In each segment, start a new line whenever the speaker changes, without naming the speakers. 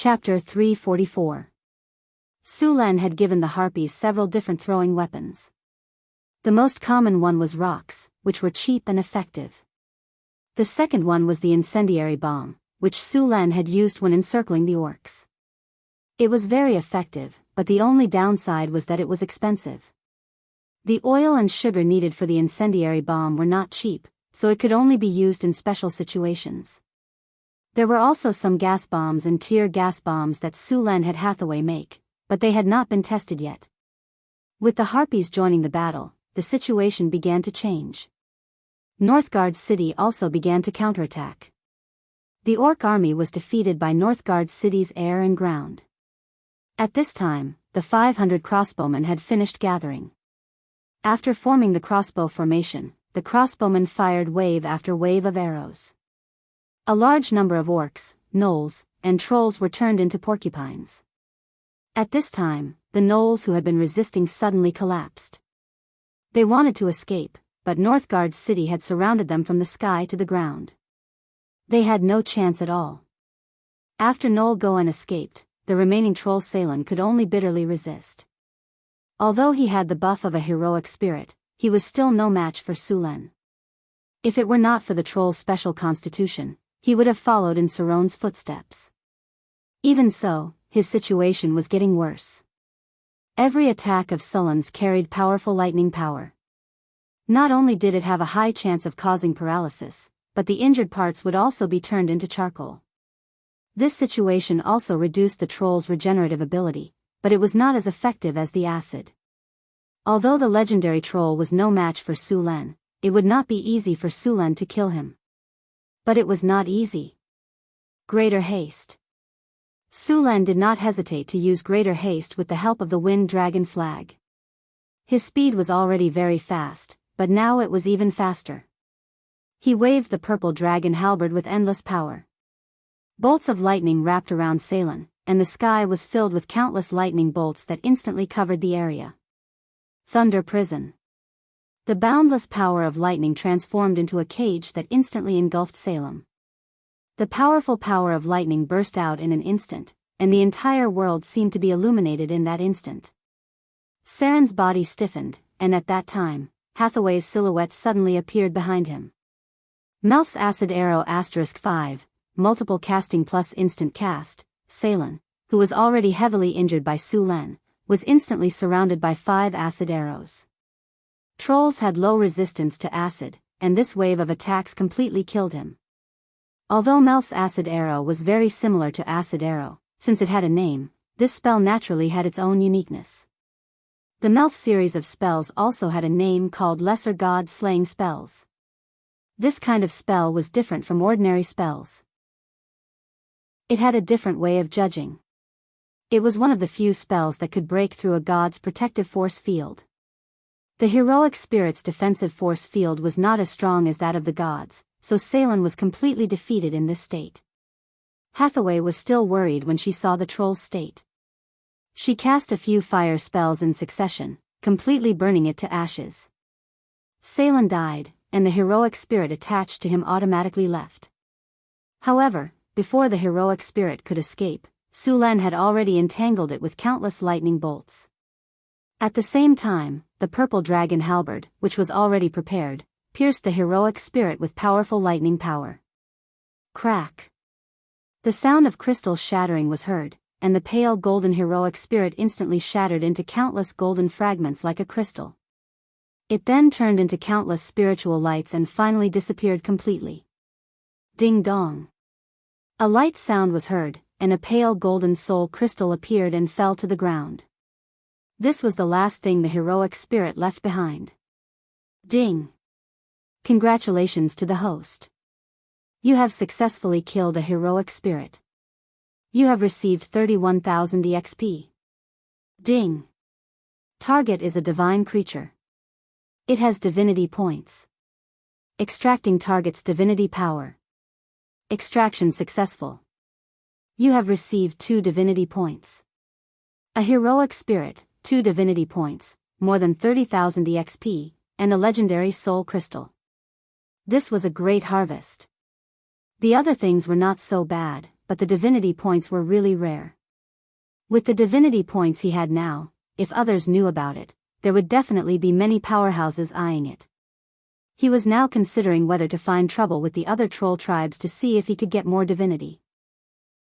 Chapter 344. Su Lan had given the harpies several different throwing weapons. The most common one was rocks, which were cheap and effective. The second one was the incendiary bomb, which Su Lan had used when encircling the orcs. It was very effective, but the only downside was that it was expensive. The oil and sugar needed for the incendiary bomb were not cheap, so it could only be used in special situations. There were also some gas bombs and tear gas bombs that Su Lan had Hathaway make, but they had not been tested yet. With the harpies joining the battle, the situation began to change. Northgard City also began to counterattack. The orc army was defeated by Northgard City's air and ground. At this time, the 500 crossbowmen had finished gathering. After forming the crossbow formation, the crossbowmen fired wave after wave of arrows. A large number of orcs, gnolls, and trolls were turned into porcupines. At this time, the gnolls who had been resisting suddenly collapsed. They wanted to escape, but Northgard City had surrounded them from the sky to the ground. They had no chance at all. After Gnoll Goen escaped, the remaining troll Salen could only bitterly resist. Although he had the buff of a heroic spirit, he was still no match for Su Lan. If it were not for the troll's special constitution, he would have followed in Saron's footsteps. Even so, his situation was getting worse. Every attack of Sullen's carried powerful lightning power. Not only did it have a high chance of causing paralysis, but the injured parts would also be turned into charcoal. This situation also reduced the troll's regenerative ability, but it was not as effective as the acid. Although the legendary troll was no match for Su Lan, it would not be easy for Su Lan to kill him. But it was not easy. Greater haste. Su Lan did not hesitate to use greater haste with the help of the wind dragon flag. His speed was already very fast, but now it was even faster. He waved the purple dragon halberd with endless power. Bolts of lightning wrapped around Salen, and the sky was filled with countless lightning bolts that instantly covered the area. Thunder Prison. The boundless power of lightning transformed into a cage that instantly engulfed Salem. The powerful power of lightning burst out in an instant, and the entire world seemed to be illuminated in that instant. Saren's body stiffened, and at that time, Hathaway's silhouette suddenly appeared behind him. Melf's acid arrow *5, multiple casting plus instant cast, Salen, who was already heavily injured by Su Lan, was instantly surrounded by 5 acid arrows. Trolls had low resistance to acid, and this wave of attacks completely killed him. Although Melf's acid arrow was very similar to acid arrow, since it had a name, this spell naturally had its own uniqueness. The Melf series of spells also had a name called Lesser God Slaying Spells. This kind of spell was different from ordinary spells. It had a different way of judging. It was one of the few spells that could break through a god's protective force field. The heroic spirit's defensive force field was not as strong as that of the gods, so Salen was completely defeated in this state. Hathaway was still worried when she saw the troll's state. She cast a few fire spells in succession, completely burning it to ashes. Salen died, and the heroic spirit attached to him automatically left. However, before the heroic spirit could escape, Su Lan had already entangled it with countless lightning bolts. At the same time, the purple dragon halberd, which was already prepared, pierced the heroic spirit with powerful lightning power. Crack! The sound of crystals shattering was heard, and the pale golden heroic spirit instantly shattered into countless golden fragments like a crystal. It then turned into countless spiritual lights and finally disappeared completely. Ding dong! A light sound was heard, and a pale golden soul crystal appeared and fell to the ground. This was the last thing the heroic spirit left behind. Ding! Congratulations to the host. You have successfully killed a heroic spirit. You have received 31,000 EXP. Ding! Target is a divine creature. It has divinity points. Extracting target's divinity power. Extraction successful. You have received 2 divinity points. A heroic spirit, 2 divinity points, more than 30,000 EXP, and a legendary soul crystal. This was a great harvest. The other things were not so bad, but the divinity points were really rare. With the divinity points he had now, if others knew about it, there would definitely be many powerhouses eyeing it. He was now considering whether to find trouble with the other troll tribes to see if he could get more divinity.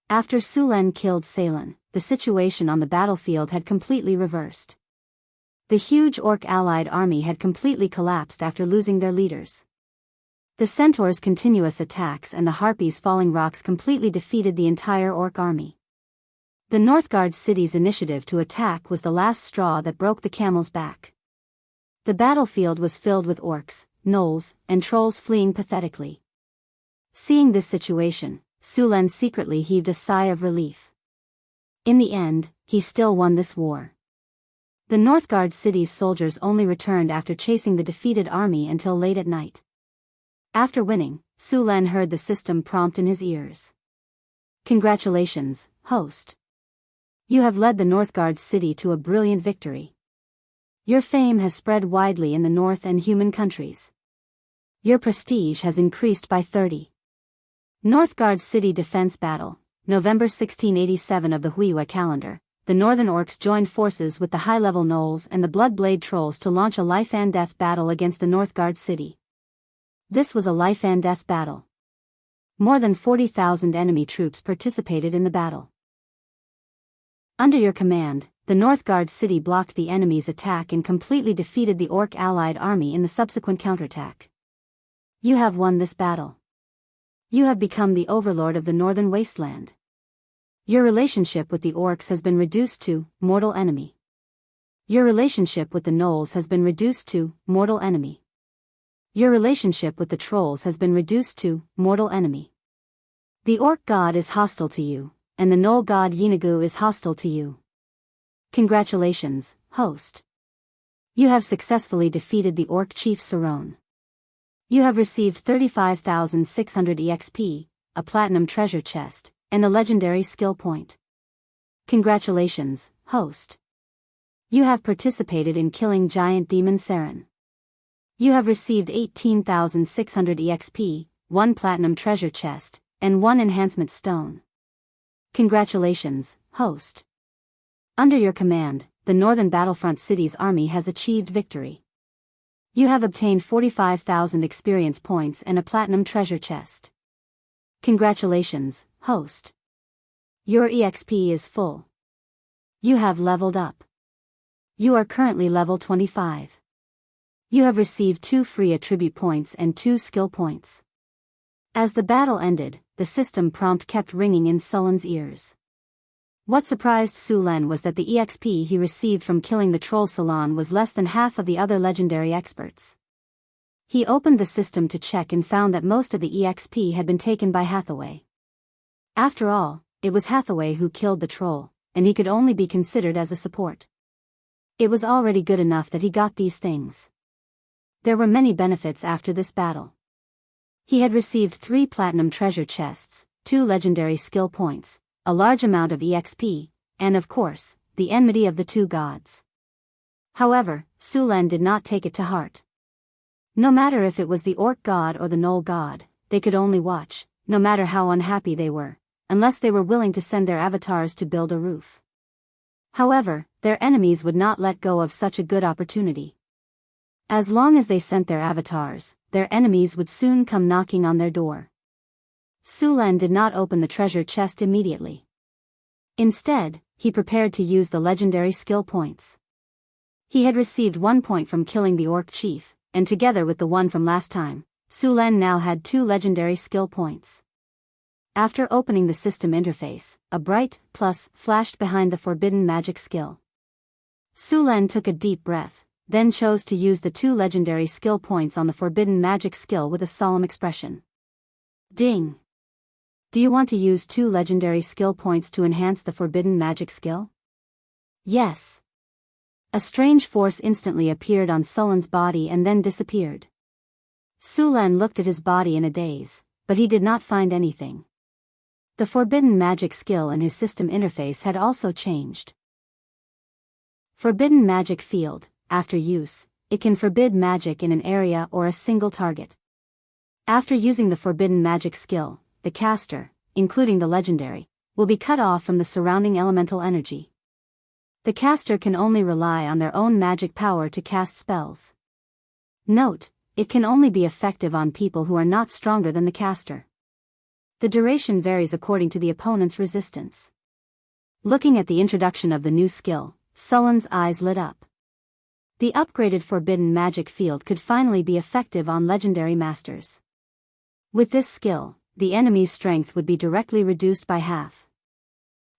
After Sulen killed Salen, the situation on the battlefield had completely reversed. The huge orc allied army had completely collapsed after losing their leaders. The centaurs' continuous attacks and the harpies' falling rocks completely defeated the entire orc army. The Northgard city's initiative to attack was the last straw that broke the camel's back. The battlefield was filled with orcs, gnolls, and trolls fleeing pathetically. Seeing this situation, Sulen secretly heaved a sigh of relief. In the end, he still won this war. The Northgard city's soldiers only returned after chasing the defeated army until late at night. After winning, Sulen heard the system prompt in his ears. "Congratulations, host. You have led the Northgard city to a brilliant victory. Your fame has spread widely in the north and human countries. Your prestige has increased by 30. Northgard City Defense Battle, November 1687 of the Huiwa calendar. The Northern Orcs joined forces with the high-level gnolls and the Bloodblade Trolls to launch a life-and-death battle against the Northgard City. This was a life-and-death battle. More than 40,000 enemy troops participated in the battle. Under your command, the Northgard City blocked the enemy's attack and completely defeated the Orc allied army in the subsequent counterattack. You have won this battle. You have become the overlord of the Northern Wasteland. Your relationship with the Orcs has been reduced to mortal enemy. Your relationship with the gnolls has been reduced to mortal enemy. Your relationship with the trolls has been reduced to mortal enemy. The Orc god is hostile to you, and the Gnoll god Yinagu is hostile to you. Congratulations, host. You have successfully defeated the Orc chief Saron. You have received 35,600 EXP, a platinum treasure chest, and a legendary skill point. Congratulations, host. You have participated in killing giant demon Saren. You have received 18,600 EXP, 1 platinum treasure chest, and 1 enhancement stone. Congratulations, host. Under your command, the Northern Battlefront City's army has achieved victory. You have obtained 45,000 experience points and a platinum treasure chest. Congratulations, host. Your EXP is full. You have leveled up. You are currently level 25. You have received 2 free attribute points and 2 skill points. As the battle ended, the system prompt kept ringing in Sulen's ears. What surprised Sulen was that the EXP he received from killing the troll Salon was less than half of the other legendary experts. He opened the system to check and found that most of the EXP had been taken by Hathaway. After all, it was Hathaway who killed the troll, and he could only be considered as a support. It was already good enough that he got these things. There were many benefits after this battle. He had received 3 platinum treasure chests, 2 legendary skill points, a large amount of EXP, and of course, the enmity of the 2 gods. However, Sulen did not take it to heart. No matter if it was the Orc god or the Gnoll god, they could only watch, no matter how unhappy they were, unless they were willing to send their avatars to build a roof. However, their enemies would not let go of such a good opportunity. As long as they sent their avatars, their enemies would soon come knocking on their door. Sulen did not open the treasure chest immediately. Instead, he prepared to use the legendary skill points. He had received 1 point from killing the Orc chief, and together with the 1 from last time, Sulen now had 2 legendary skill points. After opening the system interface, a bright plus flashed behind the forbidden magic skill. Sulen took a deep breath, then chose to use the 2 legendary skill points on the forbidden magic skill with a solemn expression. Ding! Do you want to use 2 legendary skill points to enhance the forbidden magic skill? Yes. A strange force instantly appeared on Sulen's body and then disappeared. Sulen looked at his body in a daze, but he did not find anything. The forbidden magic skill in his system interface had also changed. Forbidden magic field. After use, it can forbid magic in an area or a single target. After using the forbidden magic skill, the caster, including the legendary, will be cut off from the surrounding elemental energy. The caster can only rely on their own magic power to cast spells. Note, it can only be effective on people who are not stronger than the caster. The duration varies according to the opponent's resistance. Looking at the introduction of the new skill, Sullen's eyes lit up. The upgraded forbidden magic field could finally be effective on legendary masters. With this skill, the enemy's strength would be directly reduced by half.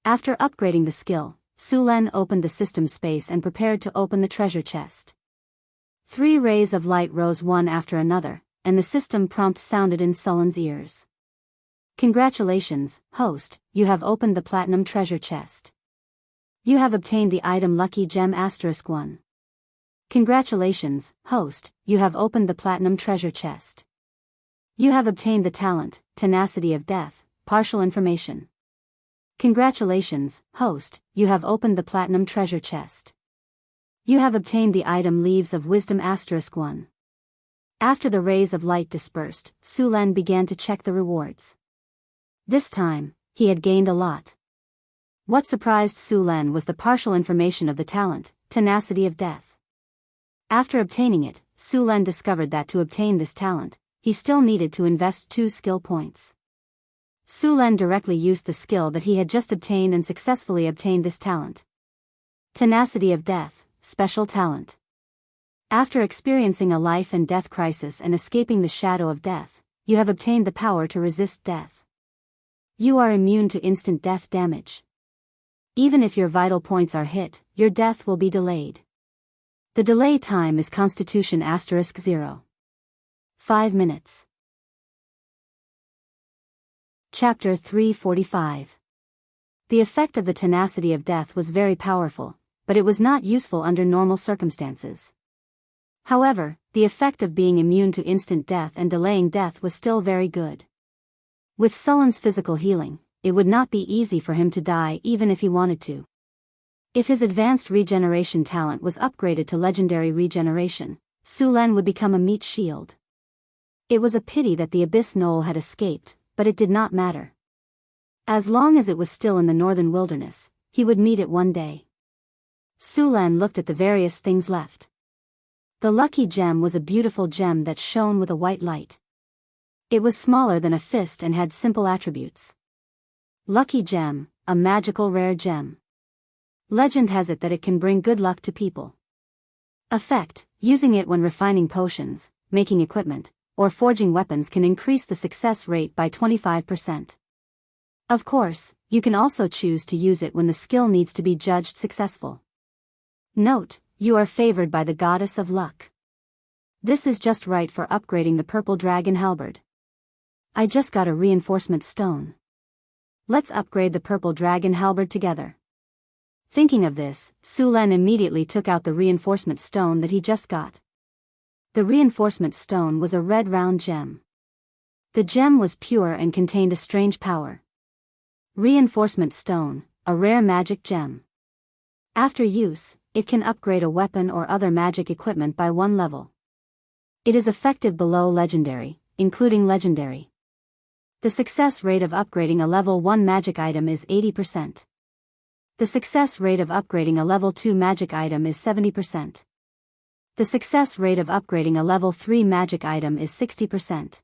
After upgrading the skill, Sulen opened the system space and prepared to open the treasure chest. 3 rays of light rose one after another, and the system prompt sounded in Sullen's ears. Congratulations, host, you have opened the platinum treasure chest. You have obtained the item Lucky Gem *1. Congratulations, host, you have opened the platinum treasure chest. You have obtained the talent, Tenacity of Death, partial information. Congratulations, host, you have opened the platinum treasure chest. You have obtained the item Leaves of Wisdom *1. After the rays of light dispersed, Sulen began to check the rewards. This time, he had gained a lot. What surprised Sulen was the partial information of the talent, Tenacity of Death. After obtaining it, Sulen discovered that to obtain this talent, he still needed to invest 2 skill points. Sulen directly used the skill that he had just obtained and successfully obtained this talent. Tenacity of Death, Special Talent. After experiencing a life and death crisis and escaping the shadow of death, you have obtained the power to resist death. You are immune to instant death damage. Even if your vital points are hit, your death will be delayed. The delay time is Constitution *0. 5 minutes. Chapter 345. The effect of the Tenacity of Death was very powerful, but it was not useful under normal circumstances. However, the effect of being immune to instant death and delaying death was still very good. With Sullen's physical healing, it would not be easy for him to die even if he wanted to. If his advanced regeneration talent was upgraded to legendary regeneration, Sulen would become a meat shield. It was a pity that the Abyss Knoll had escaped, but it did not matter. As long as it was still in the northern wilderness, he would meet it one day. Sulen looked at the various things left. The lucky gem was a beautiful gem that shone with a white light. It was smaller than a fist and had simple attributes. Lucky gem, a magical rare gem. Legend has it that it can bring good luck to people. Effect, using it when refining potions, making equipment, or forging weapons can increase the success rate by 25%. Of course, you can also choose to use it when the skill needs to be judged successful. Note, you are favored by the goddess of luck. This is just right for upgrading the purple dragon halberd. I just got a reinforcement stone. Let's upgrade the purple dragon halberd together. Thinking of this, Sulen immediately took out the reinforcement stone that he just got. The reinforcement stone was a red round gem. The gem was pure and contained a strange power. Reinforcement stone, a rare magic gem. After use, it can upgrade a weapon or other magic equipment by 1 level. It is effective below legendary, including legendary. The success rate of upgrading a level 1 magic item is 80%. The success rate of upgrading a level 2 magic item is 70%. The success rate of upgrading a level 3 magic item is 60%.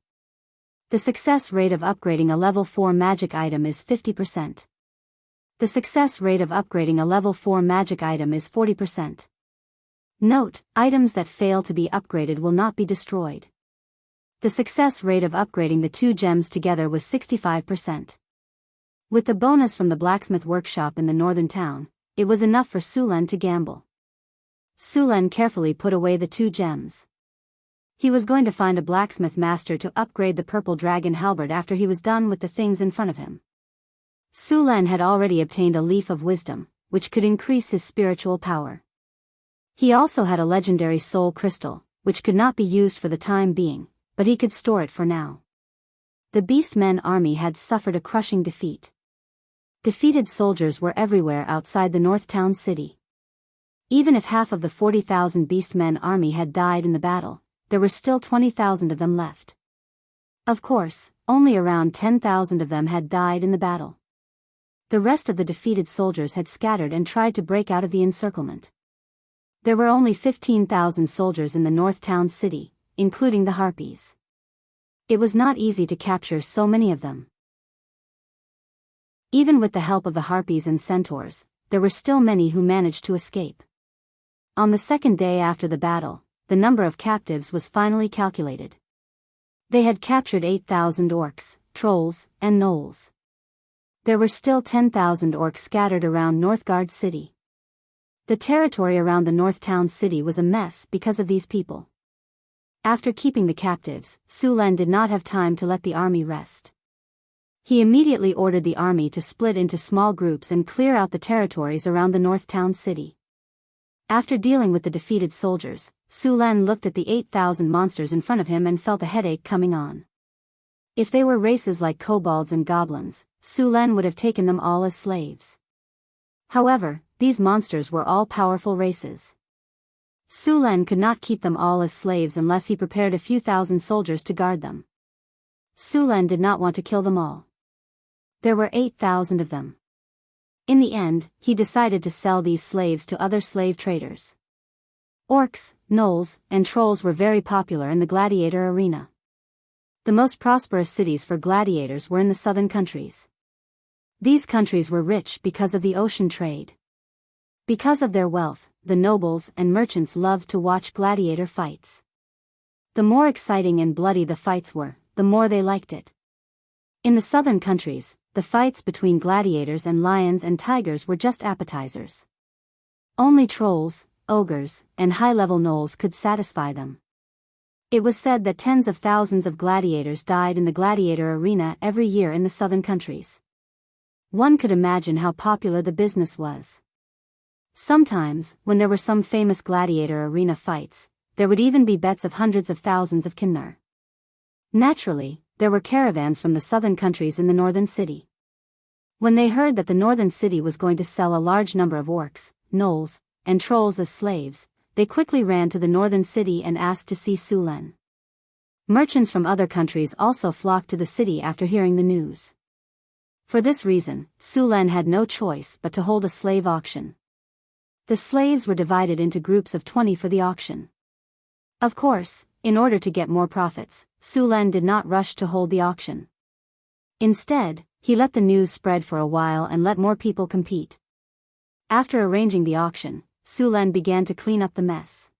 The success rate of upgrading a level 4 magic item is 50%. The success rate of upgrading a level 4 magic item is 40%. Note, items that fail to be upgraded will not be destroyed. The success rate of upgrading the 2 gems together was 65%. With the bonus from the blacksmith workshop in the northern town, it was enough for Sulen to gamble. Sulen carefully put away the 2 gems. He was going to find a blacksmith master to upgrade the purple dragon halberd after he was done with the things in front of him. Sulen had already obtained a leaf of wisdom, which could increase his spiritual power. He also had a legendary soul crystal, which could not be used for the time being, but he could store it for now. The Beastmen army had suffered a crushing defeat. Defeated soldiers were everywhere outside the North Town city. Even if half of the 40,000 Beastmen army had died in the battle, there were still 20,000 of them left. Of course, only around 10,000 of them had died in the battle. The rest of the defeated soldiers had scattered and tried to break out of the encirclement. There were only 15,000 soldiers in the North Town city, including the Harpies. It was not easy to capture so many of them. Even with the help of the Harpies and Centaurs, there were still many who managed to escape. On the second day after the battle, the number of captives was finally calculated. They had captured 8,000 orcs, trolls, and gnolls. There were still 10,000 orcs scattered around Northgard City. The territory around the North Town city was a mess because of these people. After keeping the captives, Sulan did not have time to let the army rest. He immediately ordered the army to split into small groups and clear out the territories around the North Town city. After dealing with the defeated soldiers, Sulan looked at the 8,000 monsters in front of him and felt a headache coming on. If they were races like kobolds and goblins, Sulan would have taken them all as slaves. However, these monsters were all powerful races. Sulan could not keep them all as slaves unless he prepared a few thousand soldiers to guard them. Sulan did not want to kill them all. There were 8,000 of them. In the end, he decided to sell these slaves to other slave traders. Orcs, gnolls, and trolls were very popular in the gladiator arena. The most prosperous cities for gladiators were in the southern countries. These countries were rich because of the ocean trade. Because of their wealth, the nobles and merchants loved to watch gladiator fights. The more exciting and bloody the fights were, the more they liked it. In the southern countries, the fights between gladiators and lions and tigers were just appetizers. Only trolls, ogres, and high-level gnolls could satisfy them. It was said that tens of thousands of gladiators died in the gladiator arena every year in the southern countries. One could imagine how popular the business was. Sometimes, when there were some famous gladiator arena fights, there would even be bets of hundreds of thousands of kinnar. Naturally, there were caravans from the southern countries in the northern city. When they heard that the northern city was going to sell a large number of orcs, gnolls, and trolls as slaves, they quickly ran to the northern city and asked to see Sulan. Merchants from other countries also flocked to the city after hearing the news. For this reason, Sulan had no choice but to hold a slave auction. The slaves were divided into groups of 20 for the auction. Of course, in order to get more profits, Sulan did not rush to hold the auction. Instead, he let the news spread for a while and let more people compete. After arranging the auction, Sulan began to clean up the mess.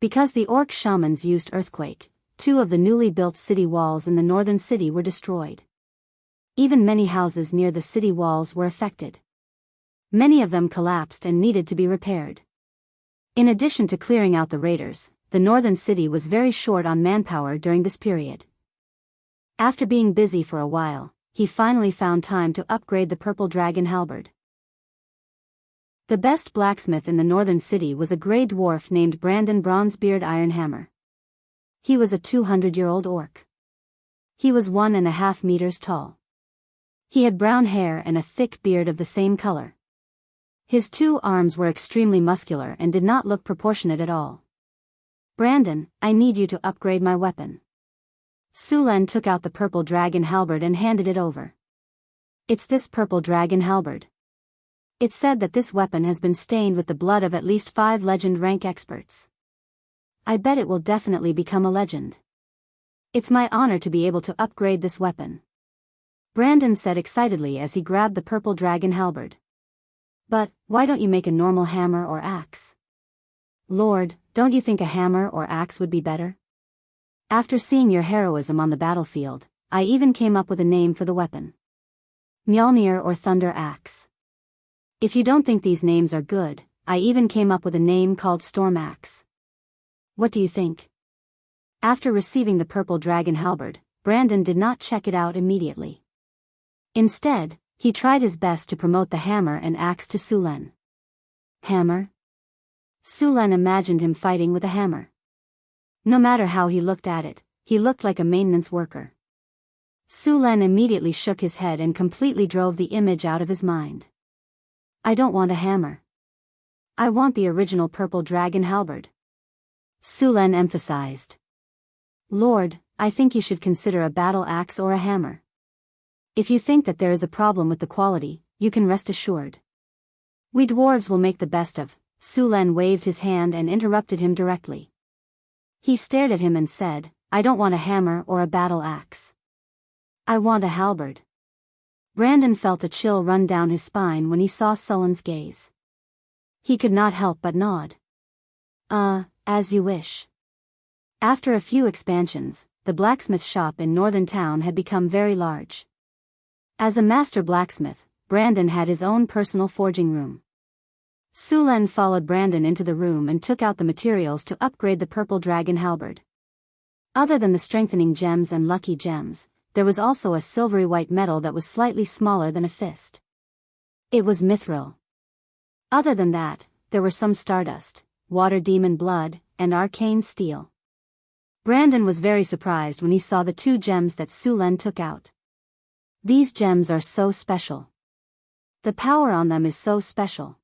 Because the orc shamans used earthquake, 2 of the newly built city walls in the northern city were destroyed. Even many houses near the city walls were affected. Many of them collapsed and needed to be repaired. In addition to clearing out the raiders, the northern city was very short on manpower during this period. After being busy for a while, he finally found time to upgrade the purple dragon halberd. The best blacksmith in the northern city was a grey dwarf named Brandon Bronzebeard Ironhammer. He was a 200-year-old orc. He was 1.5 meters tall. He had brown hair and a thick beard of the same color. His 2 arms were extremely muscular and did not look proportionate at all. Brandon, I need you to upgrade my weapon. Sulan took out the purple dragon halberd and handed it over. It's this purple dragon halberd. It's said that this weapon has been stained with the blood of at least 5 legend rank experts. I bet it will definitely become a legend. It's my honor to be able to upgrade this weapon. Brandon said excitedly as he grabbed the purple dragon halberd. But, why don't you make a normal hammer or axe? Lord, don't you think a hammer or axe would be better? After seeing your heroism on the battlefield, I even came up with a name for the weapon. Mjolnir or Thunder Axe. If you don't think these names are good, I even came up with a name called Storm Axe. What do you think? After receiving the purple dragon halberd, Brandon did not check it out immediately. Instead, he tried his best to promote the hammer and axe to Sulan. Hammer? Sulan imagined him fighting with a hammer. No matter how he looked at it, he looked like a maintenance worker. Sulan immediately shook his head and completely drove the image out of his mind. I don't want a hammer. I want the original purple dragon halberd. Sulan emphasized. Lord, I think you should consider a battle axe or a hammer. If you think that there is a problem with the quality, you can rest assured. We dwarves will make the best of. Su Len waved his hand and interrupted him directly. He stared at him and said, I don't want a hammer or a battle axe. I want a halberd. Brandon felt a chill run down his spine when he saw Su Len's gaze. He could not help but nod. As you wish. After a few expansions, the blacksmith shop in northern town had become very large. As a master blacksmith, Brandon had his own personal forging room. Su Len followed Brandon into the room and took out the materials to upgrade the purple dragon halberd. Other than the strengthening gems and lucky gems, there was also a silvery white metal that was slightly smaller than a fist. It was mithril. Other than that, there were some stardust, water demon blood, and arcane steel. Brandon was very surprised when he saw the 2 gems that Su Len took out. These gems are so special. The power on them is so special.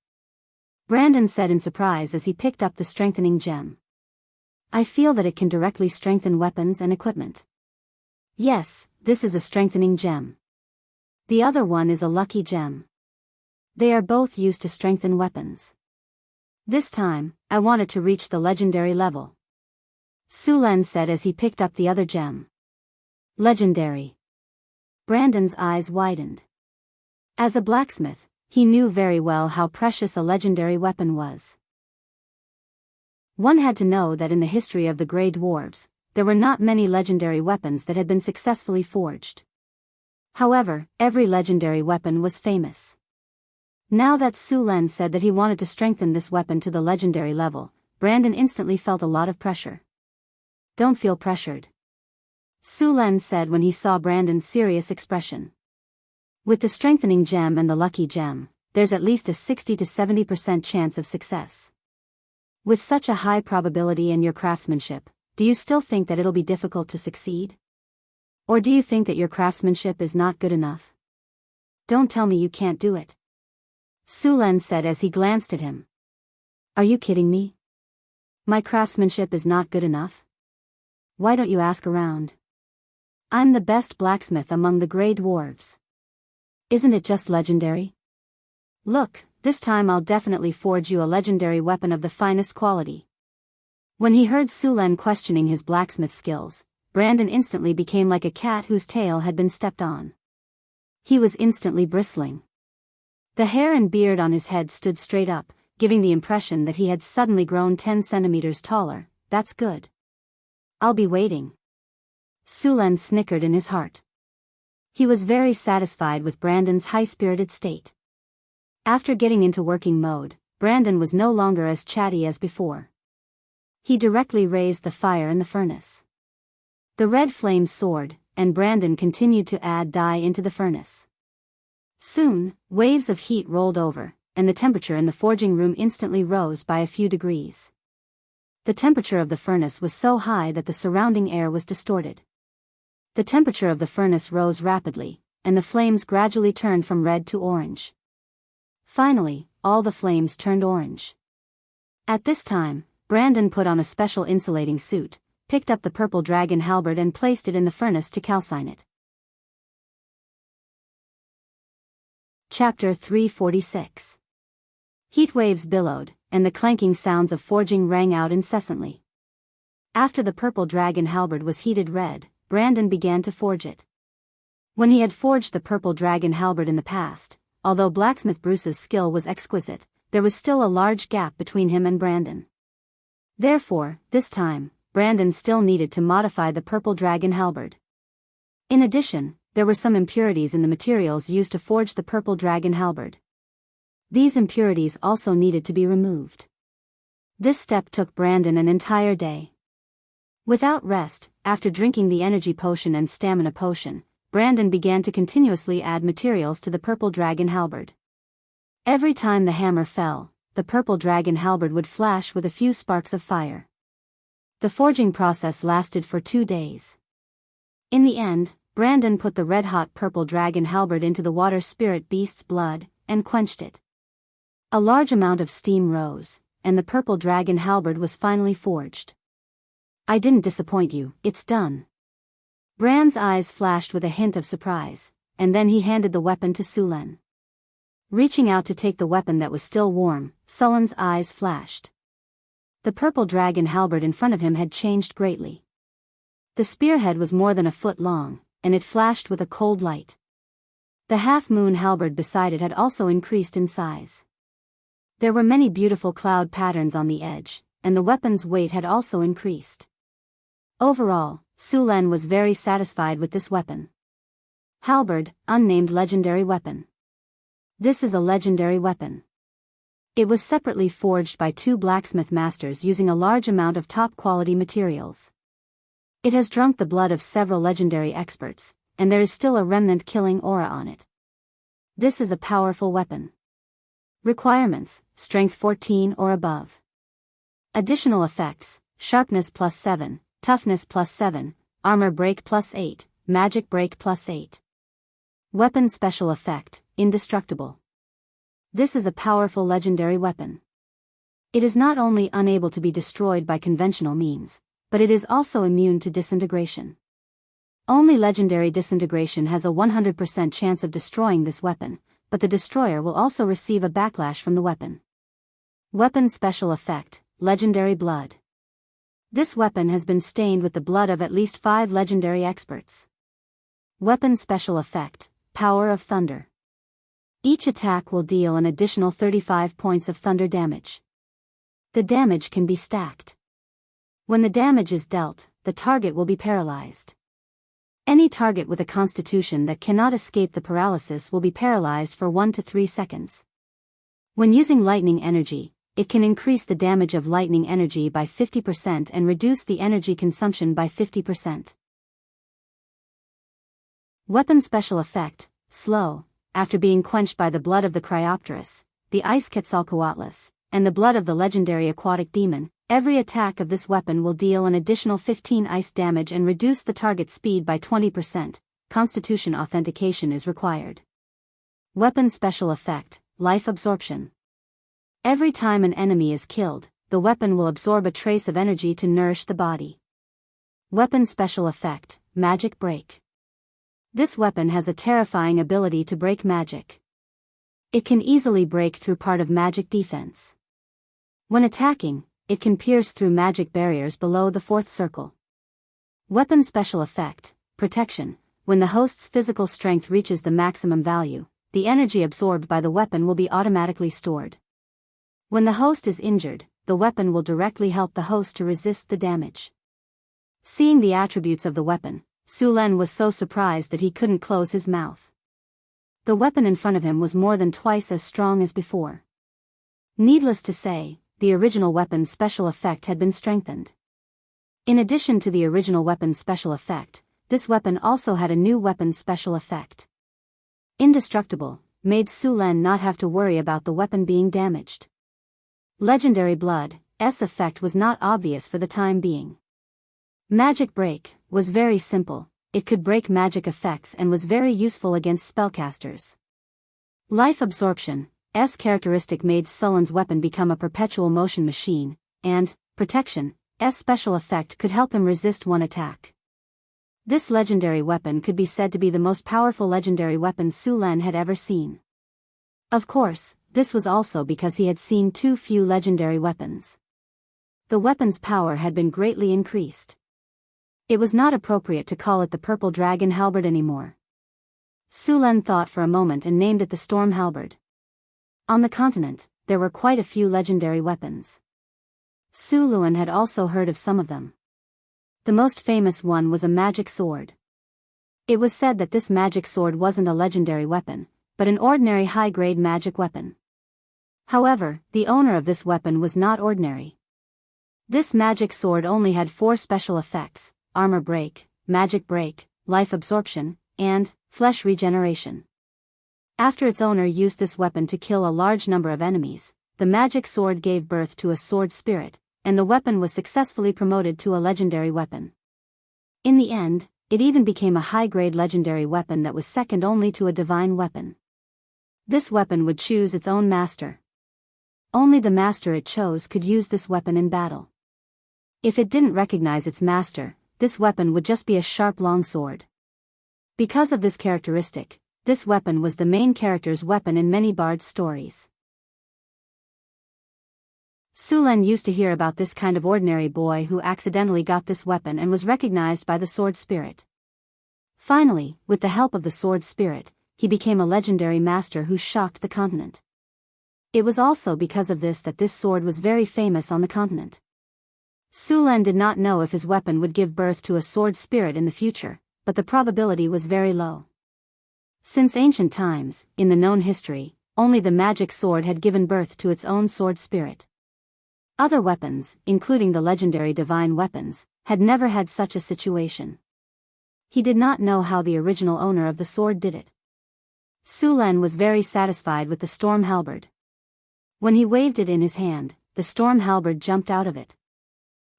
Brandon said in surprise as he picked up the strengthening gem. I feel that it can directly strengthen weapons and equipment. Yes, this is a strengthening gem. The other one is a lucky gem. They are both used to strengthen weapons. This time, I wanted to reach the legendary level. Su Len said as he picked up the other gem. Legendary. Brandon's eyes widened. As a blacksmith, he knew very well how precious a legendary weapon was. One had to know that in the history of the Grey Dwarves, there were not many legendary weapons that had been successfully forged. However, every legendary weapon was famous. Now that Su Len said that he wanted to strengthen this weapon to the legendary level, Brandon instantly felt a lot of pressure. Don't feel pressured. Su Len said when he saw Brandon's serious expression. With the strengthening gem and the lucky gem, there's at least a 60 to 70% chance of success. With such a high probability in your craftsmanship, do you still think that it'll be difficult to succeed? Or do you think that your craftsmanship is not good enough? Don't tell me you can't do it. Su Len said as he glanced at him. Are you kidding me? My craftsmanship is not good enough? Why don't you ask around? I'm the best blacksmith among the Grey Dwarves. Isn't it just legendary? Look, this time I'll definitely forge you a legendary weapon of the finest quality. When he heard Su Len questioning his blacksmith skills, Brandon instantly became like a cat whose tail had been stepped on. He was instantly bristling. The hair and beard on his head stood straight up, giving the impression that he had suddenly grown 10 centimeters taller. That's good. I'll be waiting. Su Len snickered in his heart. He was very satisfied with Brandon's high-spirited state. After getting into working mode, Brandon was no longer as chatty as before. He directly raised the fire in the furnace. The red flames soared, and Brandon continued to add dye into the furnace. Soon, waves of heat rolled over, and the temperature in the forging room instantly rose by a few degrees. The temperature of the furnace was so high that the surrounding air was distorted. The temperature of the furnace rose rapidly, and the flames gradually turned from red to orange. Finally, all the flames turned orange. At this time, Brandon put on a special insulating suit, picked up the purple dragon halberd and placed it in the furnace to calcine it. Chapter 346. Heat waves billowed, and the clanking sounds of forging rang out incessantly. After the purple dragon halberd was heated red, Brandon began to forge it. When he had forged the purple dragon halberd in the past, although blacksmith Bruce's skill was exquisite, there was still a large gap between him and Brandon. Therefore, this time, Brandon still needed to modify the purple dragon halberd. In addition, there were some impurities in the materials used to forge the purple dragon halberd. These impurities also needed to be removed. This step took Brandon an entire day. Without rest, after drinking the energy potion and stamina potion, Brandon began to continuously add materials to the purple dragon halberd. Every time the hammer fell, the purple dragon halberd would flash with a few sparks of fire. The forging process lasted for 2 days. In the end, Brandon put the red-hot purple dragon halberd into the water spirit beast's blood, and quenched it. A large amount of steam rose, and the purple dragon halberd was finally forged. I didn't disappoint you, it's done. Bran's eyes flashed with a hint of surprise, and then he handed the weapon to Sulen. Reaching out to take the weapon that was still warm, Sulen's eyes flashed. The purple dragon halberd in front of him had changed greatly. The spearhead was more than a foot long, and it flashed with a cold light. The half-moon halberd beside it had also increased in size. There were many beautiful cloud patterns on the edge, and the weapon's weight had also increased. Overall, Sulen was very satisfied with this weapon. Halberd, unnamed legendary weapon. This is a legendary weapon. It was separately forged by 2 blacksmith masters using a large amount of top-quality materials. It has drunk the blood of several legendary experts, and there is still a remnant killing aura on it. This is a powerful weapon. Requirements: Strength 14 or above. Additional effects: Sharpness +7, Toughness +7, Armor break +8, Magic break +8. Weapon special effect: Indestructible. This is a powerful legendary weapon. It is not only unable to be destroyed by conventional means, but it is also immune to disintegration. Only legendary disintegration has a 100% chance of destroying this weapon, but the destroyer will also receive a backlash from the weapon. Weapon special effect: Legendary blood. This weapon has been stained with the blood of at least 5 legendary experts. Weapon special effect: Power of thunder. Each attack will deal an additional 35 points of thunder damage. The damage can be stacked. When the damage is dealt, the target will be paralyzed. Any target with a constitution that cannot escape the paralysis will be paralyzed for 1 to 3 seconds. When using lightning energy, it can increase the damage of lightning energy by 50% and reduce the energy consumption by 50%. Weapon special effect: Slow. After being quenched by the blood of the Cryopterus, the Ice Quetzalcoatlus, and the blood of the legendary aquatic demon, every attack of this weapon will deal an additional 15 ice damage and reduce the target speed by 20%. Constitution authentication is required. Weapon special effect: Life absorption. Every time an enemy is killed, the weapon will absorb a trace of energy to nourish the body. Weapon special effect: Magic break. This weapon has a terrifying ability to break magic. It can easily break through part of magic defense. When attacking, it can pierce through magic barriers below the 4th circle. Weapon special effect: Protection. When the host's physical strength reaches the maximum value, the energy absorbed by the weapon will be automatically stored. When the host is injured, the weapon will directly help the host to resist the damage. Seeing the attributes of the weapon, Sulen was so surprised that he couldn't close his mouth. The weapon in front of him was more than twice as strong as before. Needless to say, the original weapon's special effect had been strengthened. In addition to the original weapon's special effect, this weapon also had a new weapon's special effect. Indestructible, made Sulen not have to worry about the weapon being damaged. Legendary blood's effect was not obvious for the time being. Magic break was very simple. It could break magic effects and was very useful against spellcasters. Life absorption's characteristic made Sulen's weapon become a perpetual motion machine, and protection's special effect could help him resist one attack. This legendary weapon could be said to be the most powerful legendary weapon Sulen had ever seen. Of course, this was also because he had seen too few legendary weapons. The weapon's power had been greatly increased. It was not appropriate to call it the Purple Dragon Halberd anymore. Sulen thought for a moment and named it the Storm Halberd. On the continent, there were quite a few legendary weapons. Sulen had also heard of some of them. The most famous one was a magic sword. It was said that this magic sword wasn't a legendary weapon, but an ordinary high-grade magic weapon. However, the owner of this weapon was not ordinary. This magic sword only had 4 special effects: armor break, magic break, life absorption, and flesh regeneration. After its owner used this weapon to kill a large number of enemies, the magic sword gave birth to a sword spirit, and the weapon was successfully promoted to a legendary weapon. In the end, it even became a high-grade legendary weapon that was second only to a divine weapon. This weapon would choose its own master. Only the master it chose could use this weapon in battle. If it didn't recognize its master, this weapon would just be a sharp long sword. Because of this characteristic, this weapon was the main character's weapon in many bards' stories. Sulan used to hear about this kind of ordinary boy who accidentally got this weapon and was recognized by the sword spirit. Finally, with the help of the sword spirit, he became a legendary master who shocked the continent. It was also because of this that this sword was very famous on the continent. Sulan did not know if his weapon would give birth to a sword spirit in the future, but the probability was very low. Since ancient times, in the known history, only the magic sword had given birth to its own sword spirit. Other weapons, including the legendary divine weapons, had never had such a situation. He did not know how the original owner of the sword did it. Sulan was very satisfied with the storm halberd. When he waved it in his hand, the storm halberd jumped out of it.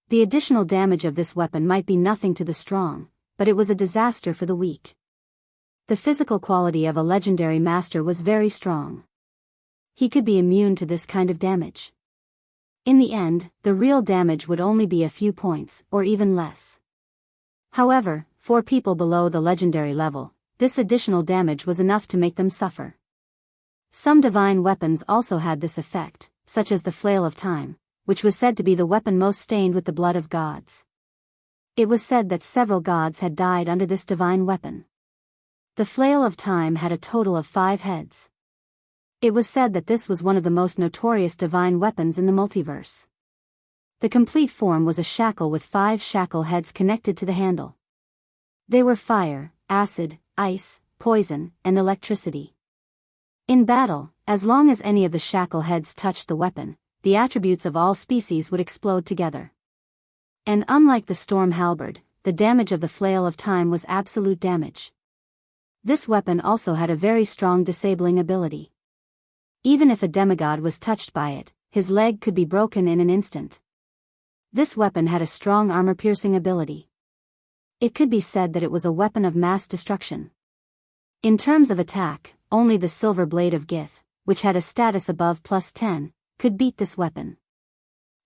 The additional damage of this weapon might be nothing to the strong, but it was a disaster for the weak. The physical quality of a legendary master was very strong. He could be immune to this kind of damage. In the end, the real damage would only be a few points, or even less. However, for people below the legendary level, this additional damage was enough to make them suffer. Some divine weapons also had this effect, such as the Flail of Time, which was said to be the weapon most stained with the blood of gods. It was said that several gods had died under this divine weapon. The Flail of Time had a total of 5 heads. It was said that this was one of the most notorious divine weapons in the multiverse. The complete form was a shackle with 5 shackle heads connected to the handle. They were fire, acid, ice, poison, and electricity. In battle, as long as any of the shackle heads touched the weapon, the attributes of all species would explode together. And unlike the storm halberd, the damage of the Flail of Time was absolute damage. This weapon also had a very strong disabling ability. Even if a demigod was touched by it, his leg could be broken in an instant. This weapon had a strong armor-piercing ability. It could be said that it was a weapon of mass destruction. In terms of attack, only the Silver Blade of Gith, which had a status above +10, could beat this weapon.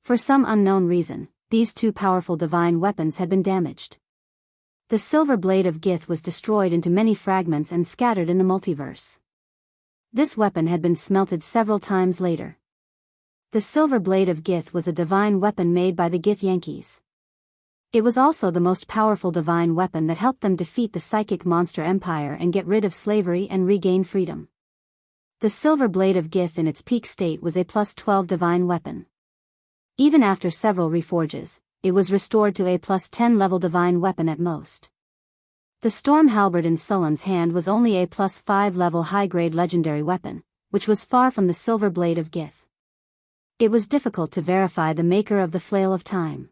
For some unknown reason, these 2 powerful divine weapons had been damaged. The Silver Blade of Gith was destroyed into many fragments and scattered in the multiverse. This weapon had been smelted several times later. The Silver Blade of Gith was a divine weapon made by the Gith Yankees. It was also the most powerful divine weapon that helped them defeat the psychic monster empire and get rid of slavery and regain freedom. The Silver Blade of Gith in its peak state was a +12 divine weapon. Even after several reforges, it was restored to a +10 level divine weapon at most. The storm halberd in Sulan's hand was only a +5 level high-grade legendary weapon, which was far from the Silver Blade of Gith. It was difficult to verify the maker of the Flail of Time.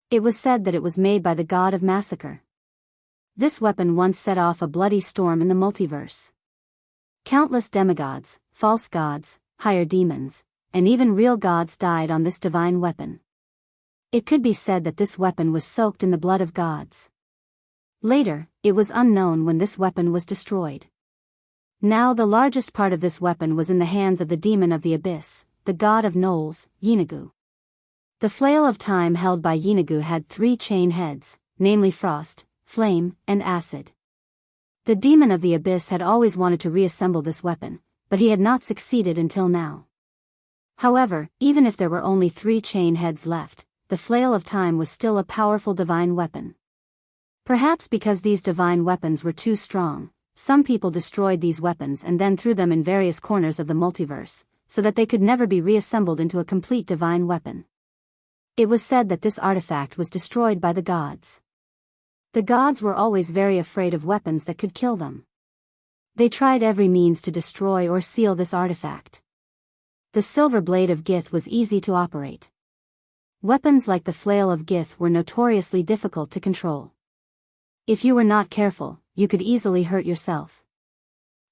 It was said that it was made by the god of massacre. This weapon once set off a bloody storm in the multiverse. Countless demigods, false gods, higher demons, and even real gods died on this divine weapon. It could be said that this weapon was soaked in the blood of gods. Later, it was unknown when this weapon was destroyed. Now the largest part of this weapon was in the hands of the demon of the abyss, the god of gnolls, Jianghu. The Flail of Time held by Jianghu had 3 chain heads, namely frost, flame, and acid. The demon of the abyss had always wanted to reassemble this weapon, but he had not succeeded until now. However, even if there were only 3 chain heads left, the Flail of Time was still a powerful divine weapon. Perhaps because these divine weapons were too strong, some people destroyed these weapons and then threw them in various corners of the multiverse, so that they could never be reassembled into a complete divine weapon. It was said that this artifact was destroyed by the gods. The gods were always very afraid of weapons that could kill them. They tried every means to destroy or seal this artifact. The Silver Blade of Gith was easy to operate. Weapons like the Flail of Gith were notoriously difficult to control. If you were not careful, you could easily hurt yourself.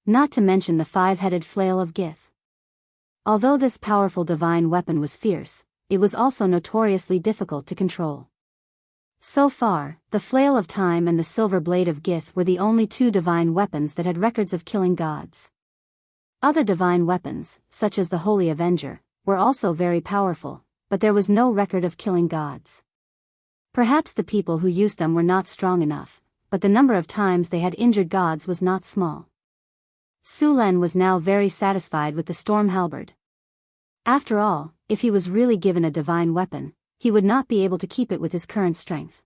Not to mention the 5-headed Flail of Gith. Although this powerful divine weapon was fierce, it was also notoriously difficult to control. So far, the Flail of Time and the Silver Blade of Gith were the only 2 divine weapons that had records of killing gods. Other divine weapons, such as the Holy Avenger, were also very powerful, but there was no record of killing gods. Perhaps the people who used them were not strong enough, but the number of times they had injured gods was not small. Su Len was now very satisfied with the storm halberd. After all, if he was really given a divine weapon, he would not be able to keep it with his current strength.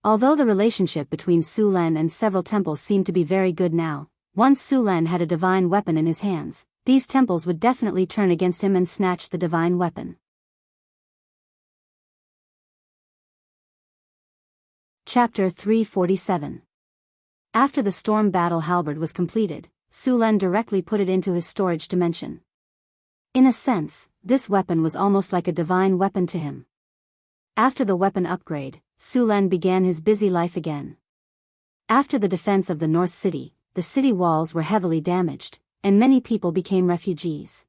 Although the relationship between Su Len and several temples seemed to be very good now, once Su Len had a divine weapon in his hands, these temples would definitely turn against him and snatch the divine weapon. Chapter 347. After the storm battle halberd was completed, Su Len directly put it into his storage dimension. In a sense, this weapon was almost like a divine weapon to him. After the weapon upgrade, Su Len began his busy life again. After the defense of the North City, the city walls were heavily damaged, and many people became refugees.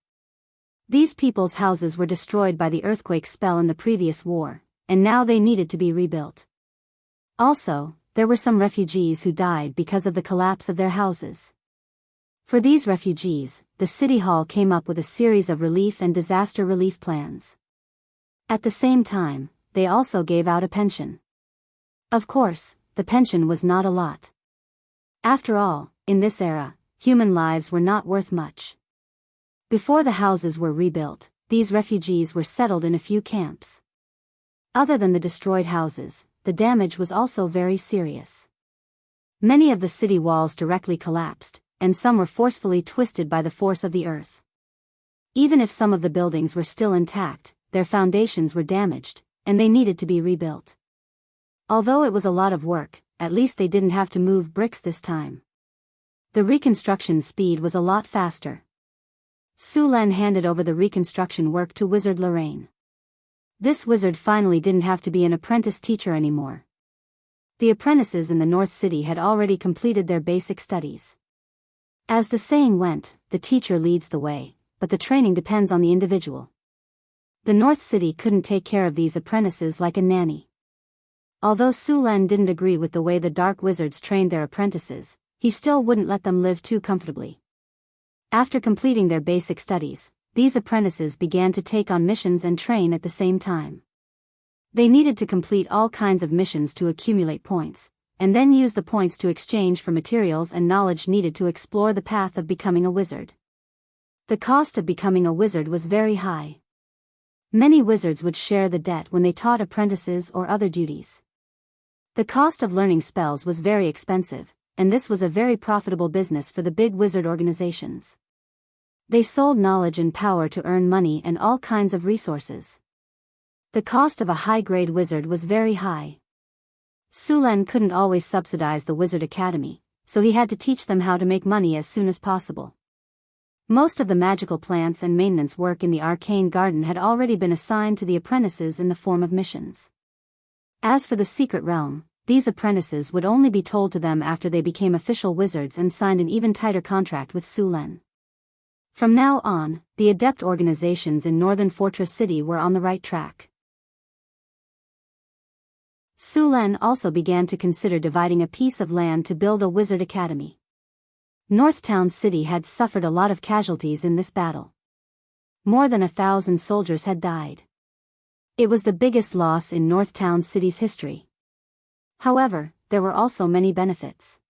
These people's houses were destroyed by the earthquake spell in the previous war, and now they needed to be rebuilt. Also, there were some refugees who died because of the collapse of their houses. For these refugees, the city hall came up with a series of relief and disaster relief plans. At the same time, they also gave out a pension. Of course, the pension was not a lot. After all, in this era, human lives were not worth much. Before the houses were rebuilt, these refugees were settled in a few camps. Other than the destroyed houses, the damage was also very serious. Many of the city walls directly collapsed, and some were forcefully twisted by the force of the earth. Even if some of the buildings were still intact, their foundations were damaged, and they needed to be rebuilt. Although it was a lot of work, at least they didn't have to move bricks this time. The reconstruction speed was a lot faster. Su Len handed over the reconstruction work to Wizard Lorraine. This wizard finally didn't have to be an apprentice teacher anymore. The apprentices in the North City had already completed their basic studies. As the saying went, the teacher leads the way, but the training depends on the individual. The North City couldn't take care of these apprentices like a nanny. Although Su Len didn't agree with the way the dark wizards trained their apprentices, he still wouldn't let them live too comfortably. After completing their basic studies, these apprentices began to take on missions and train at the same time. They needed to complete all kinds of missions to accumulate points, and then use the points to exchange for materials and knowledge needed to explore the path of becoming a wizard. The cost of becoming a wizard was very high. Many wizards would share the debt when they taught apprentices or other duties. The cost of learning spells was very expensive, and this was a very profitable business for the big wizard organizations. They sold knowledge and power to earn money and all kinds of resources. The cost of a high-grade wizard was very high. Su Len couldn't always subsidize the Wizard Academy, so he had to teach them how to make money as soon as possible. Most of the magical plants and maintenance work in the arcane garden had already been assigned to the apprentices in the form of missions. As for the secret realm, these apprentices would only be told to them after they became official wizards and signed an even tighter contract with Su Len. From now on, the adept organizations in Northern Fortress City were on the right track. Su Len also began to consider dividing a piece of land to build a wizard academy. Northtown City had suffered a lot of casualties in this battle. More than 1,000 soldiers had died. It was the biggest loss in Northtown City's history. However, there were also many benefits.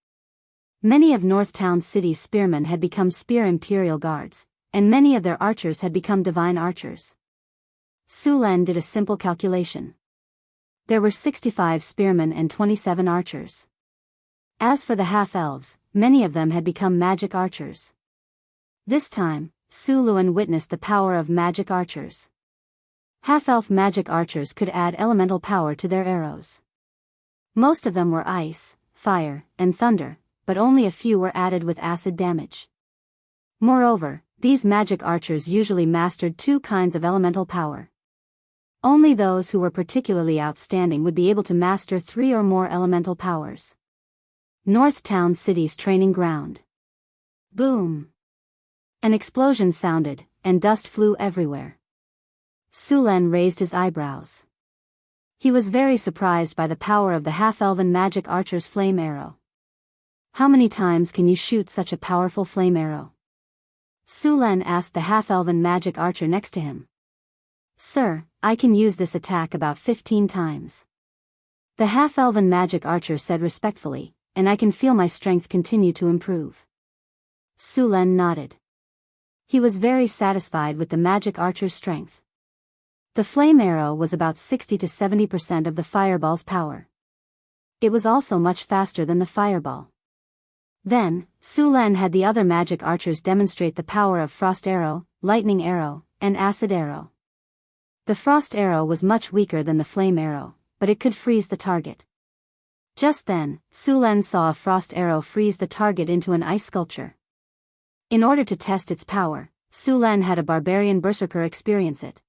Many of Northtown City's spearmen had become Spear Imperial Guards, and many of their archers had become divine archers. Su Len did a simple calculation. There were 65 spearmen and 27 archers. As for the half-elves, many of them had become magic archers. This time, Su Len witnessed the power of magic archers. Half-elf magic archers could add elemental power to their arrows. Most of them were ice, fire, and thunder, but only a few were added with acid damage. Moreover, these magic archers usually mastered 2 kinds of elemental power. Only those who were particularly outstanding would be able to master 3 or more elemental powers. Northtown City's training ground. Boom! An explosion sounded, and dust flew everywhere. Su Len raised his eyebrows. He was very surprised by the power of the half-elven magic archer's flame arrow. How many times can you shoot such a powerful flame arrow? Su Len asked the half-elven magic archer next to him. Sir, I can use this attack about 15 times. The half-elven magic archer said respectfully, and I can feel my strength continue to improve. Sulen nodded. He was very satisfied with the magic archer's strength. The flame arrow was about 60 to 70% of the fireball's power. It was also much faster than the fireball. Then, Sulen had the other magic archers demonstrate the power of frost arrow, lightning arrow, and acid arrow. The frost arrow was much weaker than the flame arrow, but it could freeze the target. Just then, Sulen saw a frost arrow freeze the target into an ice sculpture. In order to test its power, Sulen had a barbarian berserker experience it.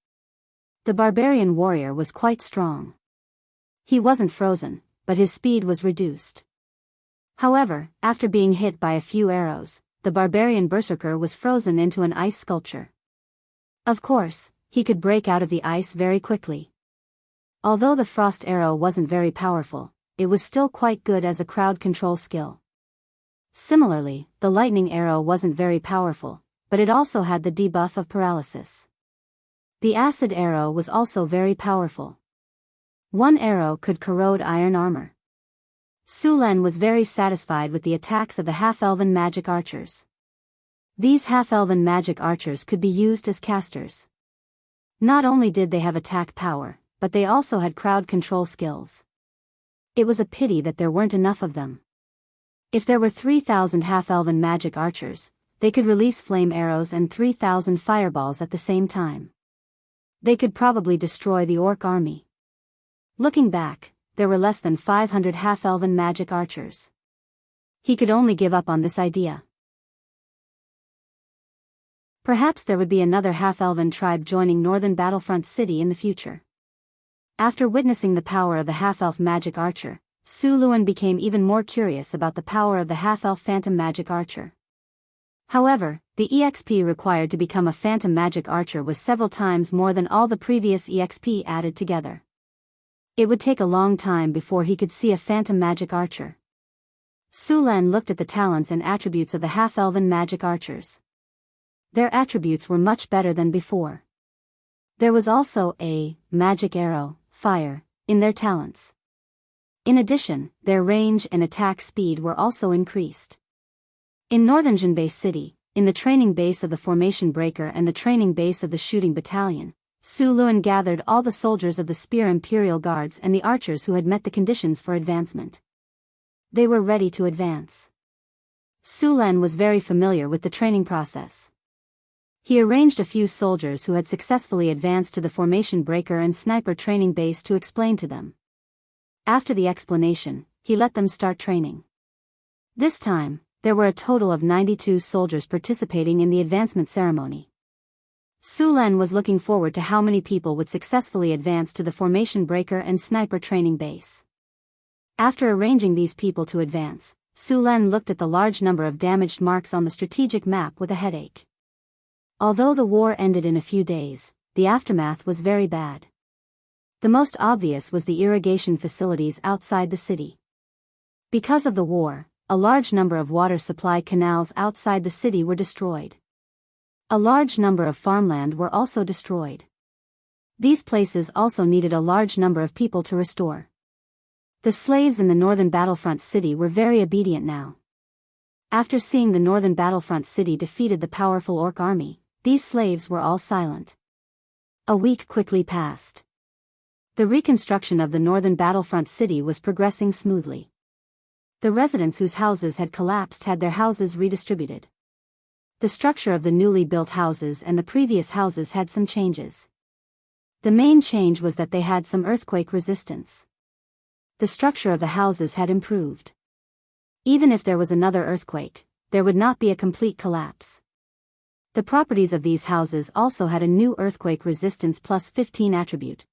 The barbarian warrior was quite strong. He wasn't frozen, but his speed was reduced. However, after being hit by a few arrows, the barbarian berserker was frozen into an ice sculpture. Of course, he could break out of the ice very quickly. Although the frost arrow wasn't very powerful, it was still quite good as a crowd control skill. Similarly, the lightning arrow wasn't very powerful, but it also had the debuff of paralysis. The acid arrow was also very powerful. One arrow could corrode iron armor. Sulen was very satisfied with the attacks of the half-elven magic archers. These half-elven magic archers could be used as casters. Not only did they have attack power, but they also had crowd control skills. It was a pity that there weren't enough of them. If there were 3,000 half-elven magic archers, they could release flame arrows and 3,000 fireballs at the same time. They could probably destroy the orc army. Looking back, there were less than 500 half-elven magic archers. He could only give up on this idea. Perhaps there would be another half-elven tribe joining Northern Battlefront City in the future. After witnessing the power of the half-elf magic archer, Sulen became even more curious about the power of the half-elf phantom magic archer. However, the EXP required to become a phantom magic archer was several times more than all the previous EXP added together. It would take a long time before he could see a phantom magic archer. Sulen looked at the talents and attributes of the half-elven magic archers. Their attributes were much better than before. There was also a magic arrow, fire, in their talents. In addition, their range and attack speed were also increased. In Northern Jianghu City, in the training base of the Formation Breaker and the training base of the Shooting Battalion, Sulen gathered all the soldiers of the Spear Imperial Guards and the archers who had met the conditions for advancement. They were ready to advance. Sulen was very familiar with the training process. He arranged a few soldiers who had successfully advanced to the Formation Breaker and Sniper training base to explain to them. After the explanation, he let them start training. This time, there were a total of 92 soldiers participating in the advancement ceremony. Sulen was looking forward to how many people would successfully advance to the Formation Breaker and Sniper training base. After arranging these people to advance, Sulen looked at the large number of damaged marks on the strategic map with a headache. Although the war ended in a few days, the aftermath was very bad. The most obvious was the irrigation facilities outside the city. Because of the war, a large number of water supply canals outside the city were destroyed. A large number of farmland were also destroyed. These places also needed a large number of people to restore. The slaves in the Northern Battlefront City were very obedient now. After seeing the Northern Battlefront City defeated the powerful orc army, these slaves were all silent. A week quickly passed. The reconstruction of the Northern Battlefront City was progressing smoothly. The residents whose houses had collapsed had their houses redistributed. The structure of the newly built houses and the previous houses had some changes. The main change was that they had some earthquake resistance. The structure of the houses had improved. Even if there was another earthquake, there would not be a complete collapse. The properties of these houses also had a new earthquake resistance plus 15 attribute.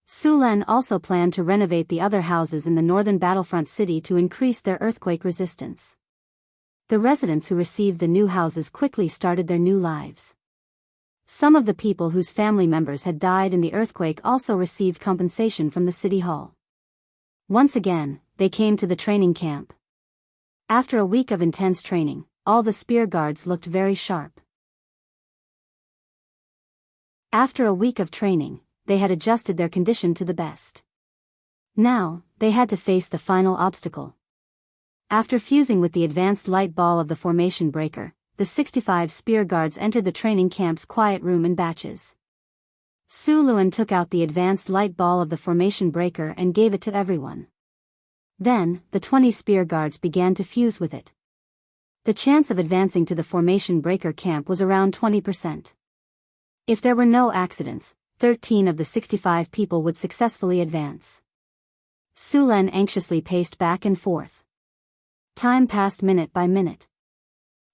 Sulen also planned to renovate the other houses in the Northern Battlefront City to increase their earthquake resistance. The residents who received the new houses quickly started their new lives. Some of the people whose family members had died in the earthquake also received compensation from the city hall. Once again, they came to the training camp. After a week of intense training, all the spear guards looked very sharp. After a week of training, they had adjusted their condition to the best. Now, they had to face the final obstacle. After fusing with the advanced light ball of the formation breaker, the 65 spear guards entered the training camp's quiet room in batches. Su Luan took out the advanced light ball of the formation breaker and gave it to everyone. Then, the 20 spear guards began to fuse with it. The chance of advancing to the formation breaker camp was around 20%. If there were no accidents, 13 of the 65 people would successfully advance. Su Len anxiously paced back and forth. Time passed minute by minute.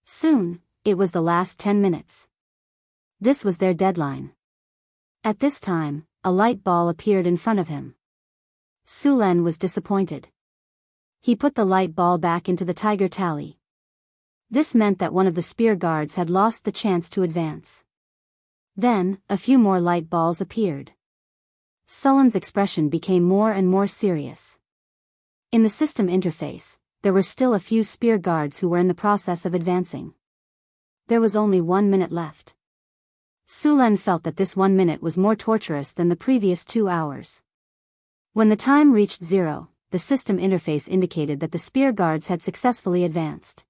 Soon, it was the last 10 minutes. This was their deadline. At this time, a light ball appeared in front of him. Su Len was disappointed. He put the light ball back into the tiger tally. This meant that one of the spear guards had lost the chance to advance. Then, a few more light balls appeared. Sullen's expression became more and more serious. In the system interface, there were still a few spear guards who were in the process of advancing. There was only 1 minute left. Su Len felt that this 1 minute was more torturous than the previous 2 hours. When the time reached 0, the system interface indicated that the spear guards had successfully advanced.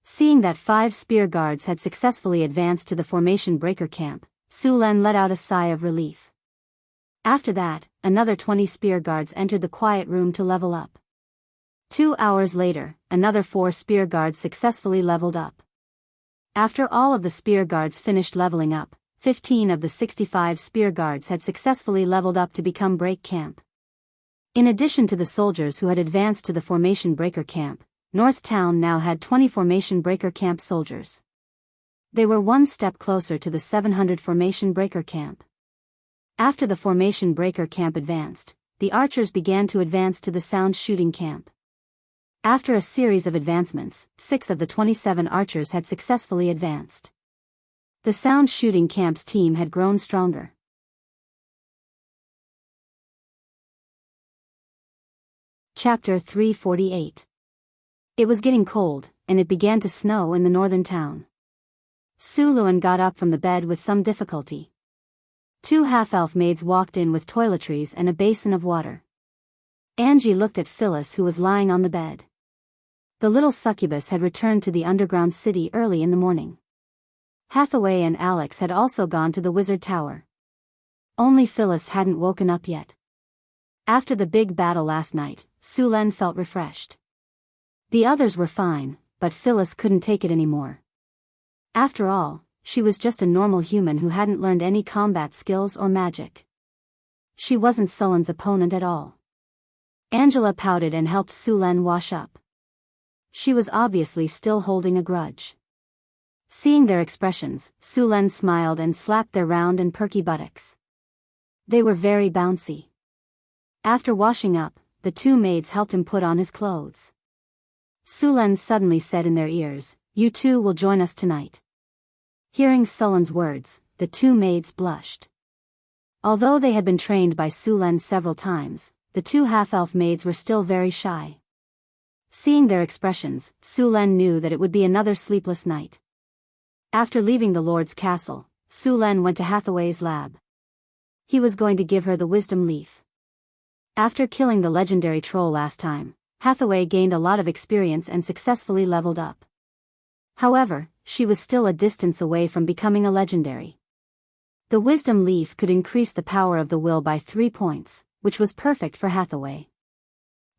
Seeing that 5 spear guards had successfully advanced to the formation breaker camp, Su Len let out a sigh of relief. After that, another 20 spear guards entered the quiet room to level up. 2 hours later, another 4 spear guards successfully leveled up. After all of the spear guards finished leveling up, 15 of the 65 spear guards had successfully leveled up to become break camp. In addition to the soldiers who had advanced to the formation breaker camp, North Town now had 20 formation breaker camp soldiers. They were one step closer to the 700 formation breaker camp. After the formation breaker camp advanced, the archers began to advance to the sound shooting camp. After a series of advancements, 6 of the 27 archers had successfully advanced. The sound shooting camp's team had grown stronger. Chapter 348. It was getting cold, and it began to snow in the northern town. Su Luan got up from the bed with some difficulty. 2 half-elf maids walked in with toiletries and a basin of water. Angie looked at Phyllis, who was lying on the bed. The little succubus had returned to the underground city early in the morning. Hathaway and Alex had also gone to the wizard tower. Only Phyllis hadn't woken up yet. After the big battle last night, Su Len felt refreshed. The others were fine, but Phyllis couldn't take it anymore. After all, she was just a normal human who hadn't learned any combat skills or magic. She wasn't Sullen's opponent at all. Angela pouted and helped Su Len wash up. She was obviously still holding a grudge. Seeing their expressions, Su Len smiled and slapped their round and perky buttocks. They were very bouncy. After washing up, the 2 maids helped him put on his clothes. Su Len suddenly said in their ears, "You 2 will join us tonight." Hearing Sullen's words, the 2 maids blushed. Although they had been trained by Su Len several times, the 2 half-elf maids were still very shy. Seeing their expressions, Su Len knew that it would be another sleepless night. After leaving the Lord's castle, Su Len went to Hathaway's lab. He was going to give her the wisdom leaf. After killing the legendary troll last time, Hathaway gained a lot of experience and successfully leveled up. However, she was still a distance away from becoming a legendary. The wisdom leaf could increase the power of the will by 3 points, which was perfect for Hathaway.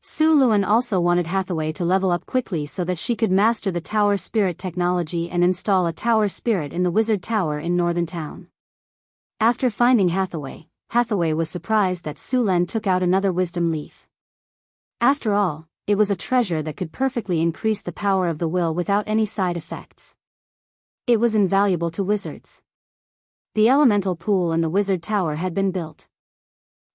Su Luan also wanted Hathaway to level up quickly so that she could master the tower spirit technology and install a tower spirit in the wizard tower in Northern Town. After finding Hathaway, Hathaway was surprised that Su Len took out another wisdom leaf. After all, it was a treasure that could perfectly increase the power of the will without any side effects. It was invaluable to wizards. The elemental pool in the wizard tower had been built.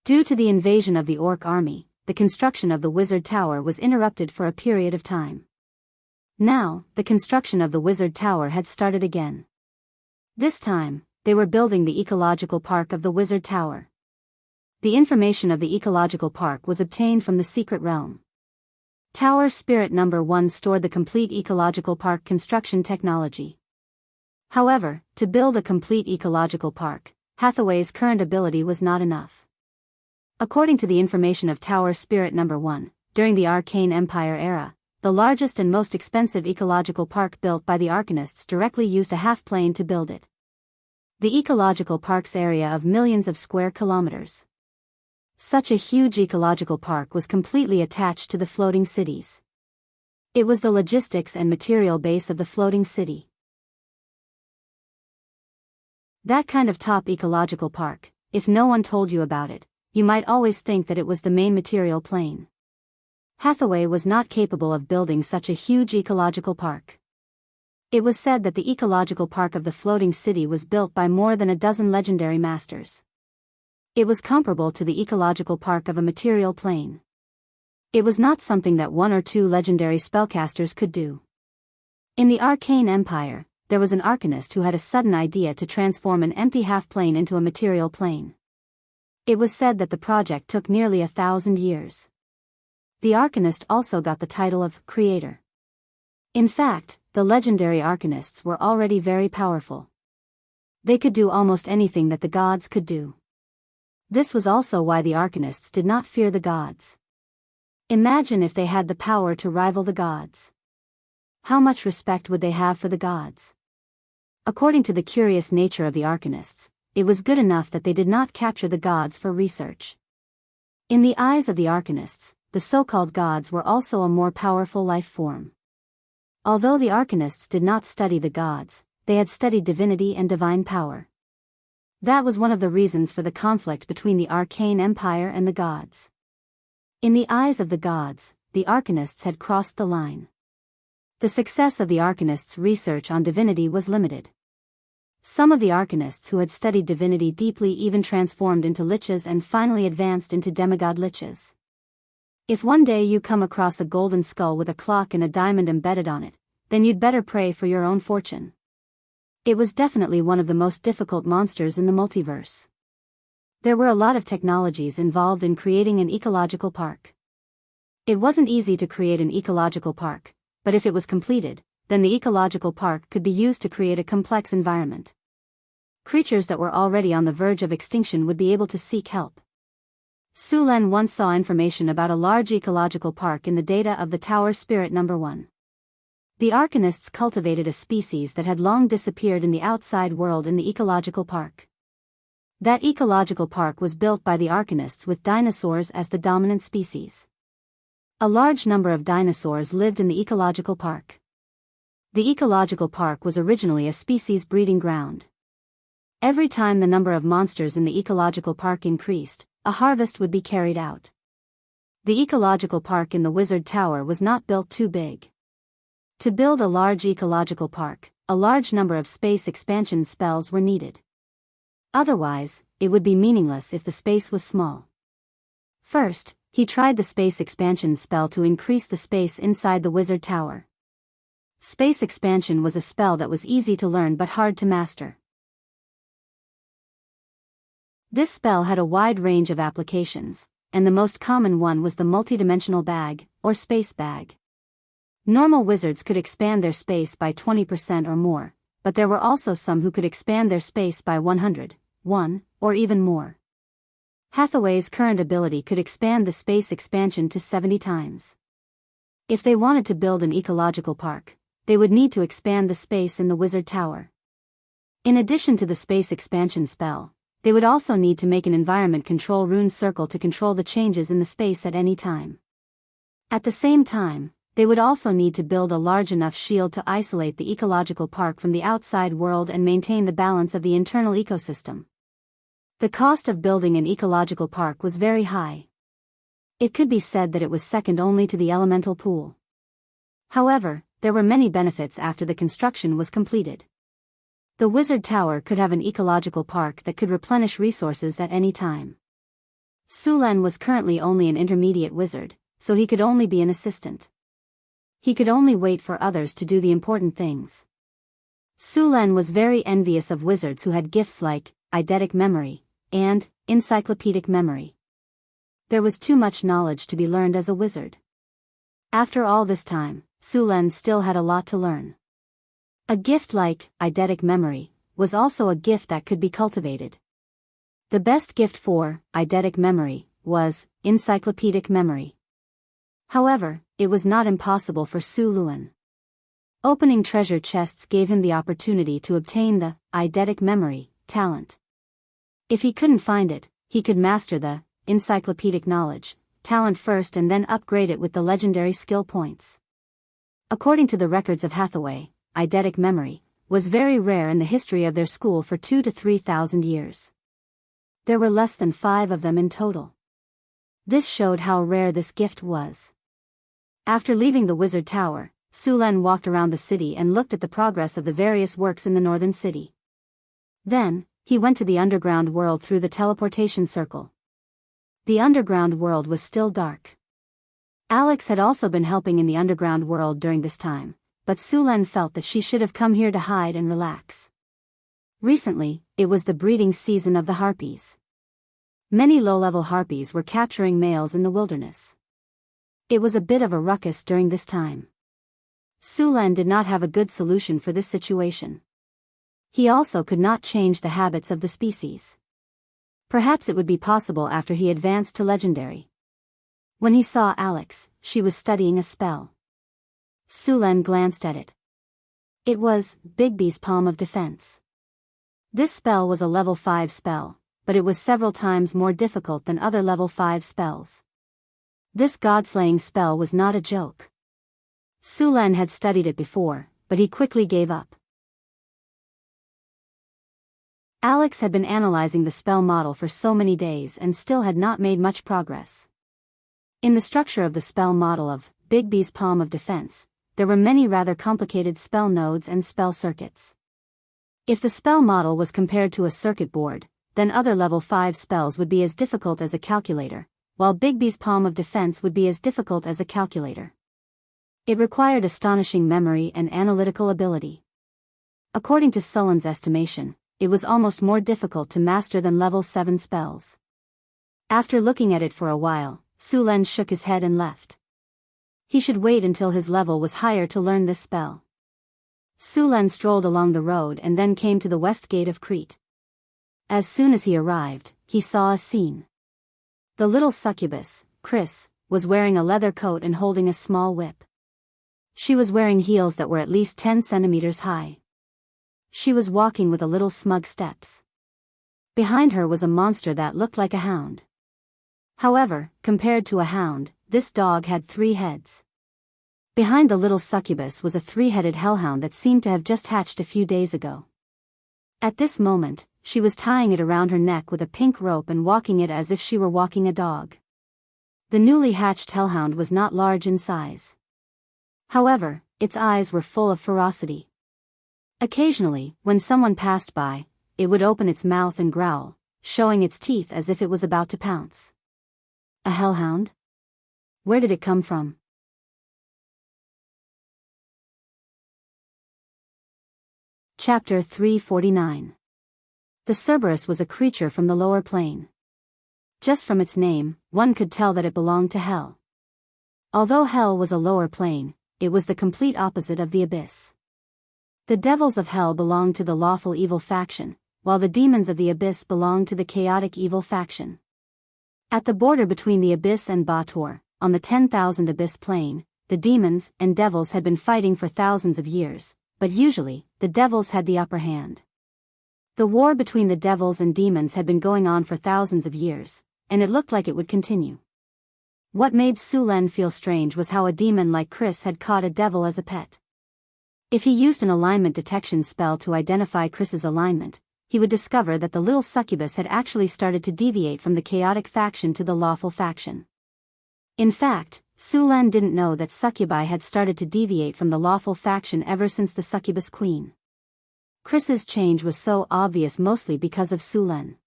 Due to the invasion of the orc army, the construction of the wizard tower was interrupted for a period of time. Now, the construction of the wizard tower had started again. This time, they were building the ecological park of the wizard tower. The information of the ecological park was obtained from the secret realm. Tower Spirit Number 1 stored the complete ecological park construction technology. However, to build a complete ecological park, Hathaway's current ability was not enough. According to the information of Tower Spirit No. 1, during the Arcane Empire era, the largest and most expensive ecological park built by the Arcanists directly used a half-plane to build it. The ecological park's area of millions of square kilometers. Such a huge ecological park was completely attached to the floating cities. It was the logistics and material base of the floating city. That kind of top ecological park, if no one told you about it, you might always think that it was the main material plane. Hathaway was not capable of building such a huge ecological park. It was said that the ecological park of the floating city was built by more than a dozen legendary masters. It was comparable to the ecological park of a material plane. It was not something that one or two legendary spellcasters could do. In the Arcane Empire, there was an arcanist who had a sudden idea to transform an empty half-plane into a material plane. It was said that the project took nearly 1,000 years. The arcanist also got the title of Creator. In fact, the legendary arcanists were already very powerful. They could do almost anything that the gods could do. This was also why the arcanists did not fear the gods. Imagine if they had the power to rival the gods. How much respect would they have for the gods? According to the curious nature of the arcanists, it was good enough that they did not capture the gods for research. In the eyes of the arcanists, the so-called gods were also a more powerful life form. Although the arcanists did not study the gods, they had studied divinity and divine power. That was one of the reasons for the conflict between the Arcane Empire and the gods. In the eyes of the gods, the arcanists had crossed the line. The success of the arcanists' research on divinity was limited. Some of the arcanists who had studied divinity deeply even transformed into liches and finally advanced into demigod liches. If one day you come across a golden skull with a clock and a diamond embedded on it, then you'd better pray for your own fortune. It was definitely one of the most difficult monsters in the multiverse. There were a lot of technologies involved in creating an ecological park. It wasn't easy to create an ecological park, but if it was completed, then the ecological park could be used to create a complex environment. Creatures that were already on the verge of extinction would be able to seek help. Su Len once saw information about a large ecological park in the data of the Tower Spirit No. 1. The arcanists cultivated a species that had long disappeared in the outside world in the ecological park. That ecological park was built by the arcanists with dinosaurs as the dominant species. A large number of dinosaurs lived in the ecological park. The ecological park was originally a species breeding ground. Every time the number of monsters in the ecological park increased, a harvest would be carried out. The ecological park in the Wizard Tower was not built too big. To build a large ecological park, a large number of space expansion spells were needed. Otherwise, it would be meaningless if the space was small. First, he tried the space expansion spell to increase the space inside the Wizard Tower. Space expansion was a spell that was easy to learn but hard to master. This spell had a wide range of applications, and the most common one was the multidimensional bag, or space bag. Normal wizards could expand their space by 20% or more, but there were also some who could expand their space by 100, or even more. Hathaway's current ability could expand the space expansion to 70 times. If they wanted to build an ecological park, they would need to expand the space in the Wizard Tower. In addition to the space expansion spell, they would also need to make an environment control rune circle to control the changes in the space at any time. At the same time, they would also need to build a large enough shield to isolate the ecological park from the outside world and maintain the balance of the internal ecosystem. The cost of building an ecological park was very high. It could be said that it was second only to the elemental pool. However, there were many benefits after the construction was completed. The Wizard Tower could have an ecological park that could replenish resources at any time. Su Len was currently only an intermediate wizard, so he could only be an assistant. He could only wait for others to do the important things. Su Len was very envious of wizards who had gifts like eidetic memory and encyclopedic memory. There was too much knowledge to be learned as a wizard. After all this time, Su Len still had a lot to learn. A gift like eidetic memory was also a gift that could be cultivated. The best gift for eidetic memory was encyclopedic memory. However, it was not impossible for Su Luan. Opening treasure chests gave him the opportunity to obtain the eidetic memory talent. If he couldn't find it, he could master the encyclopedic knowledge talent first and then upgrade it with the legendary skill points. According to the records of Hathaway, eidetic memory was very rare in the history of their school for 2,000 to 3,000 years. There were less than 5 of them in total. This showed how rare this gift was. After leaving the wizard tower, Su Len walked around the city and looked at the progress of the various works in the northern city. Then, he went to the underground world through the teleportation circle. The underground world was still dark. Alex had also been helping in the underground world during this time, but Su Len felt that she should have come here to hide and relax. Recently, it was the breeding season of the harpies. Many low-level harpies were capturing males in the wilderness. It was a bit of a ruckus during this time. Su Len did not have a good solution for this situation. He also could not change the habits of the species. Perhaps it would be possible after he advanced to legendary. When he saw Alex, she was studying a spell. Su Len glanced at it. It was Bigby's Palm of Defense. This spell was a level 5 spell, but it was several times more difficult than other level 5 spells. This god-slaying spell was not a joke. Su Len had studied it before, but he quickly gave up. Alex had been analyzing the spell model for so many days and still had not made much progress. In the structure of the spell model of Bigby's Palm of Defense, there were many rather complicated spell nodes and spell circuits. If the spell model was compared to a circuit board, then other level 5 spells would be as difficult as a calculator, while Bigby's Palm of Defense would be as difficult as a calculator. It required astonishing memory and analytical ability. According to Sullen's estimation, it was almost more difficult to master than level 7 spells. After looking at it for a while, Su Len shook his head and left. He should wait until his level was higher to learn this spell. Su Len strolled along the road and then came to the west gate of Crete. As soon as he arrived, he saw a scene. The little succubus, Chris, was wearing a leather coat and holding a small whip. She was wearing heels that were at least 10 centimeters high. She was walking with a little smug steps. Behind her was a monster that looked like a hound. However, compared to a hound, this dog had 3 heads. Behind the little succubus was a 3-headed hellhound that seemed to have just hatched a few days ago. At this moment, she was tying it around her neck with a pink rope and walking it as if she were walking a dog. The newly hatched hellhound was not large in size. However, its eyes were full of ferocity. Occasionally, when someone passed by, it would open its mouth and growl, showing its teeth as if it was about to pounce. A hellhound? Where did it come from? Chapter 349. The Cerberus was a creature from the lower plane. Just from its name, one could tell that it belonged to hell. Although hell was a lower plane, it was the complete opposite of the abyss. The devils of hell belonged to the lawful evil faction, while the demons of the abyss belonged to the chaotic evil faction. At the border between the abyss and Bator, on the 10,000 abyss plane, the demons and devils had been fighting for thousands of years, but usually, the devils had the upper hand. The war between the devils and demons had been going on for thousands of years, and it looked like it would continue. What made Su Len feel strange was how a demon like Chris had caught a devil as a pet. If he used an alignment detection spell to identify Chris's alignment, he would discover that the little succubus had actually started to deviate from the chaotic faction to the lawful faction. In fact, Su Len didn't know that succubi had started to deviate from the lawful faction ever since the succubus queen. Chris's change was so obvious mostly because of Su Len.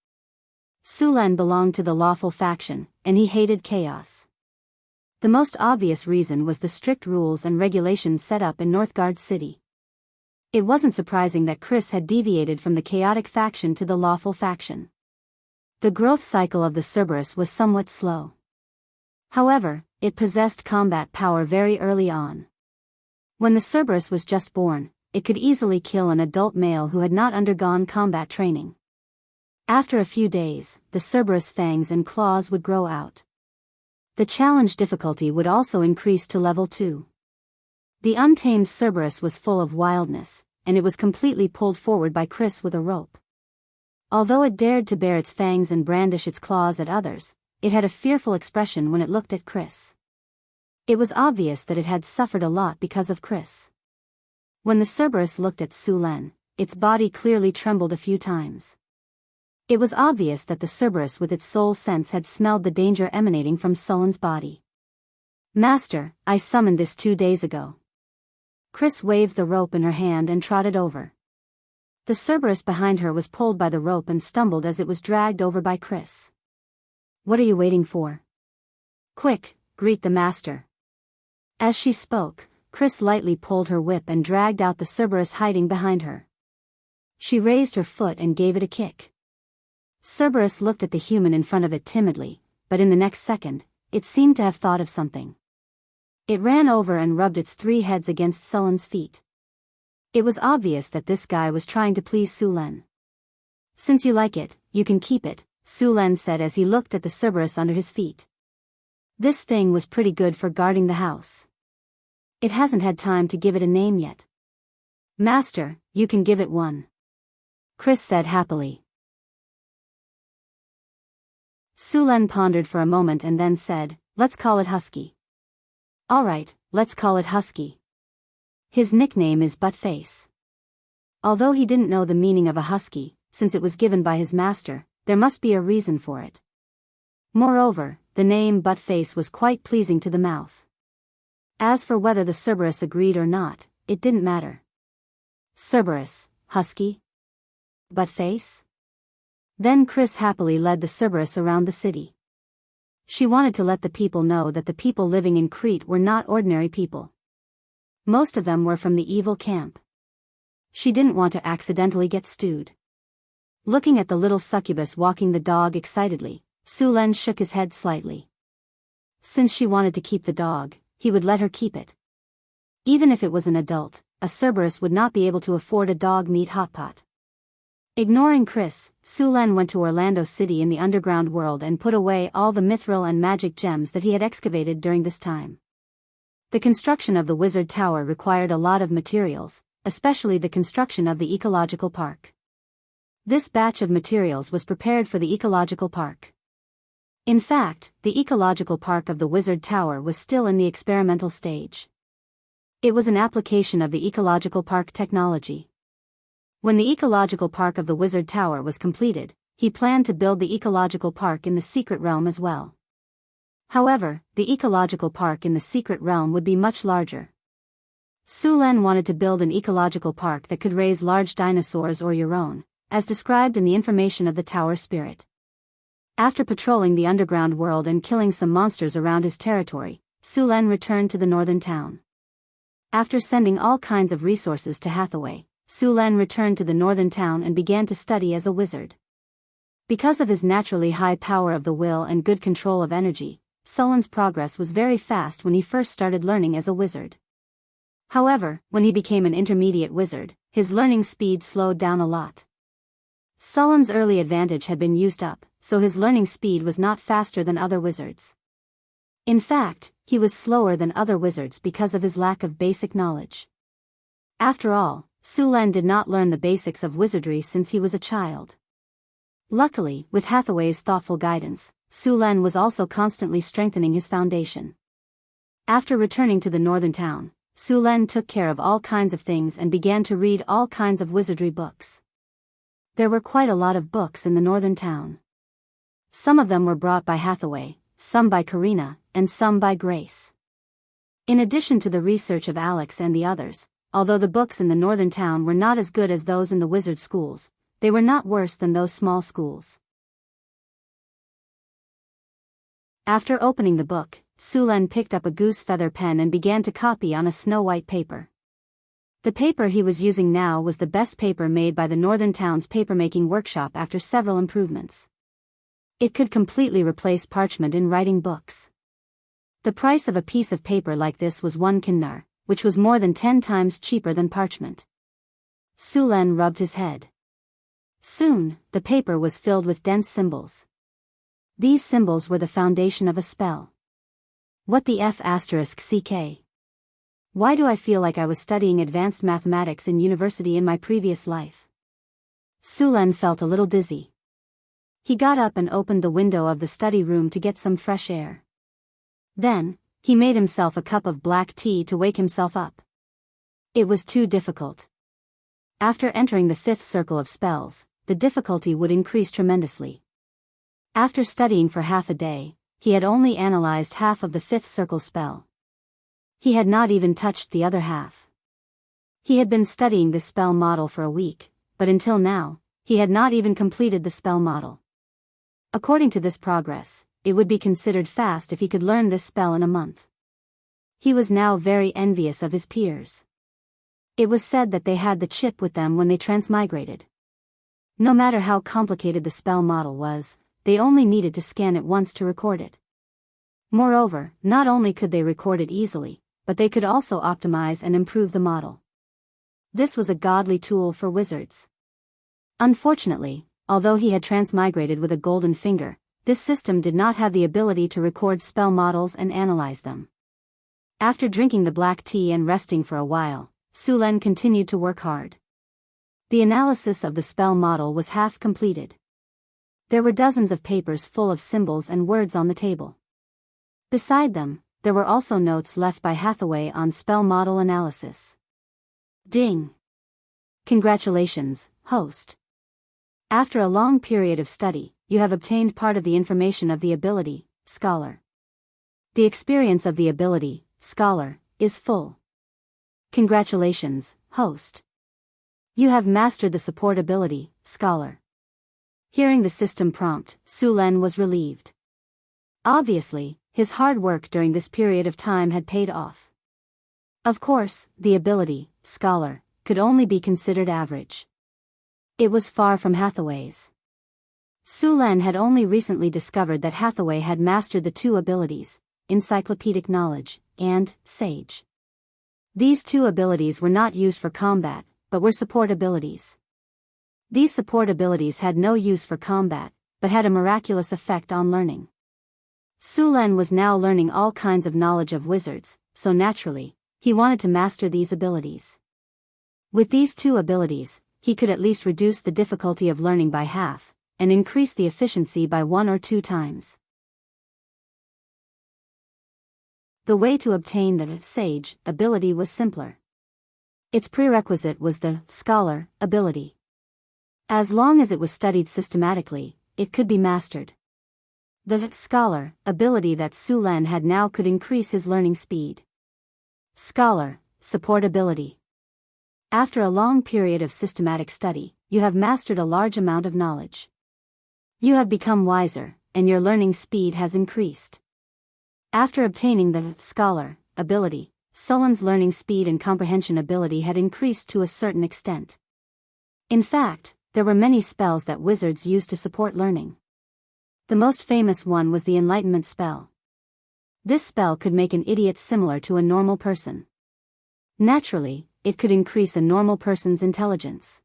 Su Len belonged to the lawful faction, and he hated chaos. The most obvious reason was the strict rules and regulations set up in Northgard City. It wasn't surprising that Chris had deviated from the chaotic faction to the lawful faction. The growth cycle of the Cerberus was somewhat slow. However, it possessed combat power very early on. When the Cerberus was just born, it could easily kill an adult male who had not undergone combat training. After a few days, the Cerberus fangs and claws would grow out. The challenge difficulty would also increase to level 2. The untamed Cerberus was full of wildness, and it was completely pulled forward by Chris with a rope. Although it dared to bare its fangs and brandish its claws at others, it had a fearful expression when it looked at Chris. It was obvious that it had suffered a lot because of Chris. When the Cerberus looked at Sulan, its body clearly trembled a few times. It was obvious that the Cerberus with its soul sense had smelled the danger emanating from Sulan's body. "Master, I summoned this 2 days ago." Chris waved the rope in her hand and trotted over. The Cerberus behind her was pulled by the rope and stumbled as it was dragged over by Chris. "What are you waiting for? Quick, greet the master." As she spoke, Chris lightly pulled her whip and dragged out the Cerberus hiding behind her. She raised her foot and gave it a kick. Cerberus looked at the human in front of it timidly, but in the next second, it seemed to have thought of something. It ran over and rubbed its 3 heads against Sulan's feet. It was obvious that this guy was trying to please Sulan. "Since you like it, you can keep it," Sulan said as he looked at the Cerberus under his feet. This thing was pretty good for guarding the house. It hasn't had time to give it a name yet. "Master, you can give it one," Chris said happily. Sulan pondered for a moment and then said, "Let's call it Husky." "All right, let's call it Husky. His nickname is Buttface." Although he didn't know the meaning of a husky, since it was given by his master, there must be a reason for it. Moreover, the name Buttface was quite pleasing to the mouth. As for whether the Cerberus agreed or not, it didn't matter. Cerberus, Husky, Buttface? Then Chris happily led the Cerberus around the city. She wanted to let the people know that the people living in Crete were not ordinary people. Most of them were from the evil camp. She didn't want to accidentally get stewed. Looking at the little succubus walking the dog excitedly, Sulan shook his head slightly. Since she wanted to keep the dog, he would let her keep it. Even if it was an adult, a Cerberus would not be able to afford a dog meat hotpot. Ignoring Chris, Sulan went to Orlando City in the underground world and put away all the mithril and magic gems that he had excavated during this time. The construction of the Wizard Tower required a lot of materials, especially the construction of the ecological park. This batch of materials was prepared for the ecological park. In fact, the ecological park of the Wizard Tower was still in the experimental stage. It was an application of the ecological park technology. When the ecological park of the Wizard Tower was completed, he planned to build the ecological park in the secret realm as well. However, the ecological park in the secret realm would be much larger. Sulan wanted to build an ecological park that could raise large dinosaurs or your own, as described in the information of the tower spirit. After patrolling the underground world and killing some monsters around his territory, Sulan returned to the northern town. After sending all kinds of resources to Hathaway, Sulan returned to the northern town and began to study as a wizard. Because of his naturally high power of the will and good control of energy, Sulan's progress was very fast when he first started learning as a wizard. However, when he became an intermediate wizard, his learning speed slowed down a lot. Sulan's early advantage had been used up, so his learning speed was not faster than other wizards. In fact, he was slower than other wizards because of his lack of basic knowledge. After all, Sulan did not learn the basics of wizardry since he was a child. Luckily, with Hathaway's thoughtful guidance, Sulan was also constantly strengthening his foundation. After returning to the northern town, Sulan took care of all kinds of things and began to read all kinds of wizardry books. There were quite a lot of books in the northern town. Some of them were brought by Hathaway, some by Karina, and some by Grace. In addition to the research of Alex and the others, although the books in the northern town were not as good as those in the wizard schools, they were not worse than those small schools. After opening the book, Sulan picked up a goose feather pen and began to copy on a snow-white paper. The paper he was using now was the best paper made by the northern town's papermaking workshop after several improvements. It could completely replace parchment in writing books. The price of a piece of paper like this was 1 kinnar, which was more than 10 times cheaper than parchment. Sulan rubbed his head. Soon, the paper was filled with dense symbols. These symbols were the foundation of a spell. What the F***CK? Why do I feel like I was studying advanced mathematics in university in my previous life? Sulen felt a little dizzy. He got up and opened the window of the study room to get some fresh air. Then, he made himself a cup of black tea to wake himself up. It was too difficult. After entering the fifth circle of spells, the difficulty would increase tremendously. After studying for half a day, he had only analyzed half of the fifth circle spell. He had not even touched the other half. He had been studying this spell model for a week, but until now, he had not even completed the spell model. According to this progress, it would be considered fast if he could learn this spell in a month. He was now very envious of his peers. It was said that they had the chip with them when they transmigrated. No matter how complicated the spell model was, they only needed to scan it once to record it. Moreover, not only could they record it easily, but they could also optimize and improve the model. This was a godly tool for wizards. Unfortunately, although he had transmigrated with a golden finger, this system did not have the ability to record spell models and analyze them. After drinking the black tea and resting for a while, Sulen continued to work hard. The analysis of the spell model was half completed. There were dozens of papers full of symbols and words on the table. Beside them, there were also notes left by Hathaway on spell model analysis. Ding! Congratulations, host. After a long period of study, you have obtained part of the information of the ability, Scholar. The experience of the ability, Scholar, is full. Congratulations, host. You have mastered the support ability, Scholar. Hearing the system prompt, Sulen was relieved. Obviously, his hard work during this period of time had paid off. Of course, the ability, Scholar, could only be considered average. It was far from Hathaway's. Sulen had only recently discovered that Hathaway had mastered the two abilities, Encyclopedic Knowledge, and Sage. These two abilities were not used for combat, but were support abilities. These support abilities had no use for combat, but had a miraculous effect on learning. Sulen was now learning all kinds of knowledge of wizards, so naturally, he wanted to master these abilities. With these two abilities, he could at least reduce the difficulty of learning by half, and increase the efficiency by 1 or 2 times. The way to obtain the Sage ability was simpler. Its prerequisite was the Scholar ability. As long as it was studied systematically, it could be mastered. The Scholar ability that Sulen had now could increase his learning speed. Scholar, support ability. After a long period of systematic study, you have mastered a large amount of knowledge. You have become wiser, and your learning speed has increased. After obtaining the Scholar ability, Sulen's learning speed and comprehension ability had increased to a certain extent. In fact, there were many spells that wizards used to support learning. The most famous one was the Enlightenment spell. This spell could make an idiot similar to a normal person. Naturally, it could increase a normal person's intelligence.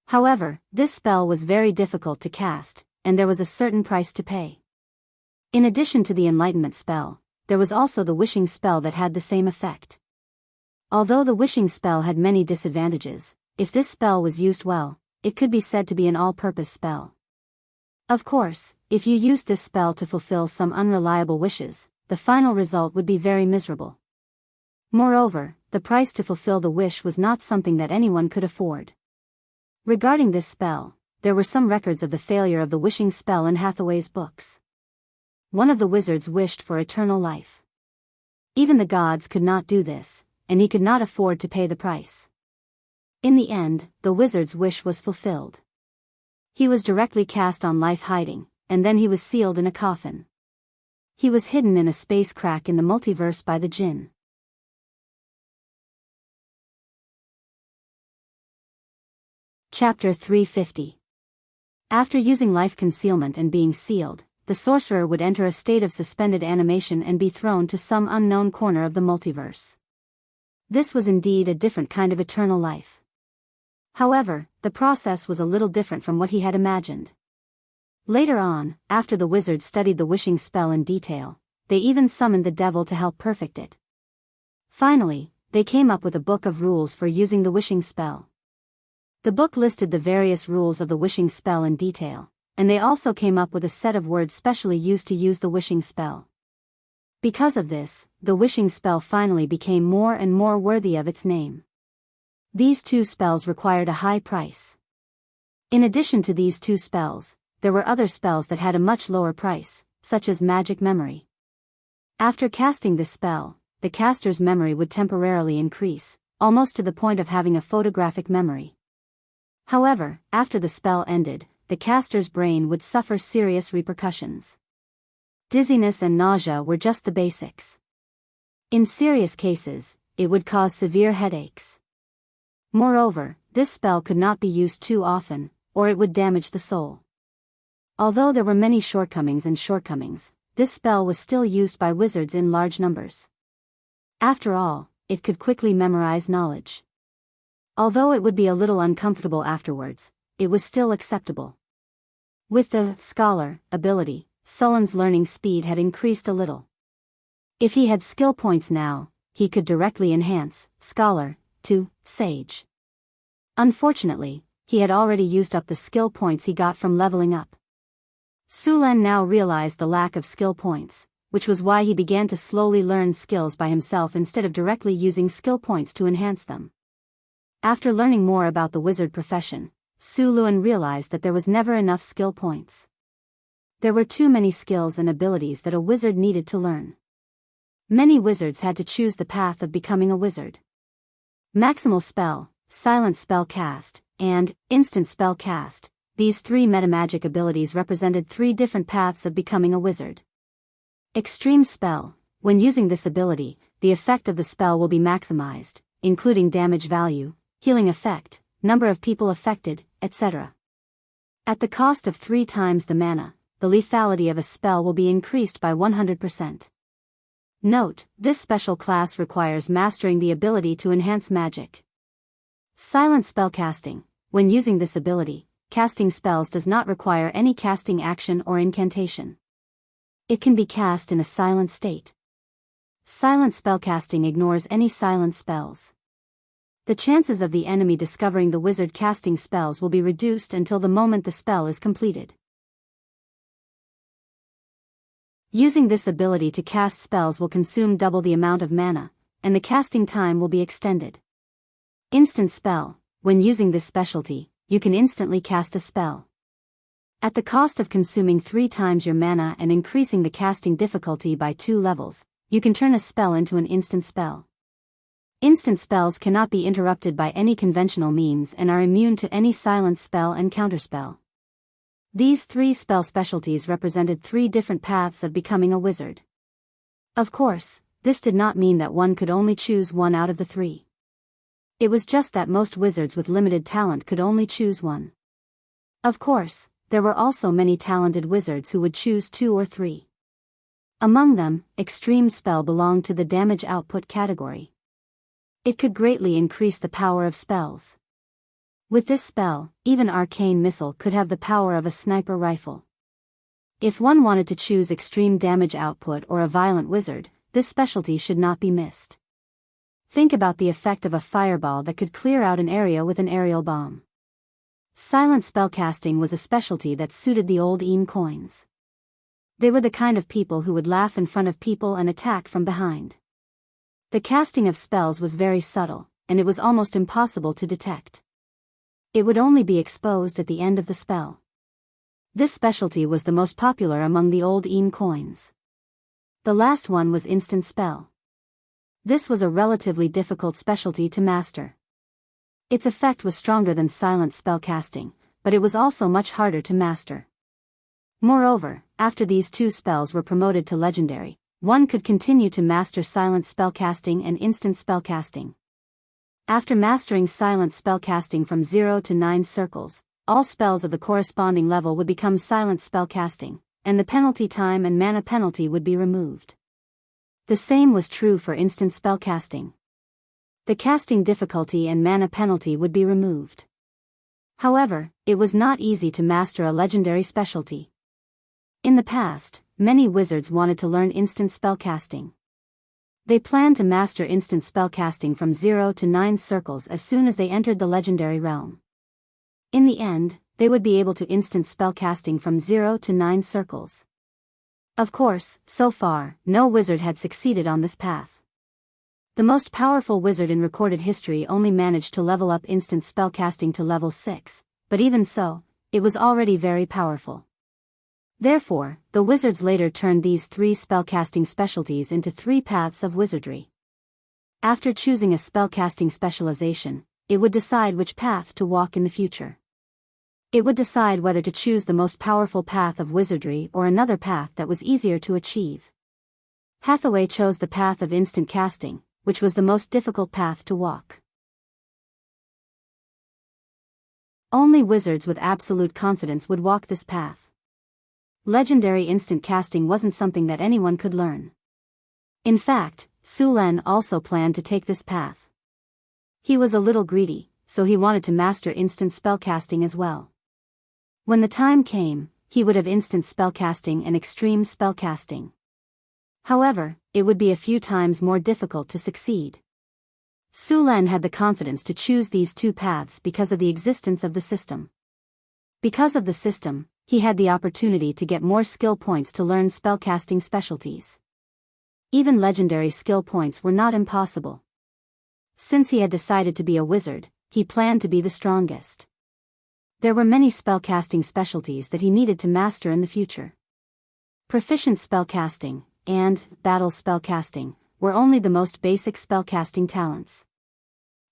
However, this spell was very difficult to cast, and there was a certain price to pay. In addition to the Enlightenment spell, there was also the Wishing spell that had the same effect. Although the Wishing spell had many disadvantages, if this spell was used well, it could be said to be an all-purpose spell. Of course, if you used this spell to fulfill some unreliable wishes, the final result would be very miserable. Moreover, the price to fulfill the wish was not something that anyone could afford. Regarding this spell, there were some records of the failure of the Wishing spell in Hathaway's books. One of the wizards wished for eternal life. Even the gods could not do this, and he could not afford to pay the price. In the end, the wizard's wish was fulfilled. He was directly cast on life hiding, and then he was sealed in a coffin. He was hidden in a space crack in the multiverse by the Jinn. Chapter 350. After using life concealment and being sealed, the sorcerer would enter a state of suspended animation and be thrown to some unknown corner of the multiverse. This was indeed a different kind of eternal life. However, the process was a little different from what he had imagined. Later on, after the wizard studied the wishing spell in detail, they even summoned the devil to help perfect it. Finally, they came up with a book of rules for using the wishing spell. The book listed the various rules of the wishing spell in detail, and they also came up with a set of words specially used to use the wishing spell. Because of this, the wishing spell finally became more and more worthy of its name. These two spells required a high price. In addition to these two spells, there were other spells that had a much lower price, such as magic memory. After casting this spell, the caster's memory would temporarily increase, almost to the point of having a photographic memory. However, after the spell ended, the caster's brain would suffer serious repercussions. Dizziness and nausea were just the basics. In serious cases, it would cause severe headaches. Moreover, this spell could not be used too often, or it would damage the soul. Although there were many shortcomings, this spell was still used by wizards in large numbers. After all, it could quickly memorize knowledge. Although it would be a little uncomfortable afterwards, it was still acceptable. With the scholar ability, Sullen's learning speed had increased a little. If he had skill points now, he could directly enhance scholar to sage. Unfortunately, he had already used up the skill points he got from leveling up. Sulan now realized the lack of skill points, which was why he began to slowly learn skills by himself instead of directly using skill points to enhance them. After learning more about the wizard profession, Su Luan realized that there was never enough skill points. There were too many skills and abilities that a wizard needed to learn. Many wizards had to choose the path of becoming a wizard. Maximal spell, silent spell cast, and instant spell cast. These three metamagic abilities represented three different paths of becoming a wizard. Extreme spell. When using this ability, the effect of the spell will be maximized, including damage value, healing effect, number of people affected, etc. At the cost of 3 times the mana, the lethality of a spell will be increased by 100%. Note, this special class requires mastering the ability to enhance magic. Silent spellcasting. When using this ability, casting spells does not require any casting action or incantation. It can be cast in a silent state. Silent spellcasting ignores any silent spells. The chances of the enemy discovering the wizard casting spells will be reduced until the moment the spell is completed. Using this ability to cast spells will consume double the amount of mana, and the casting time will be extended. Instant spell. When using this specialty, you can instantly cast a spell. At the cost of consuming 3 times your mana and increasing the casting difficulty by 2 levels, you can turn a spell into an instant spell. Instant spells cannot be interrupted by any conventional means and are immune to any silent spell and counterspell. These 3 spell specialties represented 3 different paths of becoming a wizard. Of course, this did not mean that one could only choose one out of the 3. It was just that most wizards with limited talent could only choose one. Of course, there were also many talented wizards who would choose 2 or 3. Among them, extreme spell belonged to the damage output category. It could greatly increase the power of spells. With this spell, even arcane missile could have the power of a sniper rifle. If one wanted to choose extreme damage output or a violent wizard, this specialty should not be missed. Think about the effect of a fireball that could clear out an area with an aerial bomb. Silent spellcasting was a specialty that suited the old Ean coins. They were the kind of people who would laugh in front of people and attack from behind. The casting of spells was very subtle, and it was almost impossible to detect. It would only be exposed at the end of the spell. This specialty was the most popular among the old Ean coins. The last one was instant spell. This was a relatively difficult specialty to master. Its effect was stronger than silent spellcasting, but it was also much harder to master. Moreover, after these 2 spells were promoted to legendary, one could continue to master silent spellcasting and instant spellcasting. After mastering silent spellcasting from 0 to 9 circles, all spells of the corresponding level would become silent spellcasting, and the penalty time and mana penalty would be removed. The same was true for instant spellcasting. The casting difficulty and mana penalty would be removed. However, it was not easy to master a legendary specialty. In the past, many wizards wanted to learn instant spellcasting. They planned to master instant spellcasting from 0 to 9 circles as soon as they entered the legendary realm. In the end, they would be able to instant spellcasting from 0 to 9 circles. Of course, so far, no wizard had succeeded on this path. The most powerful wizard in recorded history only managed to level up instant spellcasting to level 6, but even so, it was already very powerful. Therefore, the wizards later turned these 3 spellcasting specialties into 3 paths of wizardry. After choosing a spellcasting specialization, it would decide which path to walk in the future. It would decide whether to choose the most powerful path of wizardry or another path that was easier to achieve. Hathaway chose the path of instant casting, which was the most difficult path to walk. Only wizards with absolute confidence would walk this path. Legendary instant casting wasn't something that anyone could learn. In fact, Sulan also planned to take this path. He was a little greedy, so he wanted to master instant spellcasting as well. When the time came, he would have instant spellcasting and extreme spellcasting. However, it would be a few times more difficult to succeed. Sulan had the confidence to choose these 2 paths because of the existence of the system. Because of the system, he had the opportunity to get more skill points to learn spellcasting specialties. Even legendary skill points were not impossible. Since he had decided to be a wizard, he planned to be the strongest. There were many spellcasting specialties that he needed to master in the future. Proficient spellcasting and battle spellcasting were only the most basic spellcasting talents.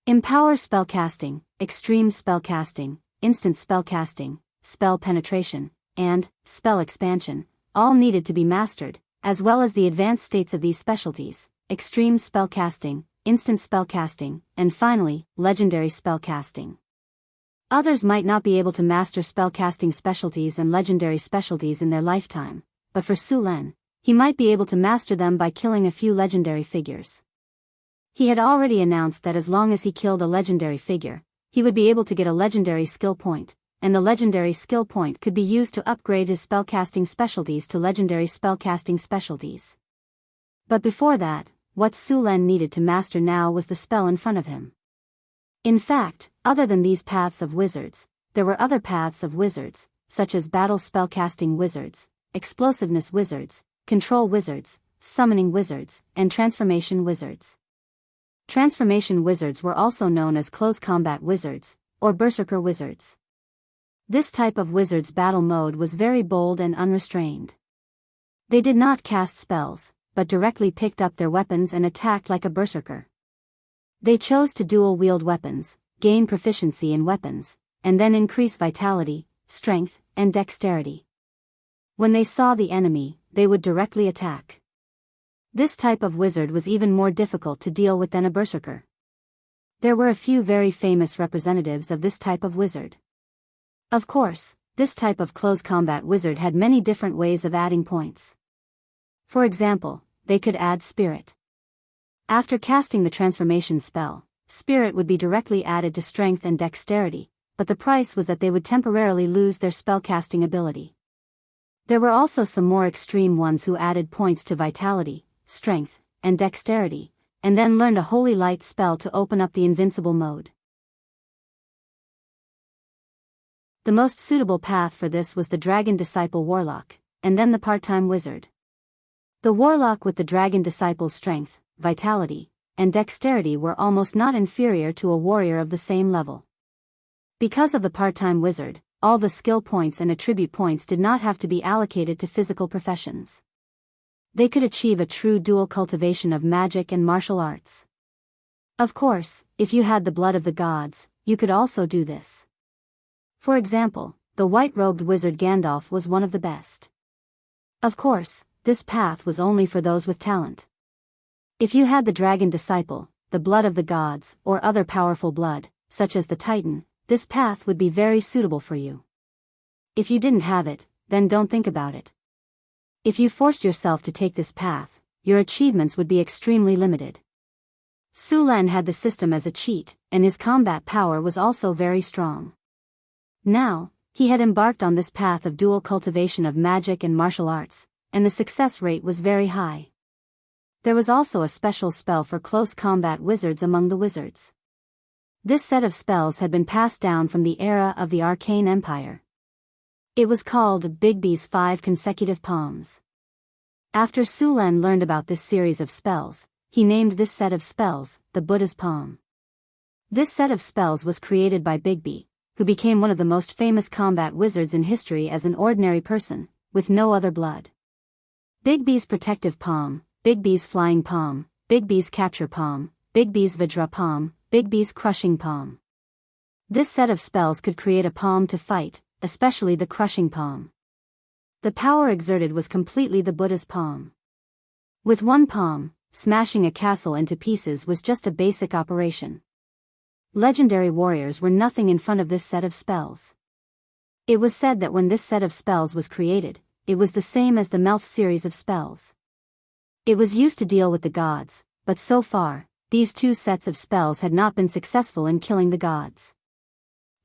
Empower spellcasting, extreme spellcasting, instant spellcasting, spell penetration, and spell expansion all needed to be mastered, as well as the advanced states of these specialties: extreme spellcasting, instant spellcasting, and finally, legendary spellcasting. Others might not be able to master spellcasting specialties and legendary specialties in their lifetime, but for Sulan, he might be able to master them by killing a few legendary figures. He had already announced that as long as he killed a legendary figure, he would be able to get a legendary skill point, and the legendary skill point could be used to upgrade his spellcasting specialties to legendary spellcasting specialties. But before that, what Sulan needed to master now was the spell in front of him. In fact, other than these paths of wizards, there were other paths of wizards, such as battle spellcasting wizards, explosiveness wizards, control wizards, summoning wizards, and transformation wizards. Transformation wizards were also known as close combat wizards, or berserker wizards. This type of wizard's battle mode was very bold and unrestrained. They did not cast spells, but directly picked up their weapons and attacked like a berserker. They chose to dual-wield weapons, gain proficiency in weapons, and then increase vitality, strength, and dexterity. When they saw the enemy, they would directly attack. This type of wizard was even more difficult to deal with than a berserker. There were a few very famous representatives of this type of wizard. Of course, this type of close combat wizard had many different ways of adding points. For example, they could add spirit. After casting the transformation spell, spirit would be directly added to strength and dexterity, but the price was that they would temporarily lose their spellcasting ability. There were also some more extreme ones who added points to vitality, strength, and dexterity, and then learned a holy light spell to open up the invincible mode. The most suitable path for this was the Dragon Disciple Warlock, and then the part-time wizard. The Warlock with the Dragon Disciple's strength, vitality, and dexterity were almost not inferior to a warrior of the same level. Because of the part-time wizard, all the skill points and attribute points did not have to be allocated to physical professions. They could achieve a true dual cultivation of magic and martial arts. Of course, if you had the blood of the gods, you could also do this. For example, the white-robed wizard Gandalf was one of the best. Of course, this path was only for those with talent. If you had the Dragon Disciple, the blood of the gods, or other powerful blood, such as the Titan, this path would be very suitable for you. If you didn't have it, then don't think about it. If you forced yourself to take this path, your achievements would be extremely limited. Sulan had the system as a cheat, and his combat power was also very strong. Now, he had embarked on this path of dual cultivation of magic and martial arts, and the success rate was very high. There was also a special spell for close combat wizards among the wizards. This set of spells had been passed down from the era of the Arcane Empire. It was called Bigby's 5 consecutive palms. After Sulan learned about this series of spells, he named this set of spells the Buddha's Palm. This set of spells was created by Bigby, who became one of the most famous combat wizards in history as an ordinary person, with no other blood. Bigby's Protective Palm, Bigby's Flying Palm, Bigby's Capture Palm, Bigby's Vajra Palm, Bigby's Crushing Palm. This set of spells could create a palm to fight, especially the Crushing Palm. The power exerted was completely the Buddha's palm. With one palm, smashing a castle into pieces was just a basic operation. Legendary warriors were nothing in front of this set of spells. It was said that when this set of spells was created, it was the same as the Melf series of spells. It was used to deal with the gods, but so far, these two sets of spells had not been successful in killing the gods.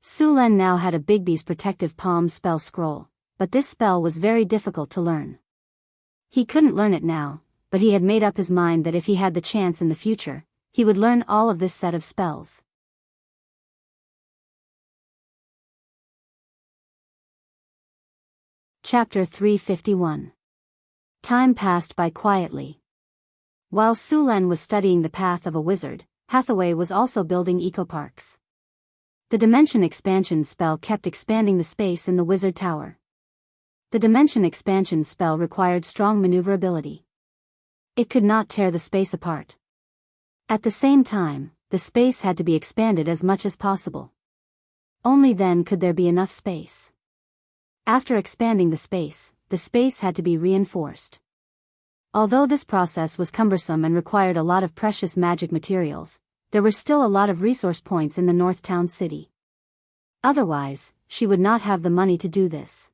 Sulan now had a Bigby's Protective Palm spell scroll, but this spell was very difficult to learn. He couldn't learn it now, but he had made up his mind that if he had the chance in the future, he would learn all of this set of spells. Chapter 351. Time passed by quietly. While Sulan was studying the path of a wizard, Hathaway was also building eco-parks. The Dimension Expansion spell kept expanding the space in the wizard tower. The Dimension Expansion spell required strong maneuverability. It could not tear the space apart. At the same time, the space had to be expanded as much as possible. Only then could there be enough space. After expanding the space had to be reinforced. Although this process was cumbersome and required a lot of precious magic materials, there were still a lot of resource points in the North Town city. Otherwise, she would not have the money to do this.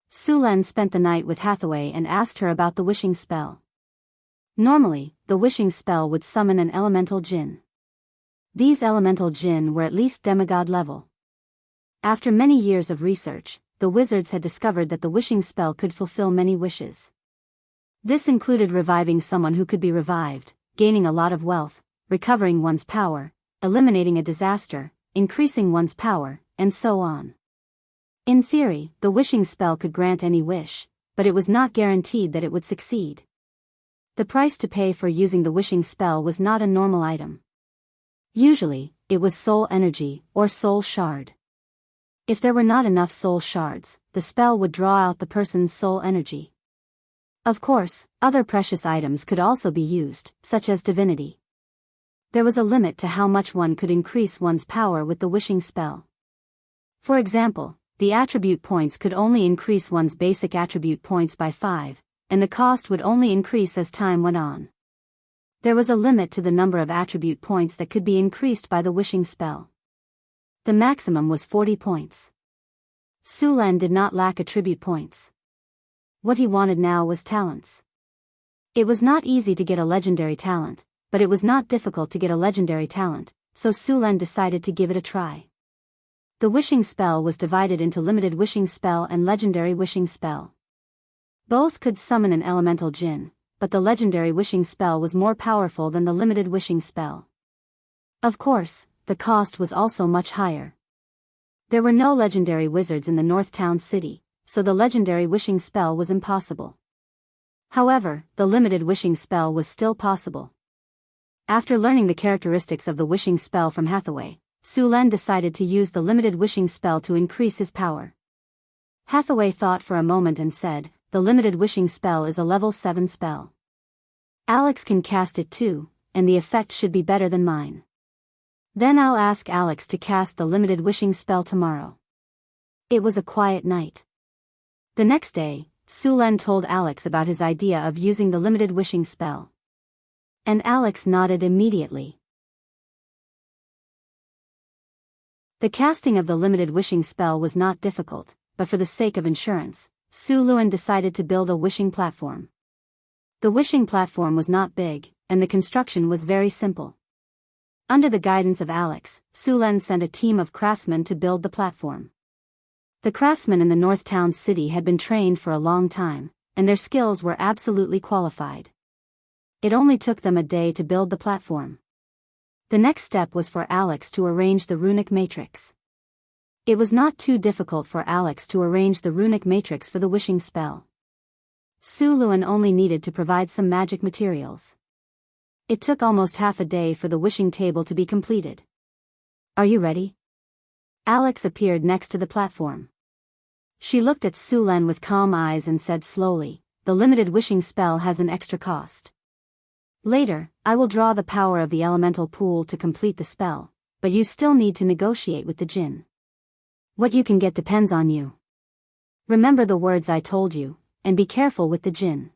Sulan spent the night with Hathaway and asked her about the wishing spell. Normally, the wishing spell would summon an elemental jinn. These elemental jinn were at least demigod level. After many years of research, the wizards had discovered that the wishing spell could fulfill many wishes. This included reviving someone who could be revived, gaining a lot of wealth, recovering one's power, eliminating a disaster, increasing one's power, and so on. In theory, the wishing spell could grant any wish, but it was not guaranteed that it would succeed. The price to pay for using the wishing spell was not a normal item. Usually, it was soul energy or soul shard. If there were not enough soul shards, the spell would draw out the person's soul energy. Of course, other precious items could also be used, such as divinity. There was a limit to how much one could increase one's power with the wishing spell. For example, the attribute points could only increase one's basic attribute points by 5, and the cost would only increase as time went on. There was a limit to the number of attribute points that could be increased by the wishing spell. The maximum was 40 points. Sulan did not lack attribute points. What he wanted now was talents. It was not easy to get a legendary talent, but it was not difficult to get a legendary talent, so Sulan decided to give it a try. The wishing spell was divided into limited wishing spell and legendary wishing spell. Both could summon an elemental jinn, but the legendary wishing spell was more powerful than the limited wishing spell. Of course, the cost was also much higher. There were no legendary wizards in the North Town city, so the legendary wishing spell was impossible. However, the limited wishing spell was still possible. After learning the characteristics of the wishing spell from Hathaway, Sulan decided to use the limited wishing spell to increase his power. Hathaway thought for a moment and said, "The limited wishing spell is a level 7 spell. Alex can cast it too, and the effect should be better than mine. Then I'll ask Alex to cast the limited wishing spell tomorrow." It was a quiet night. The next day, Sulan told Alex about his idea of using the limited wishing spell. And Alex nodded immediately. The casting of the limited wishing spell was not difficult, but for the sake of insurance, Sulan decided to build a wishing platform. The wishing platform was not big, and the construction was very simple. Under the guidance of Alex, Sulan sent a team of craftsmen to build the platform. The craftsmen in the North Town city had been trained for a long time, and their skills were absolutely qualified. It only took them a day to build the platform. The next step was for Alex to arrange the runic matrix. It was not too difficult for Alex to arrange the runic matrix for the wishing spell. Su Luan only needed to provide some magic materials. It took almost half a day for the wishing table to be completed. Are you ready? Alex appeared next to the platform. She looked at Su Len with calm eyes and said slowly, "The limited wishing spell has an extra cost. Later, I will draw the power of the elemental pool to complete the spell, but you still need to negotiate with the jinn. What you can get depends on you. Remember the words I told you, and be careful with the jinn.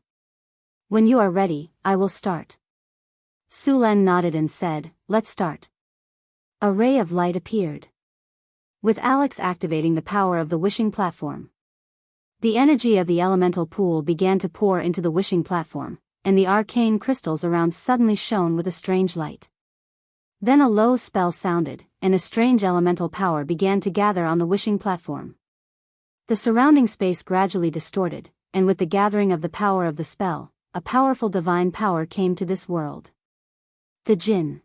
When you are ready, I will start." Su Len nodded and said, "Let's start." A ray of light appeared, with Alex activating the power of the wishing platform. The energy of the elemental pool began to pour into the wishing platform, and the arcane crystals around suddenly shone with a strange light. Then a low spell sounded, and a strange elemental power began to gather on the wishing platform. The surrounding space gradually distorted, and with the gathering of the power of the spell, a powerful divine power came to this world. The jinn.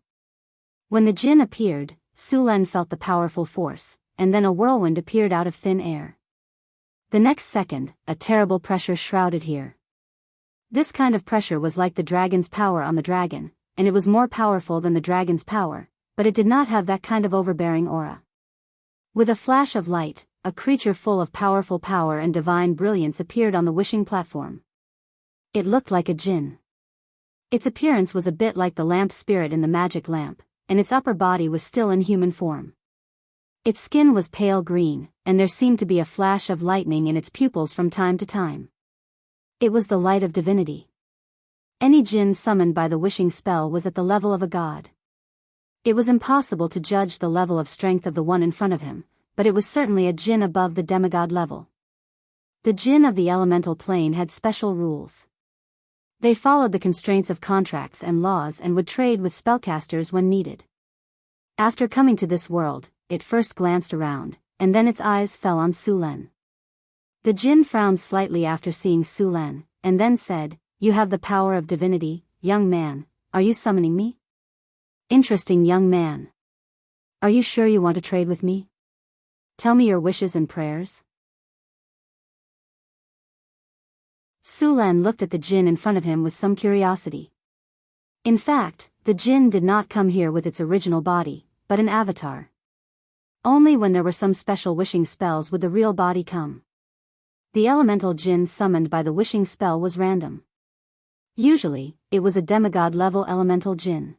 When the jinn appeared, Su Len felt the powerful force, and then a whirlwind appeared out of thin air. The next second, a terrible pressure shrouded here. This kind of pressure was like the dragon's power on the dragon, and it was more powerful than the dragon's power, but it did not have that kind of overbearing aura. With a flash of light, a creature full of powerful power and divine brilliance appeared on the wishing platform. It looked like a jinn. Its appearance was a bit like the lamp spirit in the magic lamp, and its upper body was still in human form. Its skin was pale green, and there seemed to be a flash of lightning in its pupils from time to time. It was the light of divinity. Any jinn summoned by the wishing spell was at the level of a god. It was impossible to judge the level of strength of the one in front of him, but it was certainly a jinn above the demigod level. The jinn of the elemental plane had special rules. They followed the constraints of contracts and laws and would trade with spellcasters when needed. After coming to this world, it first glanced around, and then its eyes fell on Su Len. The jinn frowned slightly after seeing Su Len, and then said, "You have the power of divinity, young man. Are you summoning me?" "Interesting, young man. Are you sure you want to trade with me? Tell me your wishes and prayers." Su Len looked at the jinn in front of him with some curiosity. In fact, the jinn did not come here with its original body, but an avatar. Only when there were some special wishing spells would the real body come. The elemental jinn summoned by the wishing spell was random. Usually, it was a demigod-level elemental jinn.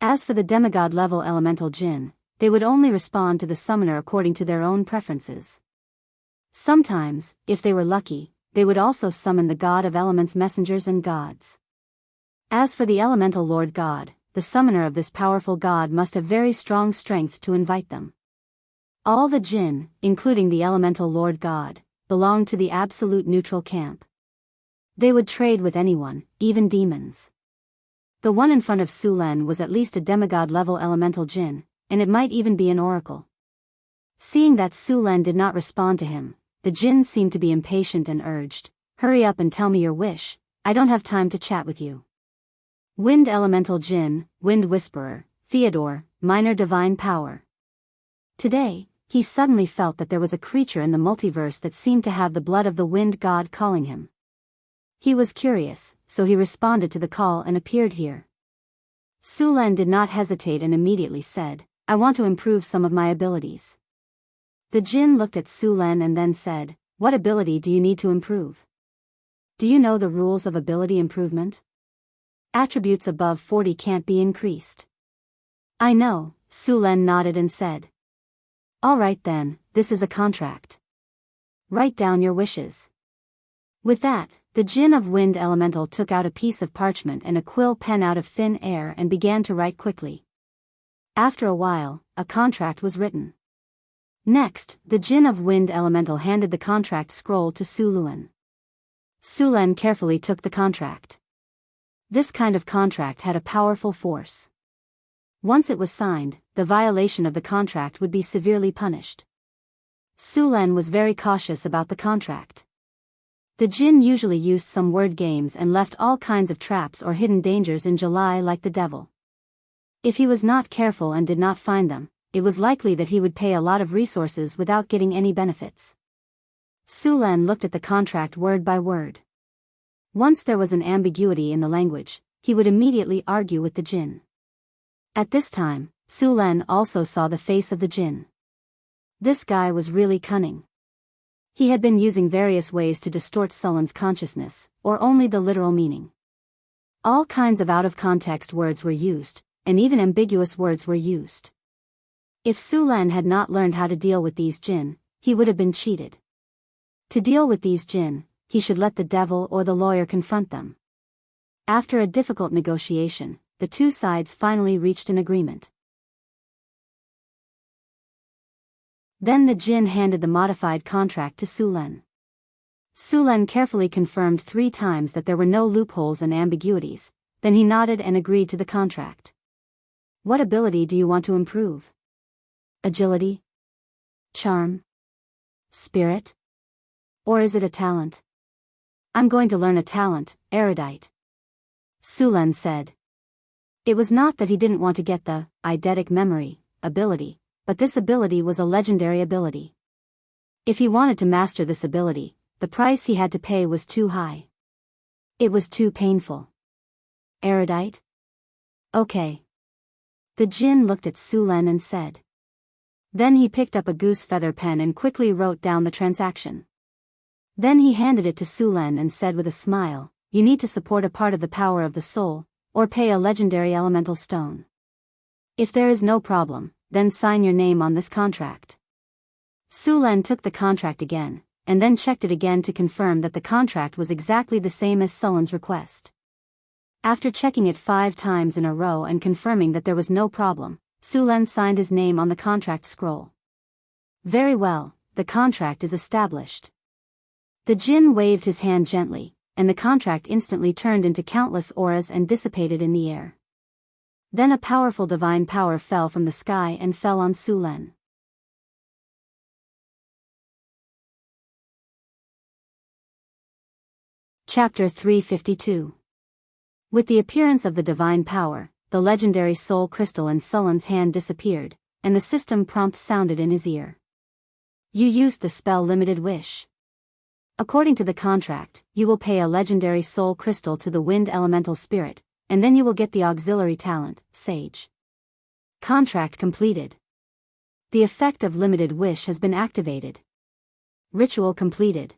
As for the demigod-level elemental jinn, they would only respond to the summoner according to their own preferences. Sometimes, if they were lucky, they would also summon the god of elements messengers and gods. As for the elemental lord god, the summoner of this powerful god must have very strong strength to invite them. All the jinn, including the elemental lord god, belonged to the absolute neutral camp. They would trade with anyone, even demons. The one in front of Su Len was at least a demigod-level elemental jinn, and it might even be an oracle. Seeing that Su Len did not respond to him, the jinn seemed to be impatient and urged, "Hurry up and tell me your wish, I don't have time to chat with you." Wind elemental jinn, wind whisperer, Theodore, minor divine power. Today, he suddenly felt that there was a creature in the multiverse that seemed to have the blood of the wind god calling him. He was curious, so he responded to the call and appeared here. Su Len did not hesitate and immediately said, "I want to improve some of my abilities." The jinn looked at Su Len and then said, "What ability do you need to improve? Do you know the rules of ability improvement? Attributes above 40 can't be increased." "I know," Su Len nodded and said. "All right then, this is a contract. Write down your wishes." With that, the jinn of wind elemental took out a piece of parchment and a quill pen out of thin air and began to write quickly. After a while, a contract was written. Next, the jinn of wind elemental handed the contract scroll to Su Len. Su Len carefully took the contract. This kind of contract had a powerful force. Once it was signed, the violation of the contract would be severely punished. Sulan was very cautious about the contract. The jinn usually used some word games and left all kinds of traps or hidden dangers in July like the devil. If he was not careful and did not find them, it was likely that he would pay a lot of resources without getting any benefits. Sulan looked at the contract word by word. Once there was an ambiguity in the language, he would immediately argue with the jinn. At this time, Sulan also saw the face of the jinn. This guy was really cunning. He had been using various ways to distort Sulan's consciousness, or only the literal meaning. All kinds of out-of-context words were used, and even ambiguous words were used. If Sulan had not learned how to deal with these jinn, he would have been cheated. To deal with these jinn, he should let the devil or the lawyer confront them. After a difficult negotiation, the two sides finally reached an agreement. Then the jinn handed the modified contract to Sulan. Sulan carefully confirmed 3 times that there were no loopholes and ambiguities, then he nodded and agreed to the contract. What ability do you want to improve? Agility? Charm? Spirit? Or is it a talent? I'm going to learn a talent, erudite. Sulan said. It was not that he didn't want to get the eidetic memory ability, but this ability was a legendary ability. If he wanted to master this ability, the price he had to pay was too high. It was too painful. Erudite? Okay. The jinn looked at Sulan and said. Then he picked up a goose feather pen and quickly wrote down the transaction. Then he handed it to Sulan and said with a smile, you need to support a part of the power of the soul, or pay a legendary elemental stone. If there is no problem, then sign your name on this contract. Sulan took the contract again, and then checked it again to confirm that the contract was exactly the same as Sulan's request. After checking it 5 times in a row and confirming that there was no problem, Sulan signed his name on the contract scroll. Very well, the contract is established. The jinn waved his hand gently, and the contract instantly turned into countless auras and dissipated in the air. Then a powerful divine power fell from the sky and fell on Sulan. Chapter 352. With the appearance of the divine power, the legendary soul crystal in Sulan's hand disappeared, and the system prompt sounded in his ear. You used the spell Limited Wish. According to the contract, you will pay a legendary soul crystal to the wind elemental spirit, and then you will get the auxiliary talent, Sage. Contract completed. The effect of Limited Wish has been activated. Ritual completed.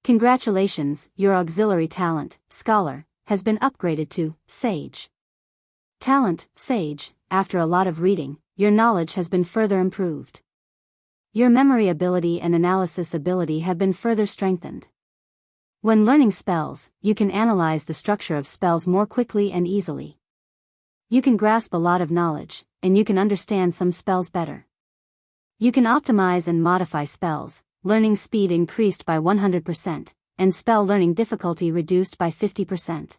Congratulations, your auxiliary talent, Scholar, has been upgraded to Sage. Talent, Sage. After a lot of reading, your knowledge has been further improved. Your memory ability and analysis ability have been further strengthened. When learning spells, you can analyze the structure of spells more quickly and easily. You can grasp a lot of knowledge, and you can understand some spells better. You can optimize and modify spells, learning speed increased by 100%, and spell learning difficulty reduced by 50%.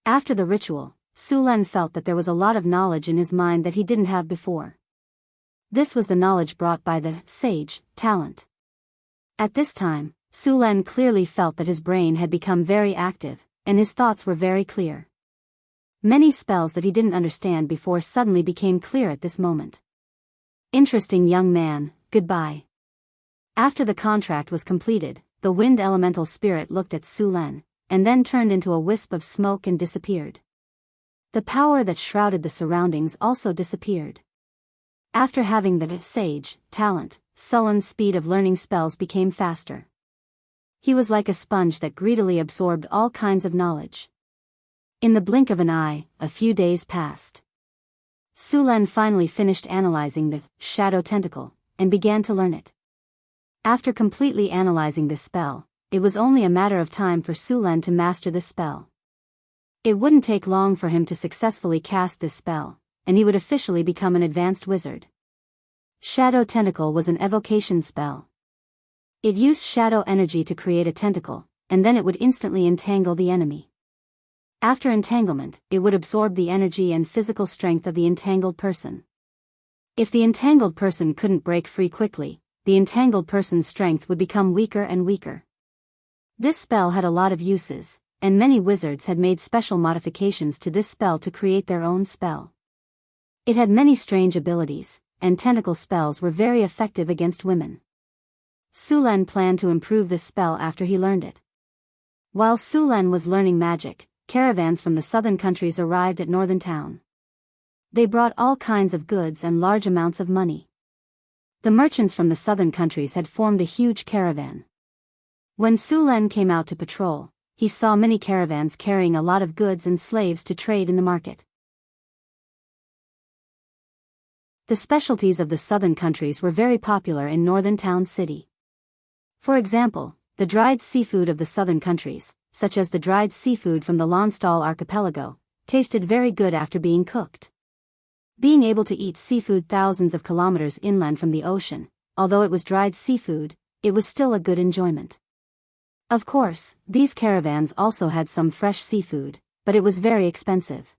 After the ritual, Sulan felt that there was a lot of knowledge in his mind that he didn't have before. This was the knowledge brought by the Sage talent. At this time, Sulan clearly felt that his brain had become very active, and his thoughts were very clear. Many spells that he didn't understand before suddenly became clear at this moment. Interesting young man, goodbye. After the contract was completed, the wind elemental spirit looked at Sulan, and then turned into a wisp of smoke and disappeared. The power that shrouded the surroundings also disappeared. After having the Sage talent, Sulan's speed of learning spells became faster. He was like a sponge that greedily absorbed all kinds of knowledge. In the blink of an eye, a few days passed. Sulan finally finished analyzing the shadow tentacle, and began to learn it. After completely analyzing this spell, it was only a matter of time for Sulan to master this spell. It wouldn't take long for him to successfully cast this spell, and he would officially become an advanced wizard. Shadow Tentacle was an evocation spell. It used shadow energy to create a tentacle, and then it would instantly entangle the enemy. After entanglement, it would absorb the energy and physical strength of the entangled person. If the entangled person couldn't break free quickly, the entangled person's strength would become weaker and weaker. This spell had a lot of uses, and many wizards had made special modifications to this spell to create their own spell. It had many strange abilities, and tentacle spells were very effective against women. Sulan planned to improve this spell after he learned it. While Sulan was learning magic, caravans from the southern countries arrived at northern town. They brought all kinds of goods and large amounts of money. The merchants from the southern countries had formed a huge caravan. When Sulan came out to patrol, he saw many caravans carrying a lot of goods and slaves to trade in the market. The specialties of the southern countries were very popular in northern town city. For example, the dried seafood of the southern countries, such as the dried seafood from the Lonstal archipelago, tasted very good after being cooked. Being able to eat seafood thousands of kilometers inland from the ocean, although it was dried seafood, it was still a good enjoyment. Of course, these caravans also had some fresh seafood, but it was very expensive.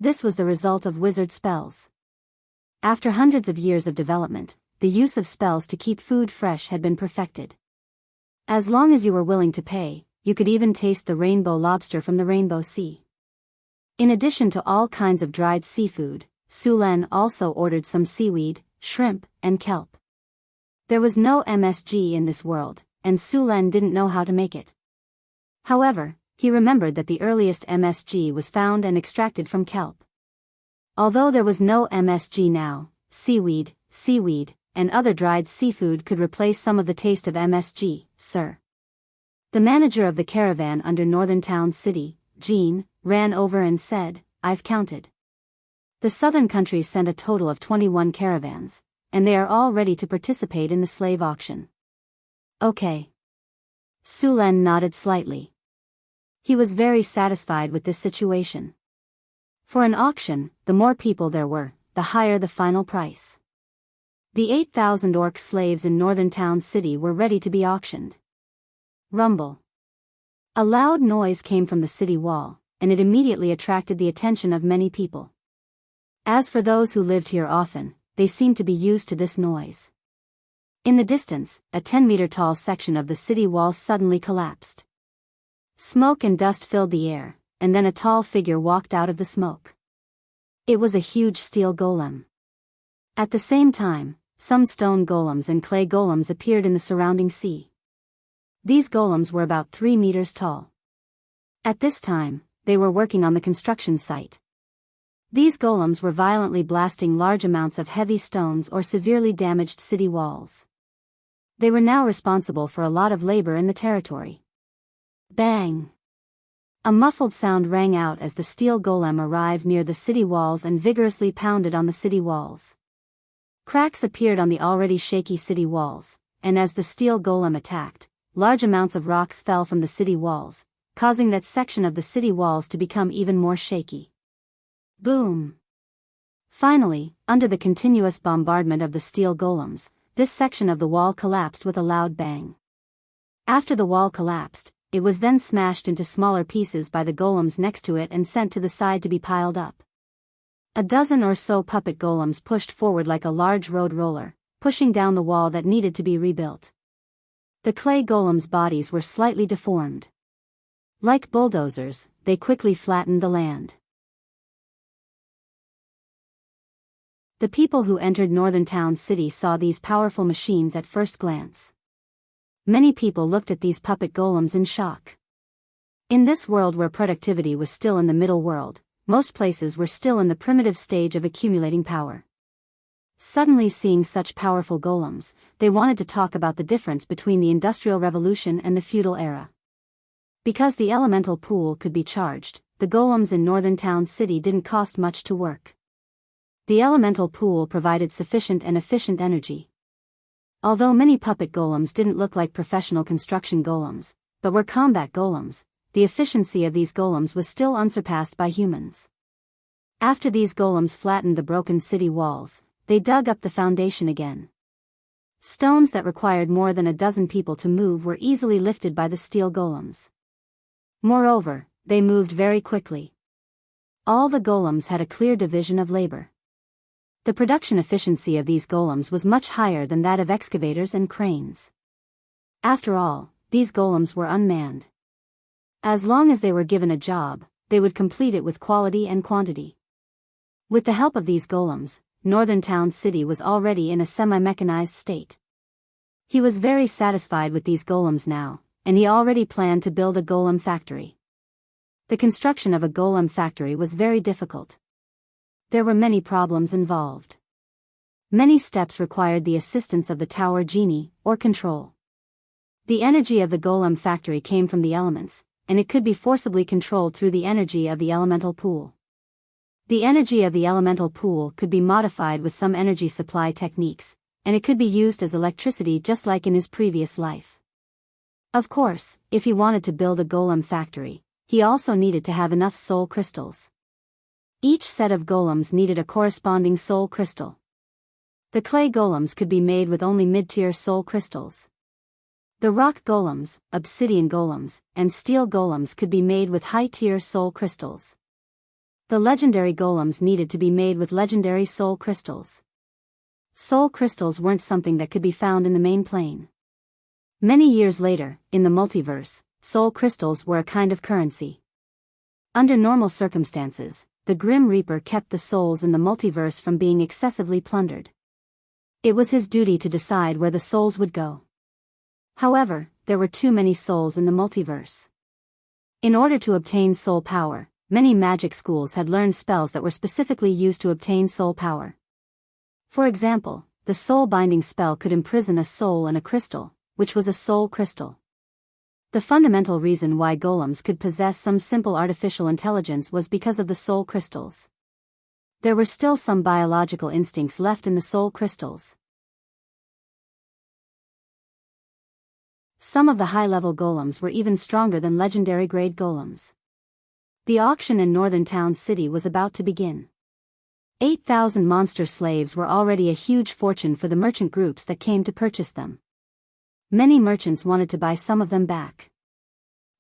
This was the result of wizard spells. After hundreds of years of development, the use of spells to keep food fresh had been perfected. As long as you were willing to pay, you could even taste the rainbow lobster from the Rainbow Sea. In addition to all kinds of dried seafood, Sulan also ordered some seaweed, shrimp, and kelp. There was no MSG in this world, and Sulan didn't know how to make it. However, he remembered that the earliest MSG was found and extracted from kelp. Although there was no MSG now, seaweed, and other dried seafood could replace some of the taste of MSG, sir. The manager of the caravan under northern town city, Jean, ran over and said, "I've counted. The southern countries sent a total of 21 caravans, and they are all ready to participate in the slave auction." Okay. Sulan nodded slightly. He was very satisfied with this situation. For an auction, the more people there were, the higher the final price. The 8,000 orc slaves in northern town city were ready to be auctioned. Rumble. A loud noise came from the city wall, and it immediately attracted the attention of many people. As for those who lived here often, they seemed to be used to this noise. In the distance, a 10-meter-tall section of the city wall suddenly collapsed. Smoke and dust filled the air, and then a tall figure walked out of the smoke. It was a huge steel golem. At the same time, some stone golems and clay golems appeared in the surrounding sea. These golems were about 3 meters tall. At this time, they were working on the construction site. These golems were violently blasting large amounts of heavy stones or severely damaged city walls. They were now responsible for a lot of labor in the territory. Bang! A muffled sound rang out as the steel golem arrived near the city walls and vigorously pounded on the city walls. Cracks appeared on the already shaky city walls, and as the steel golem attacked, large amounts of rocks fell from the city walls, causing that section of the city walls to become even more shaky. Boom! Finally, under the continuous bombardment of the steel golems, this section of the wall collapsed with a loud bang. After the wall collapsed, it was then smashed into smaller pieces by the golems next to it and sent to the side to be piled up. A dozen or so puppet golems pushed forward like a large road roller, pushing down the wall that needed to be rebuilt. The clay golems' bodies were slightly deformed. Like bulldozers, they quickly flattened the land. The people who entered northern town city saw these powerful machines at first glance. Many people looked at these puppet golems in shock. In this world where productivity was still in the middle world, most places were still in the primitive stage of accumulating power. Suddenly seeing such powerful golems, they wanted to talk about the difference between the Industrial Revolution and the feudal era. Because the elemental pool could be charged, the golems in northern town city didn't cost much to work. The elemental pool provided sufficient and efficient energy. Although many puppet golems didn't look like professional construction golems, but were combat golems, the efficiency of these golems was still unsurpassed by humans. After these golems flattened the broken city walls, they dug up the foundation again. Stones that required more than a dozen people to move were easily lifted by the steel golems. Moreover, they moved very quickly. All the golems had a clear division of labor. The production efficiency of these golems was much higher than that of excavators and cranes. After all, these golems were unmanned. As long as they were given a job, they would complete it with quality and quantity. With the help of these golems, Northern Town City was already in a semi-mechanized state. He was very satisfied with these golems now, and he already planned to build a golem factory. The construction of a golem factory was very difficult. There were many problems involved. Many steps required the assistance of the tower genie, or control. The energy of the golem factory came from the elements, and it could be forcibly controlled through the energy of the elemental pool. The energy of the elemental pool could be modified with some energy supply techniques, and it could be used as electricity just like in his previous life. Of course, if he wanted to build a golem factory, he also needed to have enough soul crystals. Each set of golems needed a corresponding soul crystal. The clay golems could be made with only mid-tier soul crystals. The rock golems, obsidian golems, and steel golems could be made with high-tier soul crystals. The legendary golems needed to be made with legendary soul crystals. Soul crystals weren't something that could be found in the main plane. Many years later, in the multiverse, soul crystals were a kind of currency. Under normal circumstances, the Grim Reaper kept the souls in the multiverse from being excessively plundered. It was his duty to decide where the souls would go. However, there were too many souls in the multiverse. In order to obtain soul power, many magic schools had learned spells that were specifically used to obtain soul power. For example, the soul binding spell could imprison a soul in a crystal, which was a soul crystal. The fundamental reason why golems could possess some simple artificial intelligence was because of the soul crystals. There were still some biological instincts left in the soul crystals. Some of the high-level golems were even stronger than legendary-grade golems. The auction in Northern Town City was about to begin. 8,000 monster slaves were already a huge fortune for the merchant groups that came to purchase them. Many merchants wanted to buy some of them back.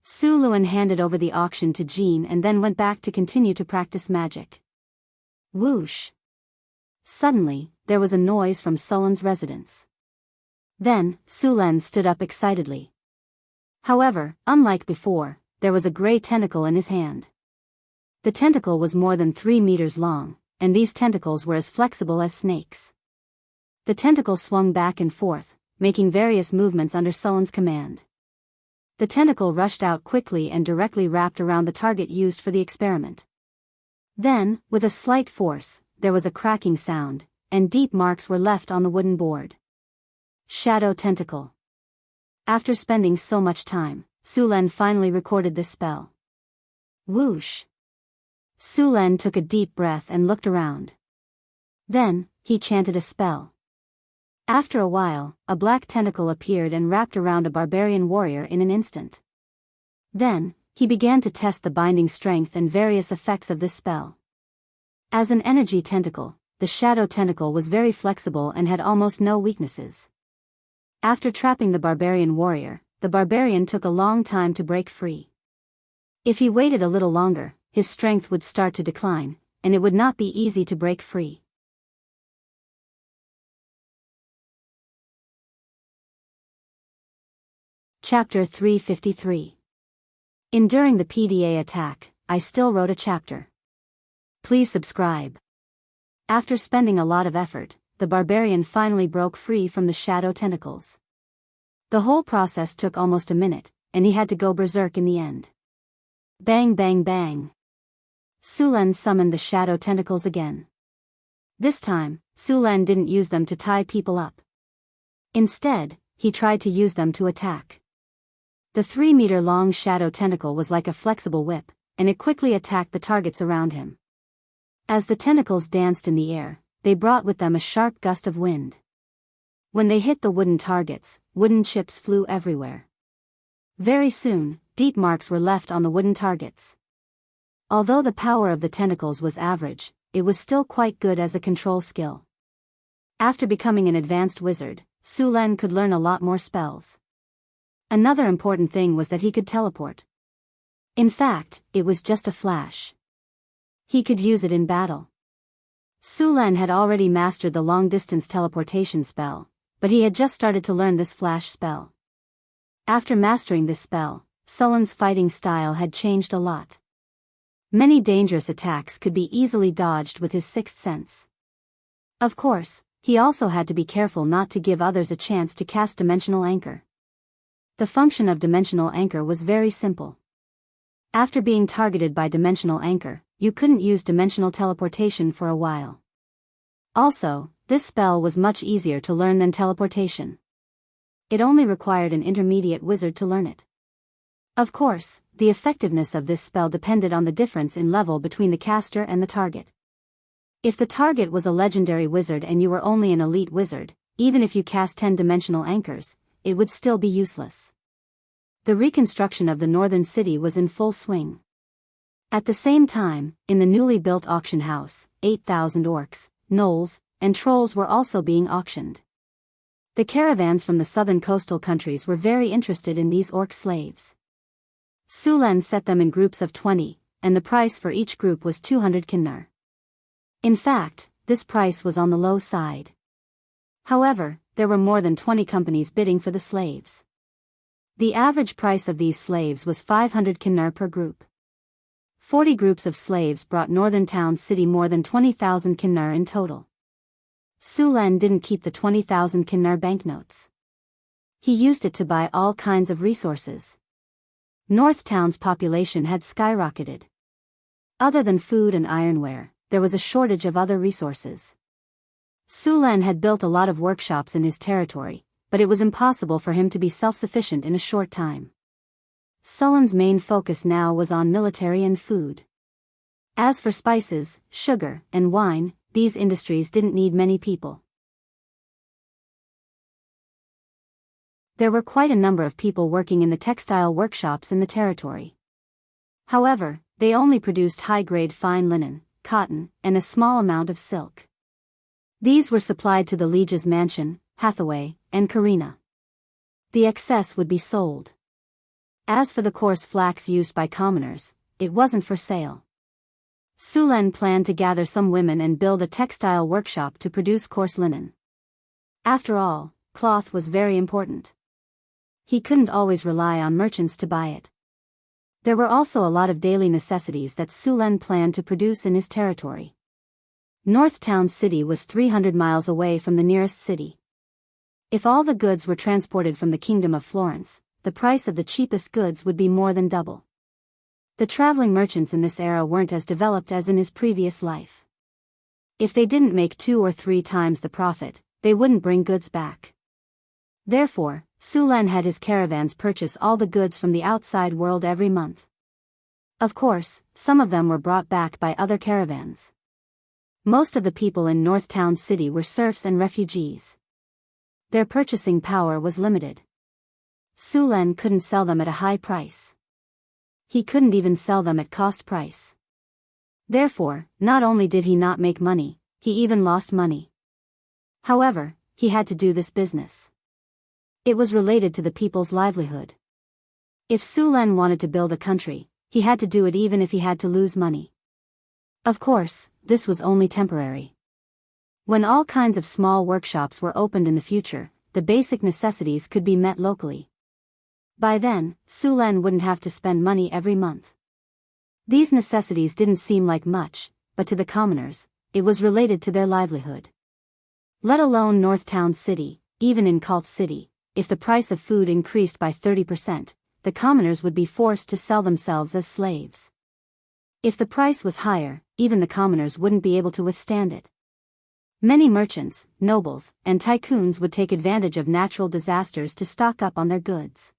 Su Luan handed over the auction to Jean and then went back to continue to practice magic. Whoosh! Suddenly, there was a noise from Sullen's residence. Then, Su Len stood up excitedly. However, unlike before, there was a gray tentacle in his hand. The tentacle was more than 3 meters long, and these tentacles were as flexible as snakes. The tentacle swung back and forth, making various movements under Sullen's command. The tentacle rushed out quickly and directly wrapped around the target used for the experiment. Then, with a slight force, there was a cracking sound, and deep marks were left on the wooden board. Shadow Tentacle. After spending so much time, Su Len finally recorded this spell. Whoosh! Su Len took a deep breath and looked around. Then, he chanted a spell. After a while, a black tentacle appeared and wrapped around a barbarian warrior in an instant. Then, he began to test the binding strength and various effects of this spell. As an energy tentacle, the shadow tentacle was very flexible and had almost no weaknesses. After trapping the barbarian warrior, the barbarian took a long time to break free. If he waited a little longer, his strength would start to decline, and it would not be easy to break free. Chapter 353. Enduring the PDA attack, I still wrote a chapter. Please subscribe. After spending a lot of effort, the barbarian finally broke free from the shadow tentacles. The whole process took almost a minute, and he had to go berserk in the end. Bang bang bang. Su Len summoned the shadow tentacles again. This time, Su Len didn't use them to tie people up. Instead, he tried to use them to attack. The 3-meter-long shadow tentacle was like a flexible whip, and it quickly attacked the targets around him. As the tentacles danced in the air, they brought with them a sharp gust of wind. When they hit the wooden targets, wooden chips flew everywhere. Very soon, deep marks were left on the wooden targets. Although the power of the tentacles was average, it was still quite good as a control skill. After becoming an advanced wizard, Su Len could learn a lot more spells. Another important thing was that he could teleport. In fact, it was just a flash. He could use it in battle. Sulan had already mastered the long-distance teleportation spell, but he had just started to learn this flash spell. After mastering this spell, Sulan's fighting style had changed a lot. Many dangerous attacks could be easily dodged with his sixth sense. Of course, he also had to be careful not to give others a chance to cast Dimensional Anchor. The function of Dimensional Anchor was very simple. After being targeted by Dimensional Anchor, you couldn't use dimensional teleportation for a while. Also, this spell was much easier to learn than teleportation. It only required an intermediate wizard to learn it. Of course, the effectiveness of this spell depended on the difference in level between the caster and the target. If the target was a legendary wizard and you were only an elite wizard, even if you cast 10 dimensional anchors, it would still be useless. The reconstruction of the northern city was in full swing. At the same time, in the newly built auction house, 8,000 orcs, gnolls, and trolls were also being auctioned. The caravans from the southern coastal countries were very interested in these orc slaves. Sulan set them in groups of 20, and the price for each group was 200 kinnar. In fact, this price was on the low side. However, there were more than 20 companies bidding for the slaves. The average price of these slaves was 500 kinnar per group. 40 groups of slaves brought Northern Town City more than 20,000 kinnar in total. Sulan didn't keep the 20,000 kinnar banknotes. He used it to buy all kinds of resources. North Town's population had skyrocketed. Other than food and ironware, there was a shortage of other resources. Sulan had built a lot of workshops in his territory, but it was impossible for him to be self-sufficient in a short time. Sulan's main focus now was on military and food. As for spices, sugar, and wine, these industries didn't need many people. There were quite a number of people working in the textile workshops in the territory. However, they only produced high-grade fine linen, cotton, and a small amount of silk. These were supplied to the liege's mansion, Hathaway, and Karina. The excess would be sold. As for the coarse flax used by commoners, it wasn't for sale. Sulan planned to gather some women and build a textile workshop to produce coarse linen. After all, cloth was very important. He couldn't always rely on merchants to buy it. There were also a lot of daily necessities that Sulan planned to produce in his territory. North Town City was 300 miles away from the nearest city. If all the goods were transported from the Kingdom of Florence, the price of the cheapest goods would be more than double. The traveling merchants in this era weren't as developed as in his previous life. If they didn't make 2 or 3 times the profit, they wouldn't bring goods back. Therefore, Sulan had his caravans purchase all the goods from the outside world every month. Of course, some of them were brought back by other caravans. Most of the people in North Town City were serfs and refugees. Their purchasing power was limited. Sulan couldn't sell them at a high price. He couldn't even sell them at cost price. Therefore, not only did he not make money, he even lost money. However, he had to do this business. It was related to the people's livelihood. If Sulan wanted to build a country, he had to do it even if he had to lose money. Of course, this was only temporary. When all kinds of small workshops were opened in the future, the basic necessities could be met locally. By then, Sulan wouldn't have to spend money every month. These necessities didn't seem like much, but to the commoners, it was related to their livelihood. Let alone North Town City, even in Cult City, if the price of food increased by 30%, the commoners would be forced to sell themselves as slaves. If the price was higher, even the commoners wouldn't be able to withstand it. Many merchants, nobles, and tycoons would take advantage of natural disasters to stock up on their goods.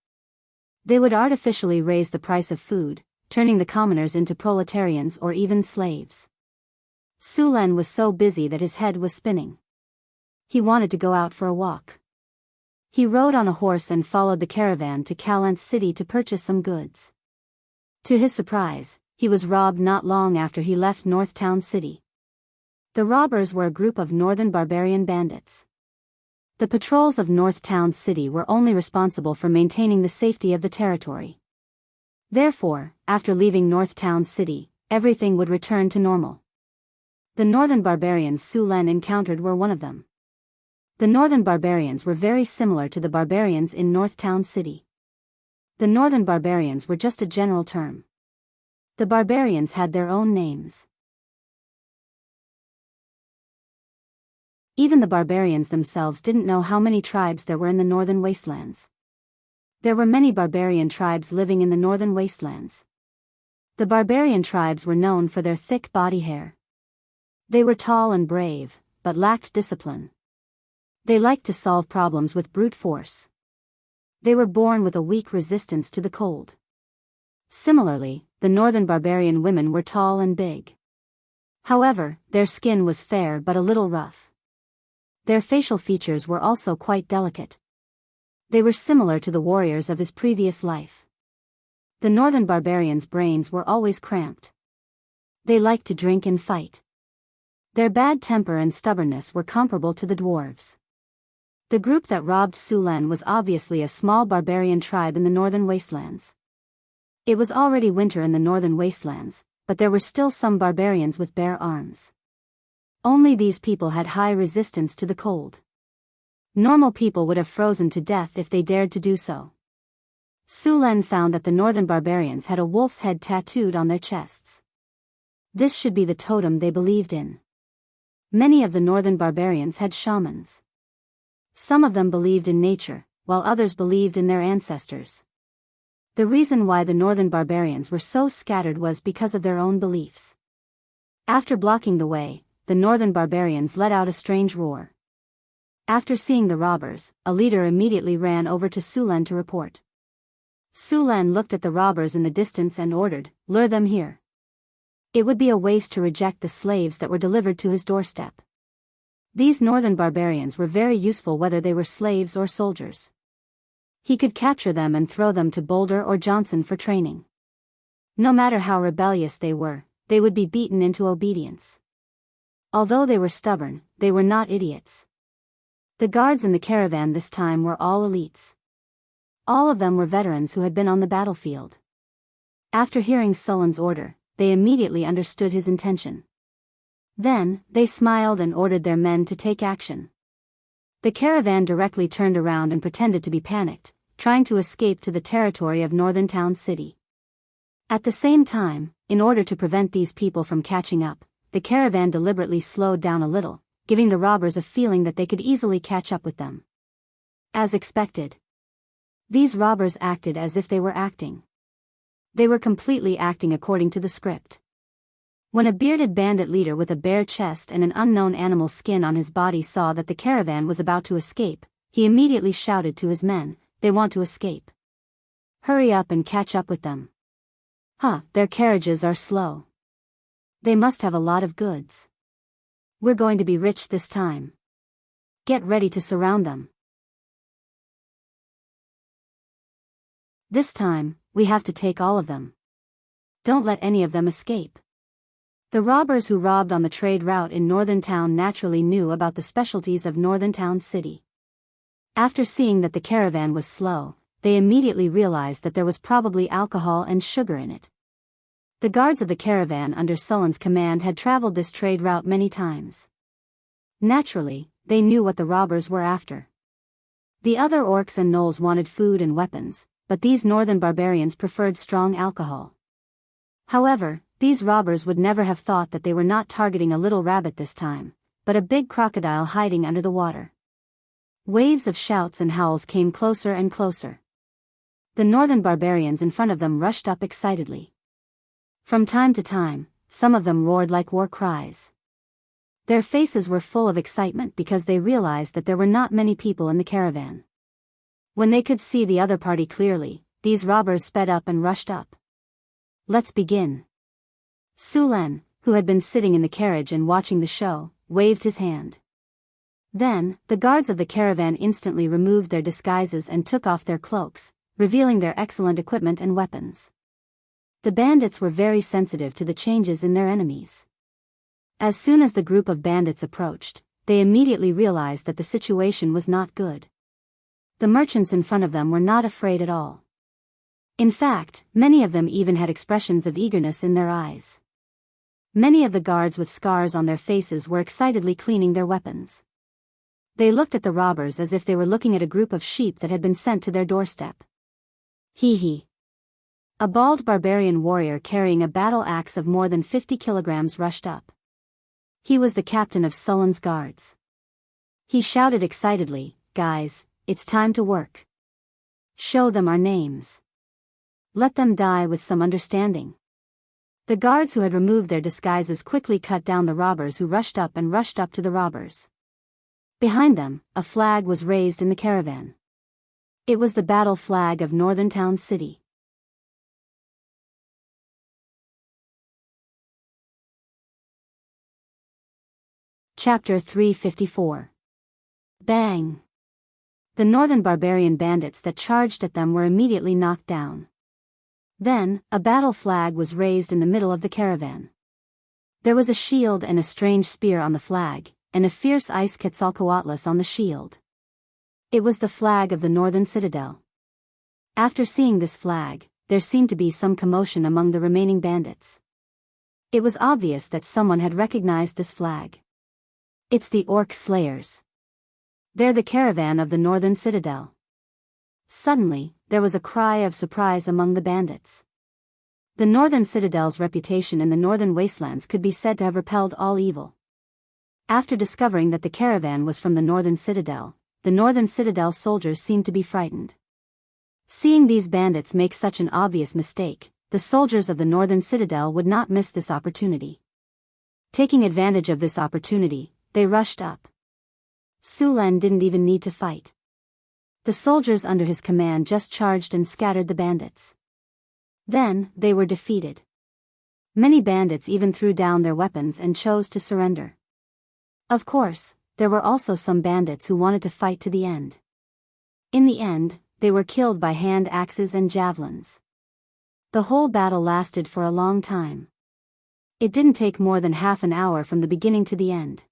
They would artificially raise the price of food, turning the commoners into proletarians or even slaves. Sulan was so busy that his head was spinning. He wanted to go out for a walk. He rode on a horse and followed the caravan to Calent City to purchase some goods. To his surprise, he was robbed not long after he left North Town City. The robbers were a group of northern barbarian bandits. The patrols of North Town City were only responsible for maintaining the safety of the territory. Therefore, after leaving North Town City, everything would return to normal. The northern barbarians Su Len encountered were one of them. The northern barbarians were very similar to the barbarians in North Town City. The northern barbarians were just a general term. The barbarians had their own names. Even the barbarians themselves didn't know how many tribes there were in the northern wastelands. There were many barbarian tribes living in the northern wastelands. The barbarian tribes were known for their thick body hair. They were tall and brave, but lacked discipline. They liked to solve problems with brute force. They were born with a weak resistance to the cold. Similarly, the northern barbarian women were tall and big. However, their skin was fair but a little rough. Their facial features were also quite delicate. They were similar to the warriors of his previous life. The northern barbarians' brains were always cramped. They liked to drink and fight. Their bad temper and stubbornness were comparable to the dwarves. The group that robbed Su Len was obviously a small barbarian tribe in the northern wastelands. It was already winter in the northern wastelands, but there were still some barbarians with bare arms. Only these people had high resistance to the cold. Normal people would have frozen to death if they dared to do so. Su Len found that the northern barbarians had a wolf's head tattooed on their chests. This should be the totem they believed in. Many of the northern barbarians had shamans. Some of them believed in nature, while others believed in their ancestors. The reason why the northern barbarians were so scattered was because of their own beliefs. After blocking the way, the northern barbarians let out a strange roar. After seeing the robbers, a leader immediately ran over to Su Len to report. Su Len looked at the robbers in the distance and ordered, "Lure them here." It would be a waste to reject the slaves that were delivered to his doorstep. These northern barbarians were very useful whether they were slaves or soldiers. He could capture them and throw them to Boulder or Johnson for training. No matter how rebellious they would be beaten into obedience. Although they were stubborn, they were not idiots. The guards in the caravan this time were all elites. All of them were veterans who had been on the battlefield. After hearing Sullen's order, they immediately understood his intention. Then, they smiled and ordered their men to take action. The caravan directly turned around and pretended to be panicked, trying to escape to the territory of Northern Town City. At the same time, in order to prevent these people from catching up, the caravan deliberately slowed down a little, giving the robbers a feeling that they could easily catch up with them. As expected, these robbers acted as if they were acting. They were completely acting according to the script. When a bearded bandit leader with a bare chest and an unknown animal skin on his body saw that the caravan was about to escape, he immediately shouted to his men, "They want to escape. Hurry up and catch up with them. Their carriages are slow. They must have a lot of goods. We're going to be rich this time. Get ready to surround them. This time, we have to take all of them. Don't let any of them escape." The robbers who robbed on the trade route in Northern Town naturally knew about the specialties of Northern Town City. After seeing that the caravan was slow, they immediately realized that there was probably alcohol and sugar in it. The guards of the caravan under Sullen's command had traveled this trade route many times. Naturally, they knew what the robbers were after. The other orcs and gnolls wanted food and weapons, but these northern barbarians preferred strong alcohol. However, these robbers would never have thought that they were not targeting a little rabbit this time, but a big crocodile hiding under the water. Waves of shouts and howls came closer and closer. The northern barbarians in front of them rushed up excitedly. From time to time, some of them roared like war cries. Their faces were full of excitement because they realized that there were not many people in the caravan. When they could see the other party clearly, these robbers sped up and rushed up. "Let's begin." Su Len, who had been sitting in the carriage and watching the show, waved his hand. Then, the guards of the caravan instantly removed their disguises and took off their cloaks, revealing their excellent equipment and weapons. The bandits were very sensitive to the changes in their enemies. As soon as the group of bandits approached, they immediately realized that the situation was not good. The merchants in front of them were not afraid at all. In fact, many of them even had expressions of eagerness in their eyes. Many of the guards with scars on their faces were excitedly cleaning their weapons. They looked at the robbers as if they were looking at a group of sheep that had been sent to their doorstep. Hee hee. A bald barbarian warrior carrying a battle axe of more than 50 kilograms rushed up. He was the captain of Sullen's guards. He shouted excitedly, "Guys, it's time to work. Show them our names. Let them die with some understanding." The guards who had removed their disguises quickly cut down the robbers who rushed up to the robbers. Behind them, a flag was raised in the caravan. It was the battle flag of Northern Town City. Chapter 354. Bang! The northern barbarian bandits that charged at them were immediately knocked down. Then, a battle flag was raised in the middle of the caravan. There was a shield and a strange spear on the flag, and a fierce ice Quetzalcoatlus on the shield. It was the flag of the northern citadel. After seeing this flag, there seemed to be some commotion among the remaining bandits. It was obvious that someone had recognized this flag. It's the Orc Slayers. They're the caravan of the northern citadel. Suddenly, there was a cry of surprise among the bandits. The northern citadel's reputation in the northern wastelands could be said to have repelled all evil. After discovering that the caravan was from the northern citadel, the northern citadel soldiers seemed to be frightened. Seeing these bandits make such an obvious mistake, the soldiers of the northern citadel would not miss this opportunity. Taking advantage of this opportunity, they rushed up. Sulan didn't even need to fight. The soldiers under his command just charged and scattered the bandits. Then, they were defeated. Many bandits even threw down their weapons and chose to surrender. Of course, there were also some bandits who wanted to fight to the end. In the end, they were killed by hand axes and javelins. The whole battle lasted for a long time. It didn't take more than half an hour from the beginning to the end.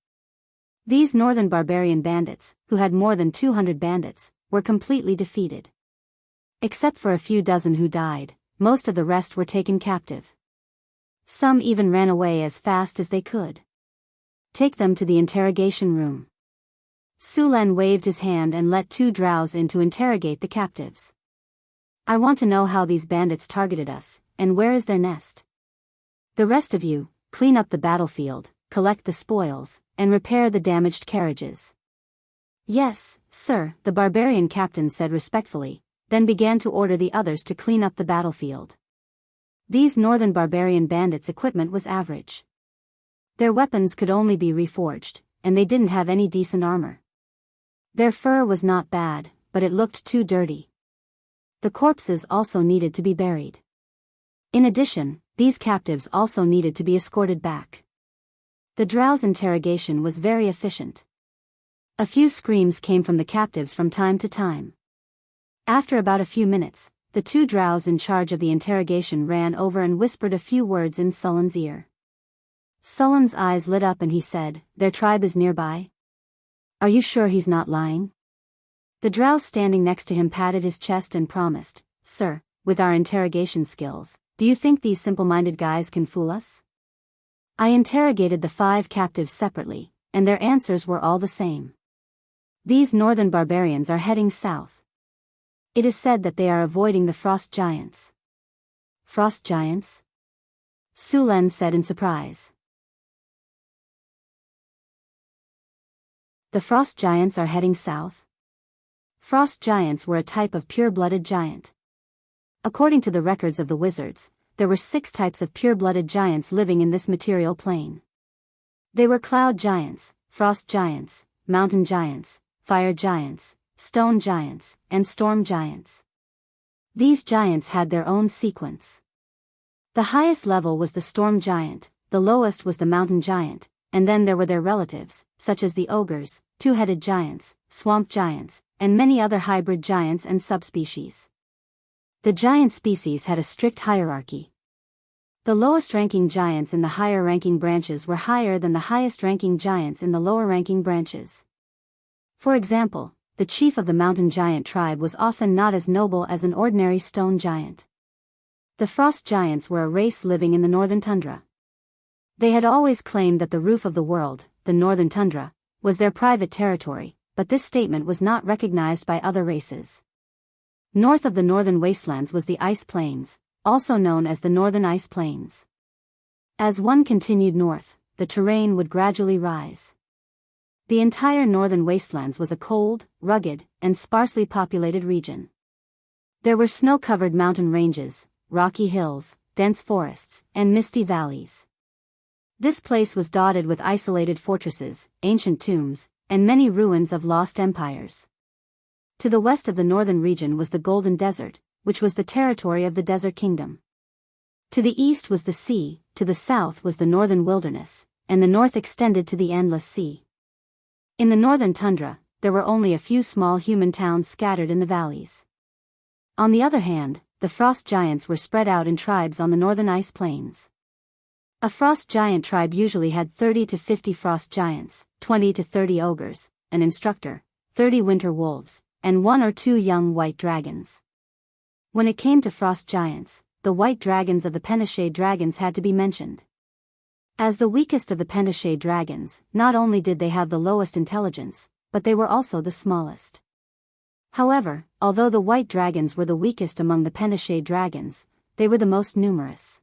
These northern barbarian bandits, who had more than 200 bandits, were completely defeated. Except for a few dozen who died, most of the rest were taken captive. Some even ran away as fast as they could. Take them to the interrogation room. Sulan waved his hand and let 2 drows in to interrogate the captives. I want to know how these bandits targeted us, and where is their nest. The rest of you, clean up the battlefield, collect the spoils, and repair the damaged carriages. Yes, sir, the barbarian captain said respectfully, then began to order the others to clean up the battlefield. These northern barbarian bandits' equipment was average. Their weapons could only be reforged, and they didn't have any decent armor. Their fur was not bad, but it looked too dirty. The corpses also needed to be buried. In addition, these captives also needed to be escorted back. The drow's interrogation was very efficient. A few screams came from the captives from time to time. After about a few minutes, the 2 drows in charge of the interrogation ran over and whispered a few words in Sullen's ear. Sullen's eyes lit up and he said, "Their tribe is nearby? Are you sure he's not lying?" The drow standing next to him patted his chest and promised, "Sir, with our interrogation skills, do you think these simple-minded guys can fool us?" I interrogated the 5 captives separately, and their answers were all the same. These northern barbarians are heading south. It is said that they are avoiding the frost giants. Frost giants? Sulan said in surprise. The frost giants are heading south? Frost giants were a type of pure-blooded giant. According to the records of the wizards, there were 6 types of pure-blooded giants living in this material plane. They were cloud giants, frost giants, mountain giants, fire giants, stone giants, and storm giants. These giants had their own sequence. The highest level was the storm giant, the lowest was the mountain giant, and then there were their relatives, such as the ogres, 2-headed giants, swamp giants, and many other hybrid giants and subspecies. The giant species had a strict hierarchy. The lowest-ranking giants in the higher-ranking branches were higher than the highest-ranking giants in the lower-ranking branches. For example, the chief of the mountain giant tribe was often not as noble as an ordinary stone giant. The frost giants were a race living in the northern tundra. They had always claimed that the roof of the world, the northern tundra, was their private territory, but this statement was not recognized by other races. North of the northern wastelands was the ice plains, also known as the northern ice plains. As one continued north, the terrain would gradually rise. The entire northern wastelands was a cold, rugged, and sparsely populated region. There were snow-covered mountain ranges, rocky hills, dense forests, and misty valleys. This place was dotted with isolated fortresses, ancient tombs, and many ruins of lost empires. To the west of the northern region was the Golden Desert, which was the territory of the Desert Kingdom. To the east was the sea, to the south was the northern wilderness, and the north extended to the endless sea. In the northern tundra, there were only a few small human towns scattered in the valleys. On the other hand, the frost giants were spread out in tribes on the northern ice plains. A frost giant tribe usually had 30 to 50 frost giants, 20 to 30 ogres, an instructor, 30 winter wolves, and 1 or 2 young white dragons. When it came to frost giants, the white dragons of the Penishade dragons had to be mentioned. As the weakest of the Penishade dragons, not only did they have the lowest intelligence, but they were also the smallest. However, although the white dragons were the weakest among the Penishade dragons, they were the most numerous.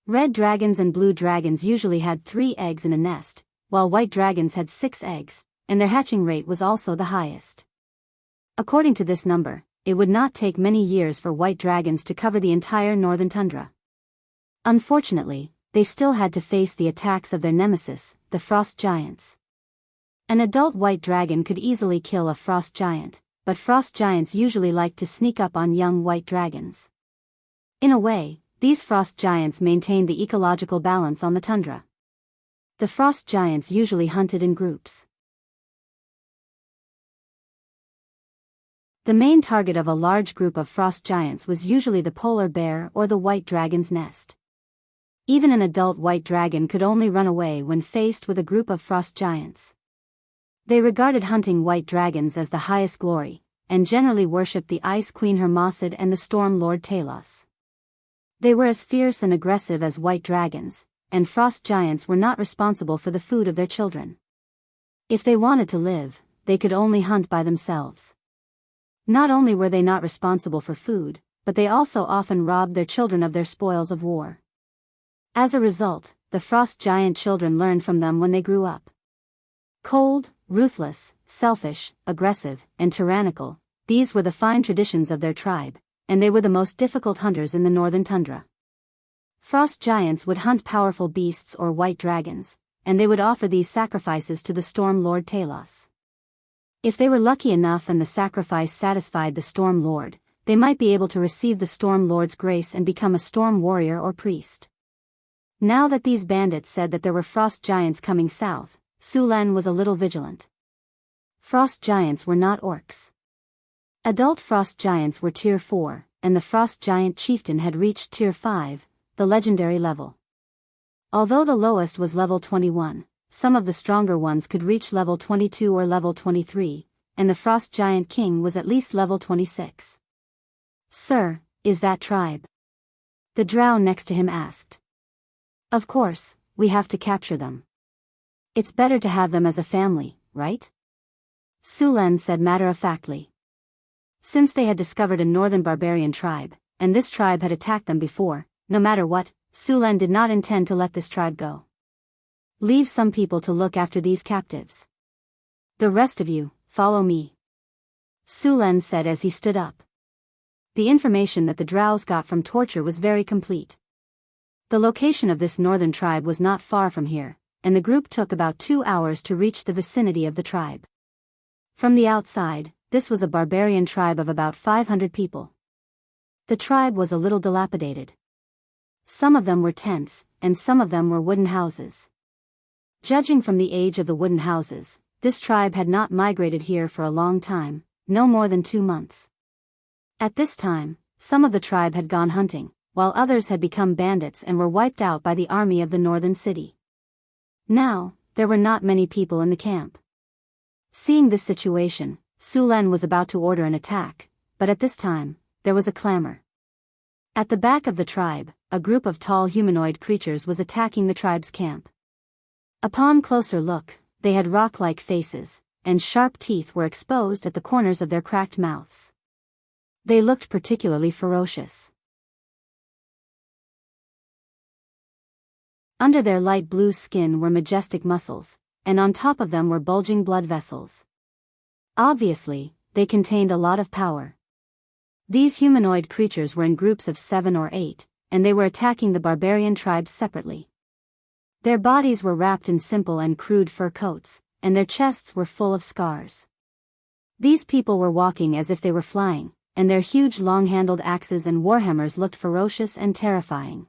Red dragons and blue dragons usually had 3 eggs in a nest, while white dragons had 6 eggs, and their hatching rate was also the highest. According to this number, it would not take many years for white dragons to cover the entire northern tundra. Unfortunately, they still had to face the attacks of their nemesis, the frost giants. An adult white dragon could easily kill a frost giant, but frost giants usually liked to sneak up on young white dragons. In a way, these frost giants maintained the ecological balance on the tundra. The frost giants usually hunted in groups. The main target of a large group of frost giants was usually the polar bear or the white dragon's nest. Even an adult white dragon could only run away when faced with a group of frost giants. They regarded hunting white dragons as the highest glory, and generally worshipped the Ice Queen Hermosid and the Storm Lord Talos. They were as fierce and aggressive as white dragons, and frost giants were not responsible for the food of their children. If they wanted to live, they could only hunt by themselves. Not only were they not responsible for food, but they also often robbed their children of their spoils of war. As a result, the frost giant children learned from them when they grew up. Cold, ruthless, selfish, aggressive, and tyrannical, these were the fine traditions of their tribe, and they were the most difficult hunters in the northern tundra. Frost giants would hunt powerful beasts or white dragons, and they would offer these sacrifices to the Storm Lord Talos. If they were lucky enough and the sacrifice satisfied the Storm Lord, they might be able to receive the Storm Lord's grace and become a storm warrior or priest. Now that these bandits said that there were frost giants coming south, Sulan was a little vigilant. Frost giants were not orcs. Adult frost giants were tier 4, and the frost giant chieftain had reached tier 5, the legendary level. Although the lowest was level 21, some of the stronger ones could reach level 22 or level 23, and the frost giant king was at least level 26. "Sir, is that tribe?" The drow next to him asked. "Of course, we have to capture them. It's better to have them as a family, right?" Sulan said matter-of-factly. Since they had discovered a northern barbarian tribe, and this tribe had attacked them before, no matter what, Sulan did not intend to let this tribe go. "Leave some people to look after these captives. The rest of you, follow me," Sulan said as he stood up. The information that the drows got from torture was very complete. The location of this northern tribe was not far from here, and the group took about 2 hours to reach the vicinity of the tribe. From the outside, this was a barbarian tribe of about 500 people. The tribe was a little dilapidated. Some of them were tents, and some of them were wooden houses. Judging from the age of the wooden houses, this tribe had not migrated here for a long time, no more than 2 months. At this time, some of the tribe had gone hunting, while others had become bandits and were wiped out by the army of the northern city. Now, there were not many people in the camp. Seeing this situation, Sulan was about to order an attack, but at this time, there was a clamor. At the back of the tribe, a group of tall humanoid creatures was attacking the tribe's camp. Upon closer look, they had rock-like faces, and sharp teeth were exposed at the corners of their cracked mouths. They looked particularly ferocious. Under their light blue skin were majestic muscles, and on top of them were bulging blood vessels. Obviously, they contained a lot of power. These humanoid creatures were in groups of 7 or 8, and they were attacking the barbarian tribes separately. Their bodies were wrapped in simple and crude fur coats, and their chests were full of scars. These people were walking as if they were flying, and their huge long-handled axes and warhammers looked ferocious and terrifying.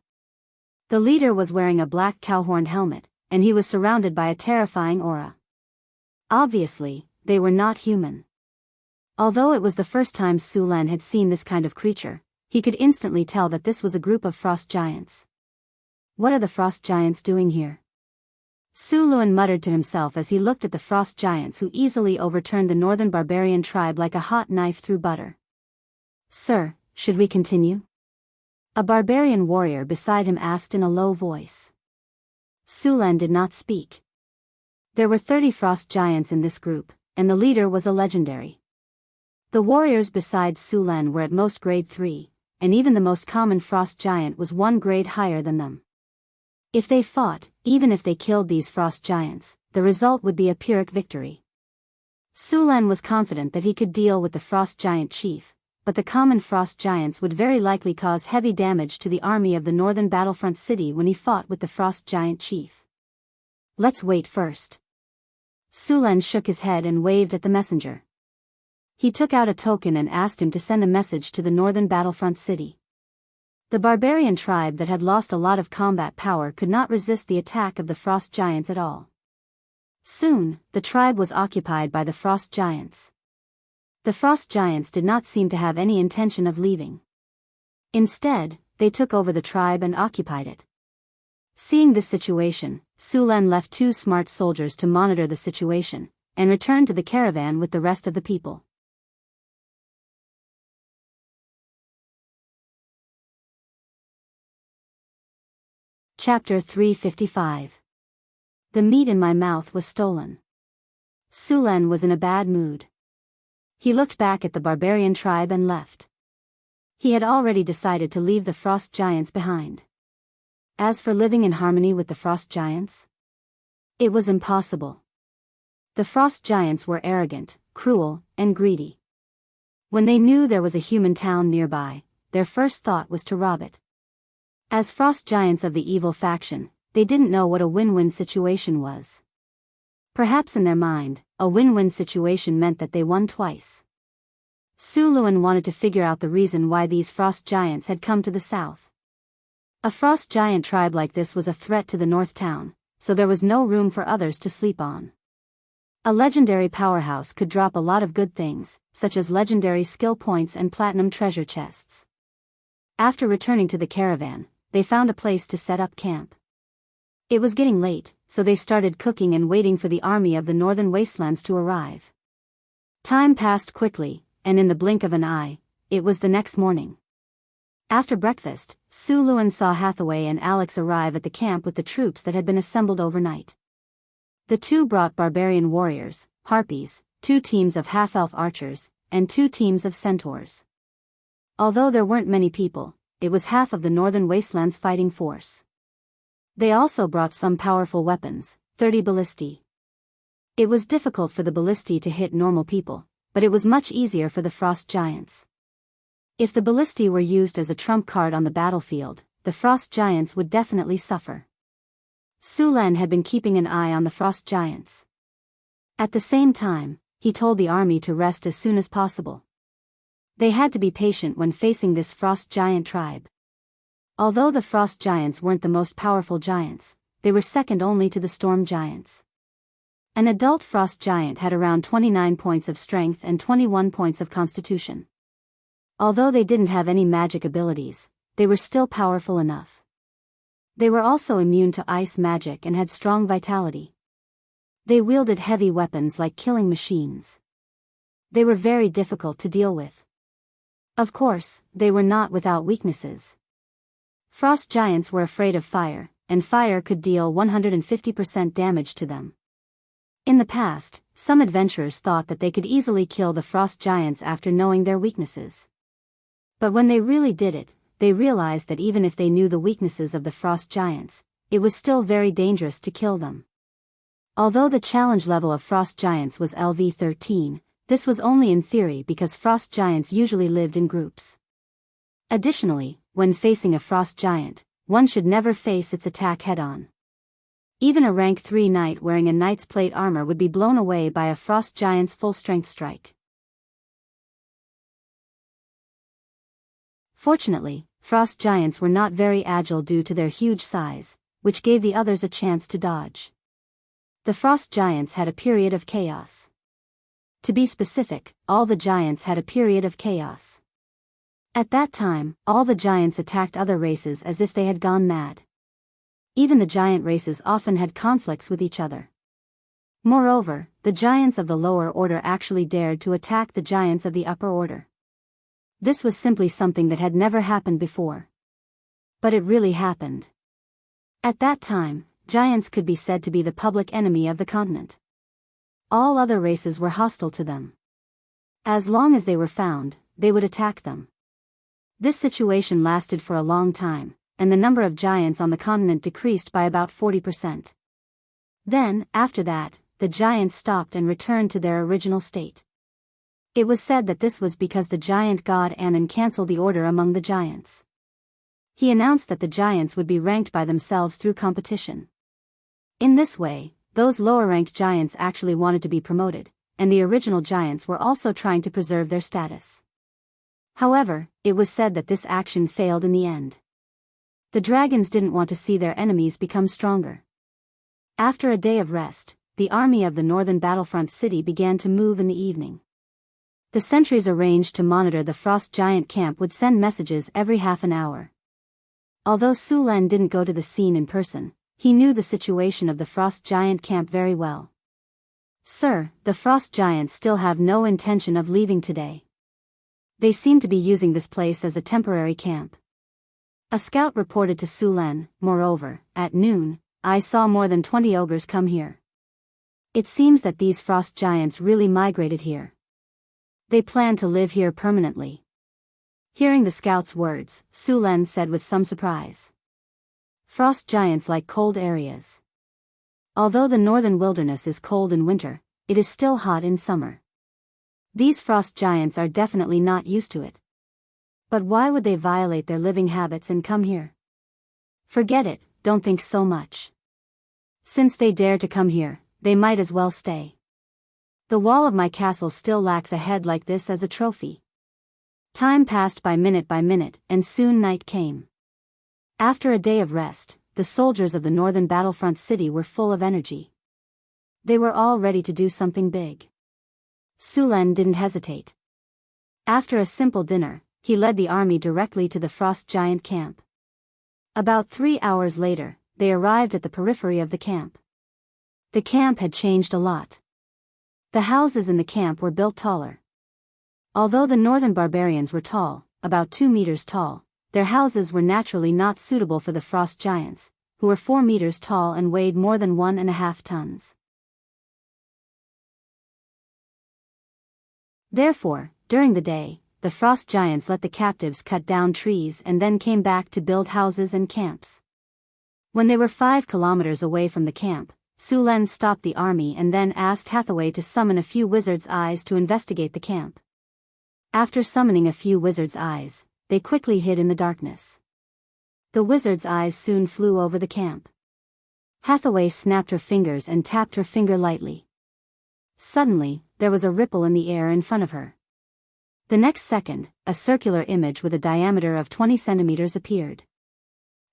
The leader was wearing a black cow-horned helmet, and he was surrounded by a terrifying aura. Obviously, they were not human. Although it was the first time Su Lan had seen this kind of creature, he could instantly tell that this was a group of frost giants. What are the frost giants doing here? Su Lan muttered to himself as he looked at the frost giants who easily overturned the northern barbarian tribe like a hot knife through butter. Sir, should we continue? A barbarian warrior beside him asked in a low voice. Su Lan did not speak. There were 30 frost giants in this group, and the leader was a legendary. The warriors beside Su Lan were at most grade 3, and even the most common frost giant was 1 grade higher than them. If they fought, even if they killed these frost giants, the result would be a Pyrrhic victory. Su Lan was confident that he could deal with the frost giant chief, but the common frost giants would very likely cause heavy damage to the army of the northern battlefront city when he fought with the frost giant chief. Let's wait first. Su Lan shook his head and waved at the messenger. He took out a token and asked him to send a message to the northern battlefront city. The barbarian tribe that had lost a lot of combat power could not resist the attack of the frost giants at all. Soon, the tribe was occupied by the frost giants. The frost giants did not seem to have any intention of leaving. Instead, they took over the tribe and occupied it. Seeing this situation, Su Lan left 2 smart soldiers to monitor the situation, and returned to the caravan with the rest of the people. Chapter 355. The meat in my mouth was stolen. Su Lan was in a bad mood. He looked back at the barbarian tribe and left. He had already decided to leave the frost giants behind. As for living in harmony with the frost giants, it was impossible. The frost giants were arrogant, cruel, and greedy. When they knew there was a human town nearby, their first thought was to rob it. As frost giants of the evil faction, they didn't know what a win-win situation was. Perhaps in their mind, a win-win situation meant that they won twice. Su Lan wanted to figure out the reason why these frost giants had come to the south. A frost giant tribe like this was a threat to the north town, so there was no room for others to sleep on. A legendary powerhouse could drop a lot of good things, such as legendary skill points and platinum treasure chests. After returning to the caravan, they found a place to set up camp. It was getting late, so they started cooking and waiting for the army of the northern wastelands to arrive. Time passed quickly, and in the blink of an eye, it was the next morning. After breakfast, Su Lan saw Hathaway and Alex arrive at the camp with the troops that had been assembled overnight. The 2 brought barbarian warriors, harpies, 2 teams of half-elf archers, and 2 teams of centaurs. Although there weren't many people, it was half of the northern wastelands fighting force. They also brought some powerful weapons, 30 ballistae. It was difficult for the ballistae to hit normal people, but it was much easier for the frost giants. If the ballistae were used as a trump card on the battlefield, the frost giants would definitely suffer. Su Lan had been keeping an eye on the frost giants. At the same time, he told the army to rest as soon as possible. They had to be patient when facing this frost giant tribe. Although the frost giants weren't the most powerful giants, they were second only to the storm giants. An adult frost giant had around 29 points of strength and 21 points of constitution. Although they didn't have any magic abilities, they were still powerful enough. They were also immune to ice magic and had strong vitality. They wielded heavy weapons like killing machines. They were very difficult to deal with. Of course, they were not without weaknesses. Frost giants were afraid of fire, and fire could deal 150% damage to them. In the past, some adventurers thought that they could easily kill the frost giants after knowing their weaknesses. But when they really did it, they realized that even if they knew the weaknesses of the frost giants, it was still very dangerous to kill them. Although the challenge level of frost giants was LV13, this was only in theory because frost giants usually lived in groups. Additionally, when facing a frost giant, one should never face its attack head-on. Even a rank 3 knight wearing a knight's plate armor would be blown away by a frost giant's full-strength strike. Fortunately, frost giants were not very agile due to their huge size, which gave the others a chance to dodge. The frost giants had a period of chaos. To be specific, all the giants had a period of chaos. At that time, all the giants attacked other races as if they had gone mad. Even the giant races often had conflicts with each other. Moreover, the giants of the lower order actually dared to attack the giants of the upper order. This was simply something that had never happened before. But it really happened. At that time, giants could be said to be the public enemy of the continent. All other races were hostile to them. As long as they were found, they would attack them. This situation lasted for a long time, and the number of giants on the continent decreased by about 40%. Then, after that, the giants stopped and returned to their original state. It was said that this was because the giant god Anan cancelled the order among the giants. He announced that the giants would be ranked by themselves through competition. In this way, those lower-ranked giants actually wanted to be promoted, and the original giants were also trying to preserve their status. However, it was said that this action failed in the end. The dragons didn't want to see their enemies become stronger. After a day of rest, the army of the northern battlefront city began to move in the evening. The sentries arranged to monitor the frost giant camp would send messages every half an hour. Although Su Len didn't go to the scene in person, he knew the situation of the frost giant camp very well. "Sir, the frost giants still have no intention of leaving today. They seem to be using this place as a temporary camp." A scout reported to Su Len. "Moreover, at noon, I saw more than 20 ogres come here. It seems that these frost giants really migrated here. They plan to live here permanently." Hearing the scout's words, Su Len said with some surprise, "Frost giants like cold areas. Although the northern wilderness is cold in winter, it is still hot in summer. These frost giants are definitely not used to it. But why would they violate their living habits and come here? Forget it, don't think so much. Since they dare to come here, they might as well stay. The wall of my castle still lacks a head like this as a trophy." Time passed by minute, and soon night came. After a day of rest, the soldiers of the northern battlefront city were full of energy. They were all ready to do something big. Su Len didn't hesitate. After a simple dinner, he led the army directly to the frost giant camp. About 3 hours later, they arrived at the periphery of the camp. The camp had changed a lot. The houses in the camp were built taller. Although the northern barbarians were tall, about 2 meters tall, their houses were naturally not suitable for the frost giants, who were 4 meters tall and weighed more than 1.5 tons. Therefore, during the day, the frost giants let the captives cut down trees and then came back to build houses and camps. When they were 5 kilometers away from the camp, Su Len stopped the army and then asked Hathaway to summon a few wizards' eyes to investigate the camp. After summoning a few wizards' eyes, they quickly hid in the darkness. The wizard's eyes soon flew over the camp. Hathaway snapped her fingers and tapped her finger lightly. Suddenly, there was a ripple in the air in front of her. The next second, a circular image with a diameter of 20 centimeters appeared.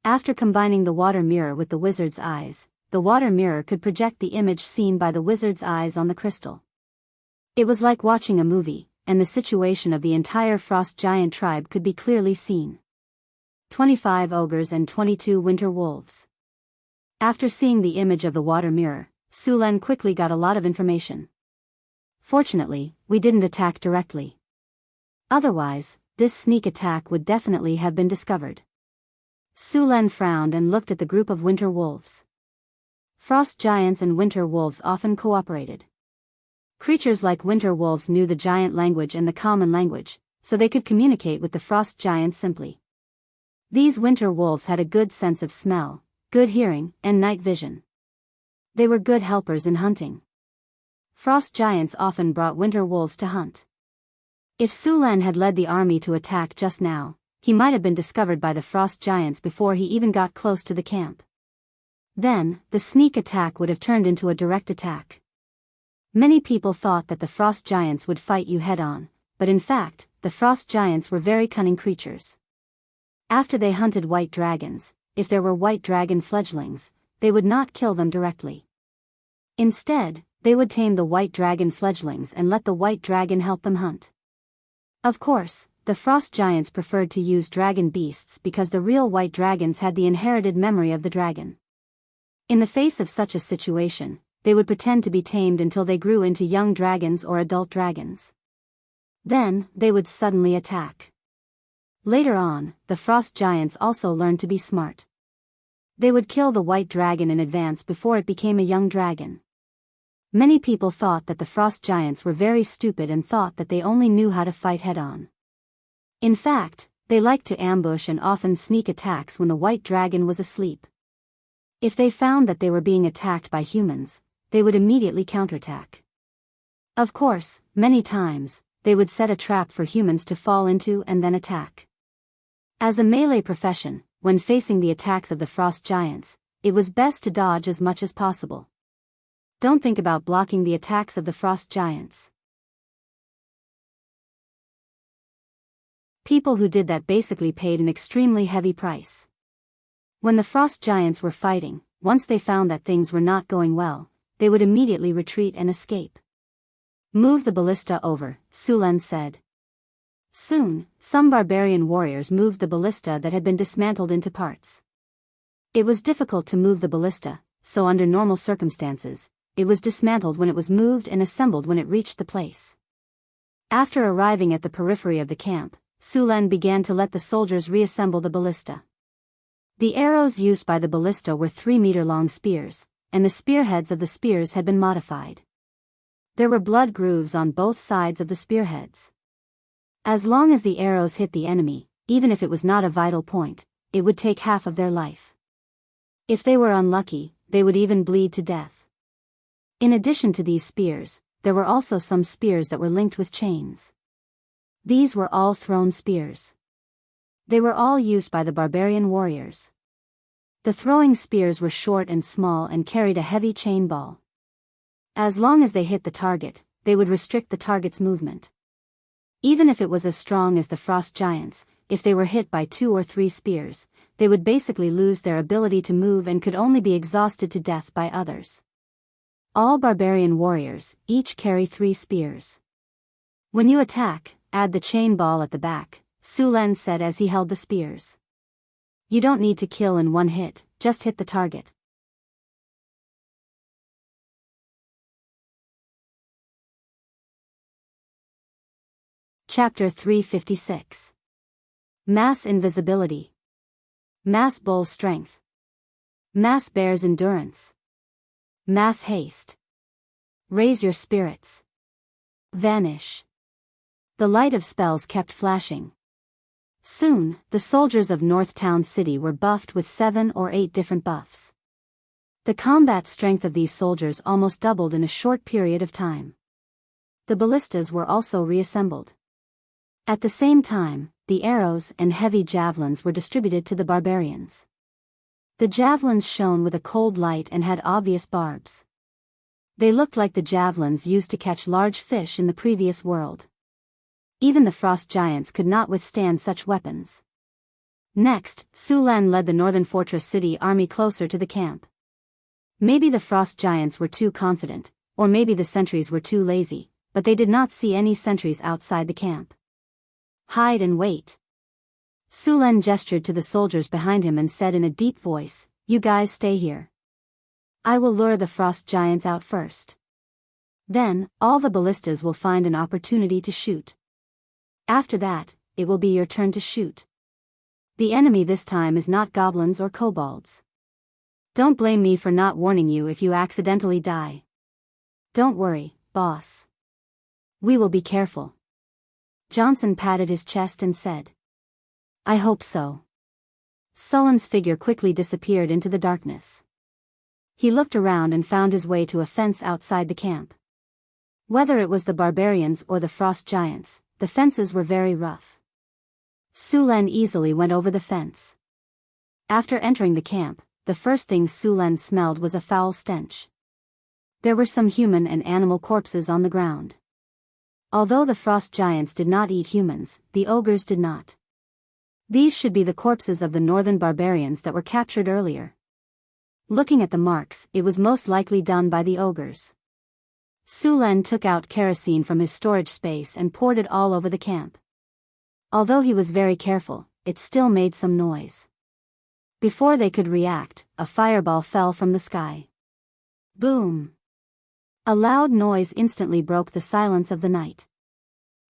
After combining the water mirror with the wizard's eyes, the water mirror could project the image seen by the wizard's eyes on the crystal. It was like watching a movie, and the situation of the entire frost giant tribe could be clearly seen. 25 ogres and 22 winter wolves. After seeing the image of the water mirror, Su Len quickly got a lot of information. Fortunately, we didn't attack directly. Otherwise, this sneak attack would definitely have been discovered. Su Lan frowned and looked at the group of winter wolves. Frost giants and winter wolves often cooperated. Creatures like winter wolves knew the giant language and the common language, so they could communicate with the frost giants simply. These winter wolves had a good sense of smell, good hearing, and night vision. They were good helpers in hunting. Frost giants often brought winter wolves to hunt. If Su Lan had led the army to attack just now, he might have been discovered by the frost giants before he even got close to the camp. Then, the sneak attack would have turned into a direct attack. Many people thought that the frost giants would fight you head-on, but in fact, the frost giants were very cunning creatures. After they hunted white dragons, if there were white dragon fledglings, they would not kill them directly. Instead, they would tame the white dragon fledglings and let the white dragon help them hunt. Of course, the frost giants preferred to use dragon beasts because the real white dragons had the inherited memory of the dragon. In the face of such a situation, they would pretend to be tamed until they grew into young dragons or adult dragons. Then, they would suddenly attack. Later on, the frost giants also learned to be smart. They would kill the white dragon in advance before it became a young dragon. Many people thought that the frost giants were very stupid and thought that they only knew how to fight head-on. In fact, they liked to ambush and often sneak attacks when the white dragon was asleep. If they found that they were being attacked by humans, they would immediately counterattack. Of course, many times, they would set a trap for humans to fall into and then attack. As a melee profession, when facing the attacks of the frost giants, it was best to dodge as much as possible. Don't think about blocking the attacks of the frost giants. People who did that basically paid an extremely heavy price. When the frost giants were fighting, once they found that things were not going well, they would immediately retreat and escape. Move the ballista over, Su Lan said. Soon, some barbarian warriors moved the ballista that had been dismantled into parts. It was difficult to move the ballista, so under normal circumstances, it was dismantled when it was moved and assembled when it reached the place. After arriving at the periphery of the camp, Su Lan began to let the soldiers reassemble the ballista. The arrows used by the ballista were 3-meter-long spears, and the spearheads of the spears had been modified. There were blood grooves on both sides of the spearheads. As long as the arrows hit the enemy, even if it was not a vital point, it would take half of their life. If they were unlucky, they would even bleed to death. In addition to these spears, there were also some spears that were linked with chains. These were all thrown spears. They were all used by the barbarian warriors. The throwing spears were short and small and carried a heavy chain ball. As long as they hit the target, they would restrict the target's movement. Even if it was as strong as the frost giants, if they were hit by 2 or 3 spears, they would basically lose their ability to move and could only be exhausted to death by others. All barbarian warriors each carry 3 spears. When you attack, add the chain ball at the back, Su Lan said as he held the spears. You don't need to kill in one hit, just hit the target. Chapter 356. Mass Invisibility. Mass Bull Strength. Mass Bear's Endurance. Mass Haste. Raise your spirits. Vanish. The light of spells kept flashing. Soon, the soldiers of North Town City were buffed with 7 or 8 different buffs. The combat strength of these soldiers almost doubled in a short period of time. The ballistas were also reassembled. At the same time, the arrows and heavy javelins were distributed to the barbarians. The javelins shone with a cold light and had obvious barbs. They looked like the javelins used to catch large fish in the previous world. Even the frost giants could not withstand such weapons. Next, Su Lan led the northern fortress city army closer to the camp. Maybe the frost giants were too confident, or maybe the sentries were too lazy, but they did not see any sentries outside the camp. Hide and wait. Su Lan gestured to the soldiers behind him and said in a deep voice, "You guys stay here. I will lure the frost giants out first. Then, all the ballistas will find an opportunity to shoot. After that, it will be your turn to shoot. The enemy this time is not goblins or kobolds. Don't blame me for not warning you if you accidentally die. Don't worry, boss. We will be careful. Johnson patted his chest and said. I hope so. Sullen's figure quickly disappeared into the darkness. He looked around and found his way to a fence outside the camp. Whether it was the barbarians or the frost giants, the fences were very rough. Sulan easily went over the fence. After entering the camp, the first thing Sulan smelled was a foul stench. There were some human and animal corpses on the ground. Although the frost giants did not eat humans, the ogres did not. These should be the corpses of the northern barbarians that were captured earlier. Looking at the marks, it was most likely done by the ogres. Sulan took out kerosene from his storage space and poured it all over the camp. Although he was very careful, it still made some noise. Before they could react, a fireball fell from the sky. Boom! A loud noise instantly broke the silence of the night.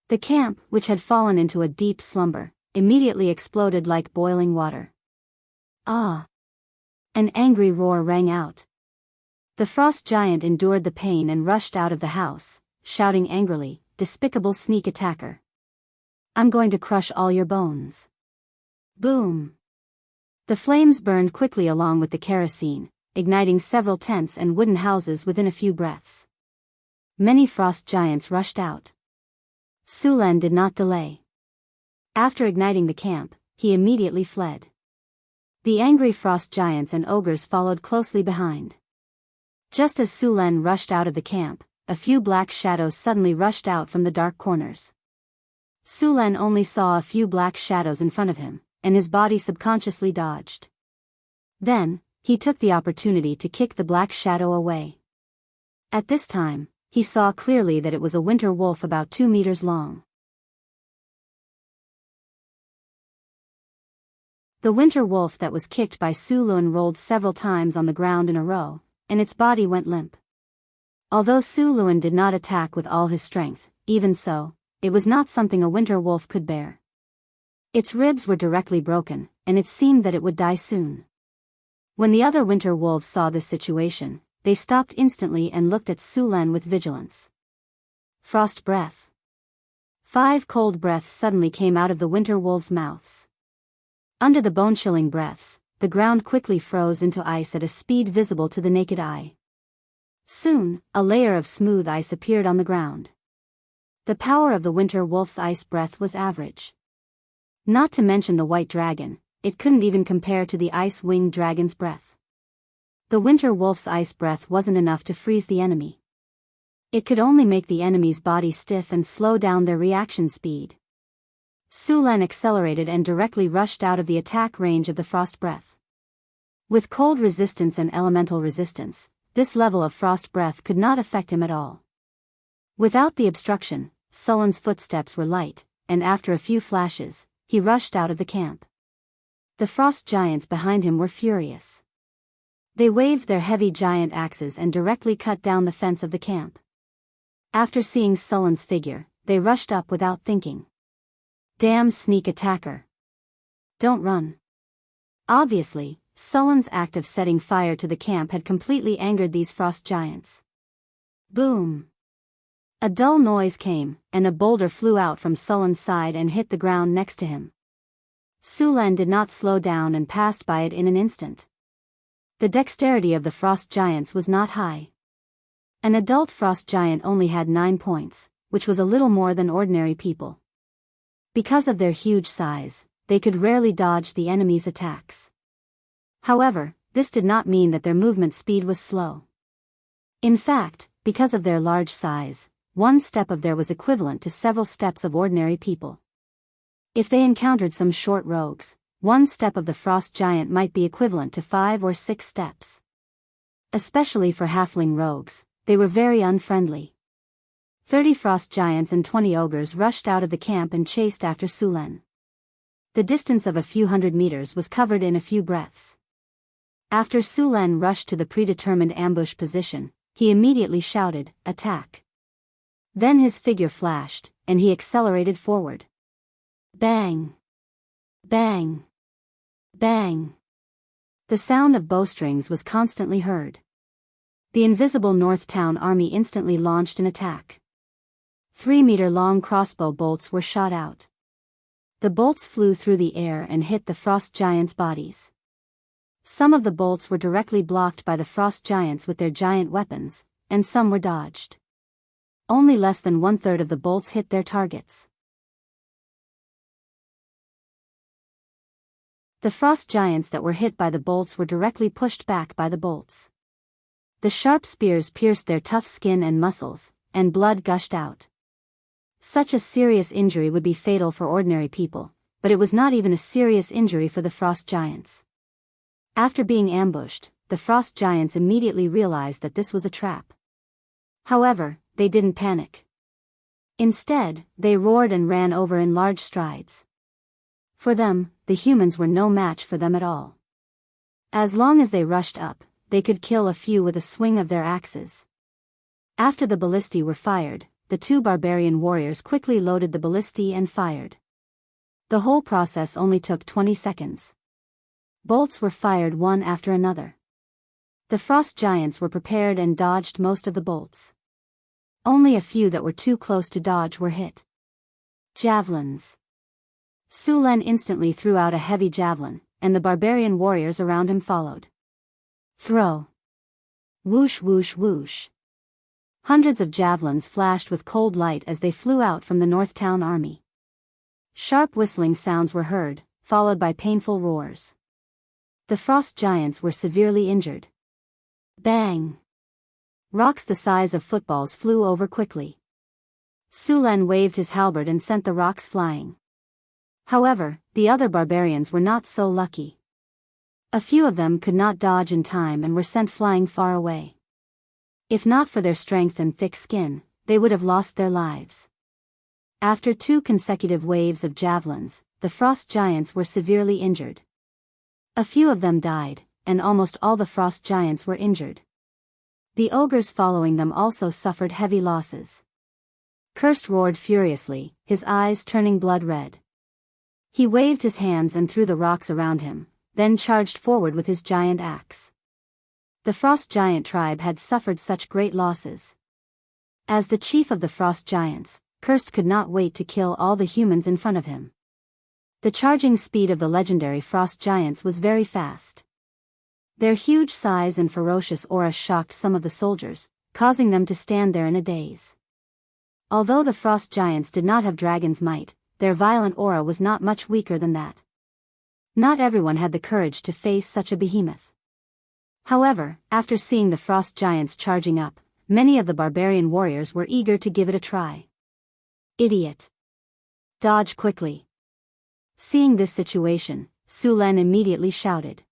The camp, which had fallen into a deep slumber, immediately exploded like boiling water. Ah! An angry roar rang out. The frost giant endured the pain and rushed out of the house, shouting angrily, "Despicable sneak attacker! I'm going to crush all your bones." Boom! The flames burned quickly along with the kerosene, igniting several tents and wooden houses within a few breaths. Many frost giants rushed out. Sulan did not delay. After igniting the camp, he immediately fled. The angry frost giants and ogres followed closely behind. Just as Sulan rushed out of the camp, a few black shadows suddenly rushed out from the dark corners. Sulan only saw a few black shadows in front of him, and his body subconsciously dodged. Then, he took the opportunity to kick the black shadow away. At this time, he saw clearly that it was a winter wolf about 2 meters long. The winter wolf that was kicked by Sulan rolled several times on the ground in a row, and its body went limp. Although Sulan did not attack with all his strength, even so, it was not something a winter wolf could bear. Its ribs were directly broken, and it seemed that it would die soon. When the other winter wolves saw this situation, they stopped instantly and looked at Sulan with vigilance. Frost breath. 5 cold breaths suddenly came out of the winter wolves' mouths. Under the bone-chilling breaths, the ground quickly froze into ice at a speed visible to the naked eye. Soon, a layer of smooth ice appeared on the ground. The power of the winter wolf's ice breath was average. Not to mention the white dragon, it couldn't even compare to the ice-winged dragon's breath. The winter wolf's ice breath wasn't enough to freeze the enemy. It could only make the enemy's body stiff and slow down their reaction speed. Sulan accelerated and directly rushed out of the attack range of the frost breath. With cold resistance and elemental resistance, this level of frost breath could not affect him at all. Without the obstruction, Sulan's footsteps were light, and after a few flashes, he rushed out of the camp. The frost giants behind him were furious. They waved their heavy giant axes and directly cut down the fence of the camp. After seeing Sulan's figure, they rushed up without thinking. Damn sneak attacker! Don't run. Obviously, Sulan's act of setting fire to the camp had completely angered these frost giants. Boom! A dull noise came, and a boulder flew out from Sulan's side and hit the ground next to him. Sulan did not slow down and passed by it in an instant. The dexterity of the frost giants was not high. An adult frost giant only had 9 points, which was a little more than ordinary people. Because of their huge size, they could rarely dodge the enemy's attacks. However, this did not mean that their movement speed was slow. In fact, because of their large size, one step of theirs was equivalent to several steps of ordinary people. If they encountered some short rogues, one step of the frost giant might be equivalent to 5 or 6 steps. Especially for halfling rogues, they were very unfriendly. 30 frost giants and 20 ogres rushed out of the camp and chased after Sulan. The distance of a few hundred meters was covered in a few breaths. After Sulan rushed to the predetermined ambush position, he immediately shouted, "Attack!" Then his figure flashed, and he accelerated forward. Bang! Bang! Bang! The sound of bowstrings was constantly heard. The invisible North Town army instantly launched an attack. 3-meter-long crossbow bolts were shot out. The bolts flew through the air and hit the frost giants' bodies. Some of the bolts were directly blocked by the frost giants with their giant weapons, and some were dodged. Only less than 1/3 of the bolts hit their targets. The frost giants that were hit by the bolts were directly pushed back by the bolts. The sharp spears pierced their tough skin and muscles, and blood gushed out. Such a serious injury would be fatal for ordinary people, but it was not even a serious injury for the frost giants. After being ambushed, the frost giants immediately realized that this was a trap. However, they didn't panic. Instead, they roared and ran over in large strides. For them, the humans were no match for them at all. As long as they rushed up, they could kill a few with a swing of their axes. After the ballistae were fired, the 2 barbarian warriors quickly loaded the ballistae and fired. The whole process only took 20 seconds. Bolts were fired one after another. The frost giants were prepared and dodged most of the bolts. Only a few that were too close to dodge were hit. Javelins. Su Len instantly threw out a heavy javelin, and the barbarian warriors around him followed. Throw. Whoosh whoosh whoosh. Hundreds of javelins flashed with cold light as they flew out from the North Town army. Sharp whistling sounds were heard, followed by painful roars. The frost giants were severely injured. Bang! Rocks the size of footballs flew over quickly. Su Len waved his halberd and sent the rocks flying. However, the other barbarians were not so lucky. A few of them could not dodge in time and were sent flying far away. If not for their strength and thick skin, they would have lost their lives. After 2 consecutive waves of javelins, the frost giants were severely injured. A few of them died, and almost all the frost giants were injured. The ogres following them also suffered heavy losses. Cursed roared furiously, his eyes turning blood red. He waved his hands and threw the rocks around him, then charged forward with his giant axe. The frost giant tribe had suffered such great losses. As the chief of the frost giants, Cursed could not wait to kill all the humans in front of him. The charging speed of the legendary frost giants was very fast. Their huge size and ferocious aura shocked some of the soldiers, causing them to stand there in a daze. Although the frost giants did not have dragon's might, their violent aura was not much weaker than that. Not everyone had the courage to face such a behemoth. However, after seeing the frost giants charging up, many of the barbarian warriors were eager to give it a try. Idiot! Dodge quickly! Seeing this situation, Su Len immediately shouted.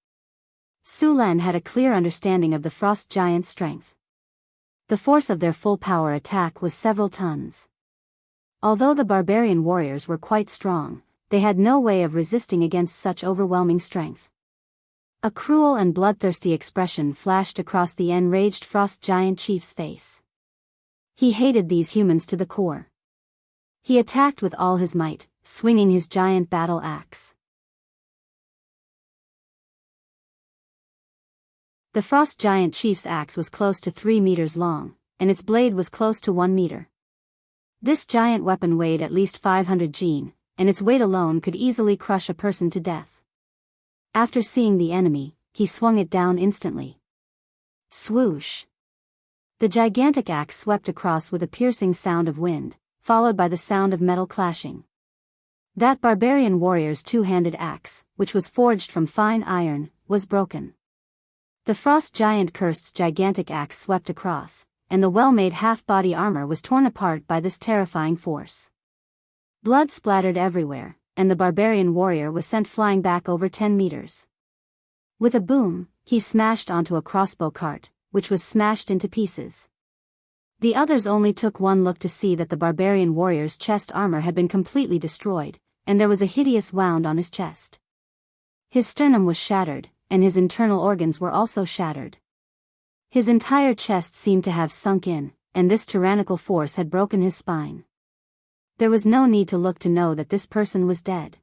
Su Len had a clear understanding of the frost giants' strength. The force of their full power attack was several tons. Although the barbarian warriors were quite strong, they had no way of resisting against such overwhelming strength. A cruel and bloodthirsty expression flashed across the enraged frost giant chief's face. He hated these humans to the core. He attacked with all his might, swinging his giant battle axe. The frost giant chief's axe was close to 3 meters long, and its blade was close to 1 meter. This giant weapon weighed at least 500 jin, and its weight alone could easily crush a person to death. After seeing the enemy, he swung it down instantly. Swoosh! The gigantic axe swept across with a piercing sound of wind, followed by the sound of metal clashing. That barbarian warrior's 2-handed axe, which was forged from fine iron, was broken. The frost giant Cursed gigantic axe swept across, and the well-made half-body armor was torn apart by this terrifying force. Blood splattered everywhere, and the barbarian warrior was sent flying back over 10 meters. With a boom, he smashed onto a crossbow cart, which was smashed into pieces. The others only took one look to see that the barbarian warrior's chest armor had been completely destroyed, and there was a hideous wound on his chest. His sternum was shattered, and his internal organs were also shattered. His entire chest seemed to have sunk in, and this tyrannical force had broken his spine. There was no need to look to know that this person was dead.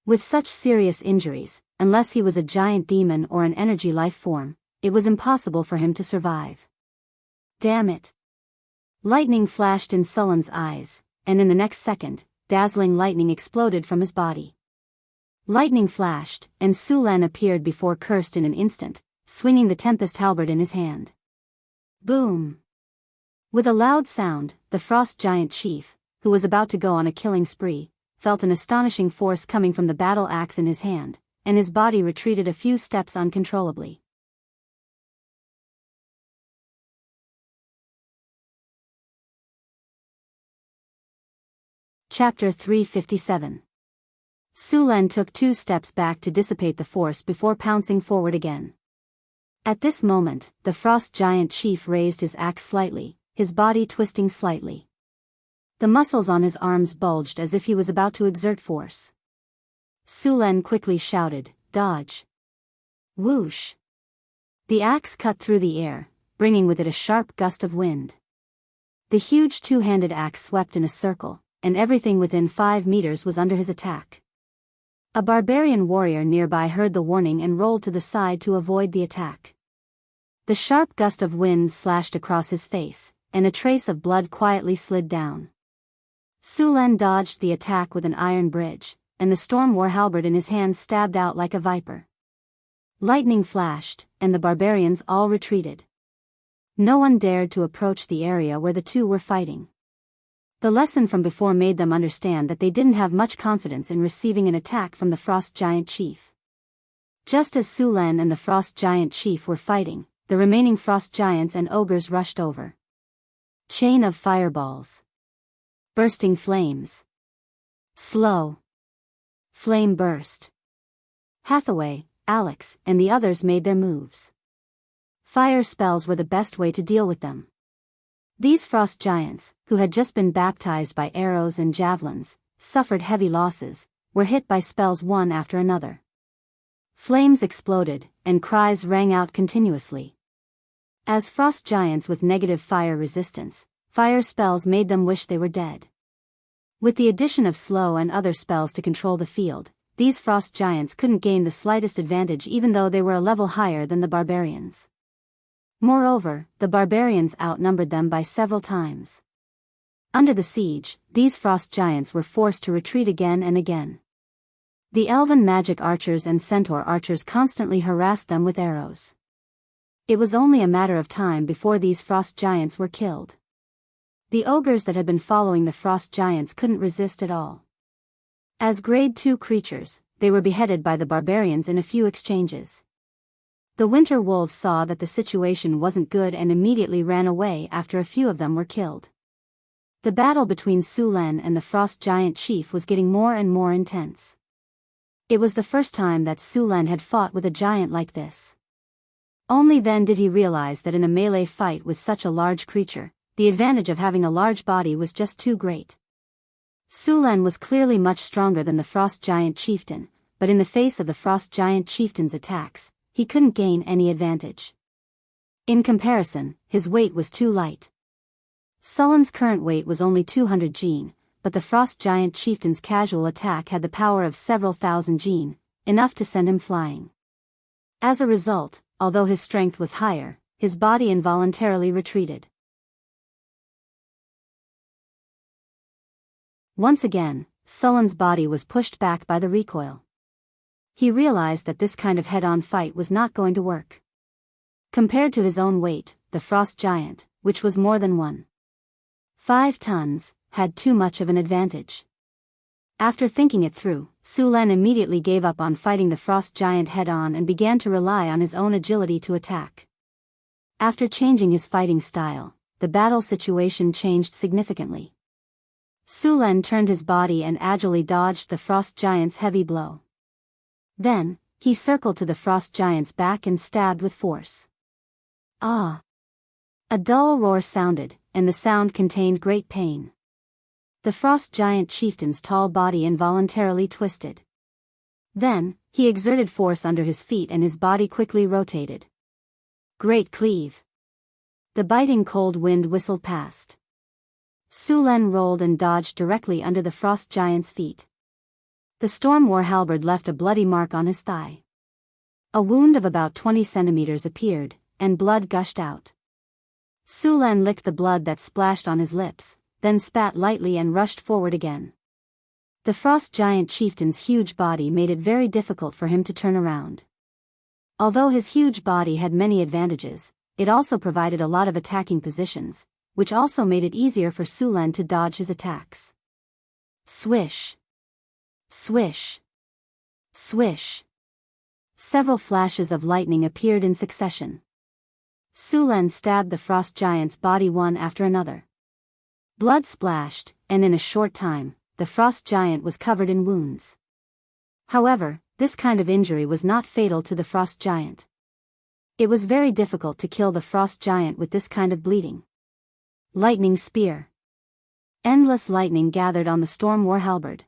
With such serious injuries, unless he was a giant demon or an energy life form, it was impossible for him to survive. Damn it! Lightning flashed in Sullen's eyes, and in the next second, dazzling lightning exploded from his body. Lightning flashed, and Sulan appeared before Kirst in an instant, swinging the Tempest halberd in his hand. Boom! With a loud sound, the Frost Giant Chief, who was about to go on a killing spree, felt an astonishing force coming from the battle axe in his hand, and his body retreated a few steps uncontrollably. Chapter 357. Sulan took 2 steps back to dissipate the force before pouncing forward again. At this moment, the Frost Giant Chief raised his axe slightly, his body twisting slightly. The muscles on his arms bulged as if he was about to exert force. Sulan quickly shouted, "Dodge!" Whoosh! The axe cut through the air, bringing with it a sharp gust of wind. The huge 2-handed axe swept in a circle, and everything within 5 meters was under his attack. A barbarian warrior nearby heard the warning and rolled to the side to avoid the attack. The sharp gust of wind slashed across his face, and a trace of blood quietly slid down. Sulan dodged the attack with an iron bridge, and the storm war halberd in his hand stabbed out like a viper. Lightning flashed, and the barbarians all retreated. No one dared to approach the area where the two were fighting. The lesson from before made them understand that they didn't have much confidence in receiving an attack from the Frost Giant Chief. Just as Sulan and the Frost Giant Chief were fighting, the remaining Frost Giants and Ogres rushed over. Chain of fireballs. Bursting flames. Slow. Flame burst. Hathaway, Alex, and the others made their moves. Fire spells were the best way to deal with them. These frost giants, who had just been baptized by arrows and javelins, suffered heavy losses, were hit by spells one after another. Flames exploded, and cries rang out continuously. As frost giants with negative fire resistance, fire spells made them wish they were dead. With the addition of slow and other spells to control the field, these frost giants couldn't gain the slightest advantage even though they were a level higher than the barbarians. Moreover, the barbarians outnumbered them by several times. Under the siege, these frost giants were forced to retreat again and again. The elven magic archers and centaur archers constantly harassed them with arrows. It was only a matter of time before these frost giants were killed. The ogres that had been following the frost giants couldn't resist at all. As grade 2 creatures, they were beheaded by the barbarians in a few exchanges. The winter wolves saw that the situation wasn't good and immediately ran away after a few of them were killed. The battle between Sulan and the Frost Giant Chief was getting more and more intense. It was the first time that Sulan had fought with a giant like this. Only then did he realize that in a melee fight with such a large creature, the advantage of having a large body was just too great. Sulan was clearly much stronger than the Frost Giant Chieftain, but in the face of the Frost Giant Chieftain's attacks, he couldn't gain any advantage. In comparison, his weight was too light. Sullen's current weight was only 200 gene, but the Frost Giant Chieftain's casual attack had the power of several thousand gene, enough to send him flying. As a result, although his strength was higher, his body involuntarily retreated. Once again, Sullen's body was pushed back by the recoil. He realized that this kind of head-on fight was not going to work. Compared to his own weight, the Frost Giant, which was more than 1.5 tons, had too much of an advantage. After thinking it through, Sulan immediately gave up on fighting the Frost Giant head-on and began to rely on his own agility to attack. After changing his fighting style, the battle situation changed significantly. Sulan turned his body and agilely dodged the Frost Giant's heavy blow. Then, he circled to the Frost Giant's back and stabbed with force. Ah! A dull roar sounded, and the sound contained great pain. The Frost Giant Chieftain's tall body involuntarily twisted. Then, he exerted force under his feet and his body quickly rotated. Great cleave! The biting cold wind whistled past. Su Len rolled and dodged directly under the frost giant's feet. The storm war halberd left a bloody mark on his thigh. A wound of about 20 centimeters appeared, and blood gushed out. Su Len licked the blood that splashed on his lips, then spat lightly and rushed forward again. The frost giant chieftain's huge body made it very difficult for him to turn around. Although his huge body had many advantages, it also provided a lot of attacking positions, which also made it easier for Su Len to dodge his attacks. Swish! Swish! Swish! Several flashes of lightning appeared in succession. Su Len stabbed the frost giant's body one after another. Blood splashed, and in a short time, the frost giant was covered in wounds. However, this kind of injury was not fatal to the frost giant. It was very difficult to kill the frost giant with this kind of bleeding. Lightning spear. Endless lightning gathered on the storm war halberd.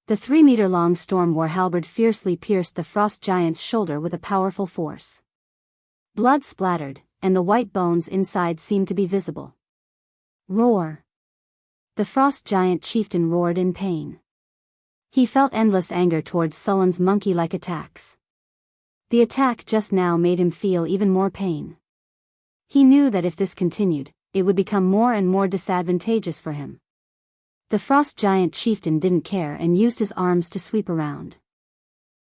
The 3-meter-long storm war halberd fiercely pierced the frost giant's shoulder with a powerful force. Blood splattered, and the white bones inside seemed to be visible. Roar! The frost giant chieftain roared in pain. He felt endless anger towards Sullen's monkey-like attacks. The attack just now made him feel even more pain. He knew that if this continued, it would become more and more disadvantageous for him. The frost giant chieftain didn't care and used his arms to sweep around.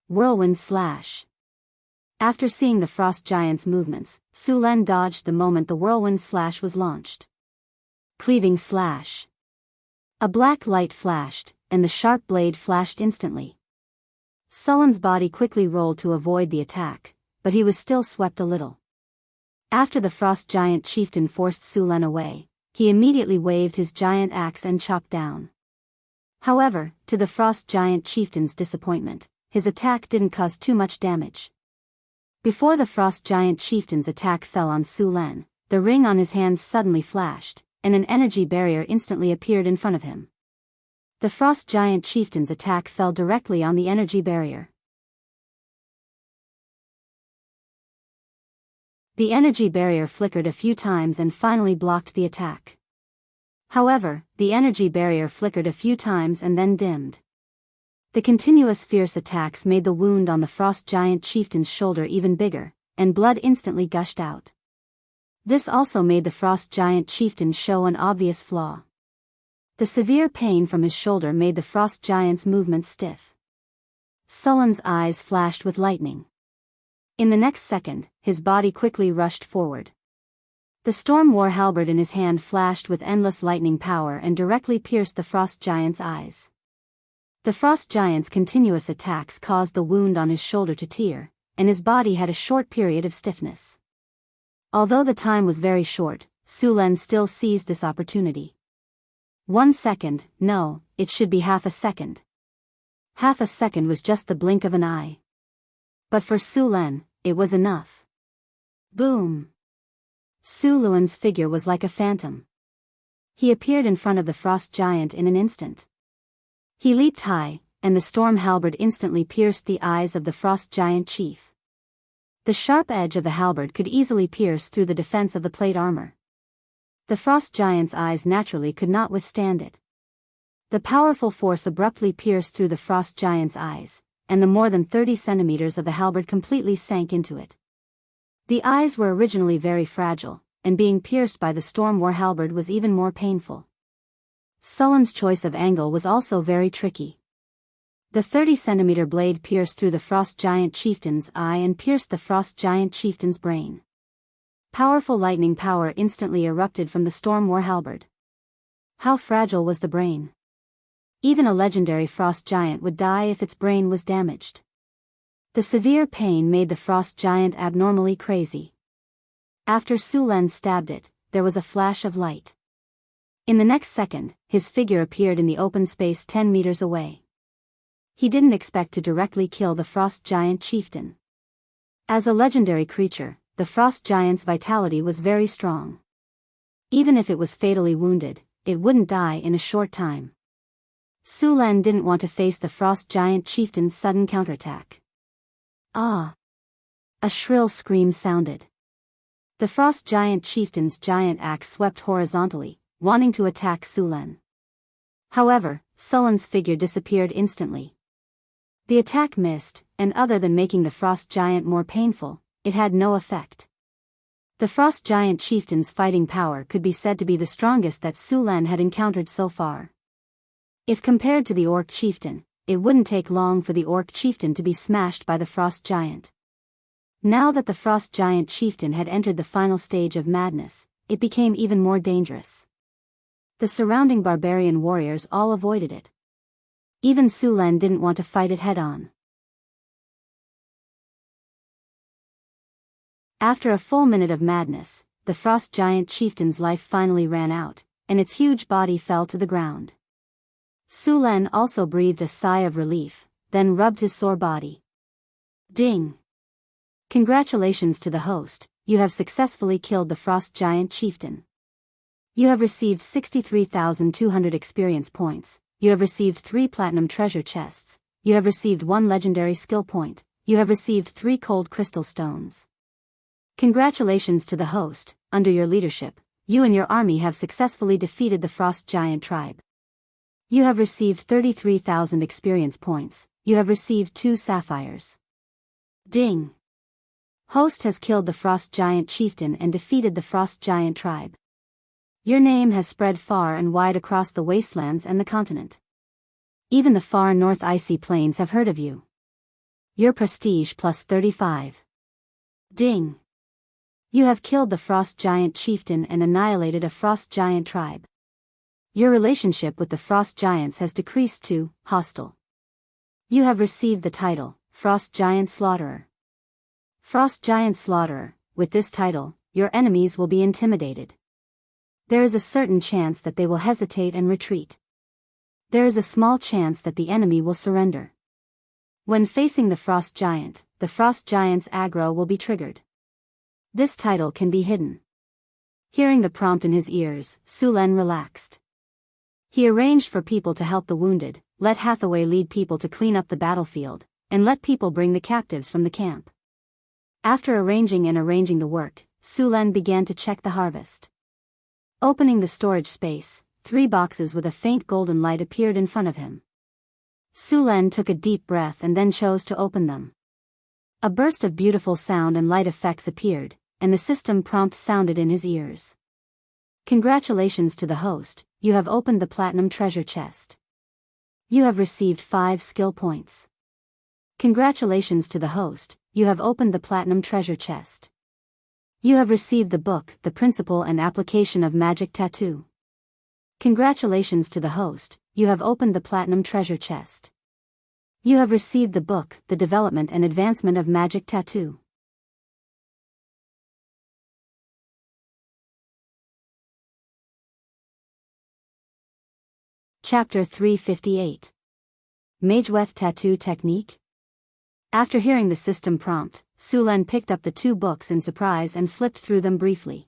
Whirlwind slash. After seeing the frost giant's movements, Su Len dodged the moment the whirlwind slash was launched. Cleaving slash. A black light flashed, and the sharp blade flashed instantly. Sullen's body quickly rolled to avoid the attack, but he was still swept a little. After the frost giant chieftain forced Su Len away, he immediately waved his giant axe and chopped down. However, to the frost giant chieftain's disappointment, his attack didn't cause too much damage. Before the frost giant chieftain's attack fell on Su Len, the ring on his hands suddenly flashed, and an energy barrier instantly appeared in front of him. The frost giant chieftain's attack fell directly on the energy barrier. The energy barrier flickered a few times and finally blocked the attack. However, the energy barrier flickered a few times and then dimmed. The continuous fierce attacks made the wound on the frost giant chieftain's shoulder even bigger, and blood instantly gushed out. This also made the frost giant chieftain show an obvious flaw. The severe pain from his shoulder made the frost giant's movements stiff. Sullen's eyes flashed with lightning. In the next second, his body quickly rushed forward. The storm war halberd in his hand flashed with endless lightning power and directly pierced the frost giant's eyes. The frost giant's continuous attacks caused the wound on his shoulder to tear, and his body had a short period of stiffness. Although the time was very short, Su Len still seized this opportunity. 1 second, no, it should be half a second. Half a second was just the blink of an eye. But for Su Len, it was enough. Boom! Su Len's figure was like a phantom. He appeared in front of the frost giant in an instant. He leaped high, and the storm halberd instantly pierced the eyes of the frost giant chief. The sharp edge of the halberd could easily pierce through the defense of the plate armor. The frost giant's eyes naturally could not withstand it. The powerful force abruptly pierced through the frost giant's eyes, and the more than 30 centimeters of the halberd completely sank into it. The eyes were originally very fragile, and being pierced by the storm war halberd was even more painful. Sullen's choice of angle was also very tricky. The 30-centimeter blade pierced through the frost giant chieftain's eye and pierced the frost giant chieftain's brain. Powerful lightning power instantly erupted from the storm war halberd. How fragile was the brain? Even a legendary frost giant would die if its brain was damaged. The severe pain made the frost giant abnormally crazy. After Su Len stabbed it, there was a flash of light. In the next second, his figure appeared in the open space 10 meters away. He didn't expect to directly kill the frost giant chieftain. As a legendary creature, the frost giant's vitality was very strong. Even if it was fatally wounded, it wouldn't die in a short time. Su Len didn't want to face the frost giant chieftain's sudden counterattack. Ah! A shrill scream sounded. The frost giant chieftain's giant axe swept horizontally, wanting to attack Sulan. However, Sulan's figure disappeared instantly. The attack missed, and other than making the frost giant more painful, it had no effect. The frost giant chieftain's fighting power could be said to be the strongest that Sulan had encountered so far. If compared to the orc chieftain, it wouldn't take long for the orc chieftain to be smashed by the frost giant. Now that the frost giant chieftain had entered the final stage of madness, it became even more dangerous. The surrounding barbarian warriors all avoided it. Even Sulan didn't want to fight it head-on. After a full minute of madness, the frost giant chieftain's life finally ran out, and its huge body fell to the ground. Sulan also breathed a sigh of relief, then rubbed his sore body. Ding! Congratulations to the host, you have successfully killed the frost giant chieftain. You have received 63,200 experience points, you have received 3 platinum treasure chests, you have received 1 legendary skill point, you have received 3 cold crystal stones. Congratulations to the host, under your leadership, you and your army have successfully defeated the frost giant tribe. You have received 33,000 experience points, you have received 2 sapphires. Ding! Host has killed the frost giant chieftain and defeated the frost giant tribe. Your name has spread far and wide across the wastelands and the continent. Even the far north icy plains have heard of you. Your prestige plus 35. Ding! You have killed the frost giant chieftain and annihilated a frost giant tribe. Your relationship with the frost giants has decreased to hostile. You have received the title, Frost Giant Slaughterer. Frost Giant Slaughterer, with this title, your enemies will be intimidated. There is a certain chance that they will hesitate and retreat. There is a small chance that the enemy will surrender. When facing the frost giant's aggro will be triggered. This title can be hidden. Hearing the prompt in his ears, Sulan relaxed. He arranged for people to help the wounded, let Hathaway lead people to clean up the battlefield, and let people bring the captives from the camp. After arranging the work, Sulan began to check the harvest. Opening the storage space, 3 boxes with a faint golden light appeared in front of him. Sulan took a deep breath and then chose to open them. A burst of beautiful sound and light effects appeared, and the system prompt sounded in his ears. Congratulations to the host, you have opened the platinum treasure chest. You have received 5 skill points. Congratulations to the host, you have opened the platinum treasure chest. You have received the book, The Principle and Application of Magic Tattoo. Congratulations to the host, you have opened the platinum treasure chest. You have received the book, The Development and Advancement of Magic Tattoo. Chapter 358. Mageweth Tattoo Technique? After hearing the system prompt, Sulan picked up the 2 books in surprise and flipped through them briefly.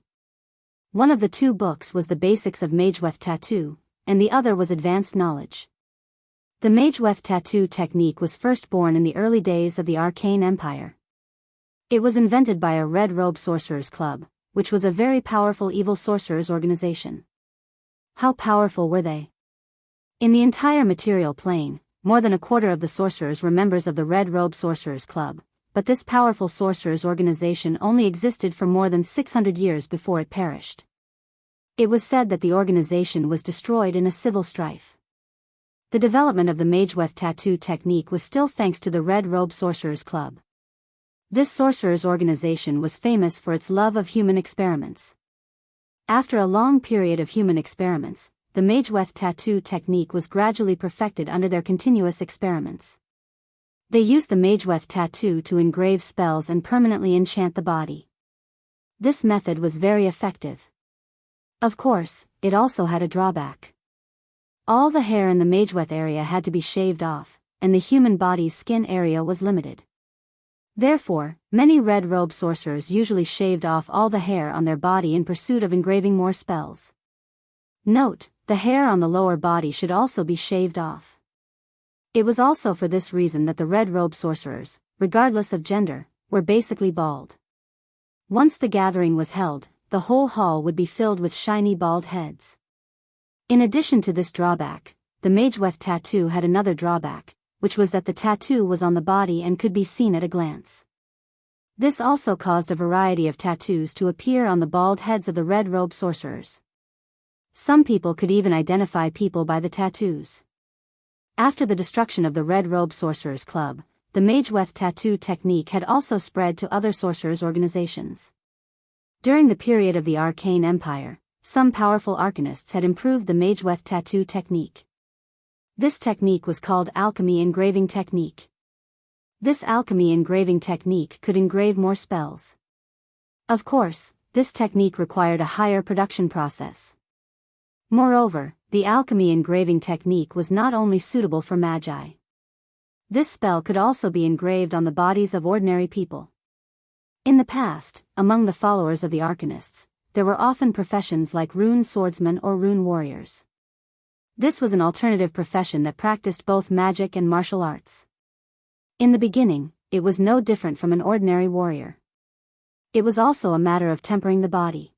One of the 2 books was the Basics of Mageweth Tattoo, and the other was Advanced Knowledge. The Mageweth Tattoo technique was first born in the early days of the Arcane Empire. It was invented by a Red Robe Sorcerers Club, which was a very powerful evil sorcerers organization. How powerful were they? In the entire material plane, more than a quarter of the sorcerers were members of the Red Robe Sorcerers Club, but this powerful sorcerers organization only existed for more than 600 years before it perished. It was said that the organization was destroyed in a civil strife. The development of the Mageweth Tattoo technique was still thanks to the Red Robe Sorcerers Club. This sorcerers organization was famous for its love of human experiments. After a long period of human experiments, the Mageweth Tattoo technique was gradually perfected under their continuous experiments. They used the Mageweth Tattoo to engrave spells and permanently enchant the body. This method was very effective. Of course, it also had a drawback. All the hair in the Mageweth area had to be shaved off, and the human body's skin area was limited. Therefore, many Red Robe sorcerers usually shaved off all the hair on their body in pursuit of engraving more spells. Note, the hair on the lower body should also be shaved off. It was also for this reason that the Red Robe sorcerers, regardless of gender, were basically bald. Once the gathering was held, the whole hall would be filled with shiny bald heads. In addition to this drawback, the Mageweth tattoo had another drawback, which was that the tattoo was on the body and could be seen at a glance. This also caused a variety of tattoos to appear on the bald heads of the red-robe sorcerers. Some people could even identify people by the tattoos. After the destruction of the Red-Robe Sorcerers Club, the Mageweth tattoo technique had also spread to other sorcerers' organizations. During the period of the Arcane Empire, some powerful arcanists had improved the Mageweth tattoo technique. This technique was called alchemy engraving technique. This alchemy engraving technique could engrave more spells. Of course, this technique required a higher production process. Moreover, the alchemy engraving technique was not only suitable for magi. This spell could also be engraved on the bodies of ordinary people. In the past, among the followers of the arcanists, there were often professions like rune swordsmen or rune warriors. This was an alternative profession that practiced both magic and martial arts. In the beginning, it was no different from an ordinary warrior. It was also a matter of tempering the body.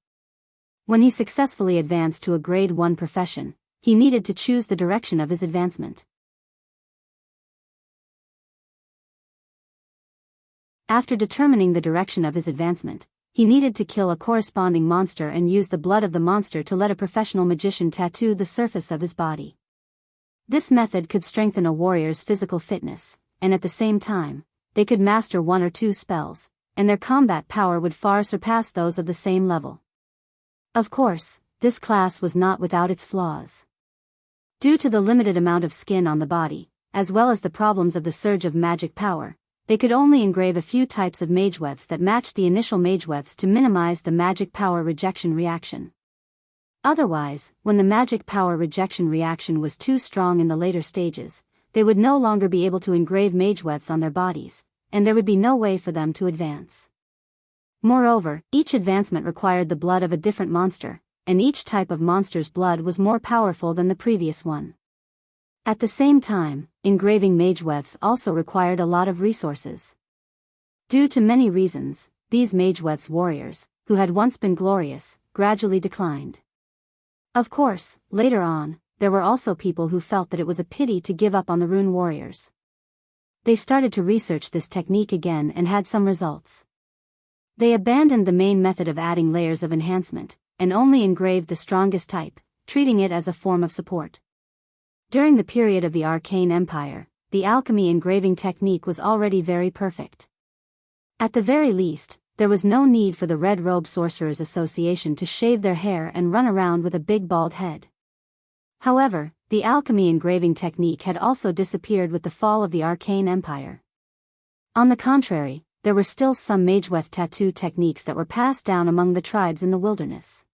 When he successfully advanced to a grade 1 profession, he needed to choose the direction of his advancement. After determining the direction of his advancement, he needed to kill a corresponding monster and use the blood of the monster to let a professional magician tattoo the surface of his body. This method could strengthen a warrior's physical fitness, and at the same time, they could master one or two spells, and their combat power would far surpass those of the same level. Of course, this class was not without its flaws. Due to the limited amount of skin on the body, as well as the problems of the surge of magic power, they could only engrave a few types of mageweths that matched the initial mageweths to minimize the magic power rejection reaction. Otherwise, when the magic power rejection reaction was too strong in the later stages, they would no longer be able to engrave mageweths on their bodies, and there would be no way for them to advance. Moreover, each advancement required the blood of a different monster, and each type of monster's blood was more powerful than the previous one. At the same time, engraving mageweths also required a lot of resources. Due to many reasons, these mageweths warriors, who had once been glorious, gradually declined. Of course, later on, there were also people who felt that it was a pity to give up on the rune warriors. They started to research this technique again and had some results. They abandoned the main method of adding layers of enhancement, and only engraved the strongest type, treating it as a form of support. During the period of the Arcane Empire, the alchemy engraving technique was already very perfect. At the very least, there was no need for the Red Robe Sorcerers Association to shave their hair and run around with a big bald head. However, the alchemy engraving technique had also disappeared with the fall of the Arcane Empire. On the contrary, there were still some mageweth tattoo techniques that were passed down among the tribes in the wilderness.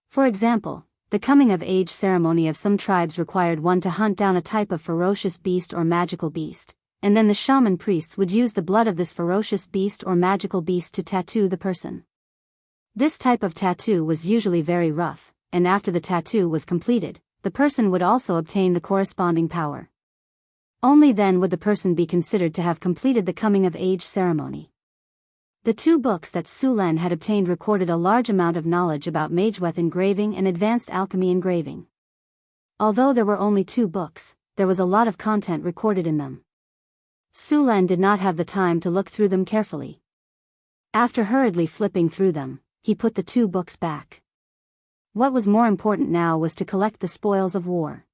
For example, the coming-of-age ceremony of some tribes required one to hunt down a type of ferocious beast or magical beast, and then the shaman priests would use the blood of this ferocious beast or magical beast to tattoo the person. This type of tattoo was usually very rough, and after the tattoo was completed, the person would also obtain the corresponding power. Only then would the person be considered to have completed the coming-of-age ceremony. The two books that Su Len had obtained recorded a large amount of knowledge about mageweth engraving and advanced alchemy engraving. Although there were only 2 books, there was a lot of content recorded in them. Su Len did not have the time to look through them carefully. After hurriedly flipping through them, he put the 2 books back. What was more important now was to collect the spoils of war.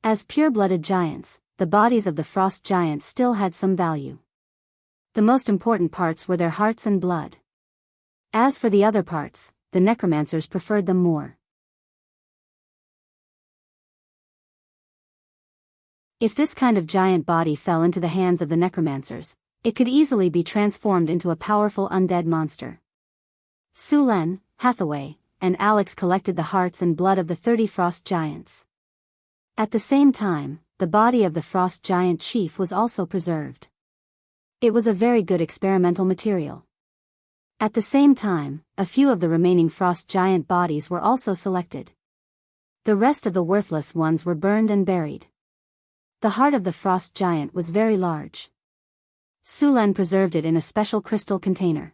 As pure-blooded giants, the bodies of the frost giants still had some value. The most important parts were their hearts and blood. As for the other parts, the necromancers preferred them more. If this kind of giant body fell into the hands of the necromancers, it could easily be transformed into a powerful undead monster. Su Len, Hathaway, and Alex collected the hearts and blood of the 30 frost giants. At the same time, the body of the frost giant chief was also preserved. It was a very good experimental material. At the same time, a few of the remaining frost giant bodies were also selected. The rest of the worthless ones were burned and buried. The heart of the frost giant was very large. Su Len preserved it in a special crystal container.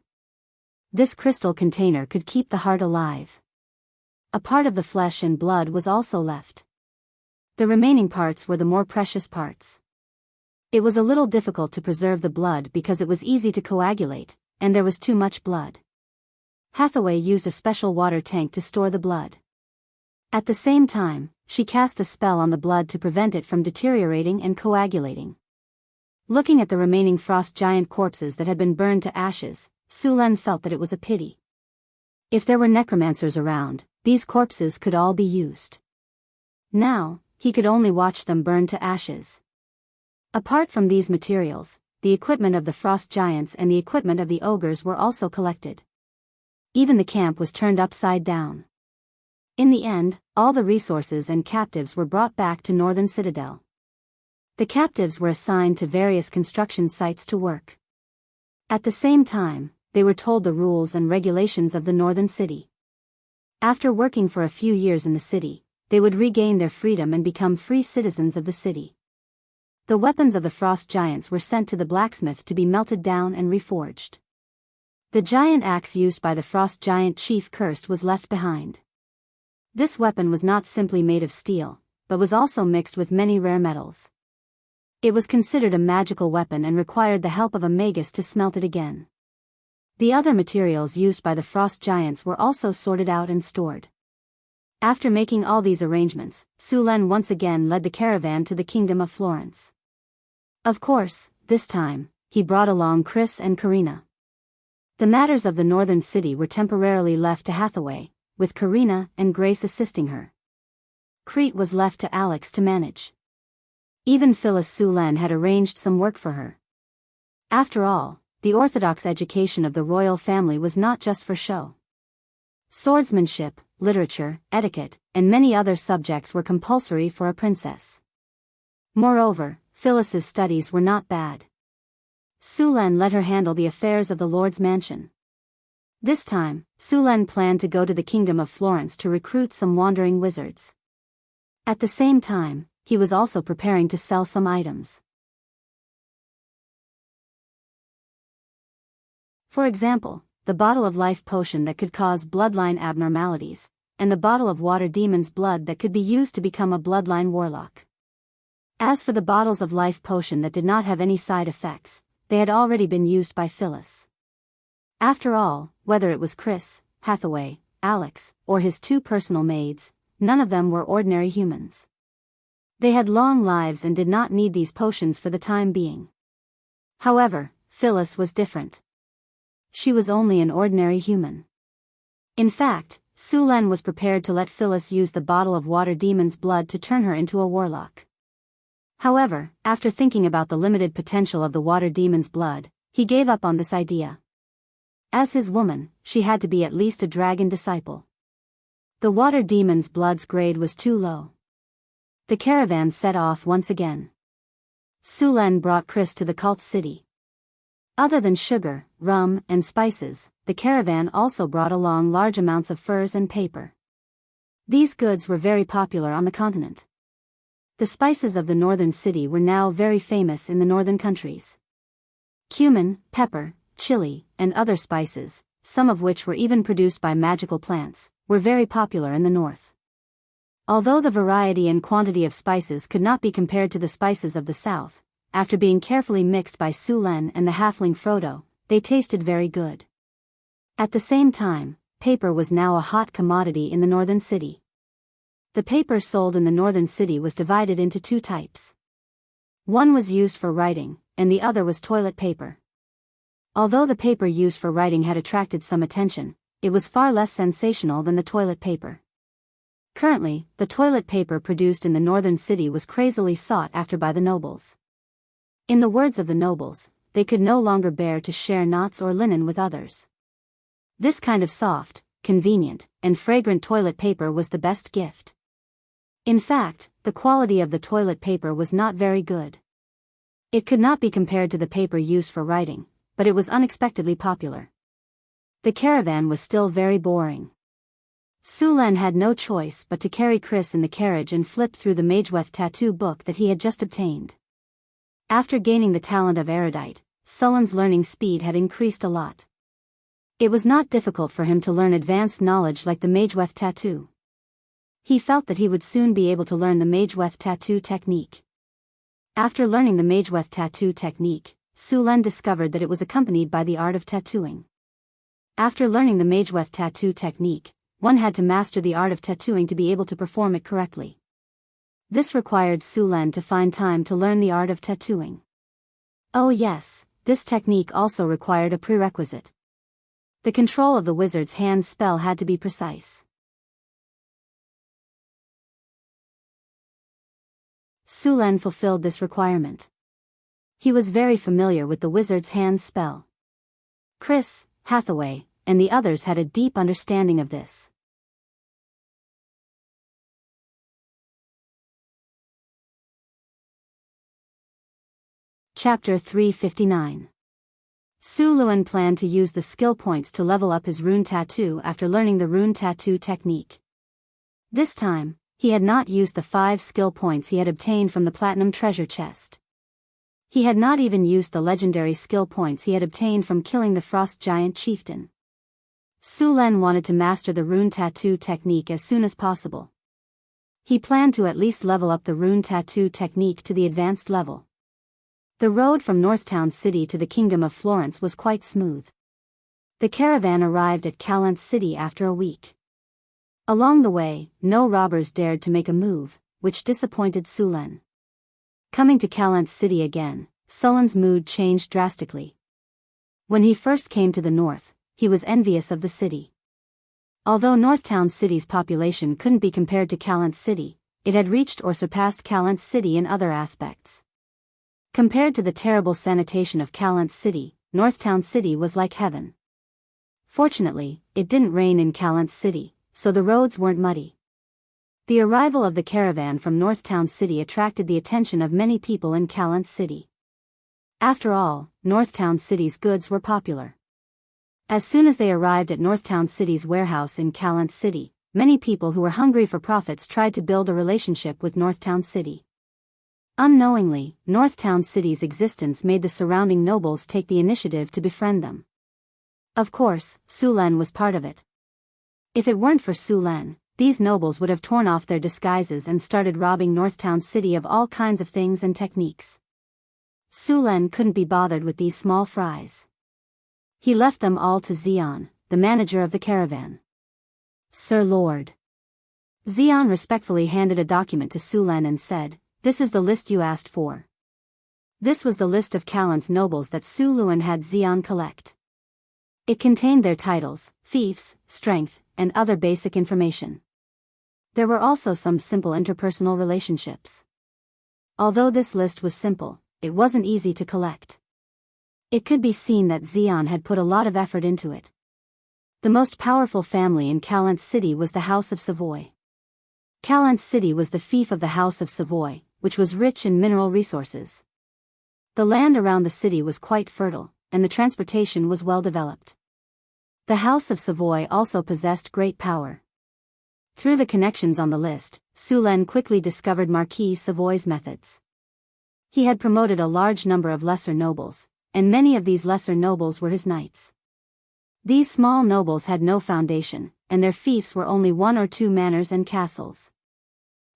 This crystal container could keep the heart alive. a part of the flesh and blood was also left. The remaining parts were the more precious parts. It was a little difficult to preserve the blood because it was easy to coagulate, and there was too much blood. Hathaway used a special water tank to store the blood. At the same time, she cast a spell on the blood to prevent it from deteriorating and coagulating. Looking at the remaining frost giant corpses that had been burned to ashes, Sulen felt that it was a pity. If there were necromancers around, these corpses could all be used. Now, he could only watch them burn to ashes. Apart from these materials, the equipment of the frost giants and the equipment of the ogres were also collected. Even the camp was turned upside down. In the end, all the resources and captives were brought back to Northern Citadel. The captives were assigned to various construction sites to work. At the same time, they were told the rules and regulations of the northern city. After working for a few years in the city, they would regain their freedom and become free citizens of the city. The weapons of the frost giants were sent to the blacksmith to be melted down and reforged. The giant axe used by the frost giant chief Cursed was left behind. This weapon was not simply made of steel, but was also mixed with many rare metals. It was considered a magical weapon and required the help of a magus to smelt it again. The other materials used by the frost giants were also sorted out and stored. After making all these arrangements, Sulen once again led the caravan to the kingdom of Florence. Of course, this time, he brought along Chris and Karina. The matters of the northern city were temporarily left to Hathaway, with Karina and Grace assisting her. Crete was left to Alex to manage. Even Phyllis Sulen had arranged some work for her. After all, the orthodox education of the royal family was not just for show. Swordsmanship, literature, etiquette, and many other subjects were compulsory for a princess. Moreover, Phyllis's studies were not bad. Sulen let her handle the affairs of the lord's mansion. This time, Sulen planned to go to the kingdom of Florence to recruit some wandering wizards. At the same time, he was also preparing to sell some items. For example, the bottle of life potion that could cause bloodline abnormalities, and the bottle of water demon's blood that could be used to become a bloodline warlock. As for the bottles of life potion that did not have any side effects, they had already been used by Phyllis. After all, whether it was Chris, Hathaway, Alex, or his two personal maids, none of them were ordinary humans. They had long lives and did not need these potions for the time being. However, Phyllis was different. She was only an ordinary human. In fact, Sulen was prepared to let Phyllis use the bottle of water demon's blood to turn her into a warlock. However, after thinking about the limited potential of the water demon's blood, he gave up on this idea. As his woman, she had to be at least a dragon disciple. The water demon's blood's grade was too low. The caravan set off once again. Sulen brought Chris to the cult city. Other than sugar, rum, and spices, the caravan also brought along large amounts of furs and paper. These goods were very popular on the continent. The spices of the northern city were now very famous in the northern countries. Cumin, pepper, chili, and other spices, some of which were even produced by magical plants, were very popular in the north. Although the variety and quantity of spices could not be compared to the spices of the south, after being carefully mixed by Sulen and the halfling Frodo, they tasted very good. At the same time, paper was now a hot commodity in the northern city. The paper sold in the northern city was divided into two types. One was used for writing, and the other was toilet paper. Although the paper used for writing had attracted some attention, it was far less sensational than the toilet paper. Currently, the toilet paper produced in the northern city was crazily sought after by the nobles. In the words of the nobles, they could no longer bear to share knots or linen with others. This kind of soft, convenient, and fragrant toilet paper was the best gift. In fact, the quality of the toilet paper was not very good. It could not be compared to the paper used for writing, but it was unexpectedly popular. The caravan was still very boring. Sulen had no choice but to carry Chris in the carriage and flip through the Mageweth tattoo book that he had just obtained. After gaining the talent of erudite, Sulen's learning speed had increased a lot. It was not difficult for him to learn advanced knowledge like the Mageweth tattoo. He felt that he would soon be able to learn the Mageweth tattoo technique. After learning the Mageweth tattoo technique, Su Len discovered that it was accompanied by the art of tattooing. After learning the Mageweth tattoo technique, one had to master the art of tattooing to be able to perform it correctly. This required Su Len to find time to learn the art of tattooing. Oh yes, this technique also required a prerequisite. The control of the wizard's hand spell had to be precise. Su Len fulfilled this requirement. He was very familiar with the wizard's hand spell. Chris, Hathaway, and the others had a deep understanding of this. Chapter 359. Su Luen planned to use the skill points to level up his rune tattoo after learning the rune tattoo technique. This time, he had not used the 5 skill points he had obtained from the platinum treasure chest. He had not even used the legendary skill points he had obtained from killing the frost giant chieftain. Su Len wanted to master the rune tattoo technique as soon as possible. He planned to at least level up the rune tattoo technique to the advanced level. The road from Northtown City to the Kingdom of Florence was quite smooth. The caravan arrived at Calent City after a week. Along the way, no robbers dared to make a move, which disappointed Su Len. Coming to Calent City again, Su Len's mood changed drastically. When he first came to the north, he was envious of the city. Although Northtown City's population couldn't be compared to Calent City, it had reached or surpassed Calent City in other aspects. Compared to the terrible sanitation of Calent City, Northtown City was like heaven. Fortunately, it didn't rain in Calent City, so the roads weren't muddy. The arrival of the caravan from Northtown City attracted the attention of many people in Calent City. After all, Northtown City's goods were popular. As soon as they arrived at Northtown City's warehouse in Calent City, many people who were hungry for profits tried to build a relationship with Northtown City. Unknowingly, Northtown City's existence made the surrounding nobles take the initiative to befriend them. Of course, Su Len was part of it. If it weren't for Su Len, these nobles would have torn off their disguises and started robbing Northtown City of all kinds of things and techniques. Su Len couldn't be bothered with these small fries. He left them all to Xian, the manager of the caravan. Sir Lord. Xian respectfully handed a document to Su Len and said, "This is the list you asked for." This was the list of Calent's nobles that Su Luen had Xian collect. It contained their titles, fiefs, strength, and other basic information. There were also some simple interpersonal relationships. Although this list was simple, it wasn't easy to collect. It could be seen that Xian had put a lot of effort into it. The most powerful family in Calent City was the House of Savoy. Calent City was the fief of the House of Savoy, which was rich in mineral resources. The land around the city was quite fertile, and the transportation was well developed. The House of Savoy also possessed great power. Through the connections on the list, Su Len quickly discovered Marquis Savoy's methods. He had promoted a large number of lesser nobles, and many of these lesser nobles were his knights. These small nobles had no foundation, and their fiefs were only 1 or 2 manors and castles.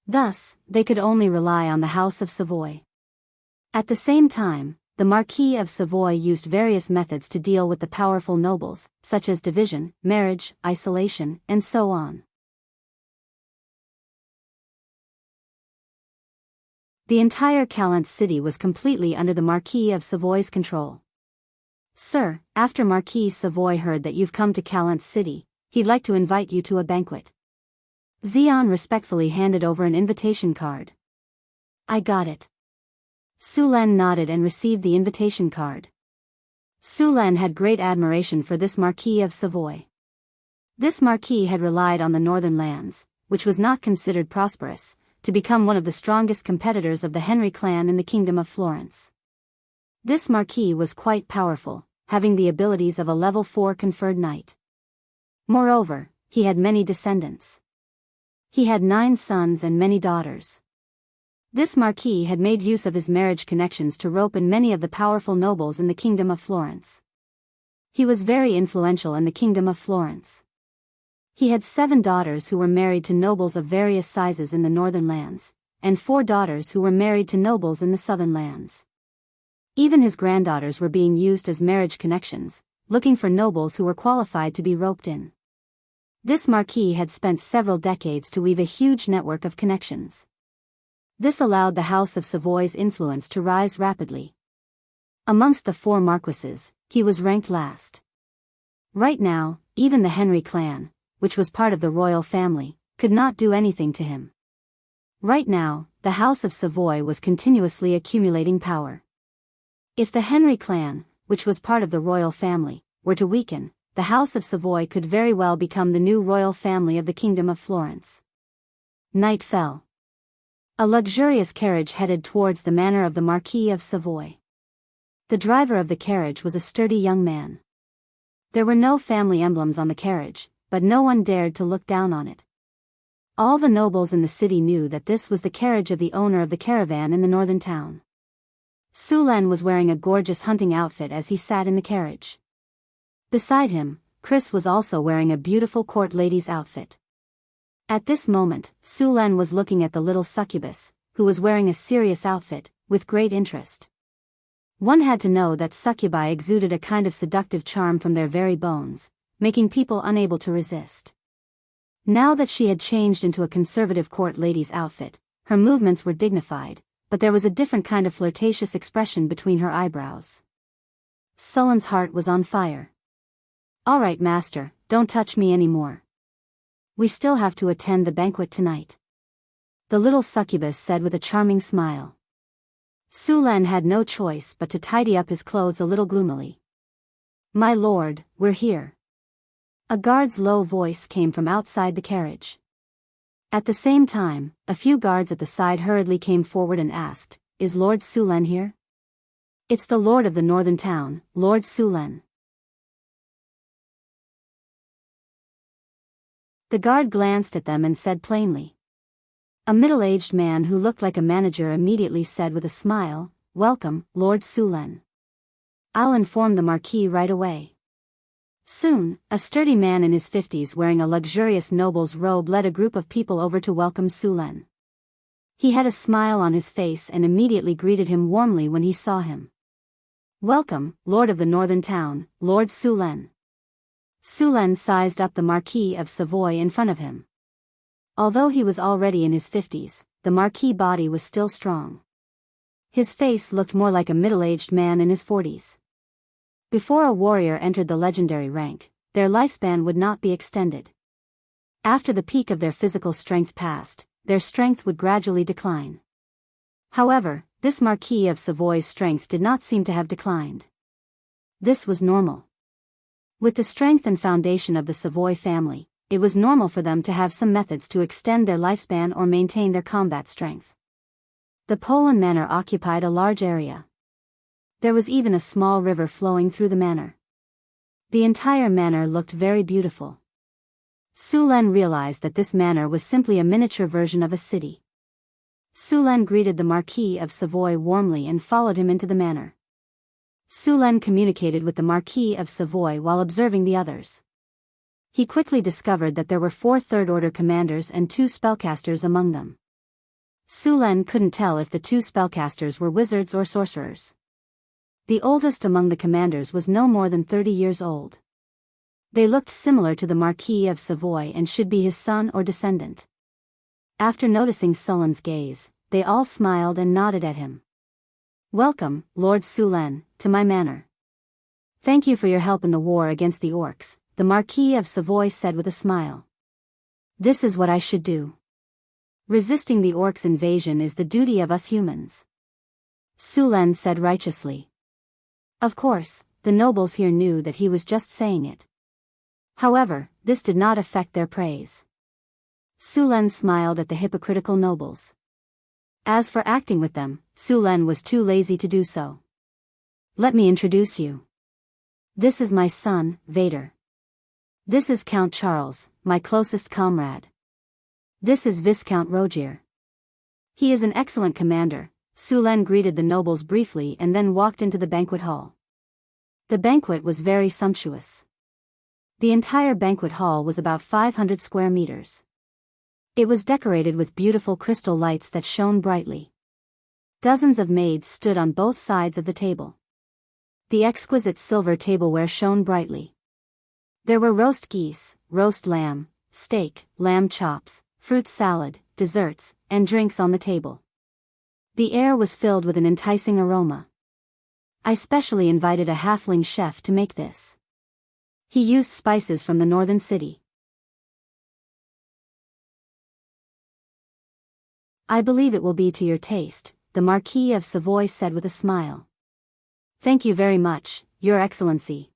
Thus, they could only rely on the House of Savoy. At the same time, the Marquis of Savoy used various methods to deal with the powerful nobles, such as division, marriage, isolation, and so on. The entire Calent City was completely under the Marquis of Savoy's control. "Sir, after Marquis Savoy heard that you've come to Calent City, he'd like to invite you to a banquet." Xian respectfully handed over an invitation card. "I got it." Su Len nodded and received the invitation card. Su Len had great admiration for this Marquis of Savoy. This Marquis had relied on the northern lands, which was not considered prosperous, to become one of the strongest competitors of the Henry clan in the Kingdom of Florence. This Marquis was quite powerful, having the abilities of a level 4 conferred knight. Moreover, he had many descendants. He had 9 sons and many daughters. This Marquis had made use of his marriage connections to rope in many of the powerful nobles in the Kingdom of Florence. He was very influential in the Kingdom of Florence. He had 7 daughters who were married to nobles of various sizes in the northern lands, and 4 daughters who were married to nobles in the southern lands. Even his granddaughters were being used as marriage connections, looking for nobles who were qualified to be roped in. This marquis had spent several decades to weave a huge network of connections. This allowed the House of Savoy's influence to rise rapidly. Amongst the 4 marquises, he was ranked last. Right now, even the Henry clan, which was part of the royal family, could not do anything to him. Right now, the House of Savoy was continuously accumulating power. If the Henry clan, which was part of the royal family, were to weaken, the House of Savoy could very well become the new royal family of the Kingdom of Florence. Night fell. A luxurious carriage headed towards the manor of the Marquis of Savoy. The driver of the carriage was a sturdy young man. There were no family emblems on the carriage, but no one dared to look down on it. All the nobles in the city knew that this was the carriage of the owner of the caravan in the northern town. Sulan was wearing a gorgeous hunting outfit as he sat in the carriage. Beside him, Chris was also wearing a beautiful court lady's outfit. At this moment, Sulan was looking at the little succubus, who was wearing a serious outfit, with great interest. One had to know that succubi exuded a kind of seductive charm from their very bones, making people unable to resist. Now that she had changed into a conservative court lady's outfit, her movements were dignified, but there was a different kind of flirtatious expression between her eyebrows. Sulan's heart was on fire. "All right, master, don't touch me anymore. We still have to attend the banquet tonight," the little succubus said with a charming smile. Sulan had no choice but to tidy up his clothes a little gloomily. "My lord, we're here." A guard's low voice came from outside the carriage. At the same time, a few guards at the side hurriedly came forward and asked, "Is Lord Sulan here?" "It's the lord of the northern town, Lord Sulan." The guard glanced at them and said plainly. A middle-aged man who looked like a manager immediately said with a smile, "Welcome, Lord Sulan. I'll inform the Marquis right away." Soon, a sturdy man in his 50s wearing a luxurious noble's robe led a group of people over to welcome Sulan. He had a smile on his face and immediately greeted him warmly when he saw him. "Welcome, Lord of the Northern Town, Lord Sulan." Sulan sized up the Marquis of Savoy in front of him. Although he was already in his 50s, the Marquis' body was still strong. His face looked more like a middle-aged man in his 40s. Before a warrior entered the legendary rank, their lifespan would not be extended. After the peak of their physical strength passed, their strength would gradually decline. However, this Marquis of Savoy's strength did not seem to have declined. This was normal. With the strength and foundation of the Savoy family, it was normal for them to have some methods to extend their lifespan or maintain their combat strength. The Poland manor occupied a large area. There was even a small river flowing through the manor. The entire manor looked very beautiful. Sulan realized that this manor was simply a miniature version of a city. Sulan greeted the Marquis of Savoy warmly and followed him into the manor. Sulan communicated with the Marquis of Savoy while observing the others. He quickly discovered that there were 4 third-order commanders and 2 spellcasters among them. Sulan couldn't tell if the 2 spellcasters were wizards or sorcerers. The oldest among the commanders was no more than 30 years old. They looked similar to the Marquis of Savoy and should be his son or descendant. After noticing Sulan's gaze, they all smiled and nodded at him. "Welcome, Lord Sulan, to my manor. Thank you for your help in the war against the orcs," the Marquis of Savoy said with a smile. "This is what I should do. Resisting the orcs' invasion is the duty of us humans," Sulan said righteously. Of course, the nobles here knew that he was just saying it. However, this did not affect their praise. Sulan smiled at the hypocritical nobles. As for acting with them, Sulan was too lazy to do so. "Let me introduce you. This is my son, Vader. This is Count Charles, my closest comrade. This is Viscount Rogier. He is an excellent commander." Sulan greeted the nobles briefly and then walked into the banquet hall. The banquet was very sumptuous. The entire banquet hall was about 500 square meters. It was decorated with beautiful crystal lights that shone brightly. Dozens of maids stood on both sides of the table. The exquisite silver tableware shone brightly. There were roast geese, roast lamb, steak, lamb chops, fruit salad, desserts, and drinks on the table. The air was filled with an enticing aroma. I specially invited a halfling chef to make this. He used spices from the northern city. I believe it will be to your taste, the Marquis of Savoy said with a smile. Thank you very much, Your Excellency.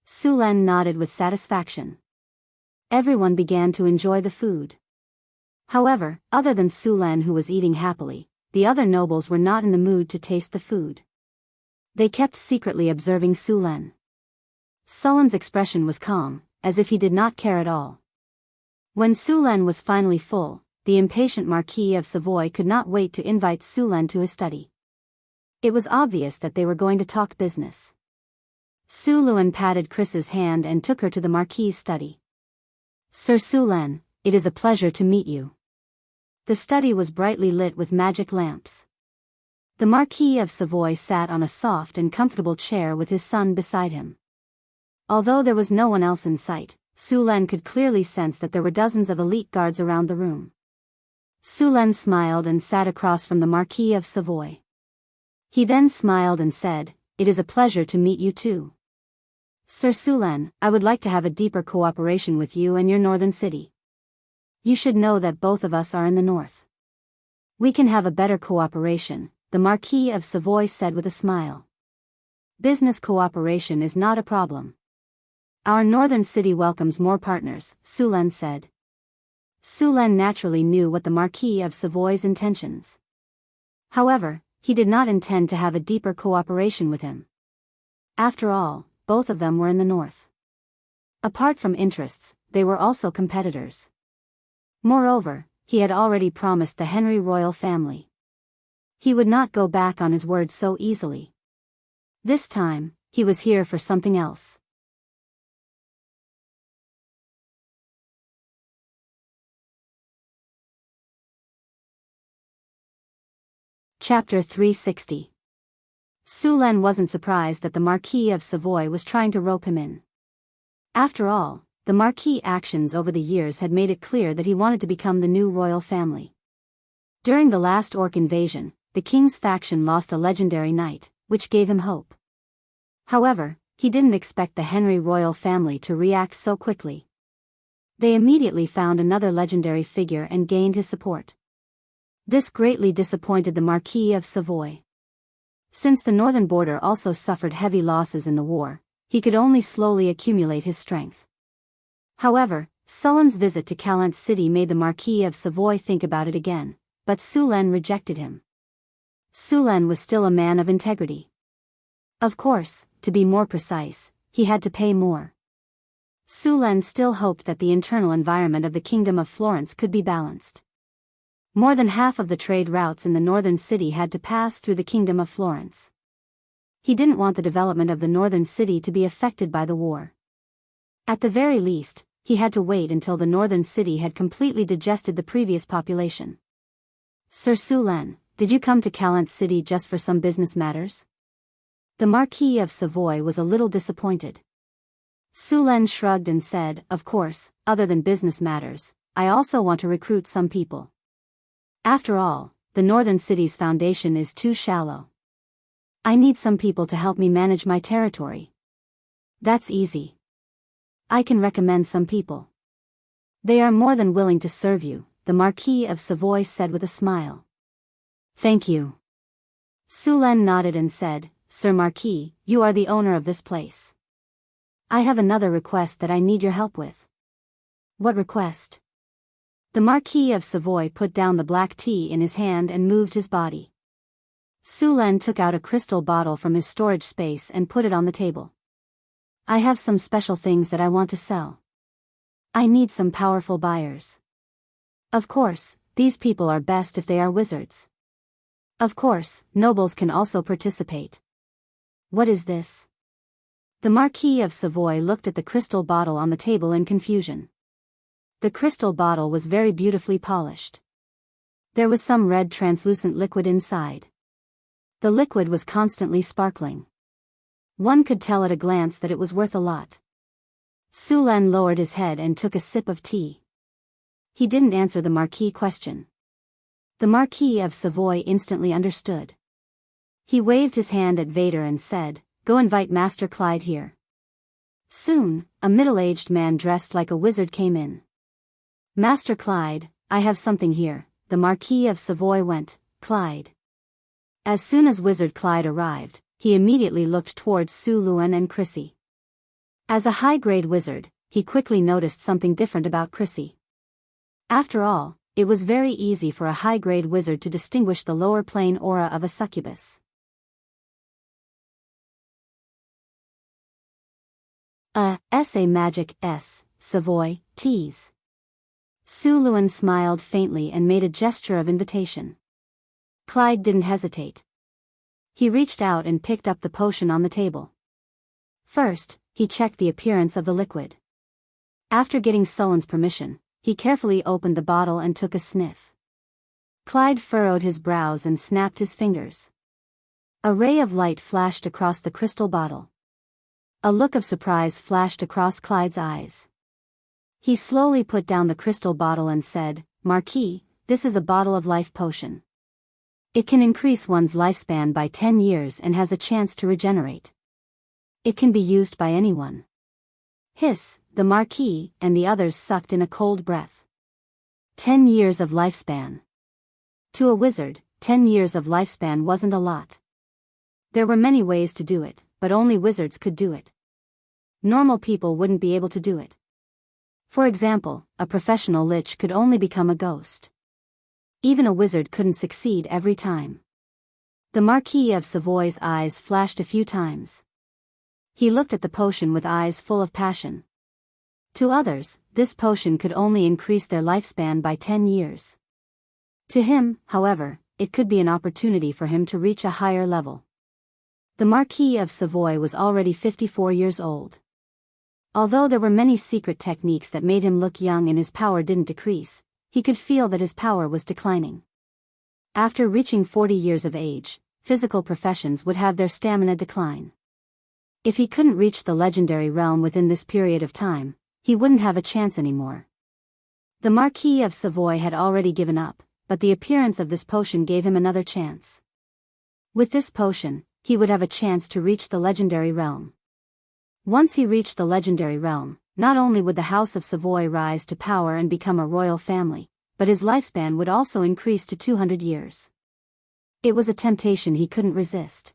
Sulan nodded with satisfaction. Everyone began to enjoy the food. However, other than Sulan, who was eating happily, the other nobles were not in the mood to taste the food. They kept secretly observing Sulan. Sulan's expression was calm, as if he did not care at all. When Sulan was finally full, the impatient Marquis of Savoy could not wait to invite Sulan to his study. It was obvious that they were going to talk business. Suluan patted Chris's hand and took her to the Marquis's study. Sir Sulan, it is a pleasure to meet you. The study was brightly lit with magic lamps. The Marquis of Savoy sat on a soft and comfortable chair with his son beside him. Although there was no one else in sight, Sulan could clearly sense that there were dozens of elite guards around the room. Sulan smiled and sat across from the Marquis of Savoy. He then smiled and said, "It is a pleasure to meet you too. Sir Sulan, I would like to have a deeper cooperation with you and your northern city. You should know that both of us are in the north. We can have a better cooperation," the Marquis of Savoy said with a smile. Business cooperation is not a problem. Our northern city welcomes more partners, Sulan said. Sulan naturally knew what the Marquis of Savoy's intentions. However, he did not intend to have a deeper cooperation with him. After all, both of them were in the north. Apart from interests, they were also competitors. Moreover, he had already promised the Henry royal family. He would not go back on his word so easily. This time, he was here for something else. Chapter 360. Sulan wasn't surprised that the Marquis of Savoy was trying to rope him in. After all, the Marquis' actions over the years had made it clear that he wanted to become the new royal family. During the last orc invasion, the king's faction lost a legendary knight, which gave him hope. However, he didn't expect the Henry royal family to react so quickly. They immediately found another legendary figure and gained his support. This greatly disappointed the Marquis of Savoy. Since the northern border also suffered heavy losses in the war, he could only slowly accumulate his strength. However, Sulan's visit to Calent City made the Marquis of Savoy think about it again, but Sulan rejected him. Sulan was still a man of integrity. Of course, to be more precise, he had to pay more. Sulan still hoped that the internal environment of the Kingdom of Florence could be balanced. More than half of the trade routes in the northern city had to pass through the Kingdom of Florence. He didn't want the development of the northern city to be affected by the war. At the very least, he had to wait until the northern city had completely digested the previous population. Sir Sulan, did you come to Calent City just for some business matters? The Marquis of Savoy was a little disappointed. Sulan shrugged and said, "Of course, other than business matters, I also want to recruit some people. After all, the northern city's foundation is too shallow. I need some people to help me manage my territory." "That's easy. I can recommend some people. They are more than willing to serve you," the Marquis of Savoy said with a smile. "Thank you." Sulan nodded and said, "Sir Marquis, you are the owner of this place. I have another request that I need your help with." "What request?" The Marquis of Savoy put down the black tea in his hand and moved his body. Sulan took out a crystal bottle from his storage space and put it on the table. "I have some special things that I want to sell. I need some powerful buyers. Of course, these people are best if they are wizards. Of course, nobles can also participate." "What is this?" The Marquis of Savoy looked at the crystal bottle on the table in confusion. The crystal bottle was very beautifully polished. There was some red translucent liquid inside. The liquid was constantly sparkling. One could tell at a glance that it was worth a lot. Sulan lowered his head and took a sip of tea. He didn't answer the Marquis' question. The Marquis of Savoy instantly understood. He waved his hand at Vader and said, "Go invite Master Clyde here." Soon, a middle-aged man dressed like a wizard came in. "Master Clyde, I have something here," the Marquis of Savoy went, "Clyde." As soon as Wizard Clyde arrived, he immediately looked towards Su Luan and Chrissy. As a high-grade wizard, he quickly noticed something different about Chrissy. After all, it was very easy for a high-grade wizard to distinguish the lower plane aura of a succubus. S.A. Magic S. Savoy, tease. Su Luan smiled faintly and made a gesture of invitation. Clyde didn't hesitate. He reached out and picked up the potion on the table. First, he checked the appearance of the liquid. After getting Sulan's permission, he carefully opened the bottle and took a sniff. Clyde furrowed his brows and snapped his fingers. A ray of light flashed across the crystal bottle. A look of surprise flashed across Clyde's eyes. He slowly put down the crystal bottle and said, "Marquis, this is a bottle of life potion. It can increase one's lifespan by 10 years and has a chance to regenerate. It can be used by anyone." Hiss, the Marquis and the others sucked in a cold breath. 10 years of lifespan. To a wizard, 10 years of lifespan wasn't a lot. There were many ways to do it, but only wizards could do it. Normal people wouldn't be able to do it. For example, a professional lich could only become a ghost. Even a wizard couldn't succeed every time. The Marquis of Savoy's eyes flashed a few times. He looked at the potion with eyes full of passion. To others, this potion could only increase their lifespan by 10 years. To him, however, it could be an opportunity for him to reach a higher level. The Marquis of Savoy was already 54 years old. Although there were many secret techniques that made him look young and his power didn't decrease, he could feel that his power was declining. After reaching 40 years of age, physical professions would have their stamina decline. If he couldn't reach the legendary realm within this period of time, he wouldn't have a chance anymore. The Marquis of Savoy had already given up, but the appearance of this potion gave him another chance. With this potion, he would have a chance to reach the legendary realm. Once he reached the legendary realm, not only would the House of Savoy rise to power and become a royal family, but his lifespan would also increase to 200 years. It was a temptation he couldn't resist.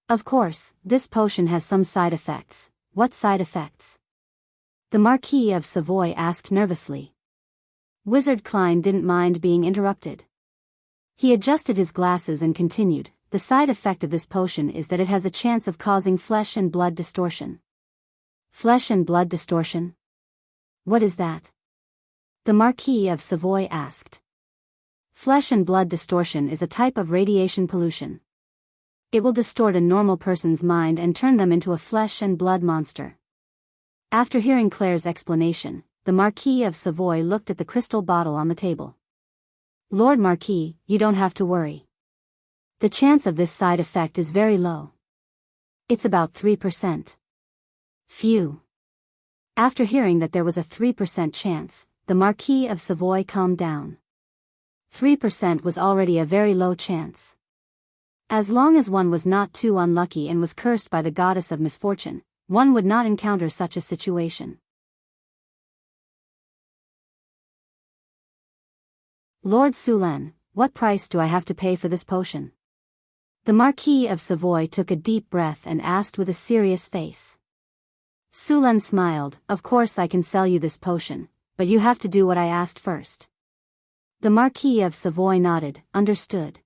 Of course, this potion has some side effects. What side effects? The Marquis of Savoy asked nervously. Wizard Klein didn't mind being interrupted. He adjusted his glasses and continued, "The side effect of this potion is that it has a chance of causing flesh and blood distortion." Flesh and blood distortion? What is that? The Marquis of Savoy asked. Flesh and blood distortion is a type of radiation pollution. It will distort a normal person's mind and turn them into a flesh and blood monster. After hearing Claire's explanation, the Marquis of Savoy looked at the crystal bottle on the table. "Lord Marquis, you don't have to worry. The chance of this side effect is very low. It's about 3%. Phew." After hearing that there was a 3% chance, the Marquis of Savoy calmed down. 3% was already a very low chance. As long as one was not too unlucky and was cursed by the goddess of misfortune, one would not encounter such a situation. "Lord Sulan, what price do I have to pay for this potion?" The Marquis of Savoy took a deep breath and asked with a serious face. Sulan smiled, "Of course I can sell you this potion, but you have to do what I asked first." The Marquis of Savoy nodded, "Understood.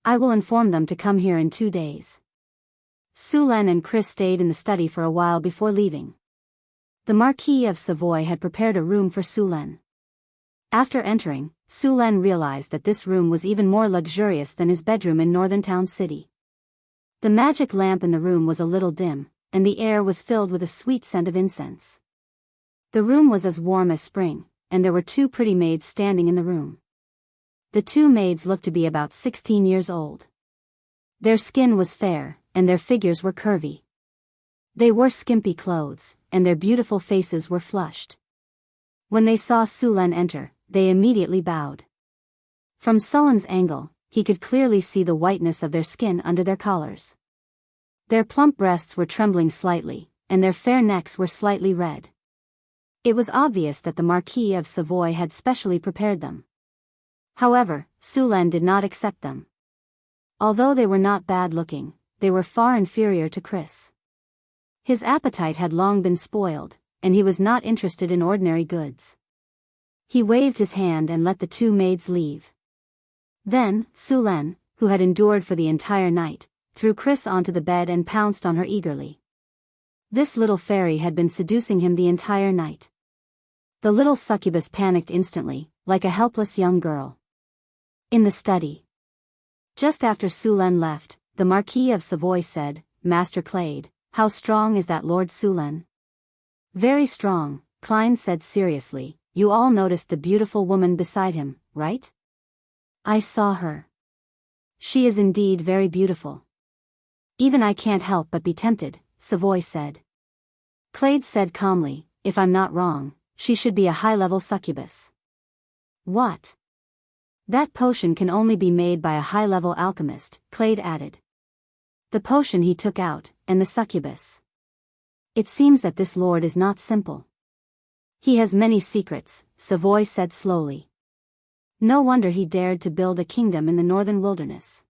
I will inform them to come here in 2 days." Sulan and Chris stayed in the study for a while before leaving. The Marquis of Savoy had prepared a room for Sulan. After entering, Sulan realized that this room was even more luxurious than his bedroom in Northern Town City. The magic lamp in the room was a little dim, and the air was filled with a sweet scent of incense. The room was as warm as spring, and there were two pretty maids standing in the room. The two maids looked to be about 16 years old. Their skin was fair, and their figures were curvy. They wore skimpy clothes, and their beautiful faces were flushed. When they saw Sulan enter, they immediately bowed. From Sulan's angle, he could clearly see the whiteness of their skin under their collars. Their plump breasts were trembling slightly, and their fair necks were slightly red. It was obvious that the Marquis of Savoy had specially prepared them. However, Sulan did not accept them. Although they were not bad-looking, they were far inferior to Chris. His appetite had long been spoiled, and he was not interested in ordinary goods. He waved his hand and let the two maids leave. Then, Sulan, who had endured for the entire night, threw Chris onto the bed and pounced on her eagerly. This little fairy had been seducing him the entire night. The little succubus panicked instantly, like a helpless young girl. In the study. Just after Sulan left, the Marquis of Savoy said, "Master Clade, how strong is that Lord Sulan?" "Very strong," Klein said seriously. "You all noticed the beautiful woman beside him, right?" "I saw her. She is indeed very beautiful." "Even I can't help but be tempted," Savoy said. Clade said calmly, "If I'm not wrong, she should be a high-level succubus." "What?" "That potion can only be made by a high-level alchemist," Clade added. The potion he took out, and the succubus. "It seems that this lord is not simple. He has many secrets," Savoy said slowly. "No wonder he dared to build a kingdom in the northern wilderness."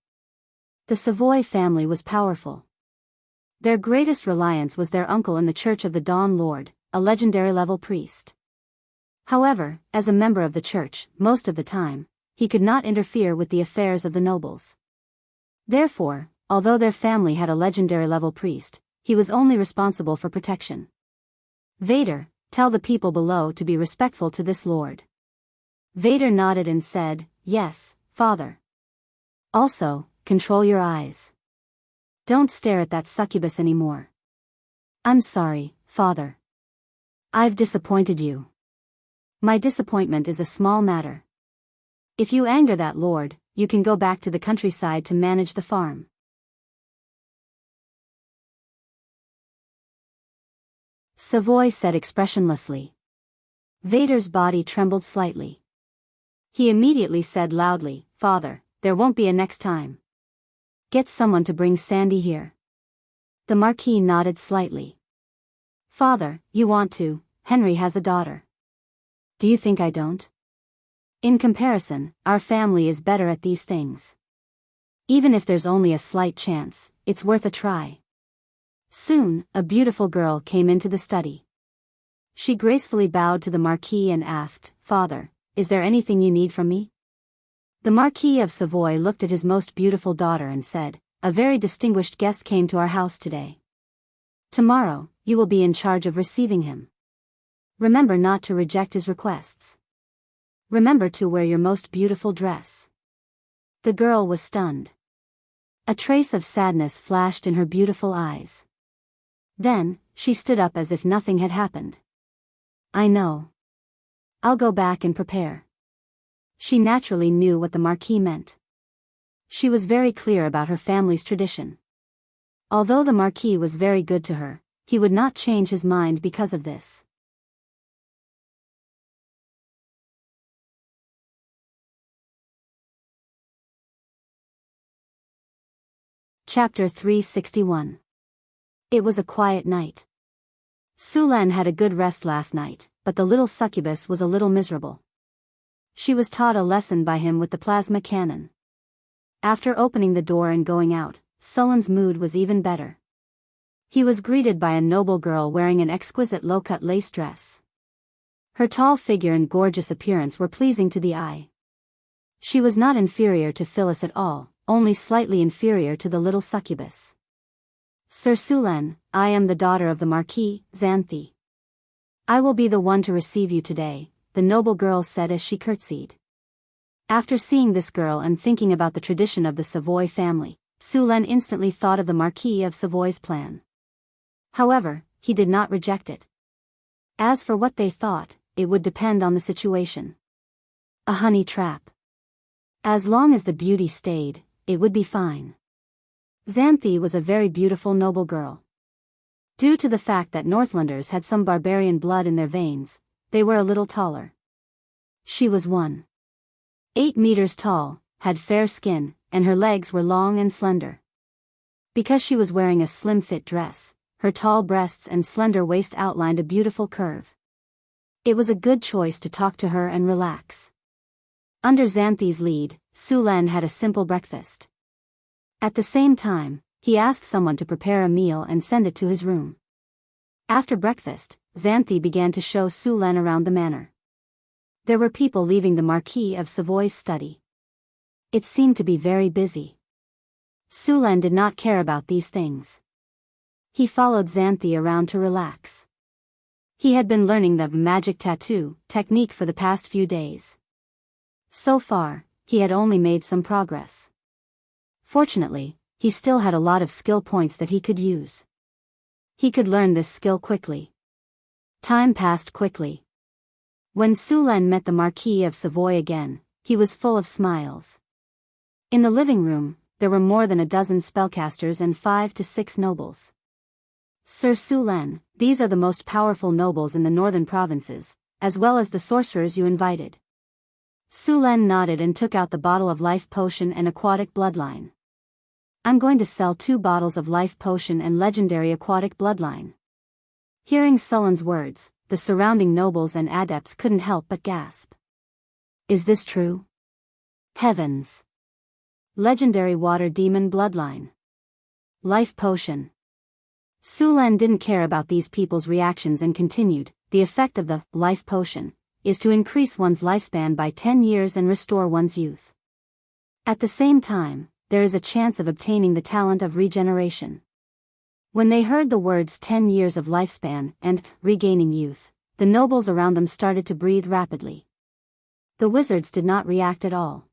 The Savoy family was powerful. Their greatest reliance was their uncle in the Church of the Dawn Lord, a legendary level priest. However, as a member of the church, most of the time, he could not interfere with the affairs of the nobles. Therefore, although their family had a legendary level priest, he was only responsible for protection. "Vader, tell the people below to be respectful to this lord." Vader nodded and said, "Yes, Father." "Also, control your eyes. Don't stare at that succubus anymore." "I'm sorry, Father. I've disappointed you." "My disappointment is a small matter. If you anger that lord, you can go back to the countryside to manage the farm." Savoy said expressionlessly. Vader's body trembled slightly. He immediately said loudly, "Father, there won't be a next time. Get someone to bring Sandy here." The Marquis nodded slightly. "Father, you want to. Henry has a daughter." "Do you think I don't? In comparison, our family is better at these things. Even if there's only a slight chance, it's worth a try." Soon, a beautiful girl came into the study. She gracefully bowed to the Marquis and asked, "Father, is there anything you need from me?" The Marquis of Savoy looked at his most beautiful daughter and said, "A very distinguished guest came to our house today. Tomorrow, you will be in charge of receiving him. Remember not to reject his requests. Remember to wear your most beautiful dress." The girl was stunned. A trace of sadness flashed in her beautiful eyes. Then, she stood up as if nothing had happened. "I know. I'll go back and prepare." She naturally knew what the Marquis meant. She was very clear about her family's tradition. Although the Marquis was very good to her, he would not change his mind because of this. Chapter 361. It was a quiet night. Sulan had a good rest last night, but the little succubus was a little miserable. She was taught a lesson by him with the plasma cannon. After opening the door and going out, Sulan's mood was even better. He was greeted by a noble girl wearing an exquisite low-cut lace dress. Her tall figure and gorgeous appearance were pleasing to the eye. She was not inferior to Phyllis at all, only slightly inferior to the little succubus. "Sir Sulan, I am the daughter of the Marquis, Xanthi. I will be the one to receive you today," the noble girl said as she curtsied. After seeing this girl and thinking about the tradition of the Savoy family, Sulan instantly thought of the Marquis of Savoy's plan. However, he did not reject it. As for what they thought, it would depend on the situation. A honey trap. As long as the beauty stayed, it would be fine. Xanthi was a very beautiful noble girl. Due to the fact that Northlanders had some barbarian blood in their veins, they were a little taller. She was 1.8 meters tall, had fair skin, and her legs were long and slender. Because she was wearing a slim-fit dress, her tall breasts and slender waist outlined a beautiful curve. It was a good choice to talk to her and relax. Under Xanthi's lead, Sulen had a simple breakfast. At the same time, he asked someone to prepare a meal and send it to his room. After breakfast, Xanthi began to show Sulen around the manor. There were people leaving the Marquis of Savoy's study. It seemed to be very busy. Sulen did not care about these things. He followed Xanthi around to relax. He had been learning the magic tattoo technique for the past few days. So far, he had only made some progress. Fortunately, he still had a lot of skill points that he could use. He could learn this skill quickly. Time passed quickly. When Sulen met the Marquis of Savoy again, he was full of smiles. In the living room, there were more than a dozen spellcasters and 5 to 6 nobles. Sir Sulen, these are the most powerful nobles in the northern provinces, as well as the sorcerers you invited. Sulen nodded and took out the bottle of life potion and aquatic bloodline. I'm going to sell 2 bottles of life potion and legendary aquatic bloodline. Hearing Sulen's words, the surrounding nobles and adepts couldn't help but gasp. Is this true? Heavens! Legendary water demon bloodline. Life potion. Sulen didn't care about these people's reactions and continued, the effect of the life potion is to increase one's lifespan by 10 years and restore one's youth. At the same time, there is a chance of obtaining the talent of regeneration. When they heard the words 10 years of lifespan and regaining youth, the nobles around them started to breathe rapidly. The wizards did not react at all.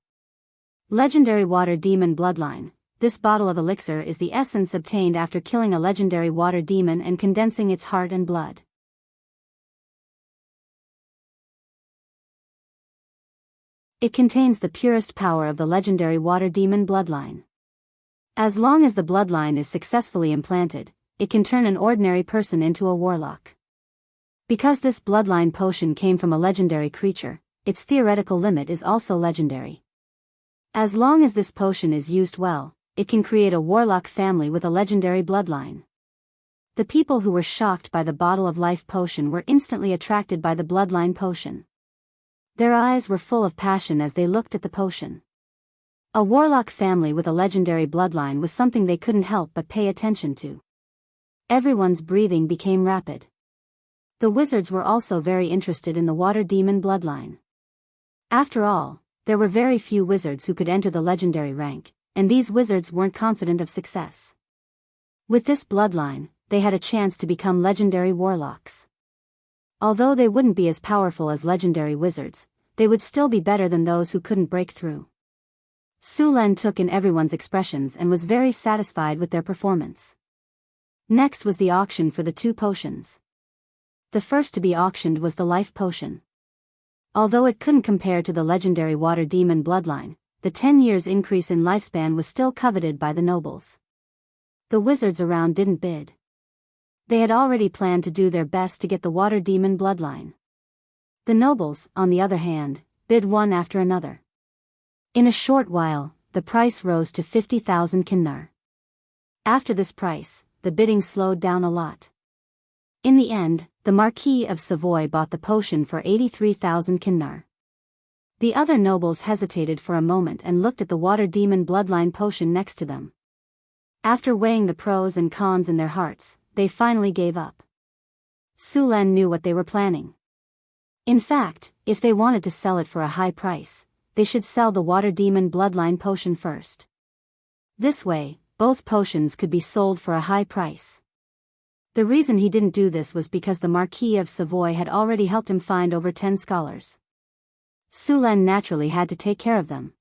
Legendary water demon bloodline. This bottle of elixir is the essence obtained after killing a legendary water demon and condensing its heart and blood. It contains the purest power of the legendary water demon bloodline. As long as the bloodline is successfully implanted, it can turn an ordinary person into a warlock. Because this bloodline potion came from a legendary creature, its theoretical limit is also legendary. As long as this potion is used well, it can create a warlock family with a legendary bloodline. The people who were shocked by the bottle of life potion were instantly attracted by the bloodline potion. Their eyes were full of passion as they looked at the potion. A warlock family with a legendary bloodline was something they couldn't help but pay attention to. Everyone's breathing became rapid. The wizards were also very interested in the water demon bloodline. After all, there were very few wizards who could enter the legendary rank, and these wizards weren't confident of success. With this bloodline, they had a chance to become legendary warlocks. Although they wouldn't be as powerful as legendary wizards, they would still be better than those who couldn't break through. Sulen took in everyone's expressions and was very satisfied with their performance. Next was the auction for the 2 potions. The first to be auctioned was the life potion. Although it couldn't compare to the legendary water demon bloodline, the 10 years increase in lifespan was still coveted by the nobles. The wizards around didn't bid. They had already planned to do their best to get the water demon bloodline. The nobles, on the other hand, bid one after another. In a short while, the price rose to 50,000 kinnar. After this price, the bidding slowed down a lot. In the end, the Marquis of Savoy bought the potion for 83,000 kinnar. The other nobles hesitated for a moment and looked at the water demon bloodline potion next to them. After weighing the pros and cons in their hearts, they finally gave up. Sulen knew what they were planning. In fact, if they wanted to sell it for a high price, they should sell the water demon bloodline potion first. This way, both potions could be sold for a high price. The reason he didn't do this was because the Marquis of Savoy had already helped him find over 10 scholars. Sulen naturally had to take care of them.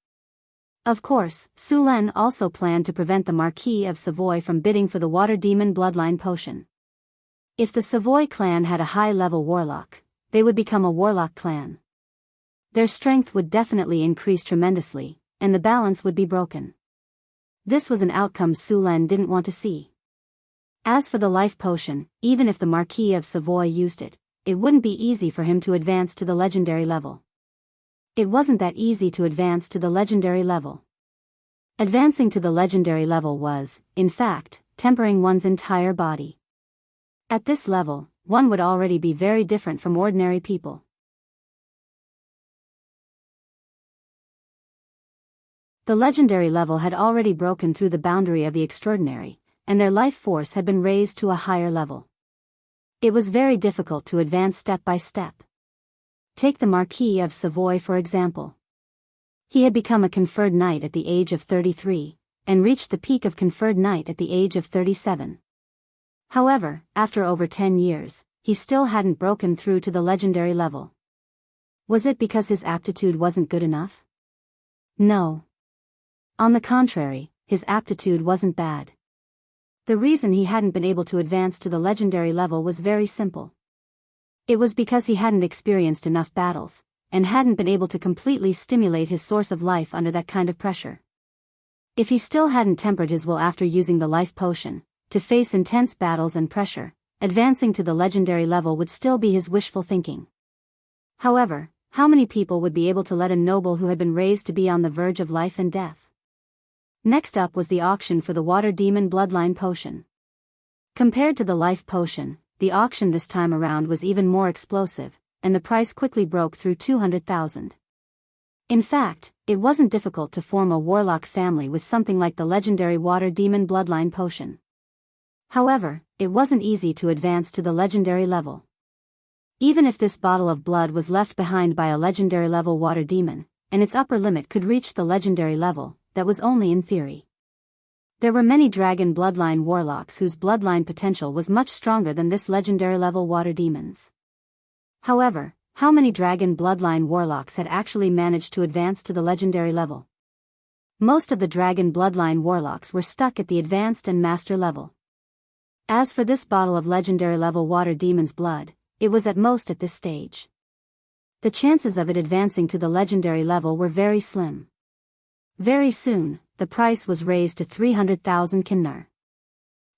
Of course, Sulen also planned to prevent the Marquis of Savoy from bidding for the water demon bloodline potion. If the Savoy clan had a high-level warlock, they would become a warlock clan. Their strength would definitely increase tremendously, and the balance would be broken. This was an outcome Sulan didn't want to see. As for the life potion, even if the Marquis of Savoy used it, it wouldn't be easy for him to advance to the legendary level. It wasn't that easy to advance to the legendary level. Advancing to the legendary level was, in fact, tempering one's entire body. At this level, one would already be very different from ordinary people. The legendary level had already broken through the boundary of the extraordinary, and their life force had been raised to a higher level. It was very difficult to advance step by step. Take the Marquis of Savoy for example. He had become a conferred knight at the age of 33, and reached the peak of conferred knight at the age of 37. However, after over 10 years, he still hadn't broken through to the legendary level. Was it because his aptitude wasn't good enough? No. On the contrary, his aptitude wasn't bad. The reason he hadn't been able to advance to the legendary level was very simple. It was because he hadn't experienced enough battles, and hadn't been able to completely stimulate his source of life under that kind of pressure. If he still hadn't tempered his will after using the life potion, to face intense battles and pressure, advancing to the legendary level would still be his wishful thinking. However, how many people would be able to let a noble who had been raised to be on the verge of life and death? Next up was the auction for the water demon bloodline potion. Compared to the life potion, the auction this time around was even more explosive, and the price quickly broke through 200,000. In fact, it wasn't difficult to form a warlock family with something like the legendary water demon bloodline potion. However, it wasn't easy to advance to the legendary level. Even if this bottle of blood was left behind by a legendary level water demon, and its upper limit could reach the legendary level, that was only in theory. There were many dragon bloodline warlocks whose bloodline potential was much stronger than this legendary level water demons. However, how many dragon bloodline warlocks had actually managed to advance to the legendary level? Most of the dragon bloodline warlocks were stuck at the advanced and master level. As for this bottle of legendary level water demon's blood, it was at most at this stage. The chances of it advancing to the legendary level were very slim. Very soon, the price was raised to 300,000 kinnar.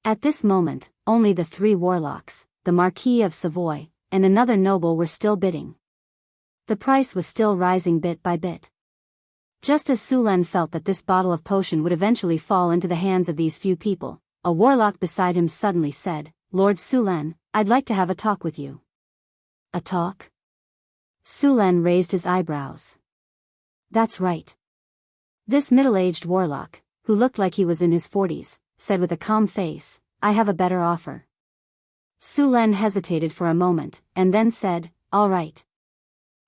At this moment, only the three warlocks, the Marquis of Savoy, and another noble were still bidding. The price was still rising bit by bit. Just as Sulan felt that this bottle of potion would eventually fall into the hands of these few people, a warlock beside him suddenly said, "Lord Sulan, I'd like to have a talk with you." A talk? Sulan raised his eyebrows. That's right. This middle-aged warlock, who looked like he was in his 40s, said with a calm face, "I have a better offer." Sulan hesitated for a moment, and then said, "All right."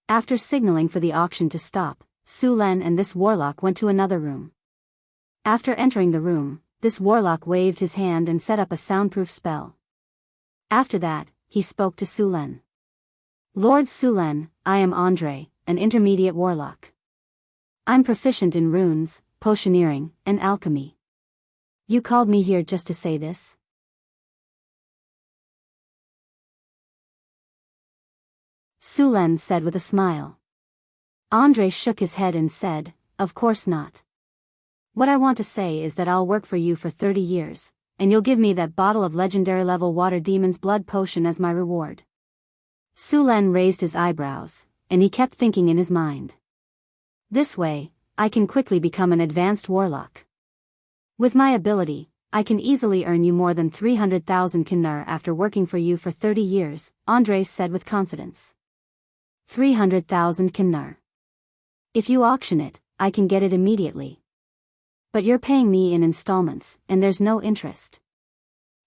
After signaling for the auction to stop, Sulan and this warlock went to another room. After entering the room, this warlock waved his hand and set up a soundproof spell. After that, he spoke to Sulan. "Lord Sulan, I am Andre, an intermediate warlock. I'm proficient in runes, potioneering, and alchemy. You called me here just to say this?" Sulan said with a smile. Andre shook his head and said, "Of course not. What I want to say is that I'll work for you for 30 years, and you'll give me that bottle of legendary level water demon's blood potion as my reward." Sulan raised his eyebrows, and he kept thinking in his mind. This way, I can quickly become an advanced warlock. With my ability, I can easily earn you more than 300,000 kinnar after working for you for 30 years, Andre said with confidence. 300,000 kinnar. If you auction it, I can get it immediately. But you're paying me in installments, and there's no interest.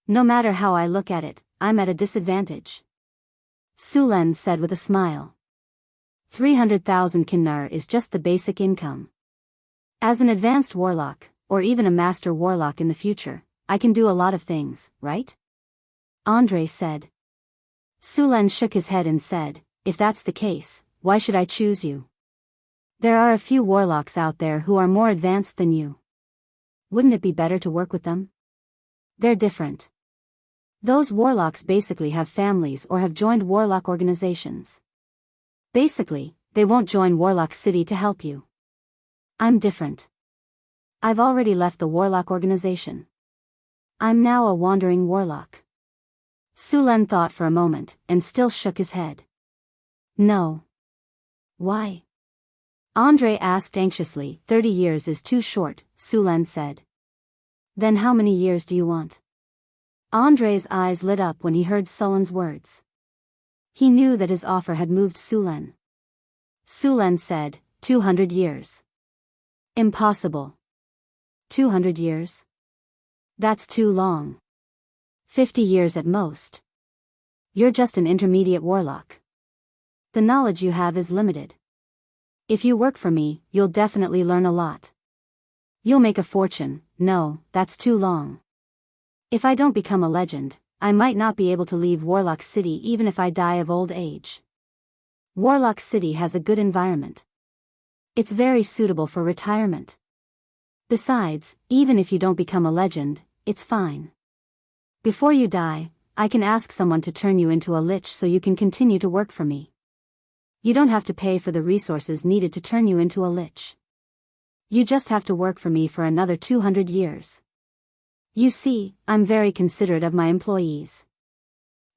No matter how I look at it, I'm at a disadvantage. Sulan said with a smile. 300,000 kinnar is just the basic income. As an advanced warlock, or even a master warlock in the future, I can do a lot of things, right? Andre said. Sulan shook his head and said, "If that's the case, why should I choose you? There are a few warlocks out there who are more advanced than you. Wouldn't it be better to work with them? They're different. Those warlocks basically have families or have joined warlock organizations. Basically, they won't join Warlock City to help you. I'm different. I've already left the warlock organization. I'm now a wandering warlock. Sulan thought for a moment, and still shook his head. No. Why? Andre asked anxiously. 30 years is too short, Sulan said. Then how many years do you want? Andre's eyes lit up when he heard Sulan's words. He knew that his offer had moved Sulan. Sulan said, 200 years. Impossible. 200 years? That's too long. 50 years at most. You're just an intermediate warlock. The knowledge you have is limited. If you work for me, you'll definitely learn a lot. You'll make a fortune. No, that's too long. If I don't become a legend, I might not be able to leave Warlock City even if I die of old age. Warlock City has a good environment. It's very suitable for retirement. Besides, even if you don't become a legend, it's fine. Before you die, I can ask someone to turn you into a lich so you can continue to work for me. You don't have to pay for the resources needed to turn you into a lich. You just have to work for me for another 200 years. You see, I'm very considerate of my employees.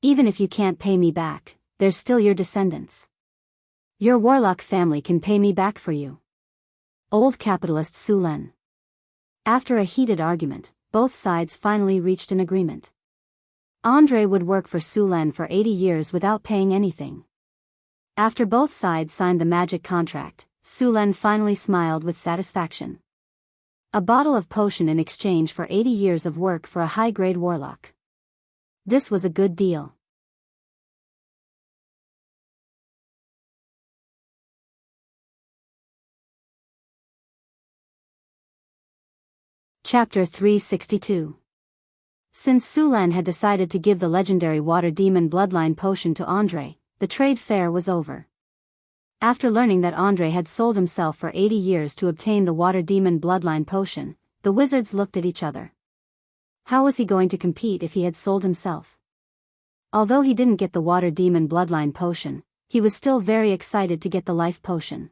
Even if you can't pay me back, they're still your descendants. Your warlock family can pay me back for you. Old capitalist Sulan. After a heated argument, both sides finally reached an agreement. Andre would work for Sulan for 80 years without paying anything. After both sides signed the magic contract, Sulan finally smiled with satisfaction. A bottle of potion in exchange for 80 years of work for a high-grade warlock. This was a good deal. Chapter 362. Since Sulan had decided to give the legendary water demon bloodline potion to Andre, the trade fair was over. After learning that Andre had sold himself for 80 years to obtain the water demon bloodline potion, the wizards looked at each other. How was he going to compete if he had sold himself? Although he didn't get the water demon bloodline potion, he was still very excited to get the life potion.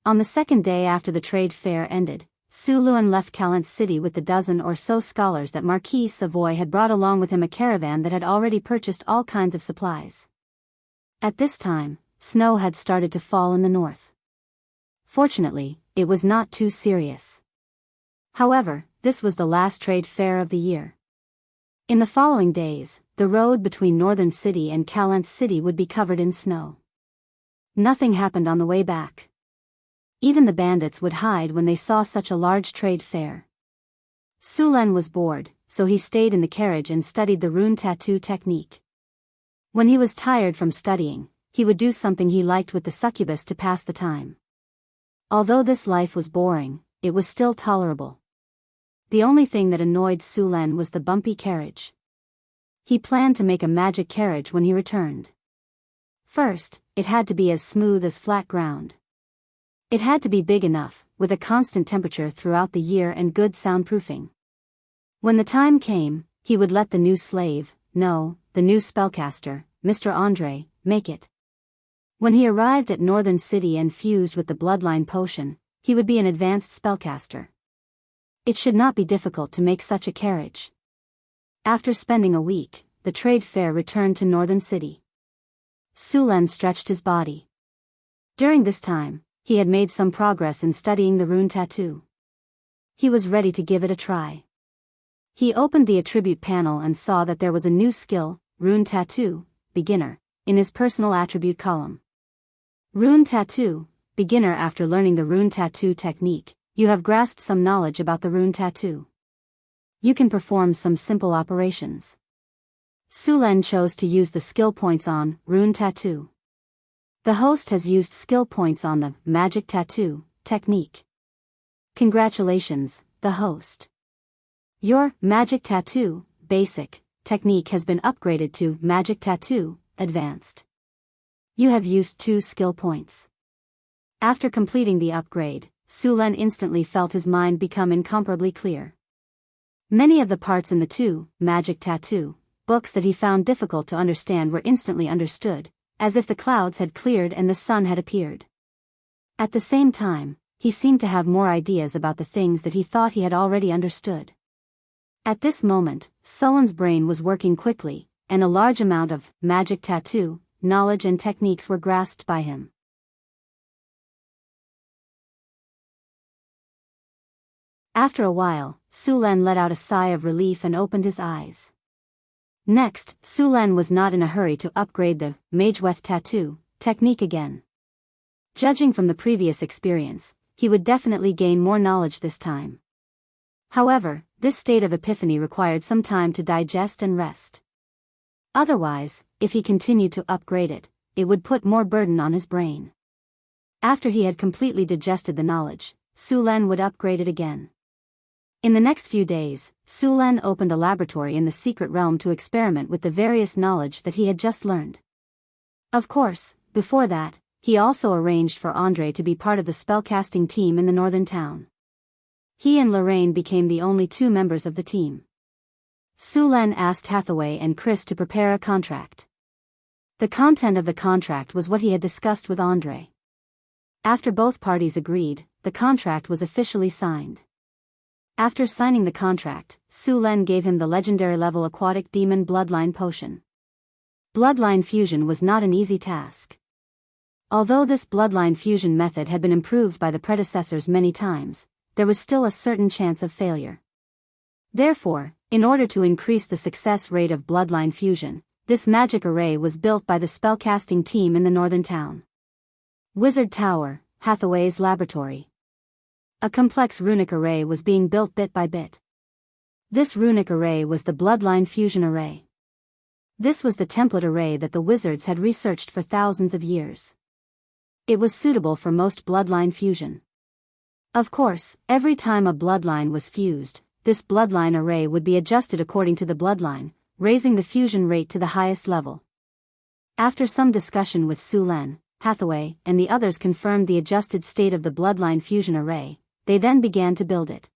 On the second day after the trade fair ended, Su Luan left Calent City with the dozen or so scholars that Marquis Savoy had brought along with him, a caravan that had already purchased all kinds of supplies. At this time, snow had started to fall in the north. Fortunately, it was not too serious. However, this was the last trade fair of the year. In the following days, the road between Northern City and Calent City would be covered in snow. Nothing happened on the way back. Even the bandits would hide when they saw such a large trade fair. Sulan was bored, so he stayed in the carriage and studied the rune tattoo technique. When he was tired from studying, he would do something he liked with the succubus to pass the time. Although this life was boring, it was still tolerable. The only thing that annoyed Sulan was the bumpy carriage. He planned to make a magic carriage when he returned. First, it had to be as smooth as flat ground. It had to be big enough, with a constant temperature throughout the year and good soundproofing. When the time came, he would let the new slave, the new spellcaster, Mr. Andre, make it. When he arrived at Northern City and fused with the bloodline potion, he would be an advanced spellcaster. It should not be difficult to make such a carriage. After spending a week, the trade fair returned to Northern City. Sulan stretched his body. During this time, he had made some progress in studying the rune tattoo. He was ready to give it a try. He opened the attribute panel and saw that there was a new skill, Rune Tattoo, Beginner, in his personal attribute column. Rune Tattoo, Beginner. After learning the rune tattoo technique, you have grasped some knowledge about the rune tattoo. You can perform some simple operations. Sulan chose to use the skill points on Rune Tattoo. The host has used skill points on the Magic Tattoo technique. Congratulations, the host. Your Magic Tattoo Basic technique has been upgraded to Magic Tattoo Advanced. You have used 2 skill points. After completing the upgrade, Sulan instantly felt his mind become incomparably clear. Many of the parts in the 2 Magic Tattoo books that he found difficult to understand were instantly understood, as if the clouds had cleared and the sun had appeared. At the same time, he seemed to have more ideas about the things that he thought he had already understood. At this moment, Sullen's brain was working quickly, and a large amount of magic tattoo knowledge and techniques were grasped by him. After a while, Sulan let out a sigh of relief and opened his eyes. Next, Sulan was not in a hurry to upgrade the Mageweth tattoo technique again. Judging from the previous experience, he would definitely gain more knowledge this time. However, this state of epiphany required some time to digest and rest. Otherwise, if he continued to upgrade it, it would put more burden on his brain. After he had completely digested the knowledge, Sulan would upgrade it again. In the next few days, Sulan opened a laboratory in the secret realm to experiment with the various knowledge that he had just learned. Of course, before that, he also arranged for Andre to be part of the spellcasting team in the northern town. He and Lorraine became the only two members of the team. Sulan asked Hathaway and Chris to prepare a contract. The content of the contract was what he had discussed with Andre. After both parties agreed, the contract was officially signed. After signing the contract, Sulan gave him the legendary level aquatic demon bloodline potion. Bloodline fusion was not an easy task. Although this bloodline fusion method had been improved by the predecessors many times, there was still a certain chance of failure. Therefore, in order to increase the success rate of bloodline fusion, this magic array was built by the spellcasting team in the northern town. Wizard Tower, Hathaway's laboratory. A complex runic array was being built bit by bit. This runic array was the bloodline fusion array. This was the template array that the wizards had researched for thousands of years. It was suitable for most bloodline fusion. Of course, every time a bloodline was fused, this bloodline array would be adjusted according to the bloodline, raising the fusion rate to the highest level. After some discussion with Sulan, Hathaway, and the others confirmed the adjusted state of the bloodline fusion array, they then began to build it.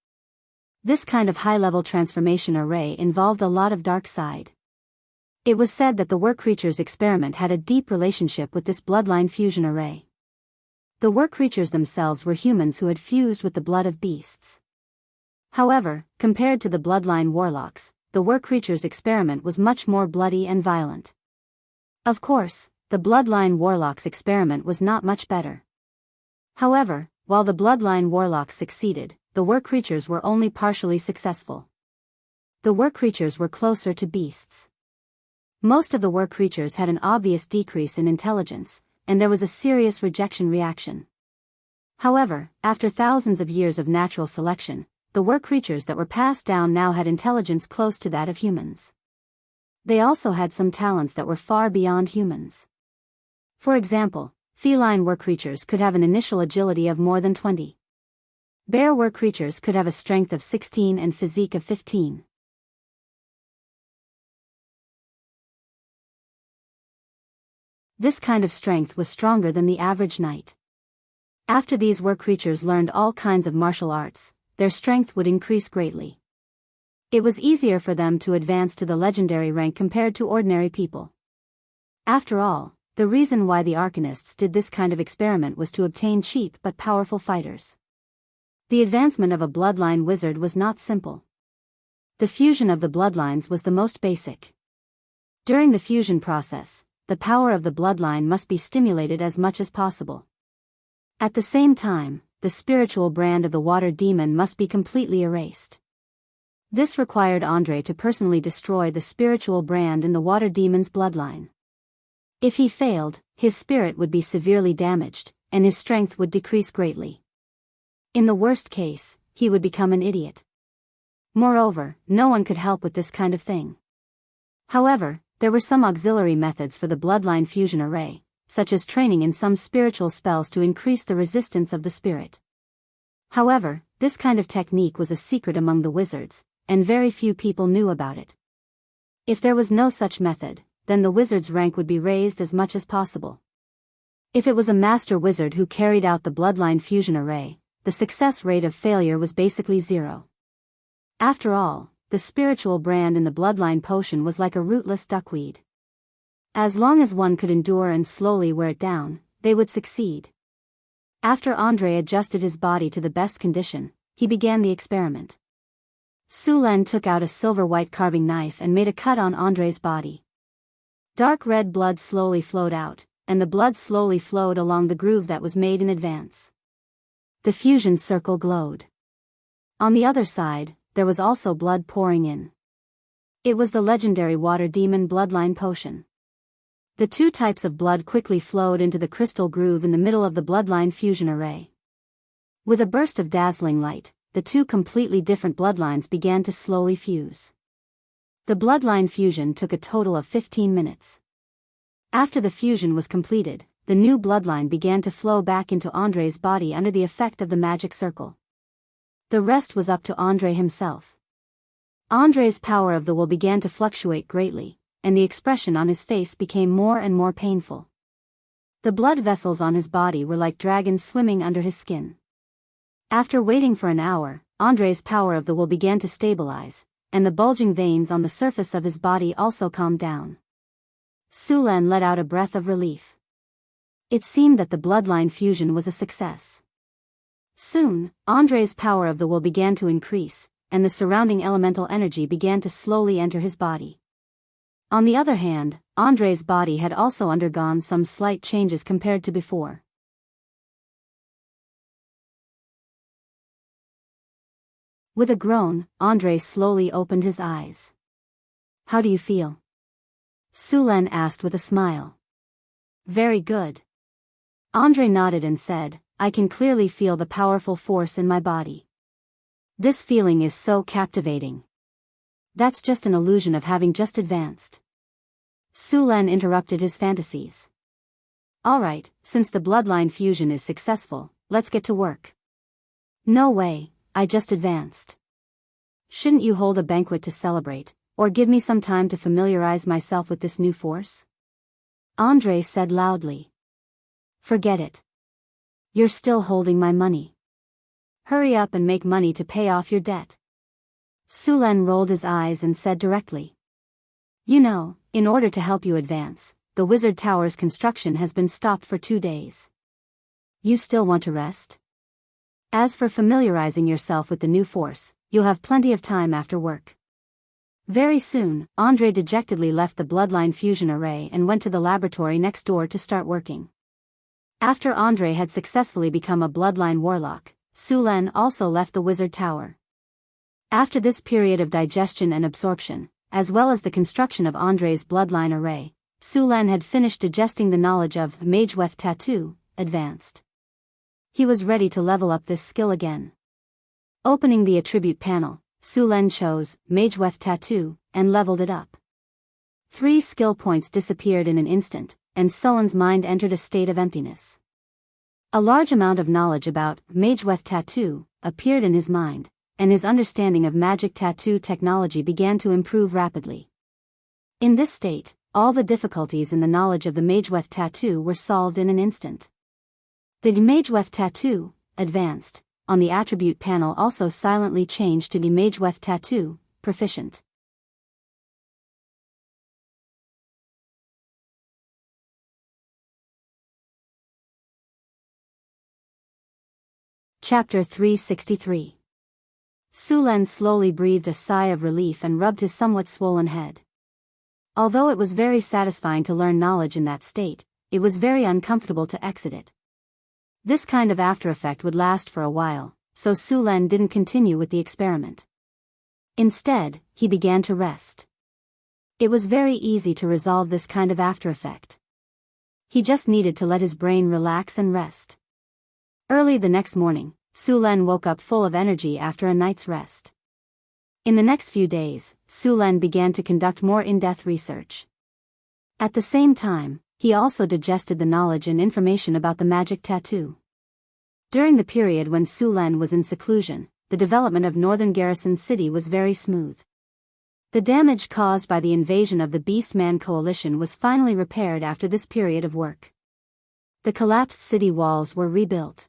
This kind of high-level transformation array involved a lot of dark side. It was said that the work creatures experiment had a deep relationship with this bloodline fusion array. The work creatures themselves were humans who had fused with the blood of beasts. However, compared to the bloodline warlocks, the work creatures experiment was much more bloody and violent. Of course, the bloodline warlocks experiment was not much better. However, while the bloodline warlocks succeeded, the work creatures were only partially successful. The work creatures were closer to beasts. Most of the work creatures had an obvious decrease in intelligence, and there was a serious rejection reaction. However, after thousands of years of natural selection, the work creatures that were passed down now had intelligence close to that of humans. They also had some talents that were far beyond humans. For example, feline work creatures could have an initial agility of more than 20. Bear work creatures could have a strength of 16 and physique of 15. This kind of strength was stronger than the average knight. After these work creatures learned all kinds of martial arts, their strength would increase greatly. It was easier for them to advance to the legendary rank compared to ordinary people. After all, the reason why the Arcanists did this kind of experiment was to obtain cheap but powerful fighters. The advancement of a bloodline wizard was not simple. The fusion of the bloodlines was the most basic. During the fusion process, the power of the bloodline must be stimulated as much as possible. At the same time, the spiritual brand of the water demon must be completely erased. This required Andre to personally destroy the spiritual brand in the water demon's bloodline. If he failed, his spirit would be severely damaged, and his strength would decrease greatly. In the worst case, he would become an idiot. Moreover, no one could help with this kind of thing. However, there were some auxiliary methods for the bloodline fusion array, such as training in some spiritual spells to increase the resistance of the spirit. However, this kind of technique was a secret among the wizards, and very few people knew about it. If there was no such method, then the wizard's rank would be raised as much as possible. If it was a master wizard who carried out the bloodline fusion array, the success rate of failure was basically zero. After all, the spiritual brand in the bloodline potion was like a rootless duckweed. As long as one could endure and slowly wear it down, they would succeed. After Andre adjusted his body to the best condition, he began the experiment. Sulan took out a silver-white carving knife and made a cut on Andre's body. Dark red blood slowly flowed out, and the blood slowly flowed along the groove that was made in advance. The fusion circle glowed. On the other side, there was also blood pouring in. It was the legendary water demon bloodline potion. The two types of blood quickly flowed into the crystal groove in the middle of the bloodline fusion array. With a burst of dazzling light, the two completely different bloodlines began to slowly fuse. The bloodline fusion took a total of 15 minutes. After the fusion was completed, the new bloodline began to flow back into Andre's body under the effect of the magic circle. The rest was up to Andre himself. Andre's power of the will began to fluctuate greatly, and the expression on his face became more and more painful. The blood vessels on his body were like dragons swimming under his skin. After waiting for an hour, Andre's power of the will began to stabilize, and the bulging veins on the surface of his body also calmed down. Sulan let out a breath of relief. It seemed that the bloodline fusion was a success. Soon, Andre's power of the will began to increase, and the surrounding elemental energy began to slowly enter his body. On the other hand, Andre's body had also undergone some slight changes compared to before. With a groan, Andre slowly opened his eyes. "How do you feel?" Sulan asked with a smile. "Very good." Andre nodded and said, "I can clearly feel the powerful force in my body. This feeling is so captivating." "That's just an illusion of having just advanced." Sulan interrupted his fantasies. "All right, since the bloodline fusion is successful, let's get to work." "No way. I just advanced." "Shouldn't you hold a banquet to celebrate, or give me some time to familiarize myself with this new force?" Andre said loudly. "Forget it. You're still holding my money. Hurry up and make money to pay off your debt." Sulan rolled his eyes and said directly. "You know, in order to help you advance, the Wizard Tower's construction has been stopped for 2 days. You still want to rest? As for familiarizing yourself with the new force, you'll have plenty of time after work." Very soon, Andre dejectedly left the bloodline fusion array and went to the laboratory next door to start working. After Andre had successfully become a bloodline warlock, Sulan also left the Wizard Tower. After this period of digestion and absorption, as well as the construction of Andre's bloodline array, Sulan had finished digesting the knowledge of Mageweth Tattoo, Advanced. He was ready to level up this skill again. Opening the attribute panel, Sulan chose Mageweth Tattoo and leveled it up. 3 skill points disappeared in an instant, and Sulan's mind entered a state of emptiness. A large amount of knowledge about Mageweth Tattoo appeared in his mind, and his understanding of magic tattoo technology began to improve rapidly. In this state, all the difficulties in the knowledge of the Mageweth Tattoo were solved in an instant. The Mageweth Tattoo, Advanced, on the attribute panel also silently changed to the Mageweth Tattoo, Proficient. Chapter 363. Sulan slowly breathed a sigh of relief and rubbed his somewhat swollen head. Although it was very satisfying to learn knowledge in that state, it was very uncomfortable to exit it. This kind of after effect would last for a while, so Sulan didn't continue with the experiment. Instead, he began to rest. It was very easy to resolve this kind of after effect. He just needed to let his brain relax and rest. Early the next morning, Sulan woke up full of energy after a night's rest. In the next few days, Sulan began to conduct more in-depth research. At the same time, he also digested the knowledge and information about the magic tattoo. During the period when Sulan was in seclusion, the development of Northern Garrison City was very smooth. The damage caused by the invasion of the Beastman Coalition was finally repaired after this period of work. The collapsed city walls were rebuilt.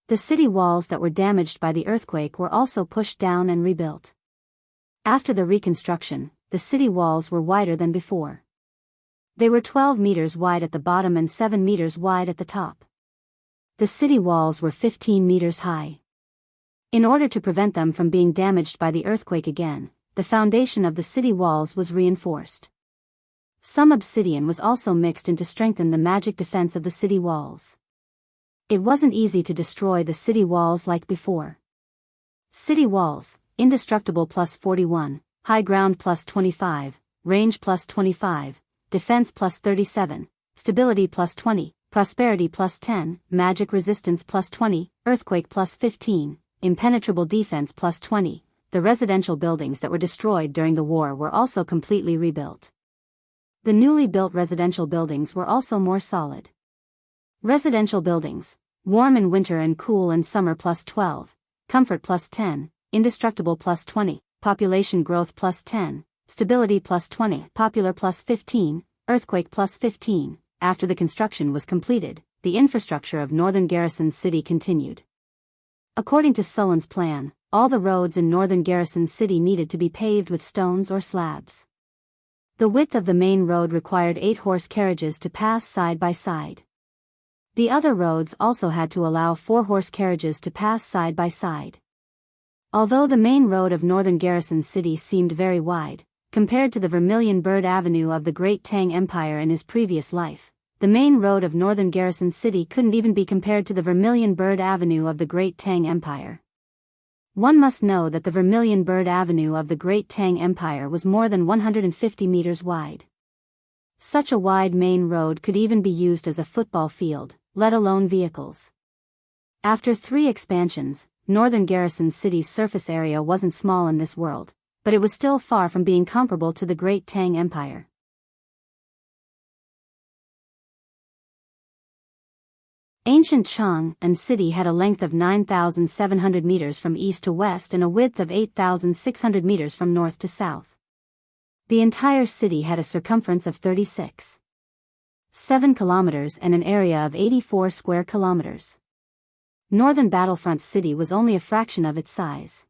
The city walls that were damaged by the earthquake were also pushed down and rebuilt. After the reconstruction, the city walls were wider than before. They were 12 meters wide at the bottom and 7 meters wide at the top. The city walls were 15 meters high. In order to prevent them from being damaged by the earthquake again, the foundation of the city walls was reinforced. Some obsidian was also mixed in to strengthen the magic defense of the city walls. It wasn't easy to destroy the city walls like before. City walls: indestructible plus 41, high ground plus 25, range plus 25, defense plus 37, stability plus 20, prosperity plus 10, magic resistance plus 20, earthquake plus 15, impenetrable defense plus 20. The residential buildings that were destroyed during the war were also completely rebuilt. The newly built residential buildings were also more solid. Residential buildings: warm in winter and cool in summer plus 12, comfort plus 10, indestructible plus 20, population growth plus 10, stability plus 20, popular plus 15, earthquake plus 15. After the construction was completed, the infrastructure of northern Garrison City continued. According to Sullen's plan, all the roads in northern Garrison City needed to be paved with stones or slabs. The width of the main road required 8-horse carriages to pass side by side. The other roads also had to allow 4-horse carriages to pass side by side. Although the main road of northern Garrison City seemed very wide, compared to the Vermilion Bird Avenue of the Great Tang Empire in his previous life, the main road of northern Garrison City couldn't even be compared to the Vermilion Bird Avenue of the Great Tang Empire. One must know that the Vermilion Bird Avenue of the Great Tang Empire was more than 150 meters wide. Such a wide main road could even be used as a football field, let alone vehicles. After 3 expansions, northern Garrison City's surface area wasn't small in this world, but it was still far from being comparable to the Great Tang Empire. Ancient Chang'an City had a length of 9,700 meters from east to west and a width of 8,600 meters from north to south. The entire city had a circumference of 36.7 kilometers and an area of 84 square kilometers. Northern Battlefront City was only a fraction of its size.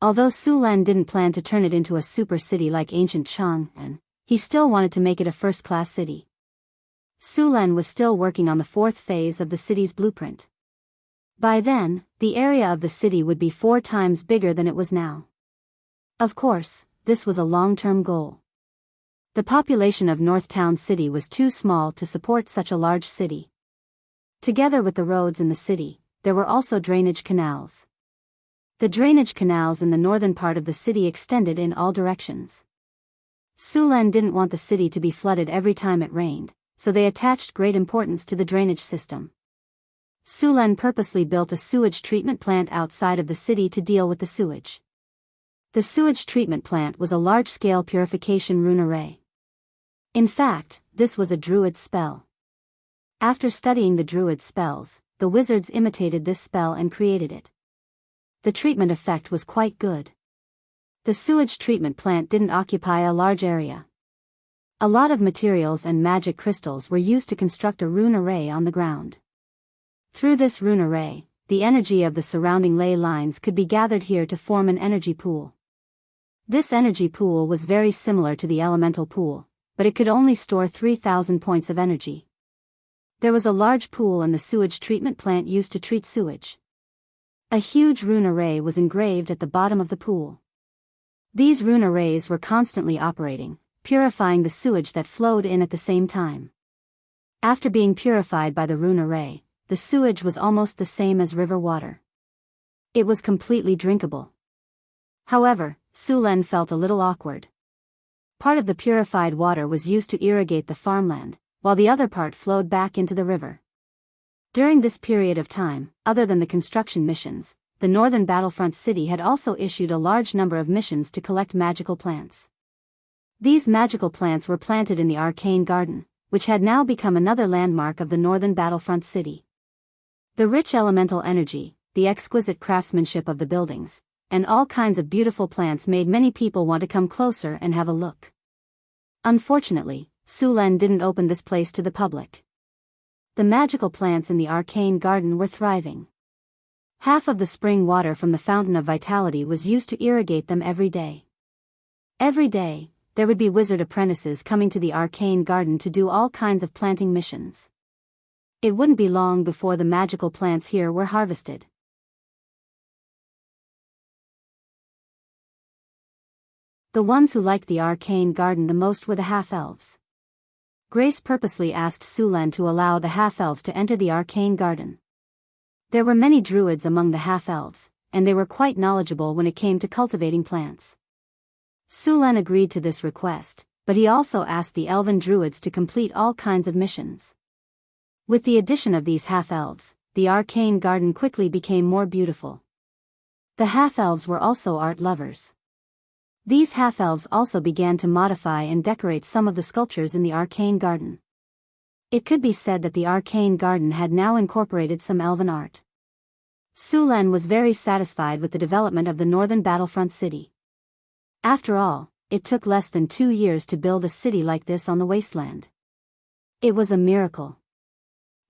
Although Sulan didn't plan to turn it into a super city like ancient Chang'an, he still wanted to make it a first-class city. Sulan was still working on the 4th phase of the city's blueprint. By then, the area of the city would be 4 times bigger than it was now. Of course, this was a long-term goal. The population of Northtown City was too small to support such a large city. Together with the roads in the city, there were also drainage canals. The drainage canals in the northern part of the city extended in all directions. Sulan didn't want the city to be flooded every time it rained, so they attached great importance to the drainage system. Sulan purposely built a sewage treatment plant outside of the city to deal with the sewage. The sewage treatment plant was a large-scale purification rune array. In fact, this was a druid spell. After studying the druid spells, the wizards imitated this spell and created it. The treatment effect was quite good. The sewage treatment plant didn't occupy a large area. A lot of materials and magic crystals were used to construct a rune array on the ground. Through this rune array, the energy of the surrounding ley lines could be gathered here to form an energy pool. This energy pool was very similar to the elemental pool, but it could only store 3,000 points of energy. There was a large pool in the sewage treatment plant used to treat sewage. A huge rune array was engraved at the bottom of the pool. These rune arrays were constantly operating, purifying the sewage that flowed in at the same time. After being purified by the rune array, the sewage was almost the same as river water. It was completely drinkable. However, Sulan felt a little awkward. Part of the purified water was used to irrigate the farmland, while the other part flowed back into the river. During this period of time, other than the construction missions, the northern Battlefront City had also issued a large number of missions to collect magical plants. These magical plants were planted in the Arcane Garden, which had now become another landmark of the northern Battlefront City. The rich elemental energy, the exquisite craftsmanship of the buildings, and all kinds of beautiful plants made many people want to come closer and have a look. Unfortunately, Sulan didn't open this place to the public. The magical plants in the Arcane Garden were thriving. Half of the spring water from the Fountain of Vitality was used to irrigate them every day. Every day, there would be wizard apprentices coming to the arcane garden to do all kinds of planting missions. It wouldn't be long before the magical plants here were harvested. The ones who liked the arcane garden the most were the half-elves. Grace purposely asked Sulan to allow the half-elves to enter the arcane garden. There were many druids among the half-elves, and they were quite knowledgeable when it came to cultivating plants. Sulan agreed to this request, but he also asked the elven druids to complete all kinds of missions. With the addition of these half-elves, the arcane garden quickly became more beautiful. The half-elves were also art lovers. These half-elves also began to modify and decorate some of the sculptures in the arcane garden. It could be said that the arcane garden had now incorporated some elven art. Sulan was very satisfied with the development of the northern battlefront city. After all, it took less than 2 years to build a city like this on the wasteland. It was a miracle.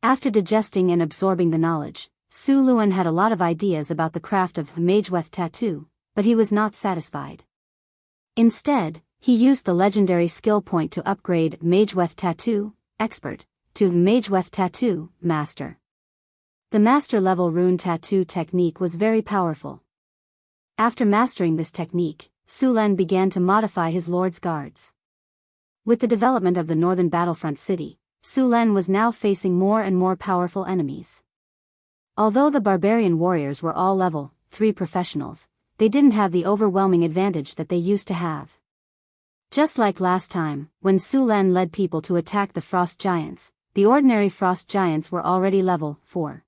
After digesting and absorbing the knowledge, Su Luan had a lot of ideas about the craft of Mageweth tattoo, but he was not satisfied. Instead, he used the legendary skill point to upgrade Mageweth tattoo, expert, to Mageweth tattoo, master. The master level rune tattoo technique was very powerful. After mastering this technique, Sulan began to modify his lord's guards. With the development of the northern battlefront city, Sulan was now facing more and more powerful enemies. Although the barbarian warriors were all level 3 professionals, they didn't have the overwhelming advantage that they used to have. Just like last time, when Sulan led people to attack the frost giants, the ordinary frost giants were already level 4.